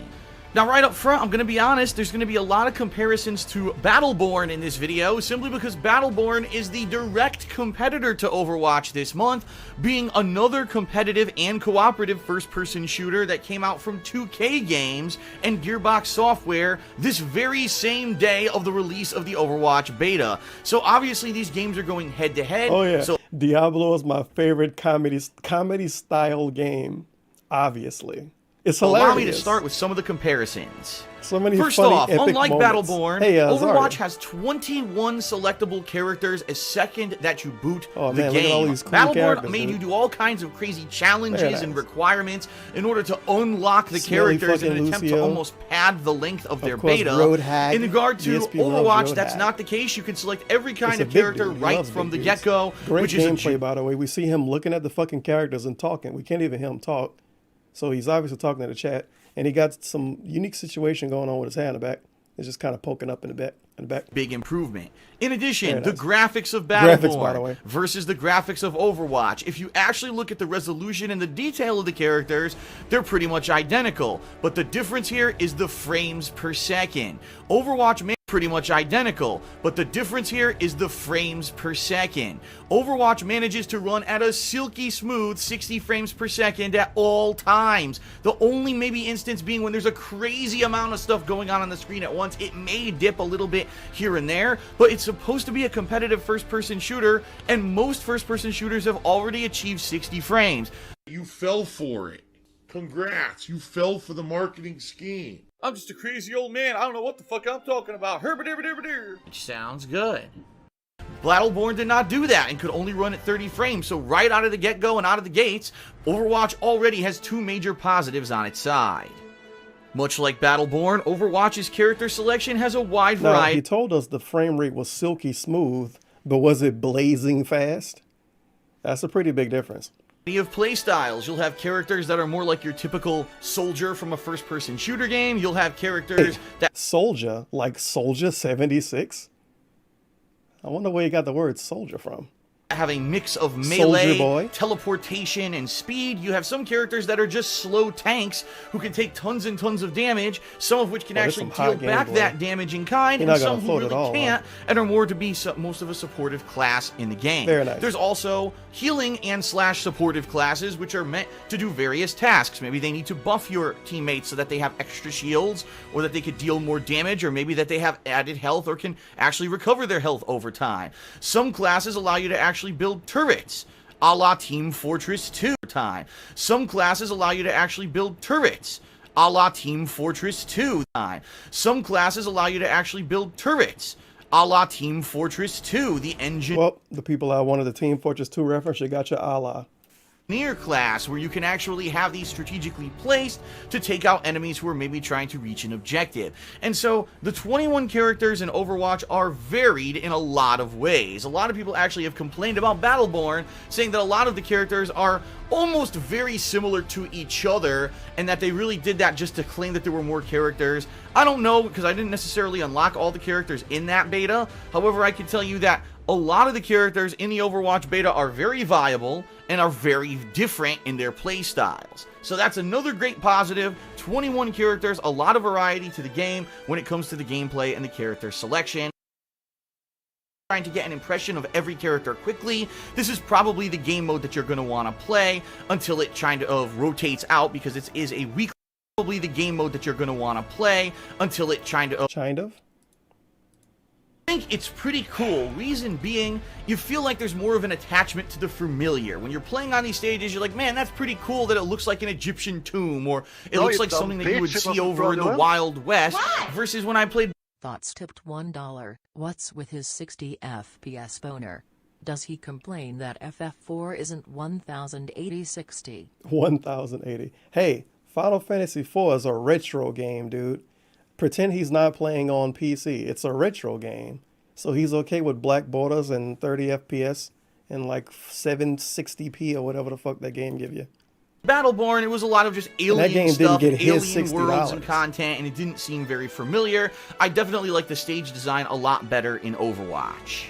Now, right up front, I'm going to be honest, there's going to be a lot of comparisons to Battleborn in this video, simply because Battleborn is the direct competitor to Overwatch this month, being another competitive and cooperative first-person shooter that came out from 2K Games and Gearbox Software this very same day of the release of the Overwatch beta. So obviously these games are going head-to-head. Oh yeah, So Diablo is my favorite comedy style game, obviously. It's hilarious. allow me to start with some of the comparisons. So many First funny, off, epic unlike moments. Battleborn, Hey, Overwatch Zarya. has 21 selectable characters a second that you boot Oh, the man, look at all game. these cool Battleborn characters, made dude. you do all kinds of crazy challenges Very and nice. requirements in order to unlock the Smelly characters in an fucking attempt to Lucio. almost pad the length of their course, beta. Road Hag. In regard to DSP loves Overwatch, Road that's Hag. not the case. You can select every kind It's a of big character dude. He right loves from the big dudes. get-go, Great which is a gameplay, by the way. We see him looking at the fucking characters and talking. We can't even hear him talk. So he's obviously talking to the chat. And he got some unique situation going on with his hand in the back. It's just kind of poking up in the back. big improvement. In addition, Very the nice. graphics of Graphics, by the Battleborn way. versus the graphics of Overwatch. If you actually look at the resolution and the detail of the characters, they're pretty much identical. But the difference here is the frames per second. Overwatch may pretty much identical, but the difference here is the frames per second. Overwatch manages to run at a silky smooth 60 frames per second at all times. The only maybe instance being when there's a crazy amount of stuff going on the screen at once. It may dip a little bit here and there, but it's supposed to be a competitive first-person shooter, and most first-person shooters have already achieved 60 frames. You fell for it. Congrats, you fell for the marketing scheme. I'm just a crazy old man. I don't know what the fuck I'm talking about. Which sounds good. Battleborn did not do that and could only run at 30 frames, so right out of the get-go and out of the gates, Overwatch already has two major positives on its side. Much like Battleborn, Overwatch's character selection has a wide Now, variety he told us the frame rate was silky smooth, but was it blazing fast? That's a pretty big difference. of playstyles. You'll have characters that are more like your typical soldier from a first-person shooter game. You'll have characters that... Soldier? Like Soldier 76? I wonder where you got the word soldier from. have a mix of Soldier melee, boy. teleportation, and speed. You have some characters that are just slow tanks who can take tons and tons of damage, some of which can Oh, this actually some hot deal game, back boy. that damage in kind, You're and not gonna some who float really at all, can't, and are more to be most of a supportive class in the game. Very nice. There's also healing and slash supportive classes, which are meant to do various tasks. Maybe they need to buff your teammates so that they have extra shields, or that they could deal more damage, or maybe that they have added health or can actually recover their health over time. Some classes allow you to actually build turrets, a la Team Fortress 2 time. Some classes allow you to actually build turrets, a la Team Fortress 2 time. Some classes allow you to actually build turrets, a la Team Fortress 2, the engine. Well, the people that wanted the Team Fortress 2 reference, you got your a la. Engineer class, where you can actually have these strategically placed to take out enemies who are maybe trying to reach an objective. And so the 21 characters in Overwatch are varied in a lot of ways. A lot of people actually have complained about Battleborn, saying that a lot of the characters are almost very similar to each other, and that they really did that just to claim that there were more characters. I don't know, because I didn't necessarily unlock all the characters in that beta. However, I can tell you that a lot of the characters in the Overwatch beta are very viable and are very different in their play styles. So that's another great positive. 21 characters, a lot of variety to the game when it comes to the gameplay and the character selection. Trying to get an impression of every character quickly, this is probably the game mode that you're going to want to play until it kind of rotates out, because it is a weekly. Probably the game mode that you're going to want to play until it kind of. I think it's pretty cool. Reason being, you feel like there's more of an attachment to the familiar. When you're playing on these stages, you're like, man, that's pretty cool that it looks like an Egyptian tomb, or it looks like something that you would see over in the Wild West, versus when I played. Thoughts tipped $1. What's with his 60 FPS boner? Does he complain that FF4 isn't 1080-60? 1080. Hey, Final Fantasy IV is a retro game, dude. Pretend he's not playing on PC. It's a retro game. So he's okay with black borders and 30 FPS and like 760p or whatever the fuck that game give you. Battleborn, it was a lot of just that game alien stuff, didn't get his alien worlds $60. and content, and it didn't seem very familiar. I definitely like the stage design a lot better in Overwatch.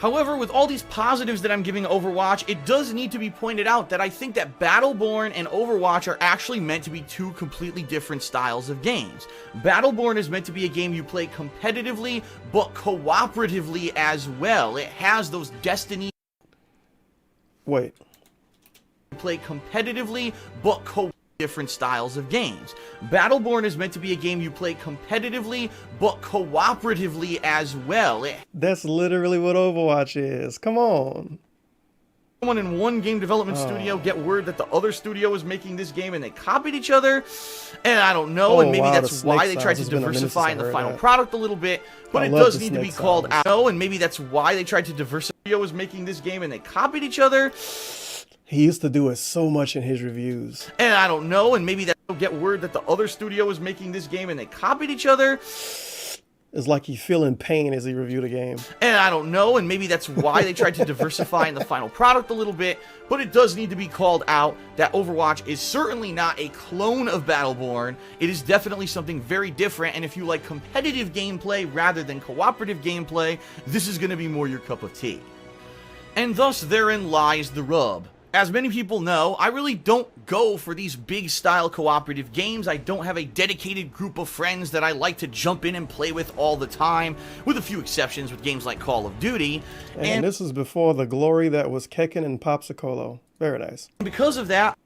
However, with all these positives that I'm giving Overwatch, it does need to be pointed out that I think that Battleborn and Overwatch are actually meant to be two completely different styles of games. Battleborn is meant to be a game you play competitively, but cooperatively as well. It has those Destiny... Wait. Play competitively, but different styles of games. Battleborn is meant to be a game you play competitively, but cooperatively as well. That's literally what Overwatch is. Come on. Someone in one game development studio get word that the other studio is making this game and they copied each other, and I don't know, and maybe that's why they tried to diversify in the final product a little bit, but it does need to be called out. And maybe that's why they tried to diversify. Studio is making this game and they copied each other. He used to do it so much in his reviews. And I don't know, and maybe they'll get word that the other studio is making this game and they copied each other. It's like he's feeling pain as he reviewed a game. And I don't know, and maybe that's why they tried to diversify in the final product a little bit, but it does need to be called out that Overwatch is certainly not a clone of Battleborn. It is definitely something very different, and if you like competitive gameplay rather than cooperative gameplay, this is going to be more your cup of tea. And thus therein lies the rub. As many people know, I really don't go for these big style cooperative games. I don't have a dedicated group of friends that I like to jump in and play with all the time, with a few exceptions with games like Call of Duty. And this is before the glory that was Kekken and Popsicolo. Very nice. Because of that,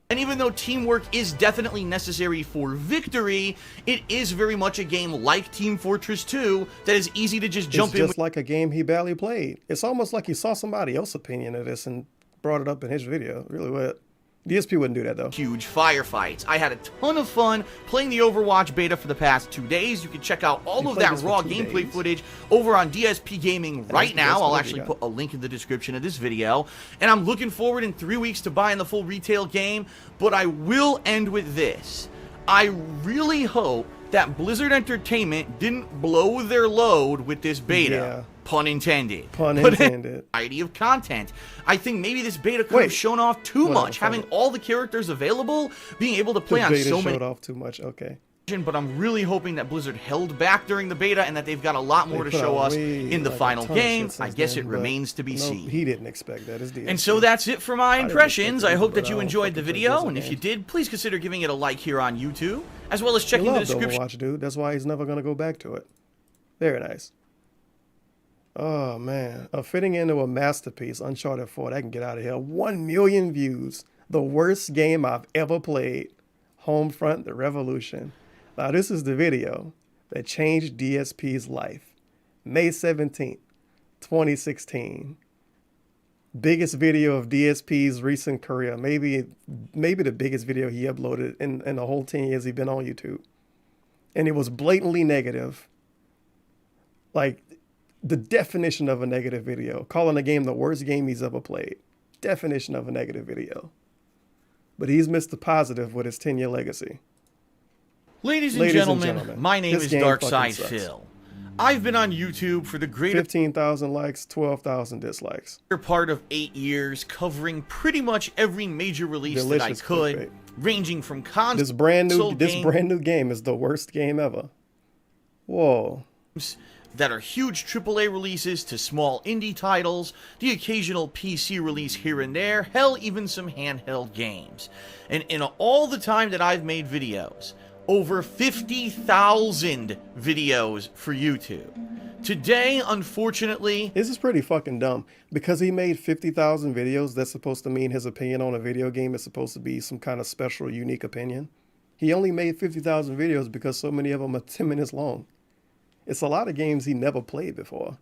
and even though teamwork is definitely necessary for victory, it is very much a game like Team Fortress 2 that is easy to just jump in. It's just like a game he barely played. It's almost like he saw somebody else's opinion of this and brought it up in his video. Really would. DSP wouldn't do that though. Huge firefights. I had a ton of fun playing the Overwatch beta for the past 2 days. You can check out all of that raw gameplay footage over on DSP Gaming right now. I'll actually put a link in the description of this video. And I'm looking forward in 3 weeks to buying the full retail game. But I will end with this. I really hope that Blizzard Entertainment didn't blow their load with this beta. Yeah. Pun intended. Pun intended. Variety of content. I think maybe this beta could have shown off too much, having all the characters available, being able to play on so many. Showed off too much. Okay. But I'm really hoping that Blizzard held back during the beta and that they've got a lot more to show us in the final game. I guess it remains to be seen. He didn't expect that. And so that's it for my impressions. I hope that you enjoyed the video, and if you did, please consider giving it a like here on YouTube, as well as checking the description. Overwatch, dude. That's why he's never gonna go back to it. Very nice. Oh man, fitting into a masterpiece, Uncharted 4. That can get out of here. 1 million views. The worst game I've ever played. Homefront: The Revolution. Now this is the video that changed DSP's life. May 17th, 2016. Biggest video of DSP's recent career. Maybe the biggest video he uploaded in the whole 10 years he's been on YouTube. And it was blatantly negative. Like, the definition of a negative video. Calling a game the worst game he's ever played. Definition of a negative video. But he's Mr. Positive with his 10-year legacy. Ladies and gentlemen, my name is Darkside Phil. I've been on YouTube for the greater 15,000 likes, 12,000 dislikes. Part of 8 years, covering pretty much every major release that I could, ranging from console. This brand new game is the worst game ever. Whoa. That are huge AAA releases to small indie titles, the occasional PC release here and there, hell, even some handheld games. And in all the time that I've made videos, over 50,000 videos for YouTube. Today, unfortunately... This is pretty fucking dumb. Because he made 50,000 videos, that's supposed to mean his opinion on a video game is supposed to be some kind of special, unique opinion. He only made 50,000 videos because so many of them are 10 minutes long. It's a lot of games he never played before.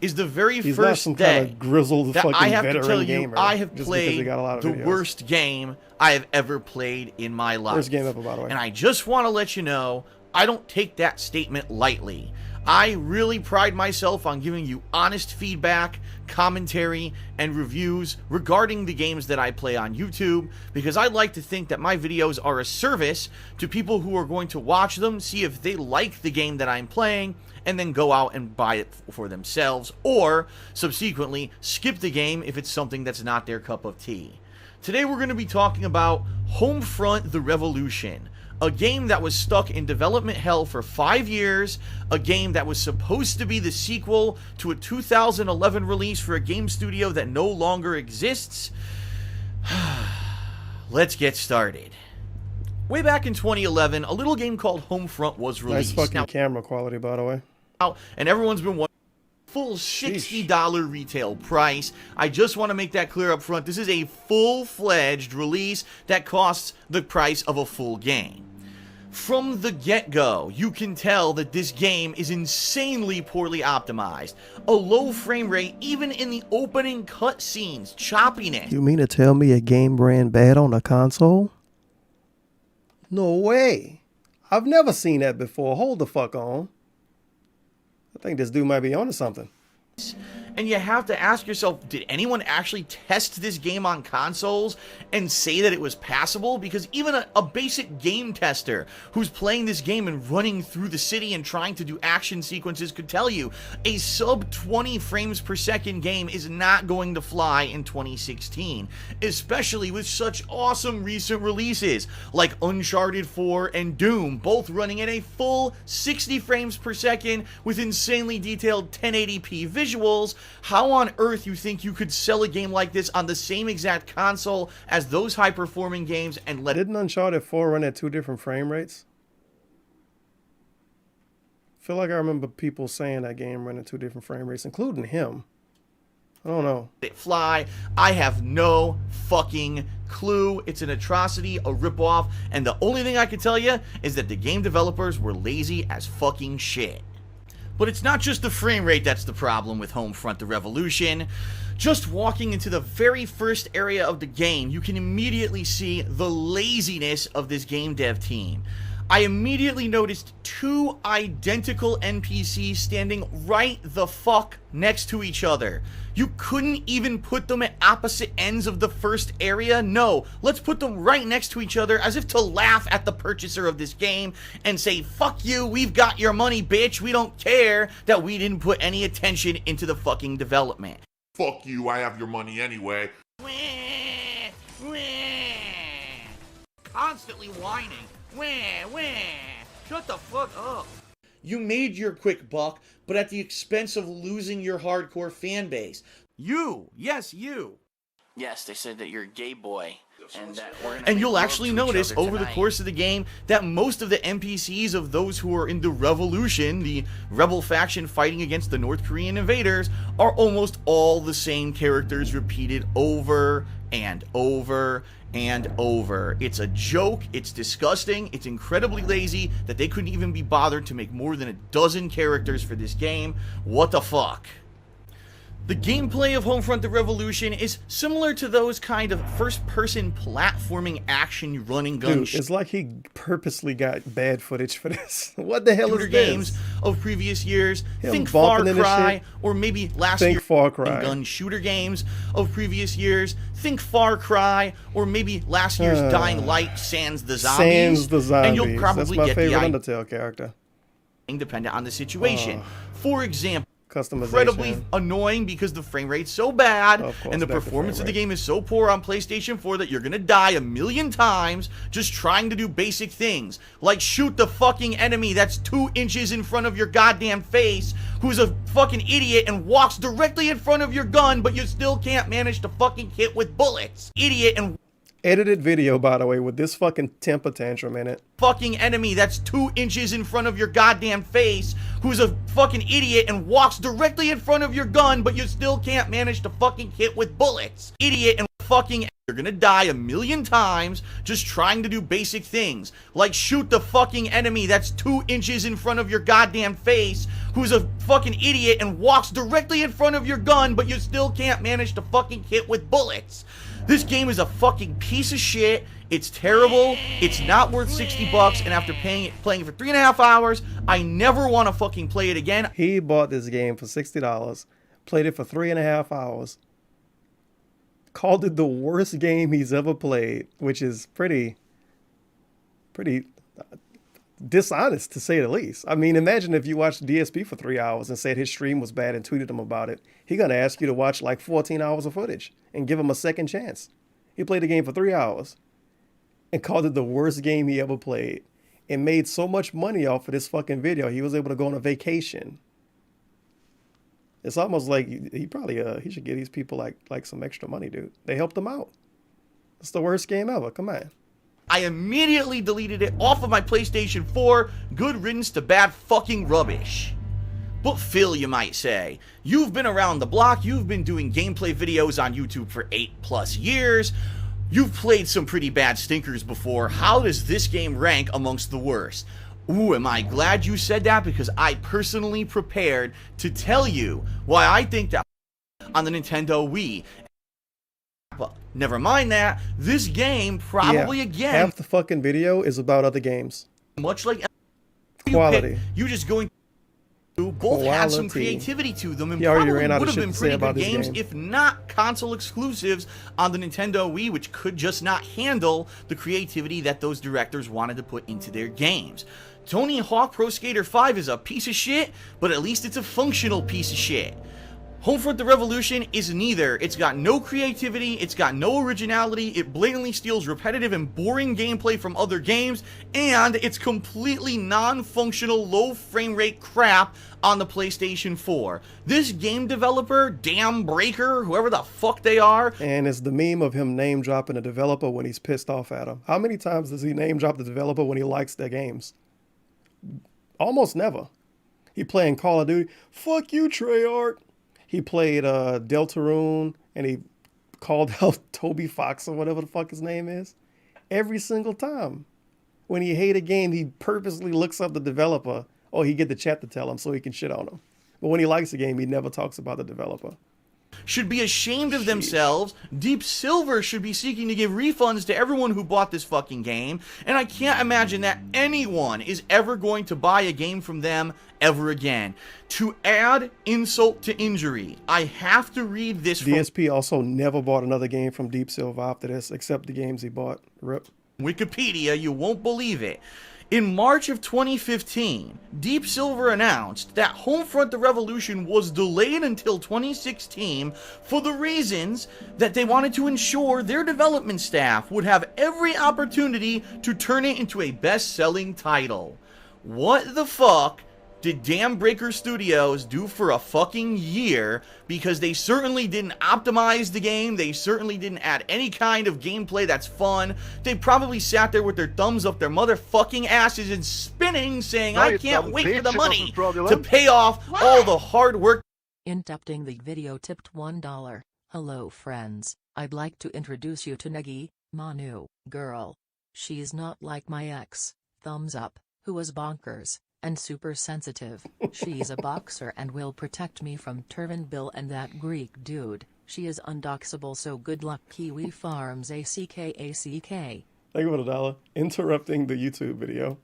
Is the very He's first not some day kind of grizzled that fucking I have to veteran tell you, gamer I have just played because he got a lot of the videos. worst game I have ever played in my life. Worst game ever, by the way. And I just want to let you know, I don't take that statement lightly. I really pride myself on giving you honest feedback, commentary, and reviews regarding the games that I play on YouTube, because I like to think that my videos are a service to people who are going to watch them, see if they like the game that I'm playing, and then go out and buy it for themselves, or subsequently skip the game if it's something that's not their cup of tea. Today we're going to be talking about Homefront: The Revolution, A game that was stuck in development hell for 5 years, a game that was supposed to be the sequel to a 2011 release for a game studio that no longer exists. Let's get started. Way back in 2011, a little game called Homefront was released. Nice fucking camera quality, by the way. And everyone's been wondering, full $60 retail price. I just want to make that clear up front. This is a full-fledged release that costs the price of a full game. From the get-go, you can tell that this game is insanely poorly optimized. A low frame rate, even in the opening cutscenes, choppiness. You mean to tell me a game ran bad on a console? No way. I've never seen that before. Hold the fuck on. I think this dude might be onto something. And you have to ask yourself, did anyone actually test this game on consoles and say that it was passable? Because even a basic game tester who's playing this game and running through the city and trying to do action sequences could tell you a sub 20 frames per second game is not going to fly in 2016, especially with such awesome recent releases like Uncharted 4 and Doom, both running at a full 60 frames per second with insanely detailed 1080p visuals. How on earth you think you could sell a game like this on the same exact console as those high-performing games and let... Didn't Uncharted 4 run at 2 different frame rates? I feel like I remember people saying that game ran at 2 different frame rates, including him. I don't know. It fly? I have no fucking clue. It's an atrocity, a ripoff, and the only thing I can tell you is that the game developers were lazy as fucking shit. But it's not just the frame rate that's the problem with Homefront: The Revolution. Just walking into the very first area of the game, you can immediately see the laziness of this game dev team. I immediately noticed 2 identical NPCs standing right the fuck next to each other. You couldn't even put them at opposite ends of the first area? No, let's put them right next to each other as if to laugh at the purchaser of this game and say, fuck you, we've got your money, bitch. We don't care that we didn't put any attention into the fucking development. Fuck you, I have your money anyway. Constantly whining. Shut the fuck up. You made your quick buck, but at the expense of losing your hardcore fan base. You! Yes, you! Yes, they said that you're a gay boy. And you'll actually notice over the course of the game that most of the NPCs of those who are in the Revolution, the rebel faction fighting against the North Korean invaders, are almost all the same characters repeated over and over and over. It's a joke, it's disgusting, it's incredibly lazy that they couldn't even be bothered to make more than a dozen characters for this game. What the fuck? The gameplay of Homefront: The Revolution is similar to those kind of first-person platforming action running gun Dude, it's like he purposely got bad footage for this. What the hell is this? Games of previous years. Think Far Cry, or maybe last year's gun shooter games of previous years. Think Far Cry, or maybe last year's Dying Light sans the zombies. Sans the zombies. And you'll probably That's my get favorite the Undertale character. Dependent on the situation. For example, customization. Incredibly annoying because the frame rate's so bad and the performance of the game is so poor on PlayStation 4 that you're gonna die a million times just trying to do basic things like shoot the fucking enemy that's 2 inches in front of your goddamn face who's a fucking idiot and walks directly in front of your gun, but you still can't manage to fucking hit with bullets. Idiot and edited video, by the way, with this fucking temper tantrum in it. Fucking enemy that's 2 inches in front of your goddamn face who's a fucking idiot and walks directly in front of your gun, but you still can't manage to fucking hit with bullets. Idiot and fucking you're gonna die a million times just trying to do basic things like shoot the fucking enemy that's 2 inches in front of your goddamn face who's a fucking idiot and walks directly in front of your gun, but you still can't manage to fucking hit with bullets. This game is a fucking piece of shit. It's terrible. It's not worth $60, and after playing it for 3.5 hours, I never want to fucking play it again. He bought this game for $60, played it for 3.5 hours, called it the worst game he's ever played, which is pretty dishonest to say the least. I mean, imagine if you watched DSP for 3 hours and said his stream was bad and tweeted him about it. He's gonna ask you to watch like 14 hours of footage and give him a second chance. He played the game for 3 hours. and called it the worst game he ever played, and made so much money off of this fucking video, he was able to go on a vacation. It's almost like he probably he should give these people like some extra money, dude. They helped him out. It's the worst game ever. Come on. I immediately deleted it off of my PlayStation 4. Good riddance to bad fucking rubbish. But Phil, you might say, you've been around the block, you've been doing gameplay videos on YouTube for 8+ years, you've played some pretty bad stinkers before, how does this game rank amongst the worst? Ooh, am I glad you said that, because I personally prepared to tell you why I think that on the Nintendo Wii. But never mind that, this game probably again... half the fucking video is about other games. Much like... Quality. You just going... Both had some creativity to them and probably would have been pretty good games if not console exclusives on the Nintendo Wii, which could just not handle the creativity that those directors wanted to put into their games. Tony Hawk Pro Skater 5 is a piece of shit, but at least it's a functional piece of shit. Homefront: The Revolution is neither. It's got no creativity, it's got no originality, it blatantly steals repetitive and boring gameplay from other games, and it's completely non-functional, low frame rate crap on the PlayStation 4. This game developer, Damn Breaker, whoever the fuck they are... And it's the meme of him name dropping a developer when he's pissed off at him. How many times does he name drop the developer when he likes their games? Almost never. He playing Call of Duty. Fuck you, Treyarch. He played Deltarune, and he called out Toby Fox or whatever the fuck his name is. Every single time. When he hate a game, he purposely looks up the developer, or he get the chat to tell him so he can shit on him. But when he likes a game, he never talks about the developer. Should be ashamed of themselves. Deep Silver should be seeking to give refunds to everyone who bought this fucking game, and I can't imagine that anyone is ever going to buy a game from them ever again. To add insult to injury, I have to read this from DSP also never bought another game from Deep Silver after this, except the games he bought. RIP. Wikipedia. You won't believe it. In March of 2015, Deep Silver announced that Homefront: The Revolution was delayed until 2016 for the reasons that they wanted to ensure their development staff would have every opportunity to turn it into a best-selling title. What the fuck did Damn Breaker Studios do for a fucking year? Because they certainly didn't optimize the game, they certainly didn't add any kind of gameplay that's fun. They probably sat there with their thumbs up their motherfucking asses and spinning, saying, I can't wait for the money to pay off all the hard work. Interrupting the video, tipped $1. Hello friends, I'd like to introduce you to Negi, Manu, girl. She's not like my ex, thumbs up, who was bonkers and super sensitive. She's a boxer and will protect me from Turvin Bill and that Greek dude. She is undoxable, so good luck, Kiwi Farms ACK. Thank you for the $1. Interrupting the YouTube video.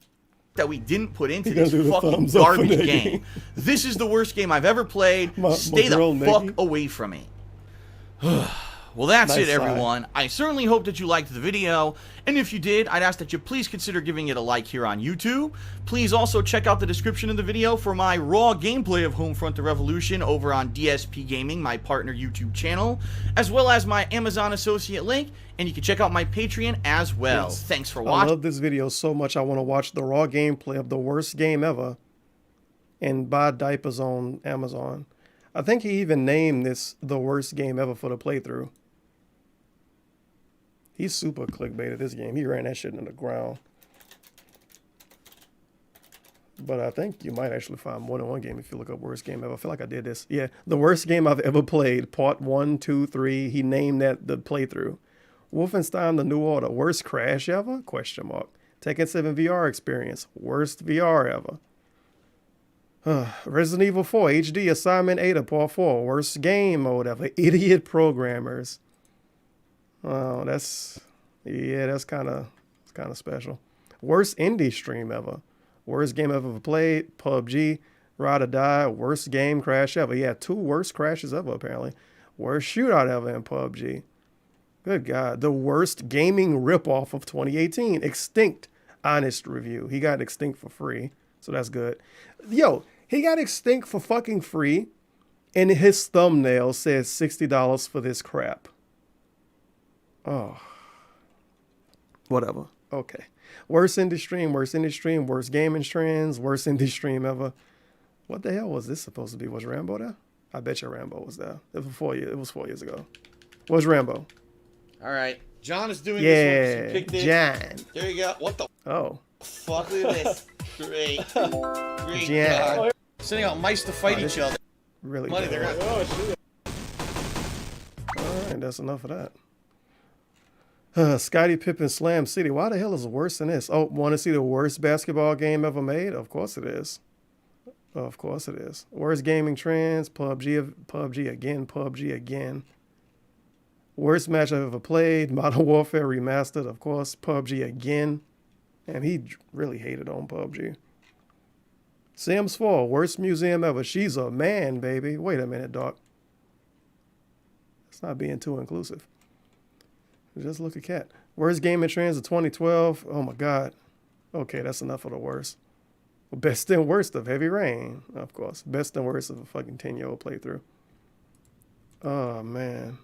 That we didn't put into this fucking garbage game. This is the worst game I've ever played. Stay the fuck away from me. Well, that's it, everyone. I certainly hope that you liked the video, and if you did, I'd ask that you please consider giving it a like here on YouTube. Please also check out the description of the video for my raw gameplay of Homefront: The Revolution over on DSP Gaming, my partner YouTube channel, as well as my Amazon associate link, and you can check out my Patreon as well. Yes. Thanks for watching. I love this video so much, I want to watch the raw gameplay of the worst game ever and buy diapers on Amazon. I think he even named this the worst game ever for the playthrough. He's super clickbaited this game. He ran that shit into the ground. But I think you might actually find more than one game if you look up worst game ever. I feel like I did this. Yeah, the worst game I've ever played. Part 1, 2, 3. He named that the playthrough. Wolfenstein: The New Order. Worst crash ever? Question mark. Tekken 7 VR experience. Worst VR ever. Resident Evil 4 HD Assignment Ada Part 4. Worst game or whatever. Idiot programmers. Oh, that's kind of special. Worst indie stream ever. Worst game I've ever played. PUBG. Ride or Die. Worst game crash ever. Yeah, 2 worst crashes ever apparently. Worst shootout ever in PUBG. Good God. The worst gaming ripoff of 2018. Extinct. Honest review. He got Extinct for free, so that's good. Yo, he got Extinct for fucking free, and his thumbnail says $60 for this crap. Oh. Whatever. Okay. Worst indie stream, worst indie stream, worst gaming trends, worst indie stream ever. What the hell was this supposed to be? Was Rambo there? I bet you Rambo was there. It was 4 years. It was 4 years ago. Where's Rambo? All right. John is doing this one. So Yeah, pick this. John. There you go. What the Oh. fuck? Look at this. Great. Great John. God. Sending out mice to fight each other. Really Money good. they're not. All right, that's enough of that. Scottie Pippen Slam City. Why the hell is it worse than this? Oh, want to see the worst basketball game ever made? Of course it is. Of course it is. Worst gaming trends. PUBG again. PUBG again. Worst match I've ever played. Modern Warfare Remastered. Of course. PUBG again. And he really hated on PUBG. Sims 4. Worst museum ever. She's a man, baby. Wait a minute, Doc. It's not being too inclusive. Just look at cat. Worst gaming trends of 2012. Oh my God. Okay, that's enough of the worst. Best and worst of Heavy Rain, of course. Best and worst of a fucking 10-year-old playthrough. Oh man.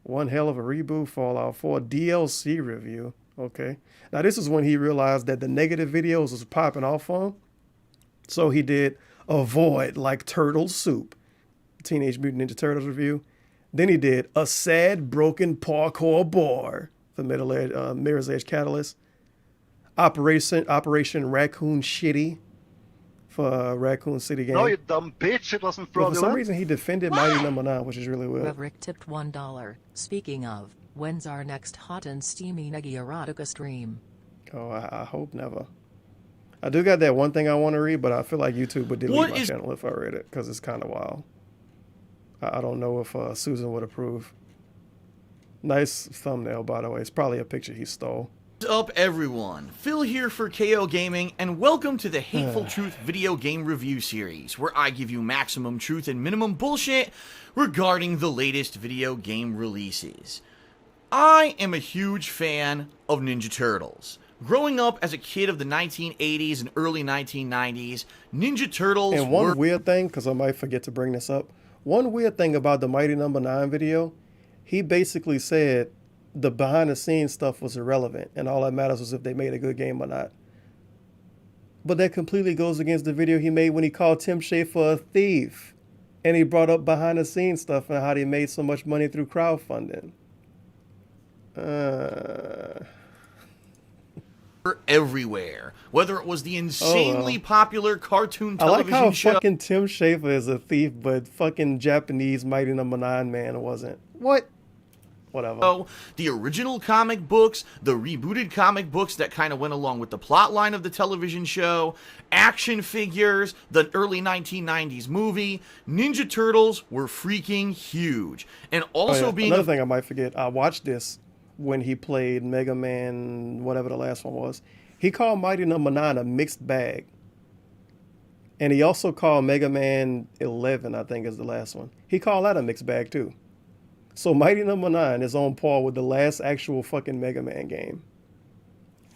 One hell of a reboot. Fallout 4 DLC review. Okay. Now this is when he realized that the negative videos was popping off on. So he did Avoid Like Turtle Soup. Teenage Mutant Ninja Turtles review. Then he did A Sad Broken Parkour Bar for Mirror's Edge Catalyst. Operation Raccoon Shitty for Raccoon City game. No, you dumb bitch, it wasn't But for some fraudulent. reason he defended Mighty Number 9, which is really weird. Reverick tipped $1. Speaking of, when's our next hot and steamy Negi erotica stream? Oh, I hope never. I do got that one thing I want to read, but I feel like YouTube would delete my channel if I read it because it's kind of wild. I don't know if Susan would approve. Nice thumbnail, by the way. It's probably a picture he stole. What's up, everyone? Phil here for KO Gaming, and welcome to the Hateful Truth video game review series, where I give you maximum truth and minimum bullshit regarding the latest video game releases. I am a huge fan of Ninja Turtles. Growing up as a kid of the 1980s and early 1990s, Ninja Turtles And one weird thing, because I might forget to bring this up, one weird thing about the Mighty Number 9 video, he basically said the behind-the-scenes stuff was irrelevant, and all that matters was if they made a good game or not. But that completely goes against the video he made when he called Tim Schafer a thief, and he brought up behind-the-scenes stuff and how they made so much money through crowdfunding. Everywhere. Whether it was the insanely popular cartoon I like television how show. fucking Tim Schafer is a thief, but fucking Japanese Mighty Number 9 man wasn't. What? Whatever. The original comic books, the rebooted comic books that kind of went along with the plot line of the television show, action figures, the early 1990s movie, Ninja Turtles were freaking huge. And also being another thing I might forget, I watched this when he played Mega Man, whatever the last one was. He called Mighty Number 9 a mixed bag. And he also called Mega Man 11, I think is the last one. He called that a mixed bag too. So Mighty Number 9 is on par with the last actual fucking Mega Man game.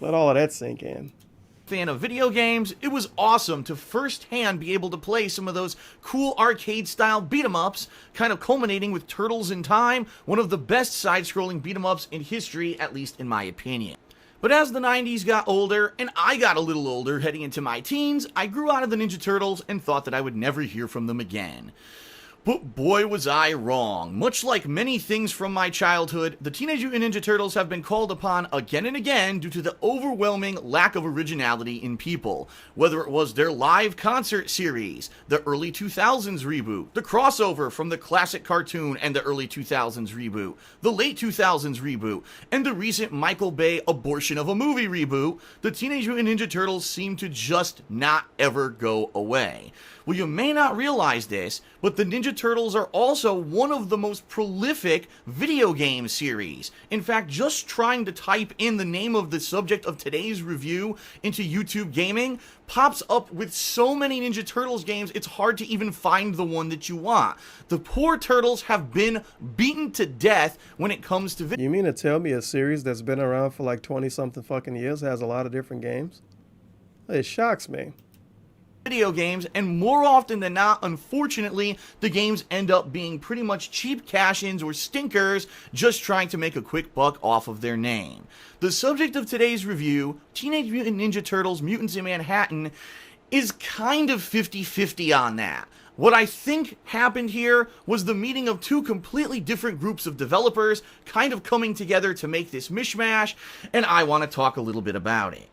Let all of that sink in. Fan of video games, it was awesome to firsthand be able to play some of those cool arcade-style beat-em-ups, kind of culminating with Turtles in Time, one of the best side-scrolling beat-em-ups in history, at least in my opinion. But as the 90s got older, and I got a little older heading into my teens, I grew out of the Ninja Turtles and thought that I would never hear from them again. But boy was I wrong. Much like many things from my childhood, the Teenage Mutant Ninja Turtles have been called upon again and again due to the overwhelming lack of originality in people. Whether it was their live concert series, the early 2000s reboot, the crossover from the classic cartoon and the early 2000s reboot, the late 2000s reboot, and the recent Michael Bay abortion of a movie reboot, the Teenage Mutant Ninja Turtles seem to just not ever go away. Well, you may not realize this, but the Ninja Turtles are also one of the most prolific video game series. In fact, just trying to type in the name of the subject of today's review into YouTube Gaming pops up with so many Ninja Turtles games, it's hard to even find the one that you want. The poor Turtles have been beaten to death when it comes to video. You mean to tell me a series that's been around for like 20-something fucking years has a lot of different games? It shocks me. video games, and more often than not, unfortunately, the games end up being pretty much cheap cash-ins or stinkers just trying to make a quick buck off of their name. The subject of today's review, Teenage Mutant Ninja Turtles Mutants in Manhattan, is kind of 50-50 on that. What I think happened here was the meeting of two completely different groups of developers kind of coming together to make this mishmash, and I want to talk a little bit about it.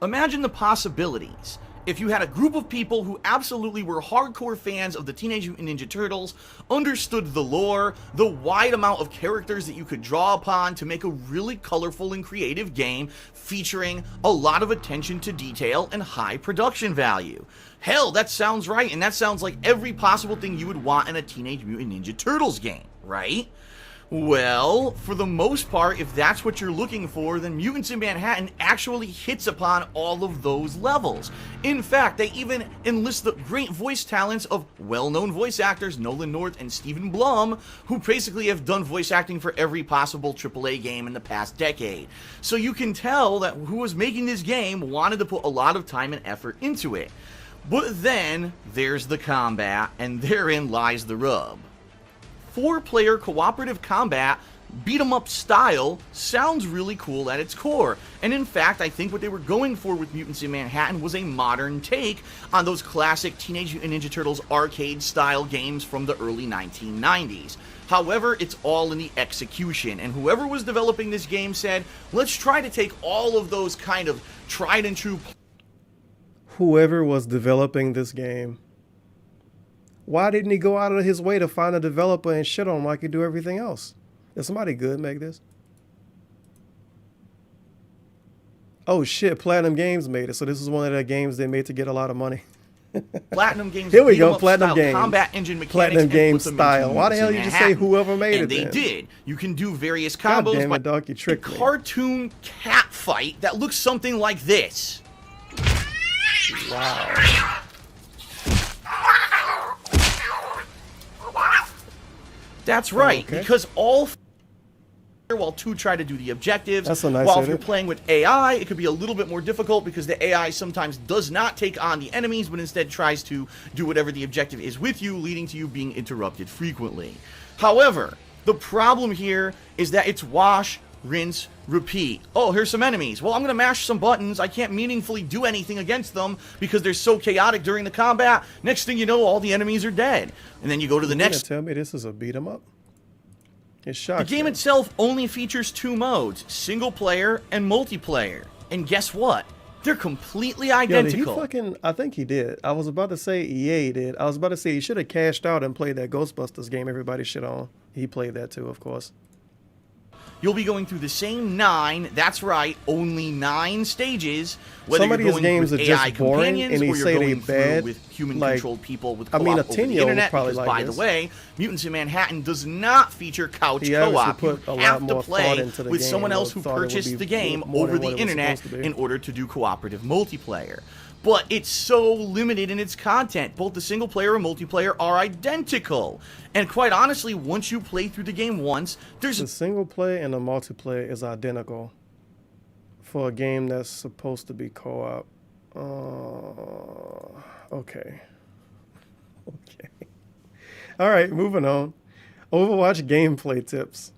Imagine the possibilities. If you had a group of people who absolutely were hardcore fans of the Teenage Mutant Ninja Turtles, understood the lore, the wide amount of characters that you could draw upon to make a really colorful and creative game featuring a lot of attention to detail and high production value. Hell, that sounds right, and that sounds like every possible thing you would want in a Teenage Mutant Ninja Turtles game, right? Well, for the most part, if that's what you're looking for, then Mutants in Manhattan actually hits upon all of those levels. In fact, they even enlist the great voice talents of well-known voice actors Nolan North and Stephen Blum, who basically have done voice acting for every possible AAA game in the past decade. So you can tell that who was making this game wanted to put a lot of time and effort into it. But then, there's the combat, and therein lies the rub. 4-player cooperative combat, beat-em-up style, sounds really cool at its core. And in fact, I think what they were going for with Mutants in Manhattan was a modern take on those classic Teenage Mutant Ninja Turtles arcade-style games from the early 1990s. However, it's all in the execution, and whoever was developing this game said, let's try to take all of those kind of tried-and-true... Whoever was developing this game, why didn't he go out of his way to find a developer and shit on him like he do everything else? Did somebody good make this? Oh shit, Platinum Games made it. So this is one of the games they made to get a lot of money. Platinum Games. Here we go, Platinum Games. Combat engine mechanics. Platinum Games style. Why the hell you just say whoever made it? And they then? did. You can do various God combos. damn it, dog, you tricked me. Cartoon cat fight that looks something like this. Wow. That's right, okay. because all while two try to do the objectives. That's a nice while if edit. you're playing with AI, it could be a little bit more difficult because the AI sometimes does not take on the enemies, but instead tries to do whatever the objective is with you, leading to you being interrupted frequently. However, the problem here is that it's wash, rinse, repeat. Oh, here's some enemies. Well, I'm going to mash some buttons. I can't meaningfully do anything against them because they're so chaotic during the combat. Next thing you know, all the enemies are dead. And then you go to the next... Tell me this is a beat 'em up? It's shocking. The game itself only features 2 modes, single player and multiplayer. And guess what? They're completely identical. Yo, did he fucking... I think he did. I was about to say EA did. I was about to say he should have cashed out and played that Ghostbusters game everybody shit on. He played that too, of course. You'll be going through the same 9, that's right, only 9 stages. Whether Some of you're these going games with are AI just boring, companions and he or you're say they going through bad. with human-controlled people with co-op I mean, a over the 10-year-old internet. probably Because, like by this. the way, Mutants in Manhattan does not feature couch He obviously co-op. put You a lot have to more play thought into the with game, someone or else who thought it would purchased be the game more over than the what it was internet supposed to be. in order to do cooperative multiplayer. But it's so limited in its content. Both the single player and multiplayer are identical. And quite honestly, once you play through the game once, there's... The single player and the multiplayer is identical for a game that's supposed to be co-op. Okay. Okay. All right, moving on. Overwatch gameplay tips.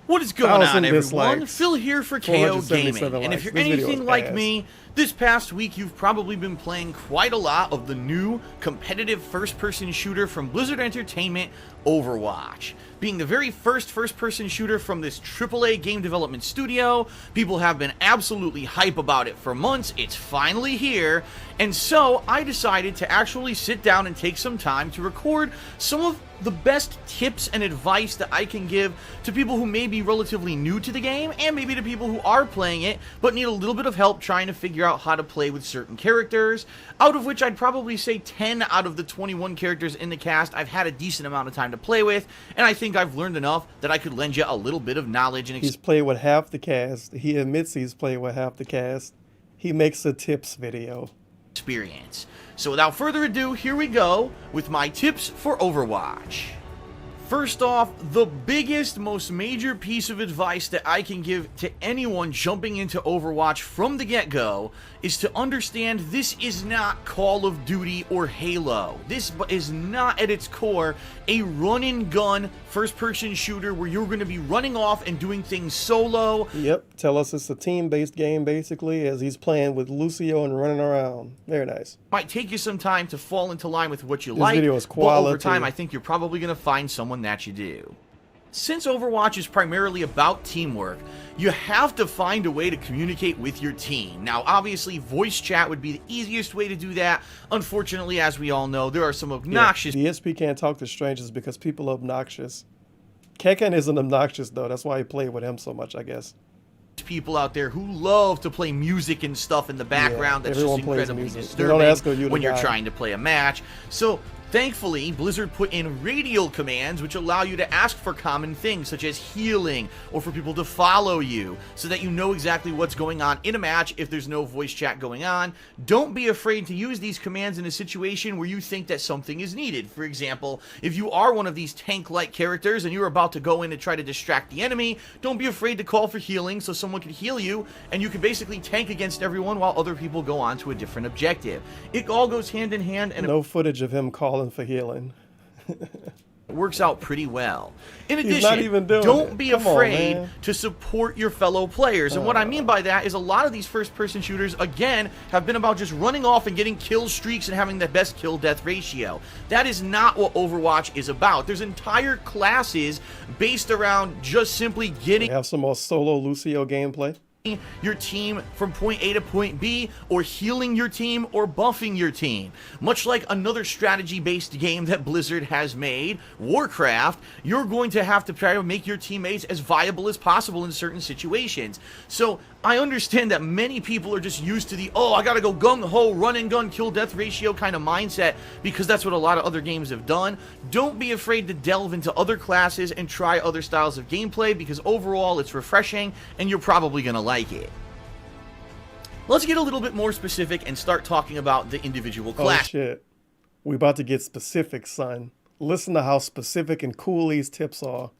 What is going on, 1,000 everyone? dislikes, Phil here for KO 477 Gaming. And if likes. you're This video anything is like ass. me, this past week you've probably been playing quite a lot of the new competitive first-person shooter from Blizzard Entertainment, Overwatch. Being the very first first-person shooter from this AAA game development studio, people have been absolutely hype about it for months. It's finally here. And so I decided to actually sit down and take some time to record some of the best tips and advice that I can give to people who may be relatively new to the game and maybe to people who are playing it but need a little bit of help trying to figure out how to play with certain characters, out of which I'd probably say 10 out of the 21 characters in the cast I've had a decent amount of time to play with, and I think I've learned enough that I could lend you a little bit of knowledge and He's played with half the cast. He admits he's played with half the cast. He makes a tips video. Experience. So without further ado, here we go with my tips for Overwatch. First off, the biggest, most major piece of advice that I can give to anyone jumping into Overwatch from the get-go is to understand this is not Call of Duty or Halo. This is not at its core a run-and-gun first-person shooter where you're going to be running off and doing things solo. Yep, tell us it's a team-based game, basically, as he's playing with Lucio and running around. Very nice. Might take you some time to fall into line with what you This like, video is but quality. over time I think you're probably going to find someone that you do. Since Overwatch is primarily about teamwork, you have to find a way to communicate with your team. Now, obviously, voice chat would be the easiest way to do that. Unfortunately, as we all know, there are some obnoxious... Yeah, DSP can't talk to strangers because people are obnoxious. Kekken isn't obnoxious, though. That's why I play with him so much, I guess. People out there who love to play music and stuff in the background. That's just incredibly disturbing when you're trying to play a match. So thankfully, Blizzard put in radial commands which allow you to ask for common things such as healing or for people to follow you so that you know exactly what's going on in a match if there's no voice chat going on. Don't be afraid to use these commands in a situation where you think that something is needed. For example, if you are one of these tank-like characters and you're about to go in and try to distract the enemy, don't be afraid to call for healing so someone can heal you and you can basically tank against everyone while other people go on to a different objective. It all goes hand in hand, and no footage of him calling for healing. It works out pretty well. In He's addition, not even doing don't it. be Come on, afraid man. to support your fellow players. And what I mean by that is a lot of these first-person shooters, again, have been about just running off and getting kill streaks and having the best kill-death ratio. That is not what Overwatch is about. There's entire classes based around just simply getting... Have some more solo Lucio gameplay. Your team from point A to point B, or healing your team, or buffing your team. Much like another strategy-based game that Blizzard has made, Warcraft, you're going to have to try to make your teammates as viable as possible in certain situations. So I understand that many people are just used to the, oh, I gotta go gung-ho, run-and-gun, kill-death ratio kind of mindset, because that's what a lot of other games have done. Don't be afraid to delve into other classes and try other styles of gameplay, because overall it's refreshing, and you're probably gonna like it. Let's get a little bit more specific and start talking about the individual classes. Oh shit. We about to get specific, son. Listen to how specific and cool these tips are.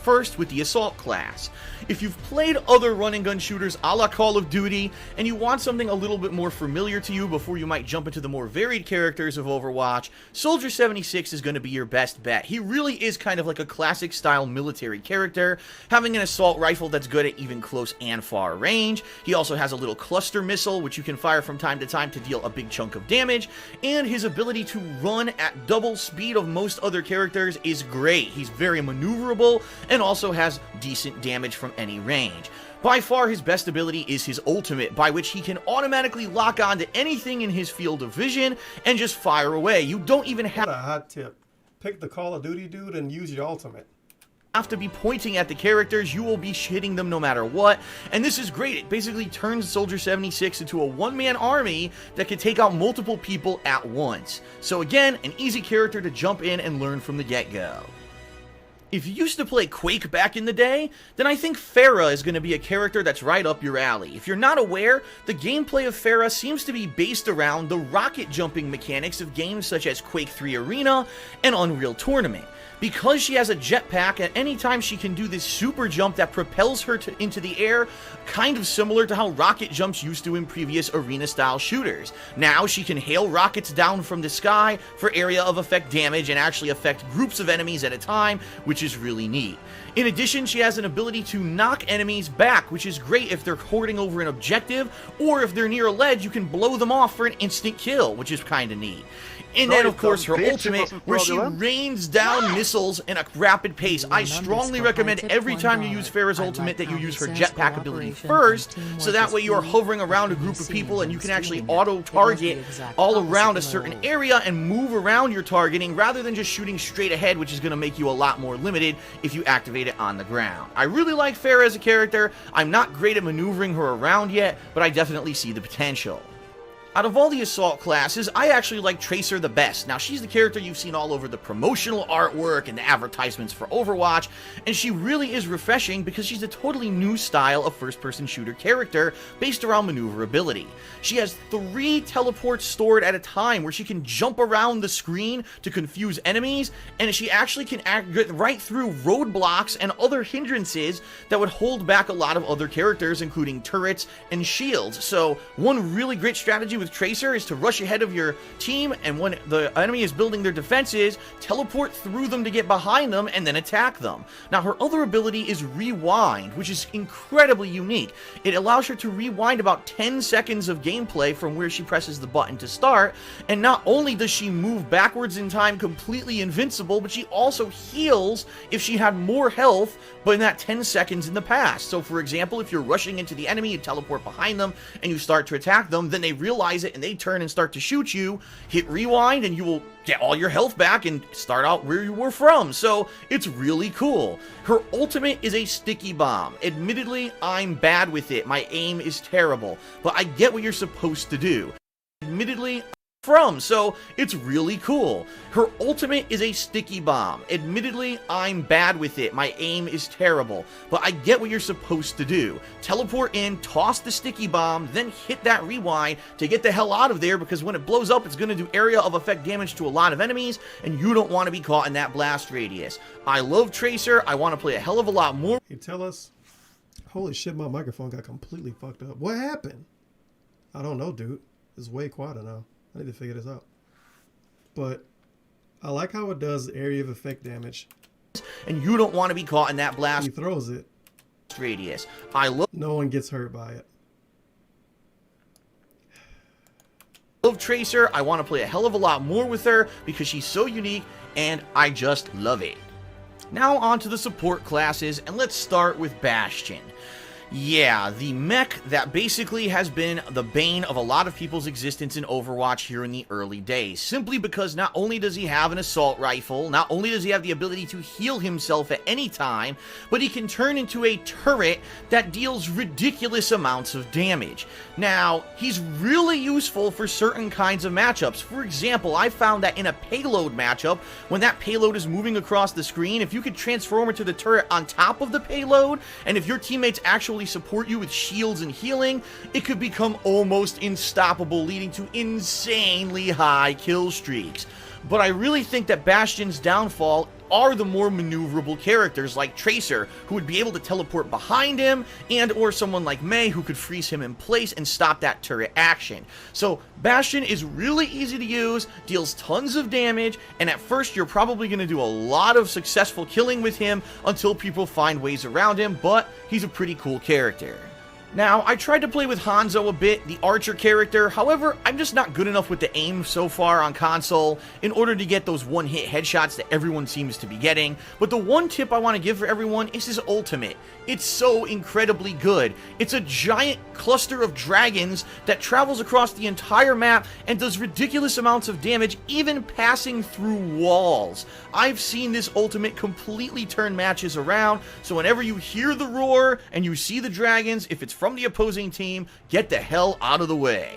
First, with the Assault class. If you've played other run-and-gun shooters a la Call of Duty, and you want something a little bit more familiar to you before you might jump into the more varied characters of Overwatch, Soldier 76 is going to be your best bet. He really is kind of like a classic-style military character, having an assault rifle that's good at even close and far range. He also has a little cluster missile, which you can fire from time to time to deal a big chunk of damage, and his ability to run at double speed of most other characters is great. He's very maneuverable, and also has decent damage from any range. By far his best ability is his ultimate, by which he can automatically lock on to anything in his field of vision and just fire away. You don't even have a hot tip. Pick the Call of Duty dude and use your ultimate. Have to be pointing at the characters. You will be hitting them no matter what, and this is great. It basically turns Soldier 76 into a one-man army that can take out multiple people at once. So again, an easy character to jump in and learn from the get-go. If you used to play Quake back in the day, then I think Pharah is going to be a character that's right up your alley. If you're not aware, the gameplay of Pharah seems to be based around the rocket jumping mechanics of games such as Quake 3 Arena and Unreal Tournament. Because she has a jetpack, at any time she can do this super jump that propels her into the air, kind of similar to how rocket jumps used to in previous arena-style shooters. Now she can hail rockets down from the sky for area of effect damage and actually affect groups of enemies at a time, which is really neat. In addition, she has an ability to knock enemies back, which is great if they're hoarding over an objective, or if they're near a ledge, you can blow them off for an instant kill, which is kind of neat. And then, of course, her ultimate, where she rains down missiles in a rapid pace. I strongly recommend every time you use Pharah's ultimate that you use her jetpack ability first, so that way you are hovering around a group of people and you can actually auto-target all around a certain area and move around your targeting rather than just shooting straight ahead, which is going to make you a lot more limited if you activate it on the ground. I really like Pharah as a character. I'm not great at maneuvering her around yet, but I definitely see the potential. Out of all the assault classes, I actually like Tracer the best. Now, she's the character you've seen all over the promotional artwork and the advertisements for Overwatch, and she really is refreshing because she's a totally new style of first-person shooter character based around maneuverability. She has 3 teleports stored at a time where she can jump around the screen to confuse enemies, and she actually can get right through roadblocks and other hindrances that would hold back a lot of other characters, including turrets and shields. So, one really great strategy with Tracer is to rush ahead of your team, and when the enemy is building their defenses, teleport through them to get behind them and then attack them. Now, her other ability is Rewind, which is incredibly unique. It allows her to rewind about 10 seconds of gameplay from where she presses the button to start, and not only does she move backwards in time completely invincible, but she also heals if she had more health but in that 10 seconds in the past. So, for example, if you're rushing into the enemy, you teleport behind them, and you start to attack them, then they realize it and they turn and start to shoot you, hit rewind, and you will get all your health back and start out where you were from. So, it's really cool. Her ultimate is a sticky bomb. Admittedly, I'm bad with it. My aim is terrible, but I get what you're supposed to do. Admittedly, so it's really cool. Her ultimate is a sticky bomb. Admittedly, I'm bad with it. My aim is terrible, but I get what you're supposed to do. Teleport in, toss the sticky bomb, then hit that rewind to get the hell out of there, because when it blows up, it's going to do area of effect damage to a lot of enemies, and you don't want to be caught in that blast radius. I love Tracer. I want to play a hell of a lot more. You tell us. Holy shit, my microphone got completely fucked up. What happened? I don't know, dude. It's way quieter now. I need to figure this out. But I like how it does area of effect damage. And you don't want to be caught in that blast. He throws it. Radius. No one gets hurt by it. Love Tracer. I want to play a hell of a lot more with her because she's so unique and I just love it. Now on to the support classes, and let's start with Bastion. Yeah, the mech that basically has been the bane of a lot of people's existence in Overwatch here in the early days, simply because not only does he have an assault rifle, not only does he have the ability to heal himself at any time, but he can turn into a turret that deals ridiculous amounts of damage. Now, he's really useful for certain kinds of matchups. For example, I found that in a payload matchup, when that payload is moving across the screen, if you could transform into the turret on top of the payload, and if your teammates actually support you with shields and healing, it could become almost unstoppable, leading to insanely high kill streaks. But I really think that Bastion's downfall are the more maneuverable characters like Tracer, who would be able to teleport behind him, and or someone like Mei who could freeze him in place and stop that turret action. So Bastion is really easy to use, deals tons of damage, and at first you're probably going to do a lot of successful killing with him until people find ways around him, but he's a pretty cool character. Now, I tried to play with Hanzo a bit, the archer character, however, I'm just not good enough with the aim so far on console in order to get those one-hit headshots that everyone seems to be getting, but the one tip I want to give for everyone is his ultimate. It's so incredibly good. It's a giant cluster of dragons that travels across the entire map and does ridiculous amounts of damage, even passing through walls. I've seen this ultimate completely turn matches around, so whenever you hear the roar and you see the dragons, if it's from the opposing team, get the hell out of the way.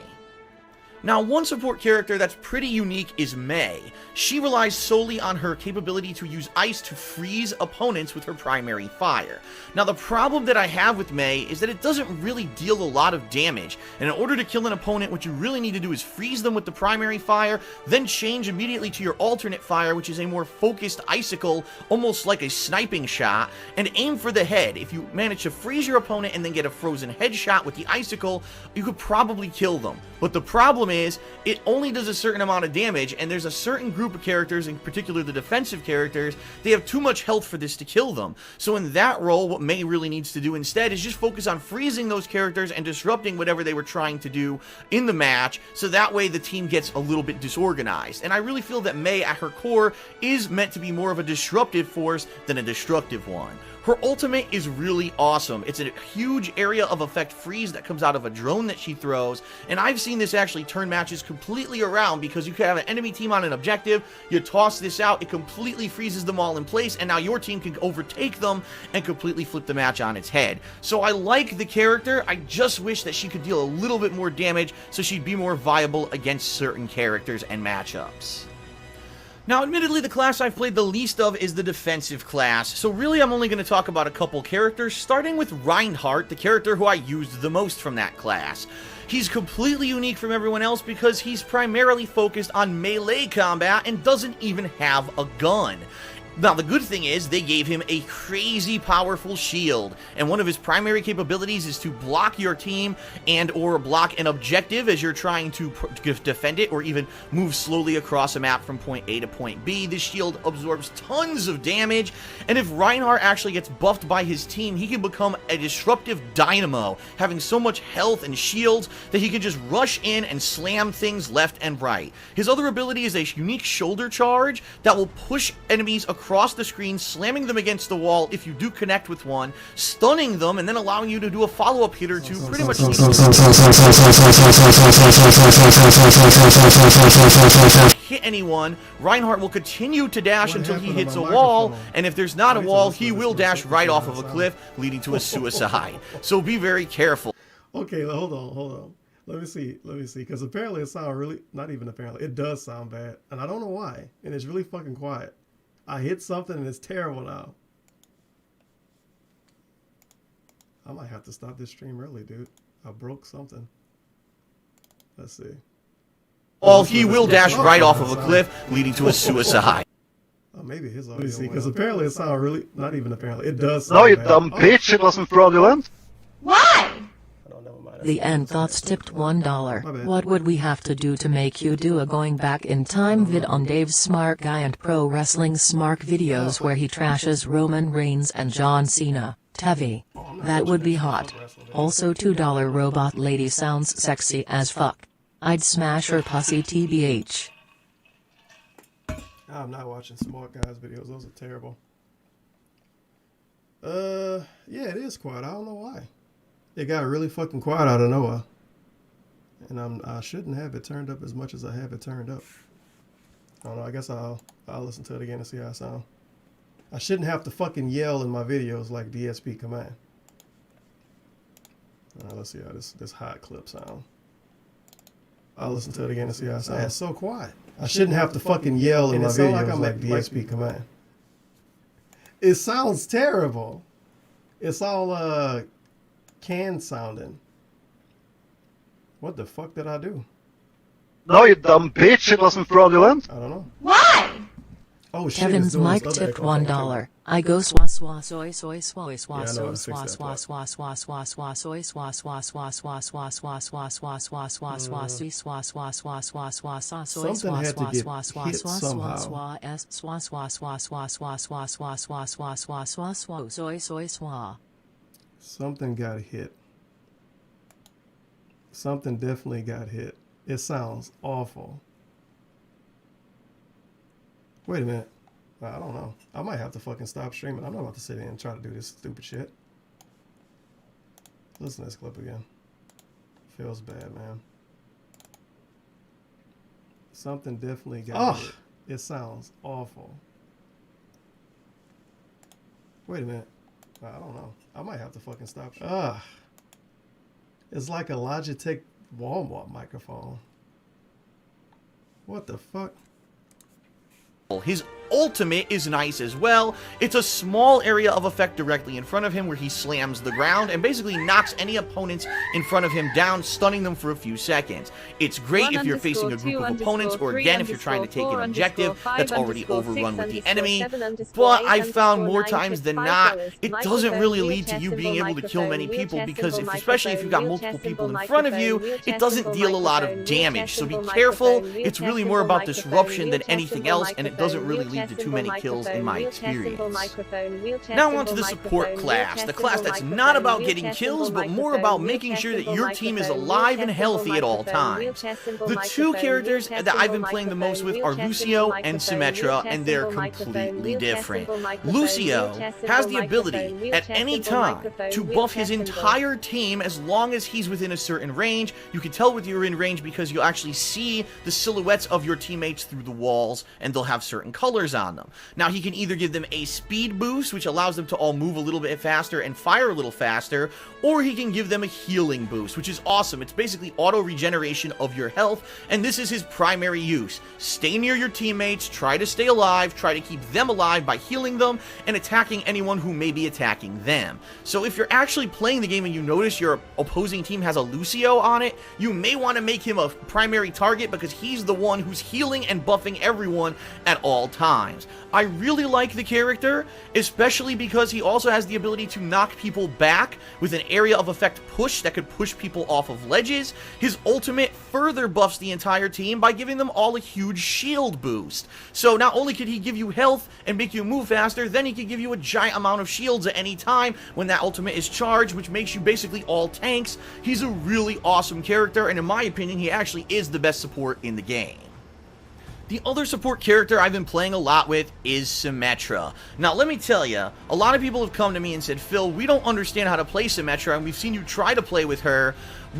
Now, one support character that's pretty unique is Mei. She relies solely on her capability to use ice to freeze opponents with her primary fire. Now, the problem that I have with Mei is that it doesn't really deal a lot of damage, and in order to kill an opponent, what you really need to do is freeze them with the primary fire, then change immediately to your alternate fire, which is a more focused icicle, almost like a sniping shot, and aim for the head. If you manage to freeze your opponent and then get a frozen headshot with the icicle, you could probably kill them. But the problem is, it only does a certain amount of damage, and there's a certain group of characters, in particular the defensive characters, they have too much health for this to kill them. So in that role, what Mei really needs to do instead is just focus on freezing those characters and disrupting whatever they were trying to do in the match, so that way the team gets a little bit disorganized. And I really feel that Mei, at her core, is meant to be more of a disruptive force than a destructive one. Her ultimate is really awesome. It's a huge area of effect freeze that comes out of a drone that she throws, and I've seen this actually turn turn matches completely around because you could have an enemy team on an objective, you toss this out, it completely freezes them all in place, and now your team can overtake them and completely flip the match on its head. So I like the character, I just wish that she could deal a little bit more damage so she'd be more viable against certain characters and matchups. Now, admittedly, the class I've played the least of is the defensive class, so really I'm only going to talk about a couple characters, starting with Reinhardt, the character who I used the most from that class. He's completely unique from everyone else because he's primarily focused on melee combat and doesn't even have a gun. Now, the good thing is, they gave him a crazy powerful shield, and one of his primary capabilities is to block your team and or block an objective as you're trying to defend it, or even move slowly across a map from point A to point B. This shield absorbs tons of damage, and if Reinhardt actually gets buffed by his team, he can become a disruptive dynamo, having so much health and shields that he can just rush in and slam things left and right. His other ability is a unique shoulder charge that will push enemies across the screen, slamming them against the wall if you do connect with one, stunning them, and then allowing you to do a follow-up hit or two, pretty much hit anyone. Reinhardt will continue to dash until he hits a wall, and if there's not a wall, he will dash right off of a cliff, leading to a suicide. So be very careful. Okay, hold on. Let me see, because apparently it sounds really, not even apparently, it does sound bad, and I don't know why, and it's really fucking quiet. I hit something and it's terrible now. I might have to stop this stream early, dude. I broke something. Let's see. Well, he will dash right off of a cliff, leading to a suicide. Oh, maybe his audio. Let me see, because apparently it sounds really, not even apparently, it does No, sound you bad. dumb bitch, it wasn't fraudulent. Why? The End Thoughts tipped $1. What would we have to do to make you do a going back in time vid on Dave's Smart Guy and Pro Wrestling Smart videos where he trashes Roman Reigns and John Cena? Tevi. That would be hot. Also $2 robot lady sounds sexy as fuck. I'd smash her pussy TBH. I'm not watching Smart Guys videos. Those are terrible. Yeah, it is quiet. I don't know why. It got really fucking quiet out of nowhere. And I shouldn't have it turned up as much as I have it turned up. I don't know, I guess I'll listen to it again and see how it sounds. I shouldn't have to fucking yell in my videos like DSP command. Let's see how this hot clip sound. I'll listen to it again and see how it sounds. It's so quiet. I shouldn't have to fucking yell in my videos like DSP command. It sounds terrible. It's all canned sounding. What the fuck did I do? No, you dumb bitch, it wasn't fraudulent. I don't know. Why? Oh shit. Kevin's mic tipped $1. I go swa swa soy soy soy swa so swa swa swa swa swa swa soy swa swa swa swa swa swa swa swa swa swa swa si swa swa swa swa swa sa soy swa swa swa swa swa swa s swa swa swa swa swa swa swa swa swa swa swa swa soy soy swa. Something got hit. Something definitely got hit. It sounds awful. Wait a minute. I don't know. I might have to fucking stop streaming. I'm not about to sit in and try to do this stupid shit. Listen to this clip again. Feels bad, man. Something definitely got hit. It sounds awful. Wait a minute. I don't know. I might have to fucking stop. It's like a Logitech Walmart microphone. What the fuck? His ultimate is nice as well. It's a small area of effect directly in front of him where he slams the ground and basically knocks any opponents in front of him down, stunning them for a few seconds. It's great if you're facing a group of opponents, or again if you're trying to take an objective that's already overrun with the enemy, but I found more times than not, it doesn't really lead to you being able to kill many people, because especially if you've got multiple people in front of you, it doesn't deal a lot of damage, so be careful. It's really more about disruption than anything else, and it doesn't really lead to too many kills in my experience. Now Now on to the support class, the class that's not about getting kills, but more about making sure that your team is alive and healthy at all times. The two characters that I've been playing the most with are Lucio and Symmetra, and they're completely different. Lucio has the ability at any time to buff his entire team as long as he's within a certain range. You can tell whether you're in range because you'll actually see the silhouettes of your teammates through the walls, and they'll have certain colors on them. Now, he can either give them a speed boost, which allows them to all move a little bit faster and fire a little faster, or he can give them a healing boost, which is awesome. It's basically auto regeneration of your health, and this is his primary use. Stay near your teammates, try to stay alive, try to keep them alive by healing them, and attacking anyone who may be attacking them. So if you're actually playing the game and you notice your opposing team has a Lucio on it, you may want to make him a primary target because he's the one who's healing and buffing everyone at all times. I really like the character, especially because he also has the ability to knock people back with an area of effect push that could push people off of ledges. His ultimate further buffs the entire team by giving them all a huge shield boost. So not only could he give you health and make you move faster, then he could give you a giant amount of shields at any time when that ultimate is charged, which makes you basically all tanks. He's a really awesome character, and in my opinion, he actually is the best support in the game. The other support character I've been playing a lot with is Symmetra. Now, let me tell you, a lot of people have come to me and said, Phil, we don't understand how to play Symmetra, and we've seen you try to play with her.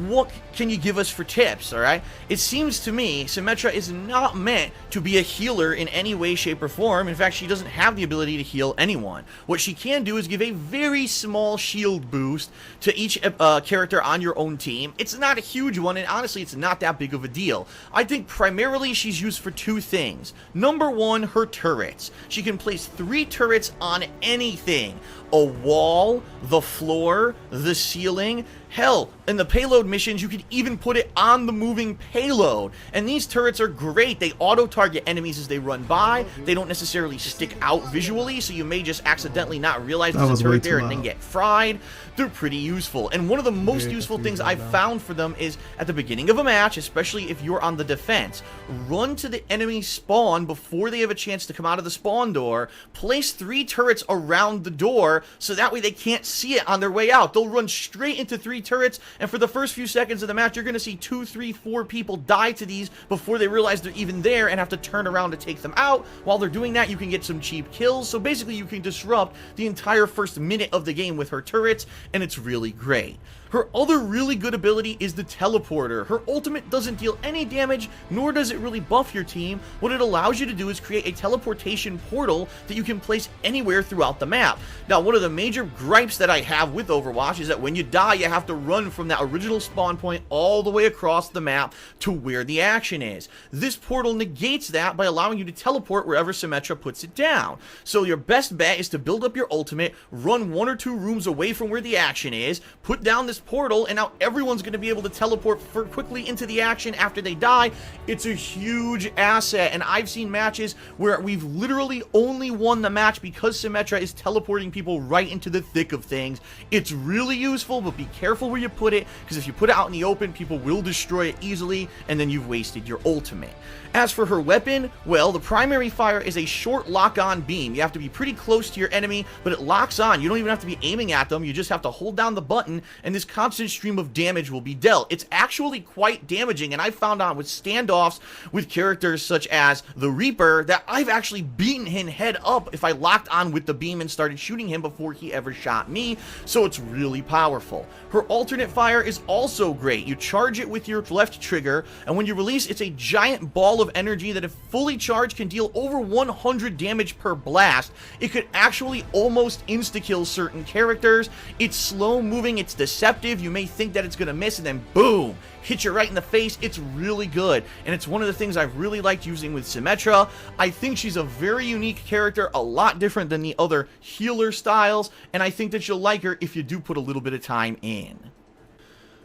What can you give us for tips, alright? It seems to me Symmetra is not meant to be a healer in any way, shape, or form. In fact, she doesn't have the ability to heal anyone. What she can do is give a very small shield boost to each character on your own team. It's not a huge one, and honestly, it's not that big of a deal. I think primarily she's used for two things. Number one, her turrets. She can place 3 turrets on anything. A wall, the floor, the ceiling. Hell, in the payload missions, you could even put it on the moving payload. And these turrets are great. They auto-target enemies as they run by. They don't necessarily stick out visually, so you may just accidentally not realize there's a turret there and then get fried. They're pretty useful. And one of the most useful things I've found for them is at the beginning of a match, especially if you're on the defense, run to the enemy spawn before they have a chance to come out of the spawn door, place 3 turrets around the door so that way they can't see it on their way out. They'll run straight into 3 turrets, and for the first few seconds of the match, you're going to see 2, 3, 4 people die to these before they realize they're even there and have to turn around to take them out. While they're doing that, you can get some cheap kills, so basically you can disrupt the entire first minute of the game with her turrets, and it's really great. Her other really good ability is the teleporter. Her ultimate doesn't deal any damage, nor does it really buff your team. What it allows you to do is create a teleportation portal that you can place anywhere throughout the map. Now, one of the major gripes that I have with Overwatch is that when you die, you have to run from that original spawn point all the way across the map to where the action is. This portal negates that by allowing you to teleport wherever Symmetra puts it down. So your best bet is to build up your ultimate, run 1 or 2 rooms away from where the action is, put down this portal, and now everyone's going to be able to teleport quickly into the action after they die. It's a huge asset, and I've seen matches where we've literally only won the match because Symmetra is teleporting people right into the thick of things. It's really useful, but be careful where you put it, because if you put it out in the open, people will destroy it easily, and then you've wasted your ultimate. As for her weapon, well, the primary fire is a short lock-on beam. You have to be pretty close to your enemy, but it locks on. You don't even have to be aiming at them. You just have to hold down the button, and this constant stream of damage will be dealt. It's actually quite damaging, and I've found out with standoffs with characters such as the Reaper that I've actually beaten him head up if I locked on with the beam and started shooting him before he ever shot me, so it's really powerful. Her alternate fire is also great. You charge it with your left trigger, and when you release, it's a giant ball of energy that if fully charged can deal over 100 damage per blast. It could actually almost insta-kill certain characters. It's slow moving, it's deceptive. You may think that it's going to miss, and then boom, hit you right in the face. It's really good, and it's one of the things I've really liked using with Symmetra. I think she's a very unique character, a lot different than the other healer styles, and I think that you'll like her if you do put a little bit of time in.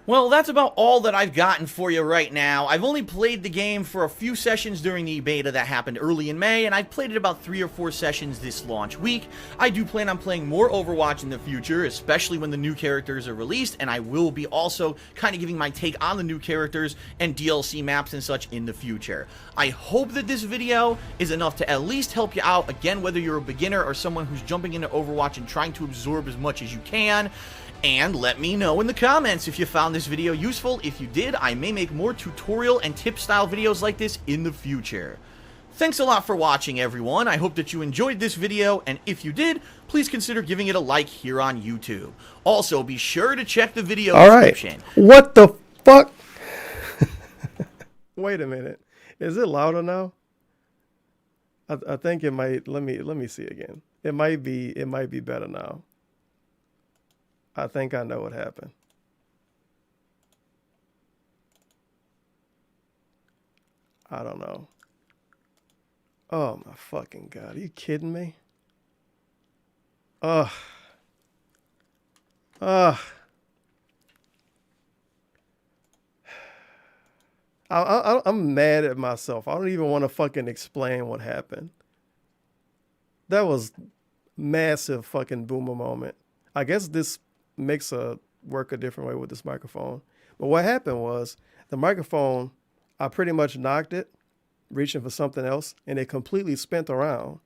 Well, that's about all that I've gotten for you right now. I've only played the game for a few sessions during the beta that happened early in May, and I've played it about 3 or 4 sessions this launch week. I do plan on playing more Overwatch in the future, especially when the new characters are released, and I will be also kind of giving my take on the new characters and DLC maps and such in the future. I hope that this video is enough to at least help you out, again, whether you're a beginner or someone who's jumping into Overwatch and trying to absorb as much as you can. And let me know in the comments if you found this video useful. If you did, I may make more tutorial and tip style videos like this in the future. Thanks a lot for watching, everyone. I hope that you enjoyed this video, and if you did, please consider giving it a like here on YouTube. Also, be sure to check the video description. What the fuck? Wait a minute. Is it louder now? I think it might. Let me see again. It might be better now. I think I know what happened. I don't know. Oh my fucking God. Are you kidding me? Ugh. Ugh. I'm mad at myself. I don't even want to fucking explain what happened. That was massive fucking boomer moment. I guess this mixer work a different way with this microphone. But what happened was the microphone, I pretty much knocked it, reaching for something else, and it completely spent around.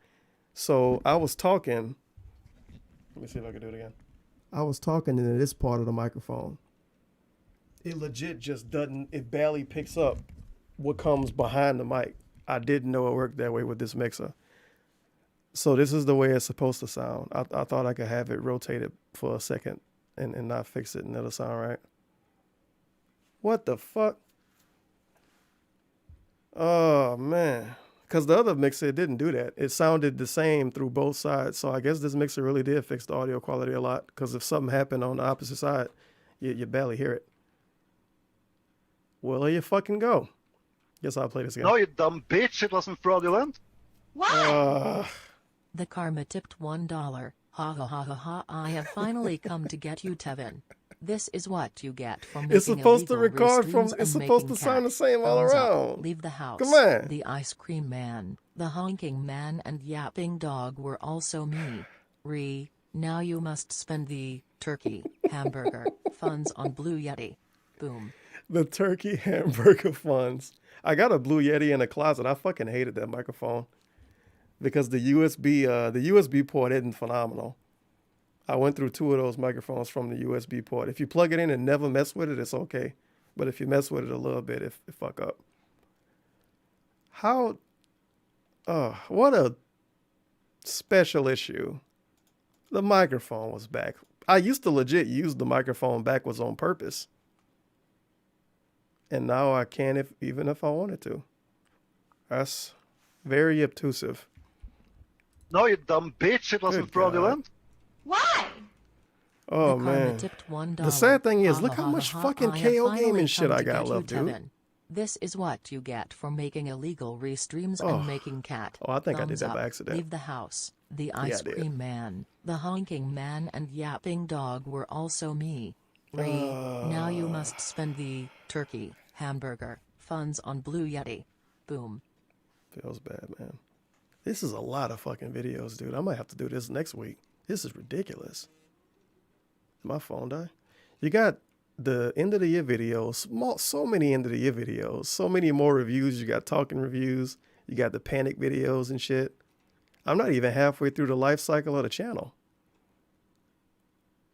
So I was talking. Let me see if I can do it again. I was talking into this part of the microphone. It legit just doesn't, it barely picks up what comes behind the mic. I didn't know it worked that way with this mixer. So this is the way it's supposed to sound. I thought I could have it rotated for a second and not fix it and it'll sound right. What the fuck? Oh, man. Because the other mixer, it didn't do that. It sounded the same through both sides. So I guess this mixer really did fix the audio quality a lot. Because if something happened on the opposite side, you barely hear it. Well, there you fucking go. Guess I'll play this again. No, you dumb bitch. It wasn't fraudulent. What? The karma tipped $1. Ha ha ha ha ha. I have finally come to get you, Tevin. This is what you get for making It's supposed to illegal record from, restreams it's and supposed to making sound the cat. same all Thumbs up. around. Leave the house. Come on. The ice cream man, the honking man and yapping dog were also me. Now you must spend the turkey, hamburger, funds on Blue Yeti. Boom. The turkey hamburger funds. I got a Blue Yeti in the closet. I fucking hated that microphone because the USB port isn't phenomenal. I went through 2 of those microphones from the USB port. If you plug it in and never mess with it, it's okay. But if you mess with it a little bit, it fuck up. What a special issue. The microphone was back. I used to legit use the microphone backwards on purpose. And now I can't even if I wanted to. That's very obtrusive. No, you dumb bitch. It wasn't fraudulent. Why? Oh, the man. Tipped $1. The sad thing is, look how much fucking KO gaming shit I got left, dude. Tevin. This is what you get for making illegal restreams and making cat. Oh, I think I did that Thumbs by up. accident. Leave the house. The ice cream man, the honking man and yapping dog were also me. Now you must spend the turkey, hamburger, funds on Blue Yeti. Boom. Feels bad, man. This is a lot of fucking videos, dude. I might have to do this next week. This is ridiculous. Did my phone die? You got the end of the year videos, so many end of the year videos, so many more reviews. You got talking reviews. You got the panic videos and shit. I'm not even halfway through the life cycle of the channel.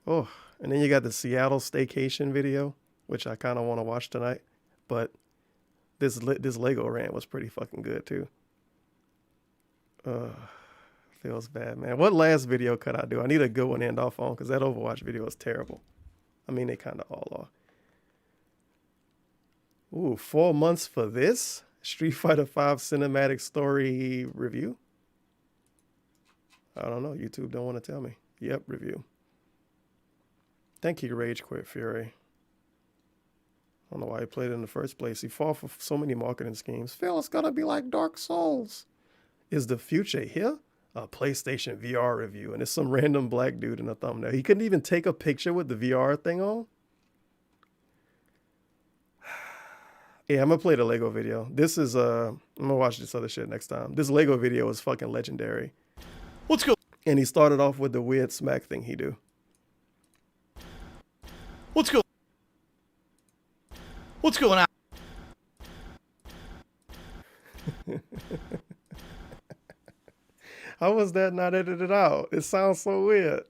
Oh, and then you got the Seattle staycation video, which I kind of want to watch tonight. But this Lego rant was pretty fucking good too. Feels bad, man. What last video could I do? I need a good one to end off on because that Overwatch video is terrible. I mean, they kind of all are. Ooh, 4 months for this? Street Fighter V cinematic story review? I don't know. YouTube don't want to tell me. Yep, review. Thank you, Rage Quit Fury. I don't know why he played it in the first place. He fought for so many marketing schemes. Phil, it's gonna be like Dark Souls. Is the future here? A PlayStation VR review, and it's some random black dude in the thumbnail. He couldn't even take a picture with the VR thing on. Yeah, I'm gonna play the Lego video. This is I'm gonna watch this other shit next time. This Lego video is fucking legendary. Let's go. And he started off with the weird smack thing he do. What's going on? How was that not edited out? It sounds so weird.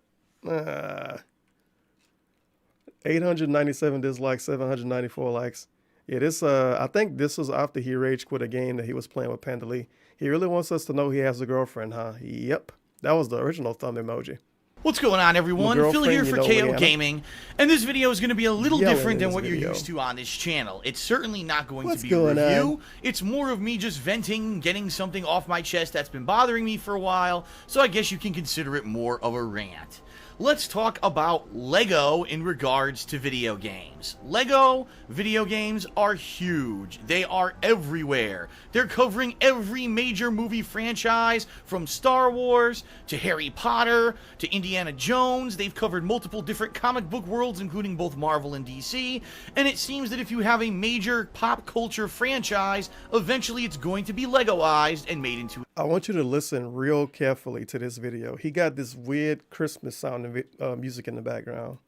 897 dislikes, 794 likes. Yeah, this I think this was after he rage quit a game that he was playing with Panda Lee. He really wants us to know he has a girlfriend, huh? Yep. That was the original thumb emoji. What's going on, everyone? Phil here for KO Gaming, and this video is going to be a little different than what you're used to on this channel. It's certainly not going to be a review. It's more of me just venting, getting something off my chest that's been bothering me for a while, so I guess you can consider it more of a rant. Let's talk about Lego in regards to video games. Lego video games are huge. They are everywhere. They're covering every major movie franchise, from Star Wars to Harry Potter to Indiana Jones. They've covered multiple different comic book worlds, including both Marvel and DC. And it seems that if you have a major pop culture franchise, eventually it's going to be Legoized and made into... I want you to listen real carefully to this video. He got this weird Christmas sounding music in the background.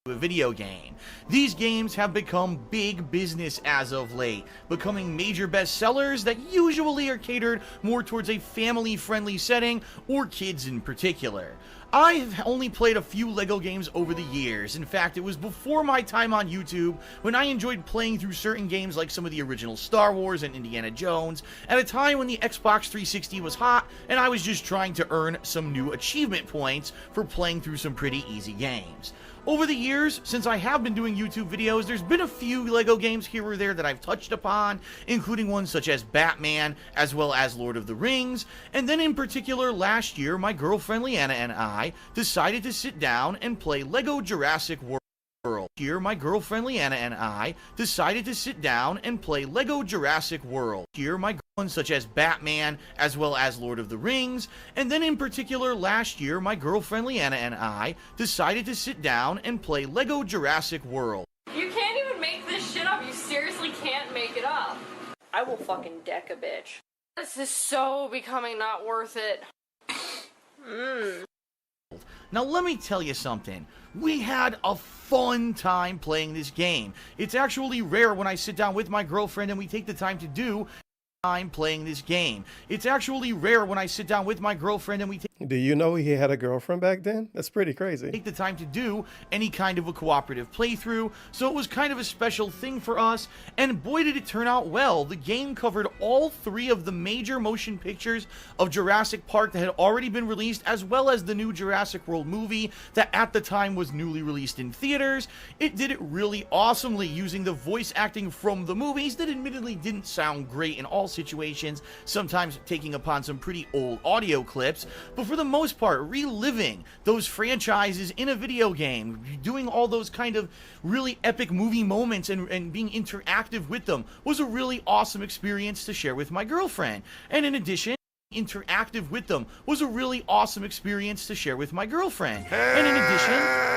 A video game. These games have become big business as of late, becoming major bestsellers that usually are catered more towards a family-friendly setting or kids in particular. I've only played a few Lego games over the years. In fact, it was before my time on YouTube when I enjoyed playing through certain games like some of the original Star Wars and Indiana Jones, at a time when the Xbox 360 was hot and I was just trying to earn some new achievement points for playing through some pretty easy games. Over the years, since I have been doing YouTube videos, there's been a few Lego games here or there that I've touched upon, including ones such as Batman, as well as Lord of the Rings, and then in particular last year, my girlfriend Leanna and I decided to sit down and play Lego Jurassic World. Here, my girlfriend Leanna and I decided to sit down and play Lego Jurassic World. Here, my ones such as Batman, as well as Lord of the Rings, and then in particular last year, my girlfriend Leanna and I decided to sit down and play Lego Jurassic World. You can't even make this shit up. You seriously can't make it up. I will fucking deck a bitch. This is so becoming not worth it. Now let me tell you something. We had a fun time playing this game. It's actually rare when I sit down with my girlfriend and we take the time to do time playing this game. It's actually rare when I sit down with my girlfriend and we take... Do you know he had a girlfriend back then? That's pretty crazy. Take the time to do any kind of a cooperative playthrough, so it was kind of a special thing for us, and boy did it turn out well. The game covered all three of the major motion pictures of Jurassic Park that had already been released, as well as the new Jurassic World movie that at the time was newly released in theaters. It did it really awesomely, using the voice acting from the movies that admittedly didn't sound great in all situations, sometimes taking upon some pretty old audio clips, but for the most part, reliving those franchises in a video game, doing all those kind of really epic movie moments and being interactive with them was a really awesome experience to share with my girlfriend. And in addition, interactive with them was a really awesome experience to share with my girlfriend. And in addition,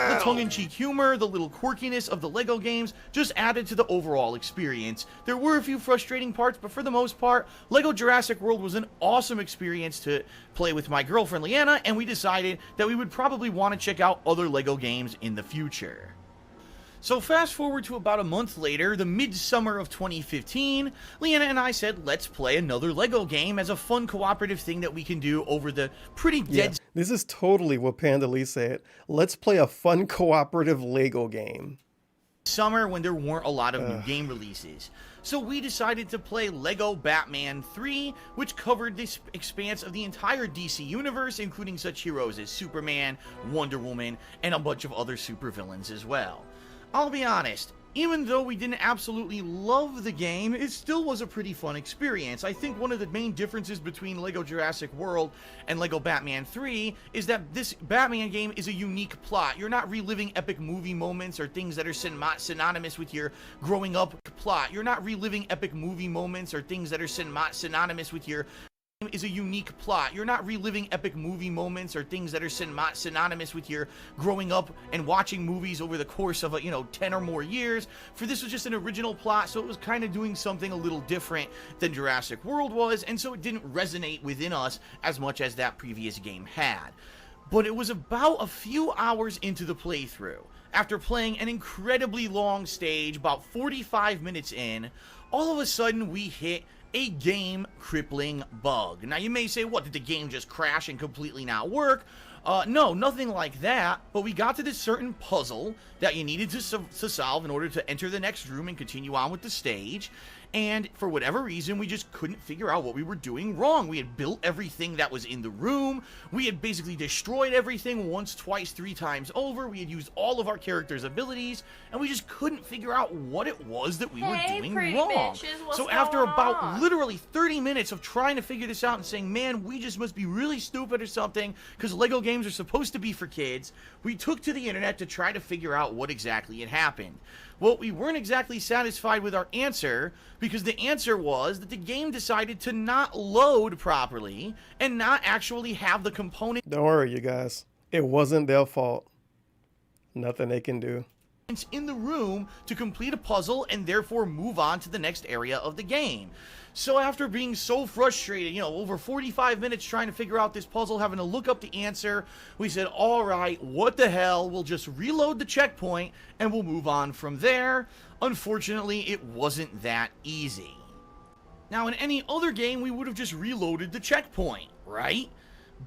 the tongue-in-cheek humor, the little quirkiness of the Lego games just added to the overall experience. There were a few frustrating parts, but for the most part, Lego Jurassic World was an awesome experience to play with my girlfriend Leanna, and we decided that we would probably want to check out other Lego games in the future. So fast forward to about a month later, the midsummer of 2015, Leanna and I said, let's play another Lego game as a fun cooperative thing that we can do over the pretty dead... Yeah, this is totally what Panda Lee said. Let's play a fun cooperative Lego game. Summer when there weren't a lot of new game releases. So we decided to play Lego Batman 3, which covered this expanse of the entire DC universe, including such heroes as Superman, Wonder Woman, and a bunch of other supervillains as well. I'll be honest, even though we didn't absolutely love the game, it still was a pretty fun experience. I think one of the main differences between Lego Jurassic World and Lego Batman 3 is that this Batman game is a unique plot. You're not reliving epic movie moments or things that are synonymous with your growing up plot. You're not reliving epic movie moments or things that are synonymous with your is a unique plot. You're not reliving epic movie moments or things that are synonymous with your growing up and watching movies over the course of 10 or more years. For this was just an original plot, so it was kind of doing something a little different than Jurassic World was, and so it didn't resonate within us as much as that previous game had. But it was about a few hours into the playthrough, after playing an incredibly long stage, about 45 minutes in, all of a sudden we hit a game-crippling bug. Now you may say, what, did the game just crash and completely not work? No, nothing like that, but we got to this certain puzzle that you needed to solve in order to enter the next room and continue on with the stage, and for whatever reason, we just couldn't figure out what we were doing wrong. We had built everything that was in the room, we had basically destroyed everything once, twice, 3 times over, we had used all of our characters' abilities, and we just couldn't figure out what it was that we were doing wrong. So after about literally 30 minutes of trying to figure this out and saying, man, we just must be really stupid or something, because Lego games are supposed to be for kids, we took to the internet to try to figure out what exactly had happened. Well, we weren't exactly satisfied with our answer, because the answer was that the game decided to not load properly and not actually have the component. Don't worry, you guys. It wasn't their fault. Nothing they can do in the room to complete a puzzle and therefore move on to the next area of the game. So after being so frustrated, over 45 minutes trying to figure out this puzzle, having to look up the answer, we said, all right, what the hell, we'll just reload the checkpoint and we'll move on from there. Unfortunately, it wasn't that easy. Now, in any other game, we would have just reloaded the checkpoint, right?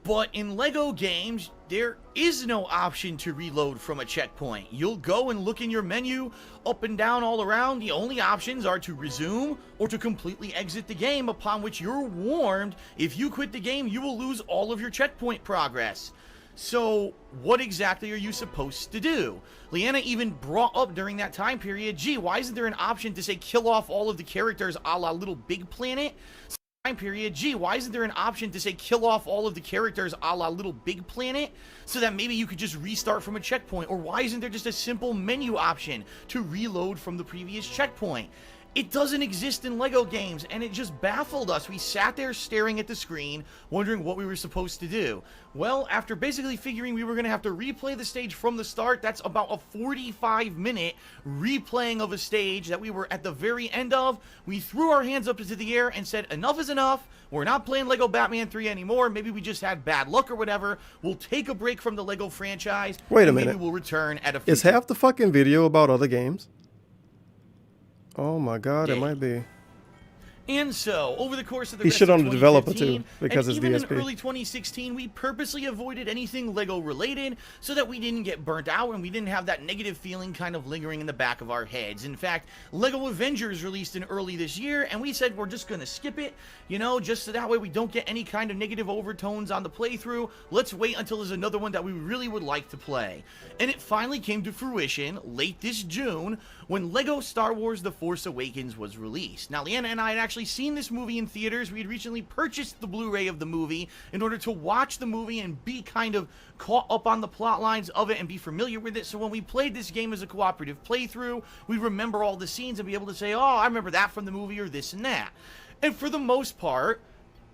But in Lego games, there is no option to reload from a checkpoint. You'll go and look in your menu, up and down all around. The only options are to resume or to completely exit the game, upon which you're warned if you quit the game, you will lose all of your checkpoint progress. So, what exactly are you supposed to do? Leanna even brought up during that time period, gee, why isn't there an option to say kill off all of the characters a la Little Big Planet? Period. Gee, why isn't there an option to say kill off all of the characters a la Little Big Planet so that maybe you could just restart from a checkpoint? Or why isn't there just a simple menu option to reload from the previous checkpoint? It doesn't exist in Lego games, and it just baffled us. We sat there staring at the screen, wondering what we were supposed to do. Well, after basically figuring we were going to have to replay the stage from the start, that's about a 45-minute replaying of a stage that we were at the very end of. We threw our hands up into the air and said, enough is enough. We're not playing Lego Batman 3 anymore. Maybe we just had bad luck or whatever. We'll take a break from the Lego franchise. Wait a minute. Maybe we'll return at a future. Is half the fucking video about other games? Oh my god, it might be. And so, over the course of the he rest shit of on the developer 2015, too, because and it's even DSP. in early 2016, we purposely avoided anything Lego related so that we didn't get burnt out and we didn't have that negative feeling kind of lingering in the back of our heads. In fact, Lego Avengers released in early this year, and we said we're just going to skip it, just so that way we don't get any kind of negative overtones on the playthrough. Let's wait until there's another one that we really would like to play. And it finally came to fruition late this June when Lego Star Wars The Force Awakens was released. Now, Leanna and I had actually seen this movie in theaters. We had recently purchased the Blu-ray of the movie in order to watch the movie and be kind of caught up on the plot lines of it and be familiar with it. So when we played this game as a cooperative playthrough, we remember all the scenes and be able to say, oh, I remember that from the movie or this and that. And for the most part,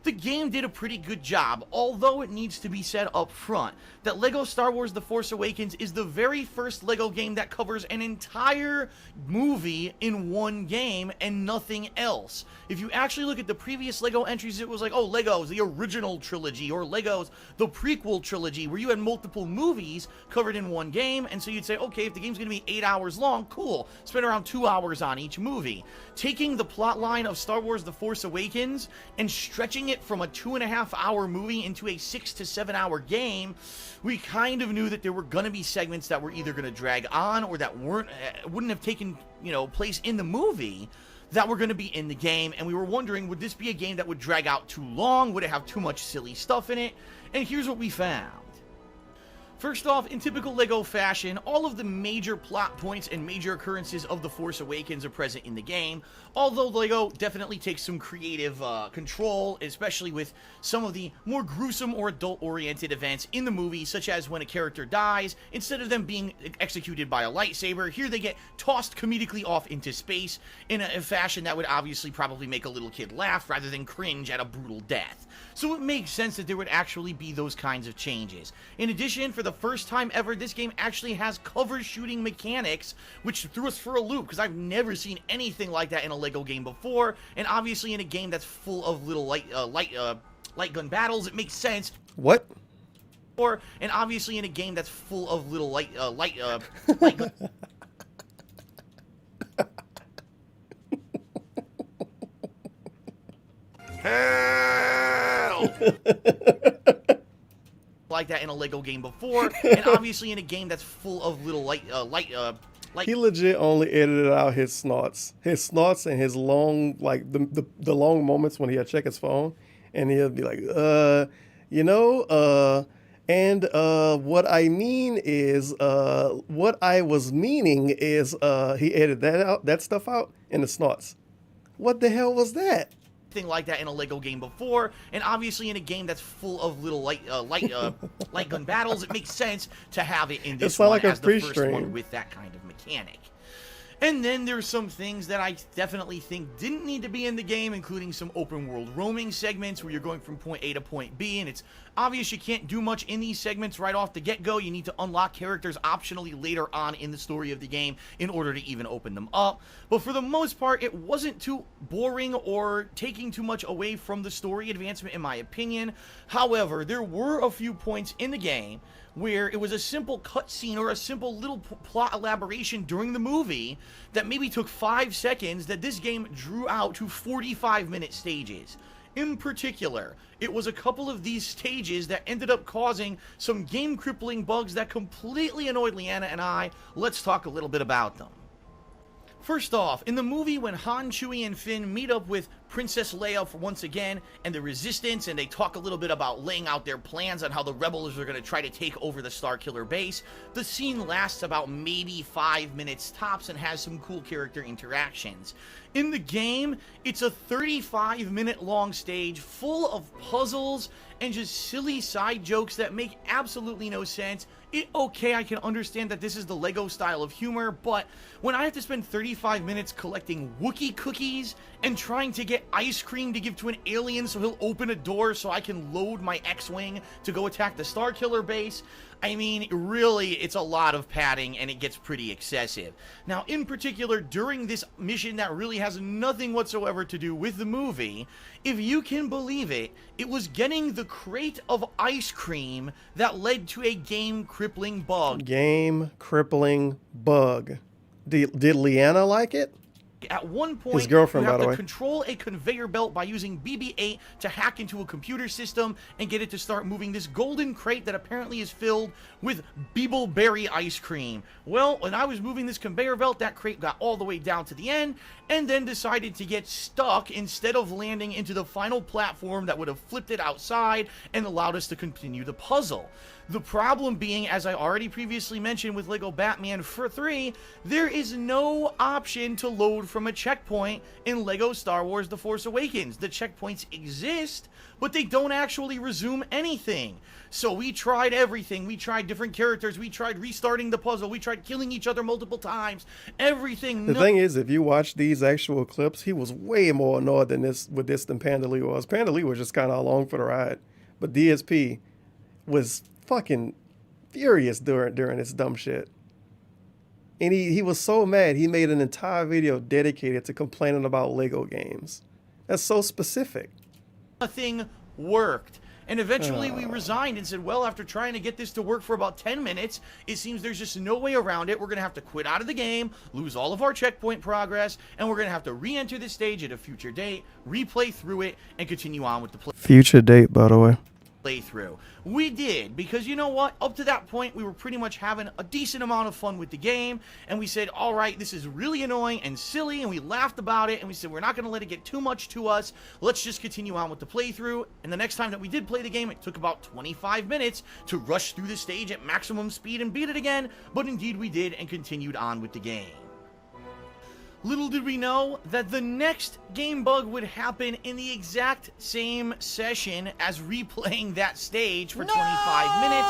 the game did a pretty good job, although it needs to be said up front that Lego Star Wars The Force Awakens is the very first Lego game that covers an entire movie in one game and nothing else. If you actually look at the previous Lego entries, it was like, oh, Legos, the original trilogy, or Legos, the prequel trilogy, where you had multiple movies covered in one game, and so you'd say, okay, if the game's going to be 8 hours long, cool, spend around 2 hours on each movie. Taking the plot line of Star Wars The Force Awakens and stretching it from a 2.5-hour movie into a 6 to 7 hour game, we kind of knew that there were going to be segments that were either going to drag on or that wouldn't have taken, place in the movie that were going to be in the game, and we were wondering, would this be a game that would drag out too long? Would it have too much silly stuff in it? And here's what we found. First off, in typical LEGO fashion, all of the major plot points and major occurrences of The Force Awakens are present in the game, although LEGO definitely takes some creative control, especially with some of the more gruesome or adult-oriented events in the movie, such as when a character dies, instead of them being executed by a lightsaber, here they get tossed comedically off into space in a fashion that would obviously probably make a little kid laugh rather than cringe at a brutal death. So it makes sense that there would actually be those kinds of changes. In addition, for the first time ever, this game actually has cover shooting mechanics, which threw us for a loop, because I've never seen anything like that in a LEGO game before, and obviously in a game that's full of little light gun battles, it makes sense. What? And obviously in a game that's full of little light gun... like that in a LEGO game before, and obviously in a game that's full of little light he legit only edited out his snorts and his long, like the long moments when he had to check his phone, and he'll be like, what I mean is, what I was meaning is, he edited that stuff out in the snorts. What the hell was that? Like that in a LEGO game before, and obviously in a game that's full of little light gun battles, it makes sense to have it in this one like as the first one with that kind of mechanic. And then there's some things that I definitely think didn't need to be in the game, including some open world roaming segments where you're going from point A to point B, and it's obvious you can't do much in these segments right off the get-go. You need to unlock characters optionally later on in the story of the game in order to even open them up. But for the most part, it wasn't too boring or taking too much away from the story advancement, in my opinion. However, there were a few points in the game where it was a simple cutscene or a simple little plot elaboration during the movie that maybe took 5 seconds that this game drew out to 45-minute stages. In particular, it was a couple of these stages that ended up causing some game-crippling bugs that completely annoyed Leanna and I. Let's talk a little bit about them. First off, in the movie when Han, Chewie, and Finn meet up with Princess Leia once again and the Resistance, and they talk a little bit about laying out their plans on how the Rebels are going to try to take over the Starkiller base, the scene lasts about maybe 5 minutes tops and has some cool character interactions. In the game, it's a 35-minute long stage full of puzzles and just silly side jokes that make absolutely no sense. Okay, I can understand that this is the LEGO style of humor, but when I have to spend 35 minutes collecting Wookiee cookies and trying to get ice cream to give to an alien so he'll open a door so I can load my X-Wing to go attack the Starkiller base, I mean, really, it's a lot of padding and it gets pretty excessive. Now, in particular, during this mission that really has nothing whatsoever to do with the movie, if you can believe it, it was getting the crate of ice cream that led to a game-crippling bug. Game-crippling bug. Did Leanna like it? At one point, his girlfriend, you have by the to way, control a conveyor belt by using BB-8 to hack into a computer system and get it to start moving this golden crate that apparently is filled with Beebleberry ice cream. Well, when I was moving this conveyor belt, that crate got all the way down to the end and then decided to get stuck instead of landing into the final platform that would have flipped it outside and allowed us to continue the puzzle. The problem being, as I already previously mentioned with LEGO Batman 3, there is no option to load from a checkpoint in LEGO Star Wars The Force Awakens. The checkpoints exist, but they don't actually resume anything. So we tried everything. We tried different characters. We tried restarting the puzzle. We tried killing each other multiple times. Everything. The thing is, if you watch these actual clips, he was way more annoyed than Panda Lee was. Panda Lee was just kind of along for the ride. But DSP was fucking furious during this dumb shit. And he was so mad, he made an entire video dedicated to complaining about LEGO games. That's so specific. Nothing worked. And eventually we resigned and said, well, after trying to get this to work for about 10 minutes, it seems there's just no way around it. We're going to have to quit out of the game, lose all of our checkpoint progress, and we're going to have to re-enter this stage at a future date, replay through it, and continue on with the play. Future date, by the way. playthrough. We did, because you know what? Up to that point, we were pretty much having a decent amount of fun with the game, and we said, all right, this is really annoying and silly, and we laughed about it, and we said, we're not going to let it get too much to us. Let's just continue on with the playthrough. And the next time that we did play the game, it took about 25 minutes to rush through the stage at maximum speed and beat it again, but indeed we did and continued on with the game. Little did we know that the next game bug would happen in the exact same session as replaying that stage for 25 minutes.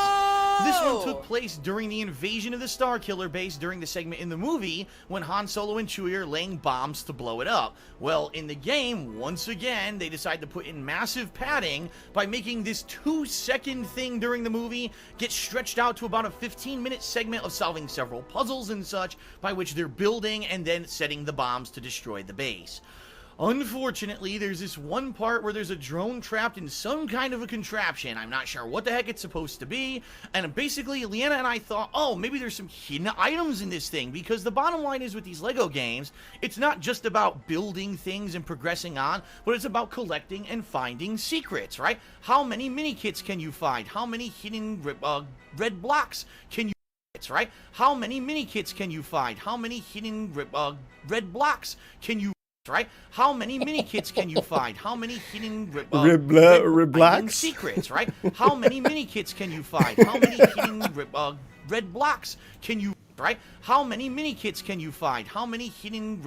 This one took place during the invasion of the Starkiller base during the segment in the movie when Han Solo and Chewie are laying bombs to blow it up. Well, in the game, once again, they decide to put in massive padding by making this 2-second thing during the movie get stretched out to about a 15-minute segment of solving several puzzles and such, by which they're building and then setting the bombs to destroy the base. Unfortunately, there's this one part where there's a drone trapped in some kind of a contraption. I'm not sure what the heck it's supposed to be. And basically, Leanna and I thought, oh, maybe there's some hidden items in this thing. Because the bottom line is with these Lego games, it's not just about building things and progressing on, but it's about collecting and finding secrets, right? How many mini kits can you find? How many hidden red blocks can you right? How many mini kits can you find? How many hidden red blocks can you right? How many mini kits can you find? How many hidden red blocks secrets, right? How many mini kits can you find? How many hidden red blocks can you right? How many mini kits can you find? How many hidden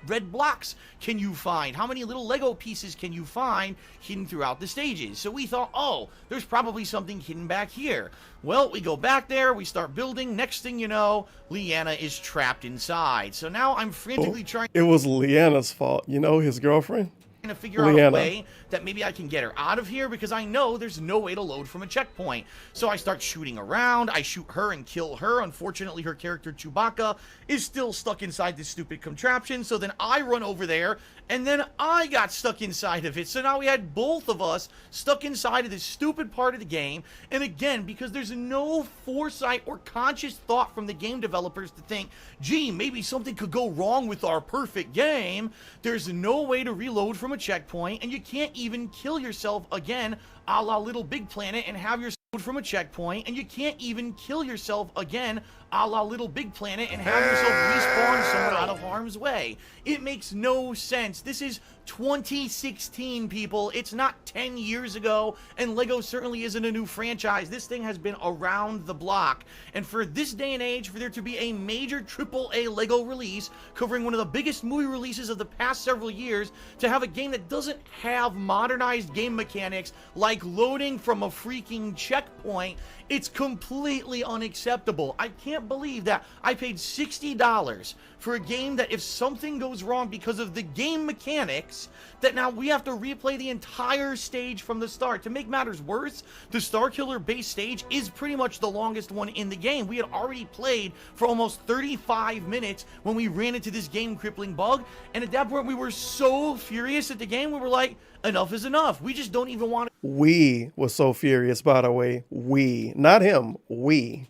red blocks can you find? How many little Lego pieces can you find hidden throughout the stages? So we thought, oh, there's probably something hidden back here. Well, we go back there, we start building. Next thing you know, Leanna is trapped inside. So now I'm frantically trying. It was Leanna's fault, you know, his girlfriend. To figure out a way that maybe I can get her out of here, because I know there's no way to load from a checkpoint. So I start shooting around. I shoot her and kill her. Unfortunately, her character Chewbacca is still stuck inside this stupid contraption. So then I run over there, and then I got stuck inside of it. So now we had both of us stuck inside of this stupid part of the game. And again, because there's no foresight or conscious thought from the game developers to think, gee, maybe something could go wrong with our perfect game, there's no way to reload from a checkpoint, and you can't even kill yourself again a la Little Big Planet and have yourself from a checkpoint, and you can't even kill yourself again a la Little Big Planet and have yourself respawn somewhere out of harm's way. It makes no sense. This is 2016, people. It's not 10 years ago, and Lego certainly isn't a new franchise. This thing has been around the block, and for this day and age, for there to be a major AAA Lego release covering one of the biggest movie releases of the past several years, to have a game that doesn't have modernized game mechanics like loading from a freaking checkpoint, it's completely unacceptable. I can't believe that I paid $60 for a game that if something goes wrong because of the game mechanics, that now we have to replay the entire stage from the start. To make matters worse, the Starkiller base stage is pretty much the longest one in the game. We had already played for almost 35 minutes when we ran into this game-crippling bug, and at that point we were so furious at the game, we were like, enough is enough. We just don't even want to. We were so furious, by the way. We. Not him. We.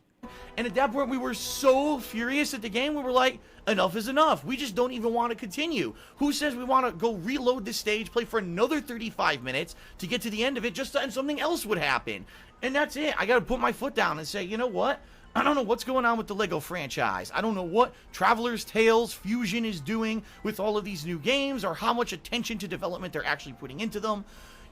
And at that point, we were so furious at the game, we were like, enough is enough. We just don't even want to continue. Who says we want to go reload this stage, play for another 35 minutes to get to the end of it, just so something else would happen? And that's it. I got to put my foot down and say, you know what? I don't know what's going on with the Lego franchise. I don't know what Traveler's Tales Fusion is doing with all of these new games, or how much attention to development they're actually putting into them.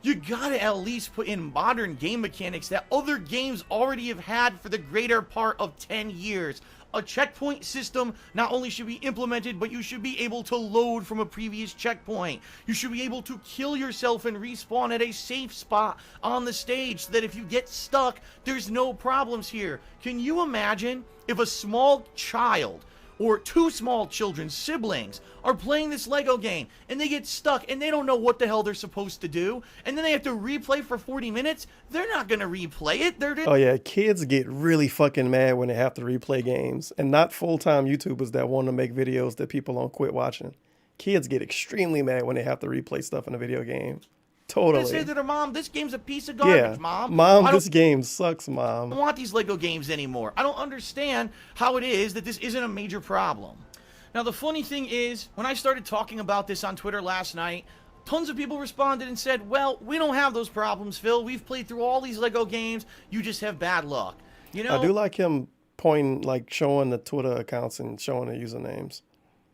You gotta at least put in modern game mechanics that other games already have had for the greater part of 10 years. A checkpoint system not only should be implemented, but you should be able to load from a previous checkpoint. You should be able to kill yourself and respawn at a safe spot on the stage so that if you get stuck, there's no problems here. Can you imagine if a small child or two small children, siblings, are playing this Lego game and they get stuck and they don't know what the hell they're supposed to do, and then they have to replay for 40 minutes? They're not going to replay it. Oh yeah, kids get really fucking mad when they have to replay games, and not full-time YouTubers that want to make videos that people don't quit watching. Kids get extremely mad when they have to replay stuff in a video game. Totally. They say to their mom, this game's a piece of garbage, yeah. Mom, this game sucks, Mom. I don't want these Lego games anymore. I don't understand how it is that this isn't a major problem. Now, the funny thing is, when I started talking about this on Twitter last night, Tons of people responded and said, well, we don't have those problems, Phil. We've played through all these Lego games. You just have bad luck. You know, I do like him pointing, like showing the Twitter accounts and showing the usernames.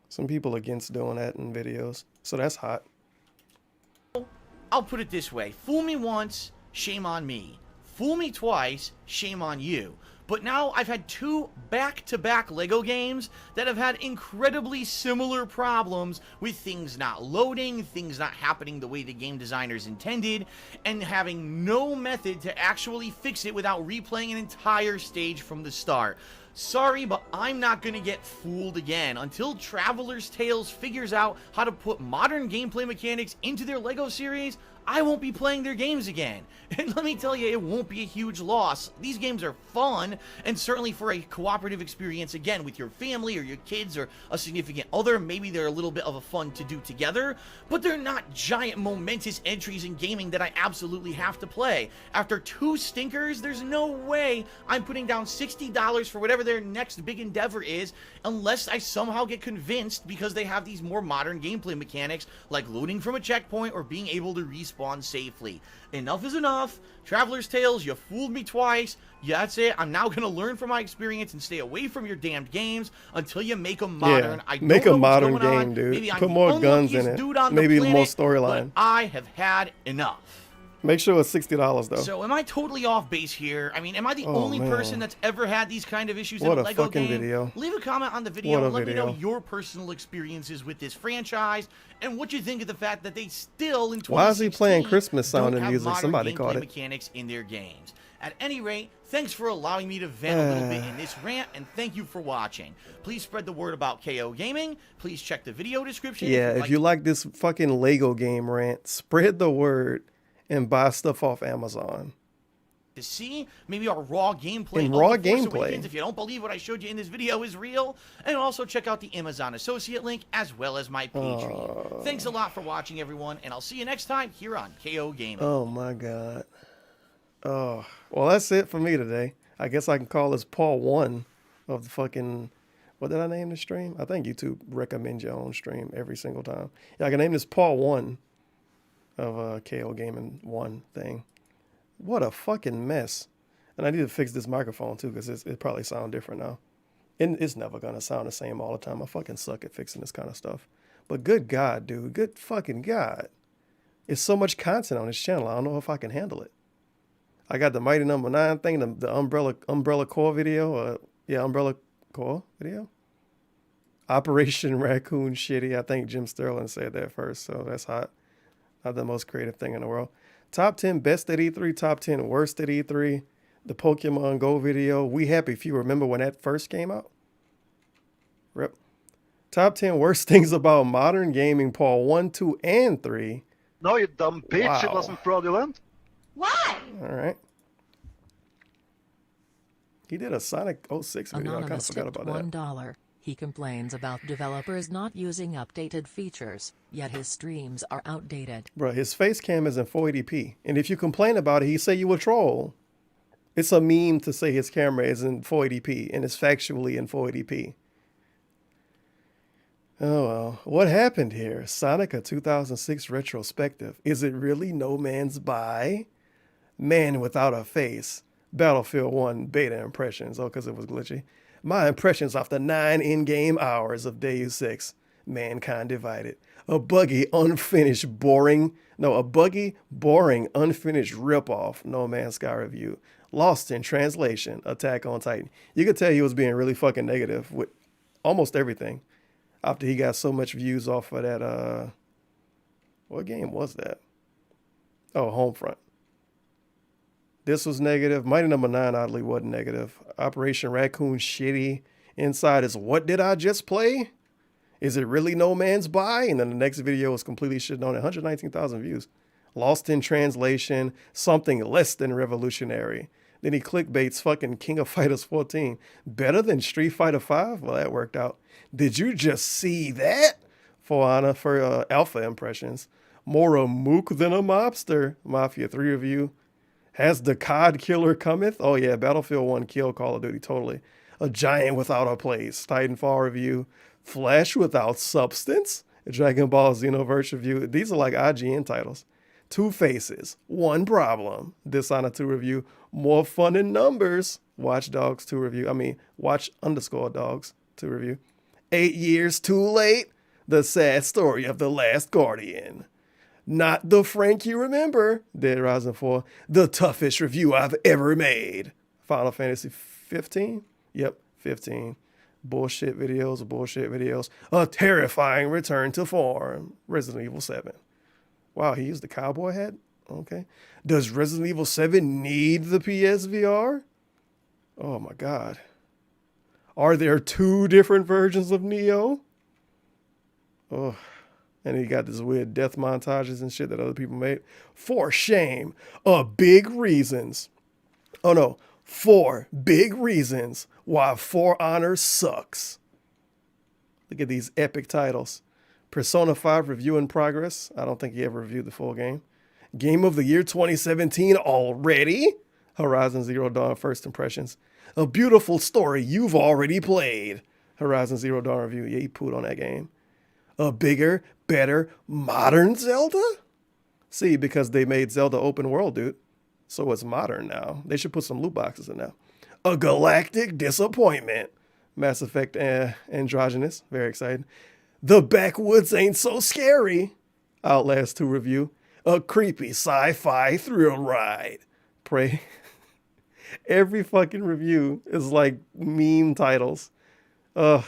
Some people against doing that in videos. So that's hot. I'll put it this way. Fool me once, shame on me. Fool me twice, shame on you. But now I've had 2 back-to-back Lego games that have had incredibly similar problems with things not loading, things not happening the way the game designers intended, and having no method to actually fix it without replaying an entire stage from the start. Sorry, but I'm not going to get fooled again. Until Traveler's Tales figures out how to put modern gameplay mechanics into their Lego series, I won't be playing their games again. And let me tell you, it won't be a huge loss. These games are fun, and certainly for a cooperative experience, again, with your family or your kids or a significant other, maybe they're a little bit of a fun to do together, but they're not giant, momentous entries in gaming that I absolutely have to play. After 2 stinkers, there's no way I'm putting down $60 for whatever their next big endeavor is, unless I somehow get convinced because they have these more modern gameplay mechanics, like loading from a checkpoint or being able to respawn safely. Enough is enough. Traveler's Tales, you fooled me twice. Yeah, that's it. I'm now going to learn from my experience and stay away from your damned games until you make them modern. Yeah, I don't make know a modern what's going game, on. dude. Maybe I'm Put the more guns in unluckiest it. dude on Maybe the planet, more storyline. but I have had enough. Make sure it's $60 though. So am I totally off base here? I mean, am I the only man. person that's ever had these kind of issues What in a a Lego fucking game? video. Leave a comment on the video What a and let me know video. your personal experiences with this franchise and what you think of the fact that they still in 2016 Why is he playing Christmas don't sounding have music? modern Somebody gameplay caught it. mechanics in their games. At any rate, thanks for allowing me to vent a little bit in this rant, and thank you for watching. Please spread the word about KO Gaming. Please check the video description. Yeah, if you like this fucking Lego game rant, spread the word and buy stuff off Amazon. to see maybe our raw gameplay And of raw The Force gameplay. Awakens, if you don't believe what I showed you in this video is real, and also check out the Amazon associate link as well as my Patreon. Thanks a lot for watching, everyone, and I'll see you next time here on KO Gaming. Oh my god. Oh, well, that's it for me today. I guess I can call this Paul 1 of the fucking, what did I name the stream? I think YouTube recommends your own stream every single time. Yeah, I can name this Paul 1 of KO Gaming 1 thing. What a fucking mess. And I need to fix this microphone too, because it probably sounds different now. And it's never going to sound the same all the time. I fucking suck at fixing this kind of stuff. But good God, dude. Good fucking God. It's so much content on this channel. I don't know if I can handle it. I got the Mighty Number 9 thing, the Umbrella Core video. Umbrella Core video. Operation Raccoon Shitty. I think Jim Sterling said that first, so that's hot. Not the most creative thing in the world. Top 10 best at E3, top 10 worst at E3. The Pokemon Go video. We Happy Few. Remember when that first came out? Rip. Top 10 worst things about modern gaming, Paul 1, 2, and 3. No, you dumb bitch. Wow. It wasn't fraudulent. Why? All right. He did a Sonic 06 video. I kind of Anonymous forgot tipped about that. $1. He complains about developers not using updated features, yet his streams are outdated. Bro, his face cam is in 480p. And if you complain about it, he say you a troll. It's a meme to say his camera is in 480p, and it's factually in 480p. Oh, well. What happened here? Sonic a 2006 retrospective. Is it really No Man's By? Man Without a Face. Battlefield 1 beta impressions. Oh, because it was glitchy. My impressions after 9 in-game hours of Deus 6. Mankind Divided. A buggy, boring, unfinished ripoff. No Man's Sky review. Lost in Translation. Attack on Titan. You could tell he was being really fucking negative with almost everything. After he got so much views off of that, what game was that? Oh, Homefront. This was negative. Mighty Number 9 oddly wasn't negative. Operation Raccoon Shitty. Inside is What Did I Just Play? Is it really No Man's By? And then the next video was completely shitting on it. 119,000 views. Lost in Translation. Something less than revolutionary. Then he clickbaits fucking King of Fighters 14. Better than Street Fighter 5? Well, that worked out. Did you just see that? For Honor for alpha impressions. More a mook than a mobster. Mafia 3 review. Has the COD killer cometh? Oh yeah, Battlefield 1 kill Call of Duty, totally. A giant without a place. Titanfall review. Flash without substance? Dragon Ball Xenoverse review. These are like IGN titles. Two Faces, One Problem. Dishonored 2 review. More Fun in Numbers. Watch Dogs 2 review. Watch_Dogs 2 review. 8 Years Too Late. The Sad Story of the Last Guardian. Not the Frank You Remember. Dead Rising 4. The toughest review I've ever made. Final Fantasy 15? Yep, 15. Bullshit videos. A terrifying return to form. Resident Evil 7. Wow, he used the cowboy hat? Okay. Does Resident Evil 7 need the PSVR? Oh my God. Are there 2 different versions of Neo? Oh. And he got this weird death montages and shit that other people made. For shame. 4 big reasons why For Honor sucks. Look at these epic titles. Persona 5 review in progress. I don't think he ever reviewed the full game. Game of the Year 2017 already? Horizon Zero Dawn First Impressions. A beautiful story you've already played. Horizon Zero Dawn review. Yeah, he pooed on that game. A bigger, better, modern Zelda? See, because they made Zelda open world, dude. So it's modern now. They should put some loot boxes in now. A galactic disappointment. Mass Effect Androgynous. Very excited. The Backwoods Ain't So Scary. Outlast 2 review. A creepy sci-fi thrill ride. Pray. Every fucking review is like meme titles. A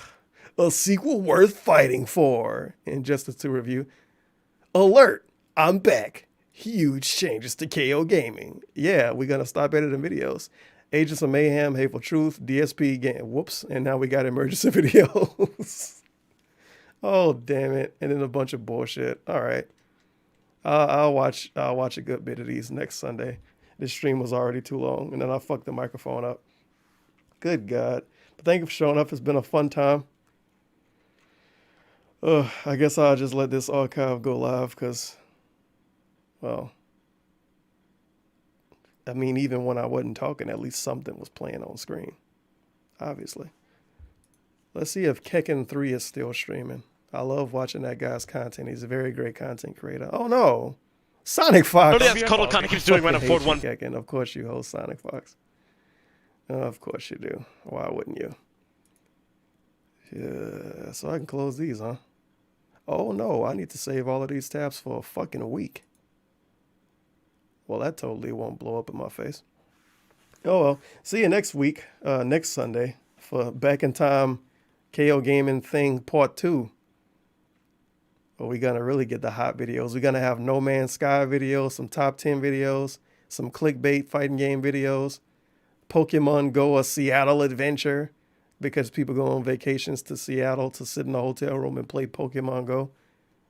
sequel worth fighting for. Injustice 2 review. Alert! I'm back. Huge changes to KO Gaming. Yeah, we're gonna stop editing videos. Agents of Mayhem, Hateful Truth, DSP game. Whoops! And now we got emergency videos. Oh damn it! And then a bunch of bullshit. All right, I'll watch a good bit of these next Sunday. This stream was already too long, and then I fucked the microphone up. Good God! But thank you for showing up. It's been a fun time. I guess I'll just let this archive go live because, well, I mean, even when I wasn't talking, at least something was playing on screen. Obviously. Let's see if Kekken 3 is still streaming. I love watching that guy's content. He's a very great content creator. Oh no, Sonic Fox. Oh, that's Cuddle kind of keeps doing when I afford one. Kekken. Of course you host Sonic Fox. Of course you do. Why wouldn't you? Yeah, so I can close these, huh? Oh no, I need to save all of these tabs for a fucking week. Well, that totally won't blow up in my face. Oh well, see you next week, next Sunday, for Back in Time KO Gaming Thing Part 2. Well, we're going to really get the hot videos. We're going to have No Man's Sky videos, some top 10 videos, some clickbait fighting game videos, Pokemon Go, a Seattle adventure, because people go on vacations to Seattle to sit in a hotel room and play Pokemon Go.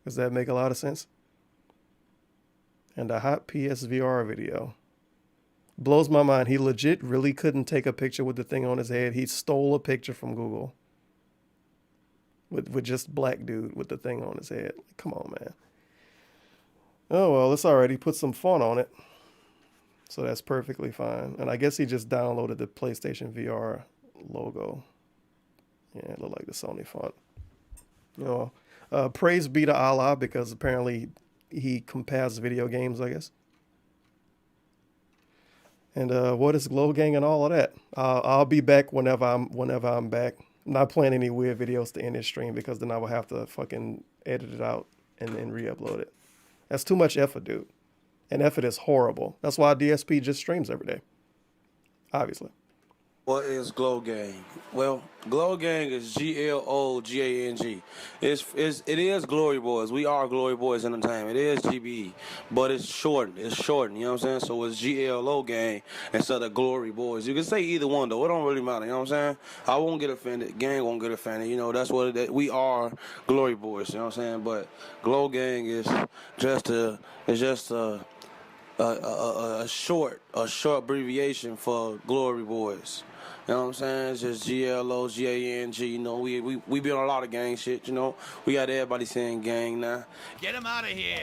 Does that make a lot of sense? And a hot PSVR video. Blows my mind. He legit really couldn't take a picture with the thing on his head. He stole a picture from Google. With just black dude with the thing on his head. Come on, man. Oh, well, it's all right. He put some font on it. So that's perfectly fine. And I guess he just downloaded the PlayStation VR logo. Yeah, it looked like the Sony font. You know, praise be to Allah, because apparently he compares video games, I guess. And what is Glow Gang and all of that? I'll be back whenever I'm back. I'm not playing any weird videos to end this stream, because then I will have to fucking edit it out and then re-upload it. That's too much effort, dude. And effort is horrible. That's why DSP just streams every day. Obviously. What is Glow Gang? Well, Glow Gang is GLOGANG. It is Glory Boys. We are Glory Boys Entertainment. It is GBE, but it's shortened. It's shortened. You know what I'm saying? So it's GLO Gang instead of Glory Boys. You can say either one though. It don't really matter. You know what I'm saying? I won't get offended. Gang won't get offended. You know that's what we are. Glory Boys. You know what I'm saying? But Glow Gang is just a short abbreviation for Glory Boys. You know what I'm saying? It's just GLOGANG. You know, we be on a lot of gang shit, you know. We got everybody saying gang now. Get him out of here.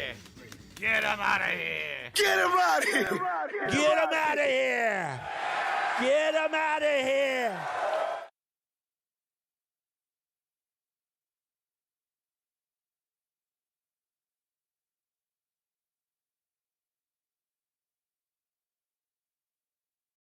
Get him out of here. Get him out of here. Get him out of here. Get him out of here.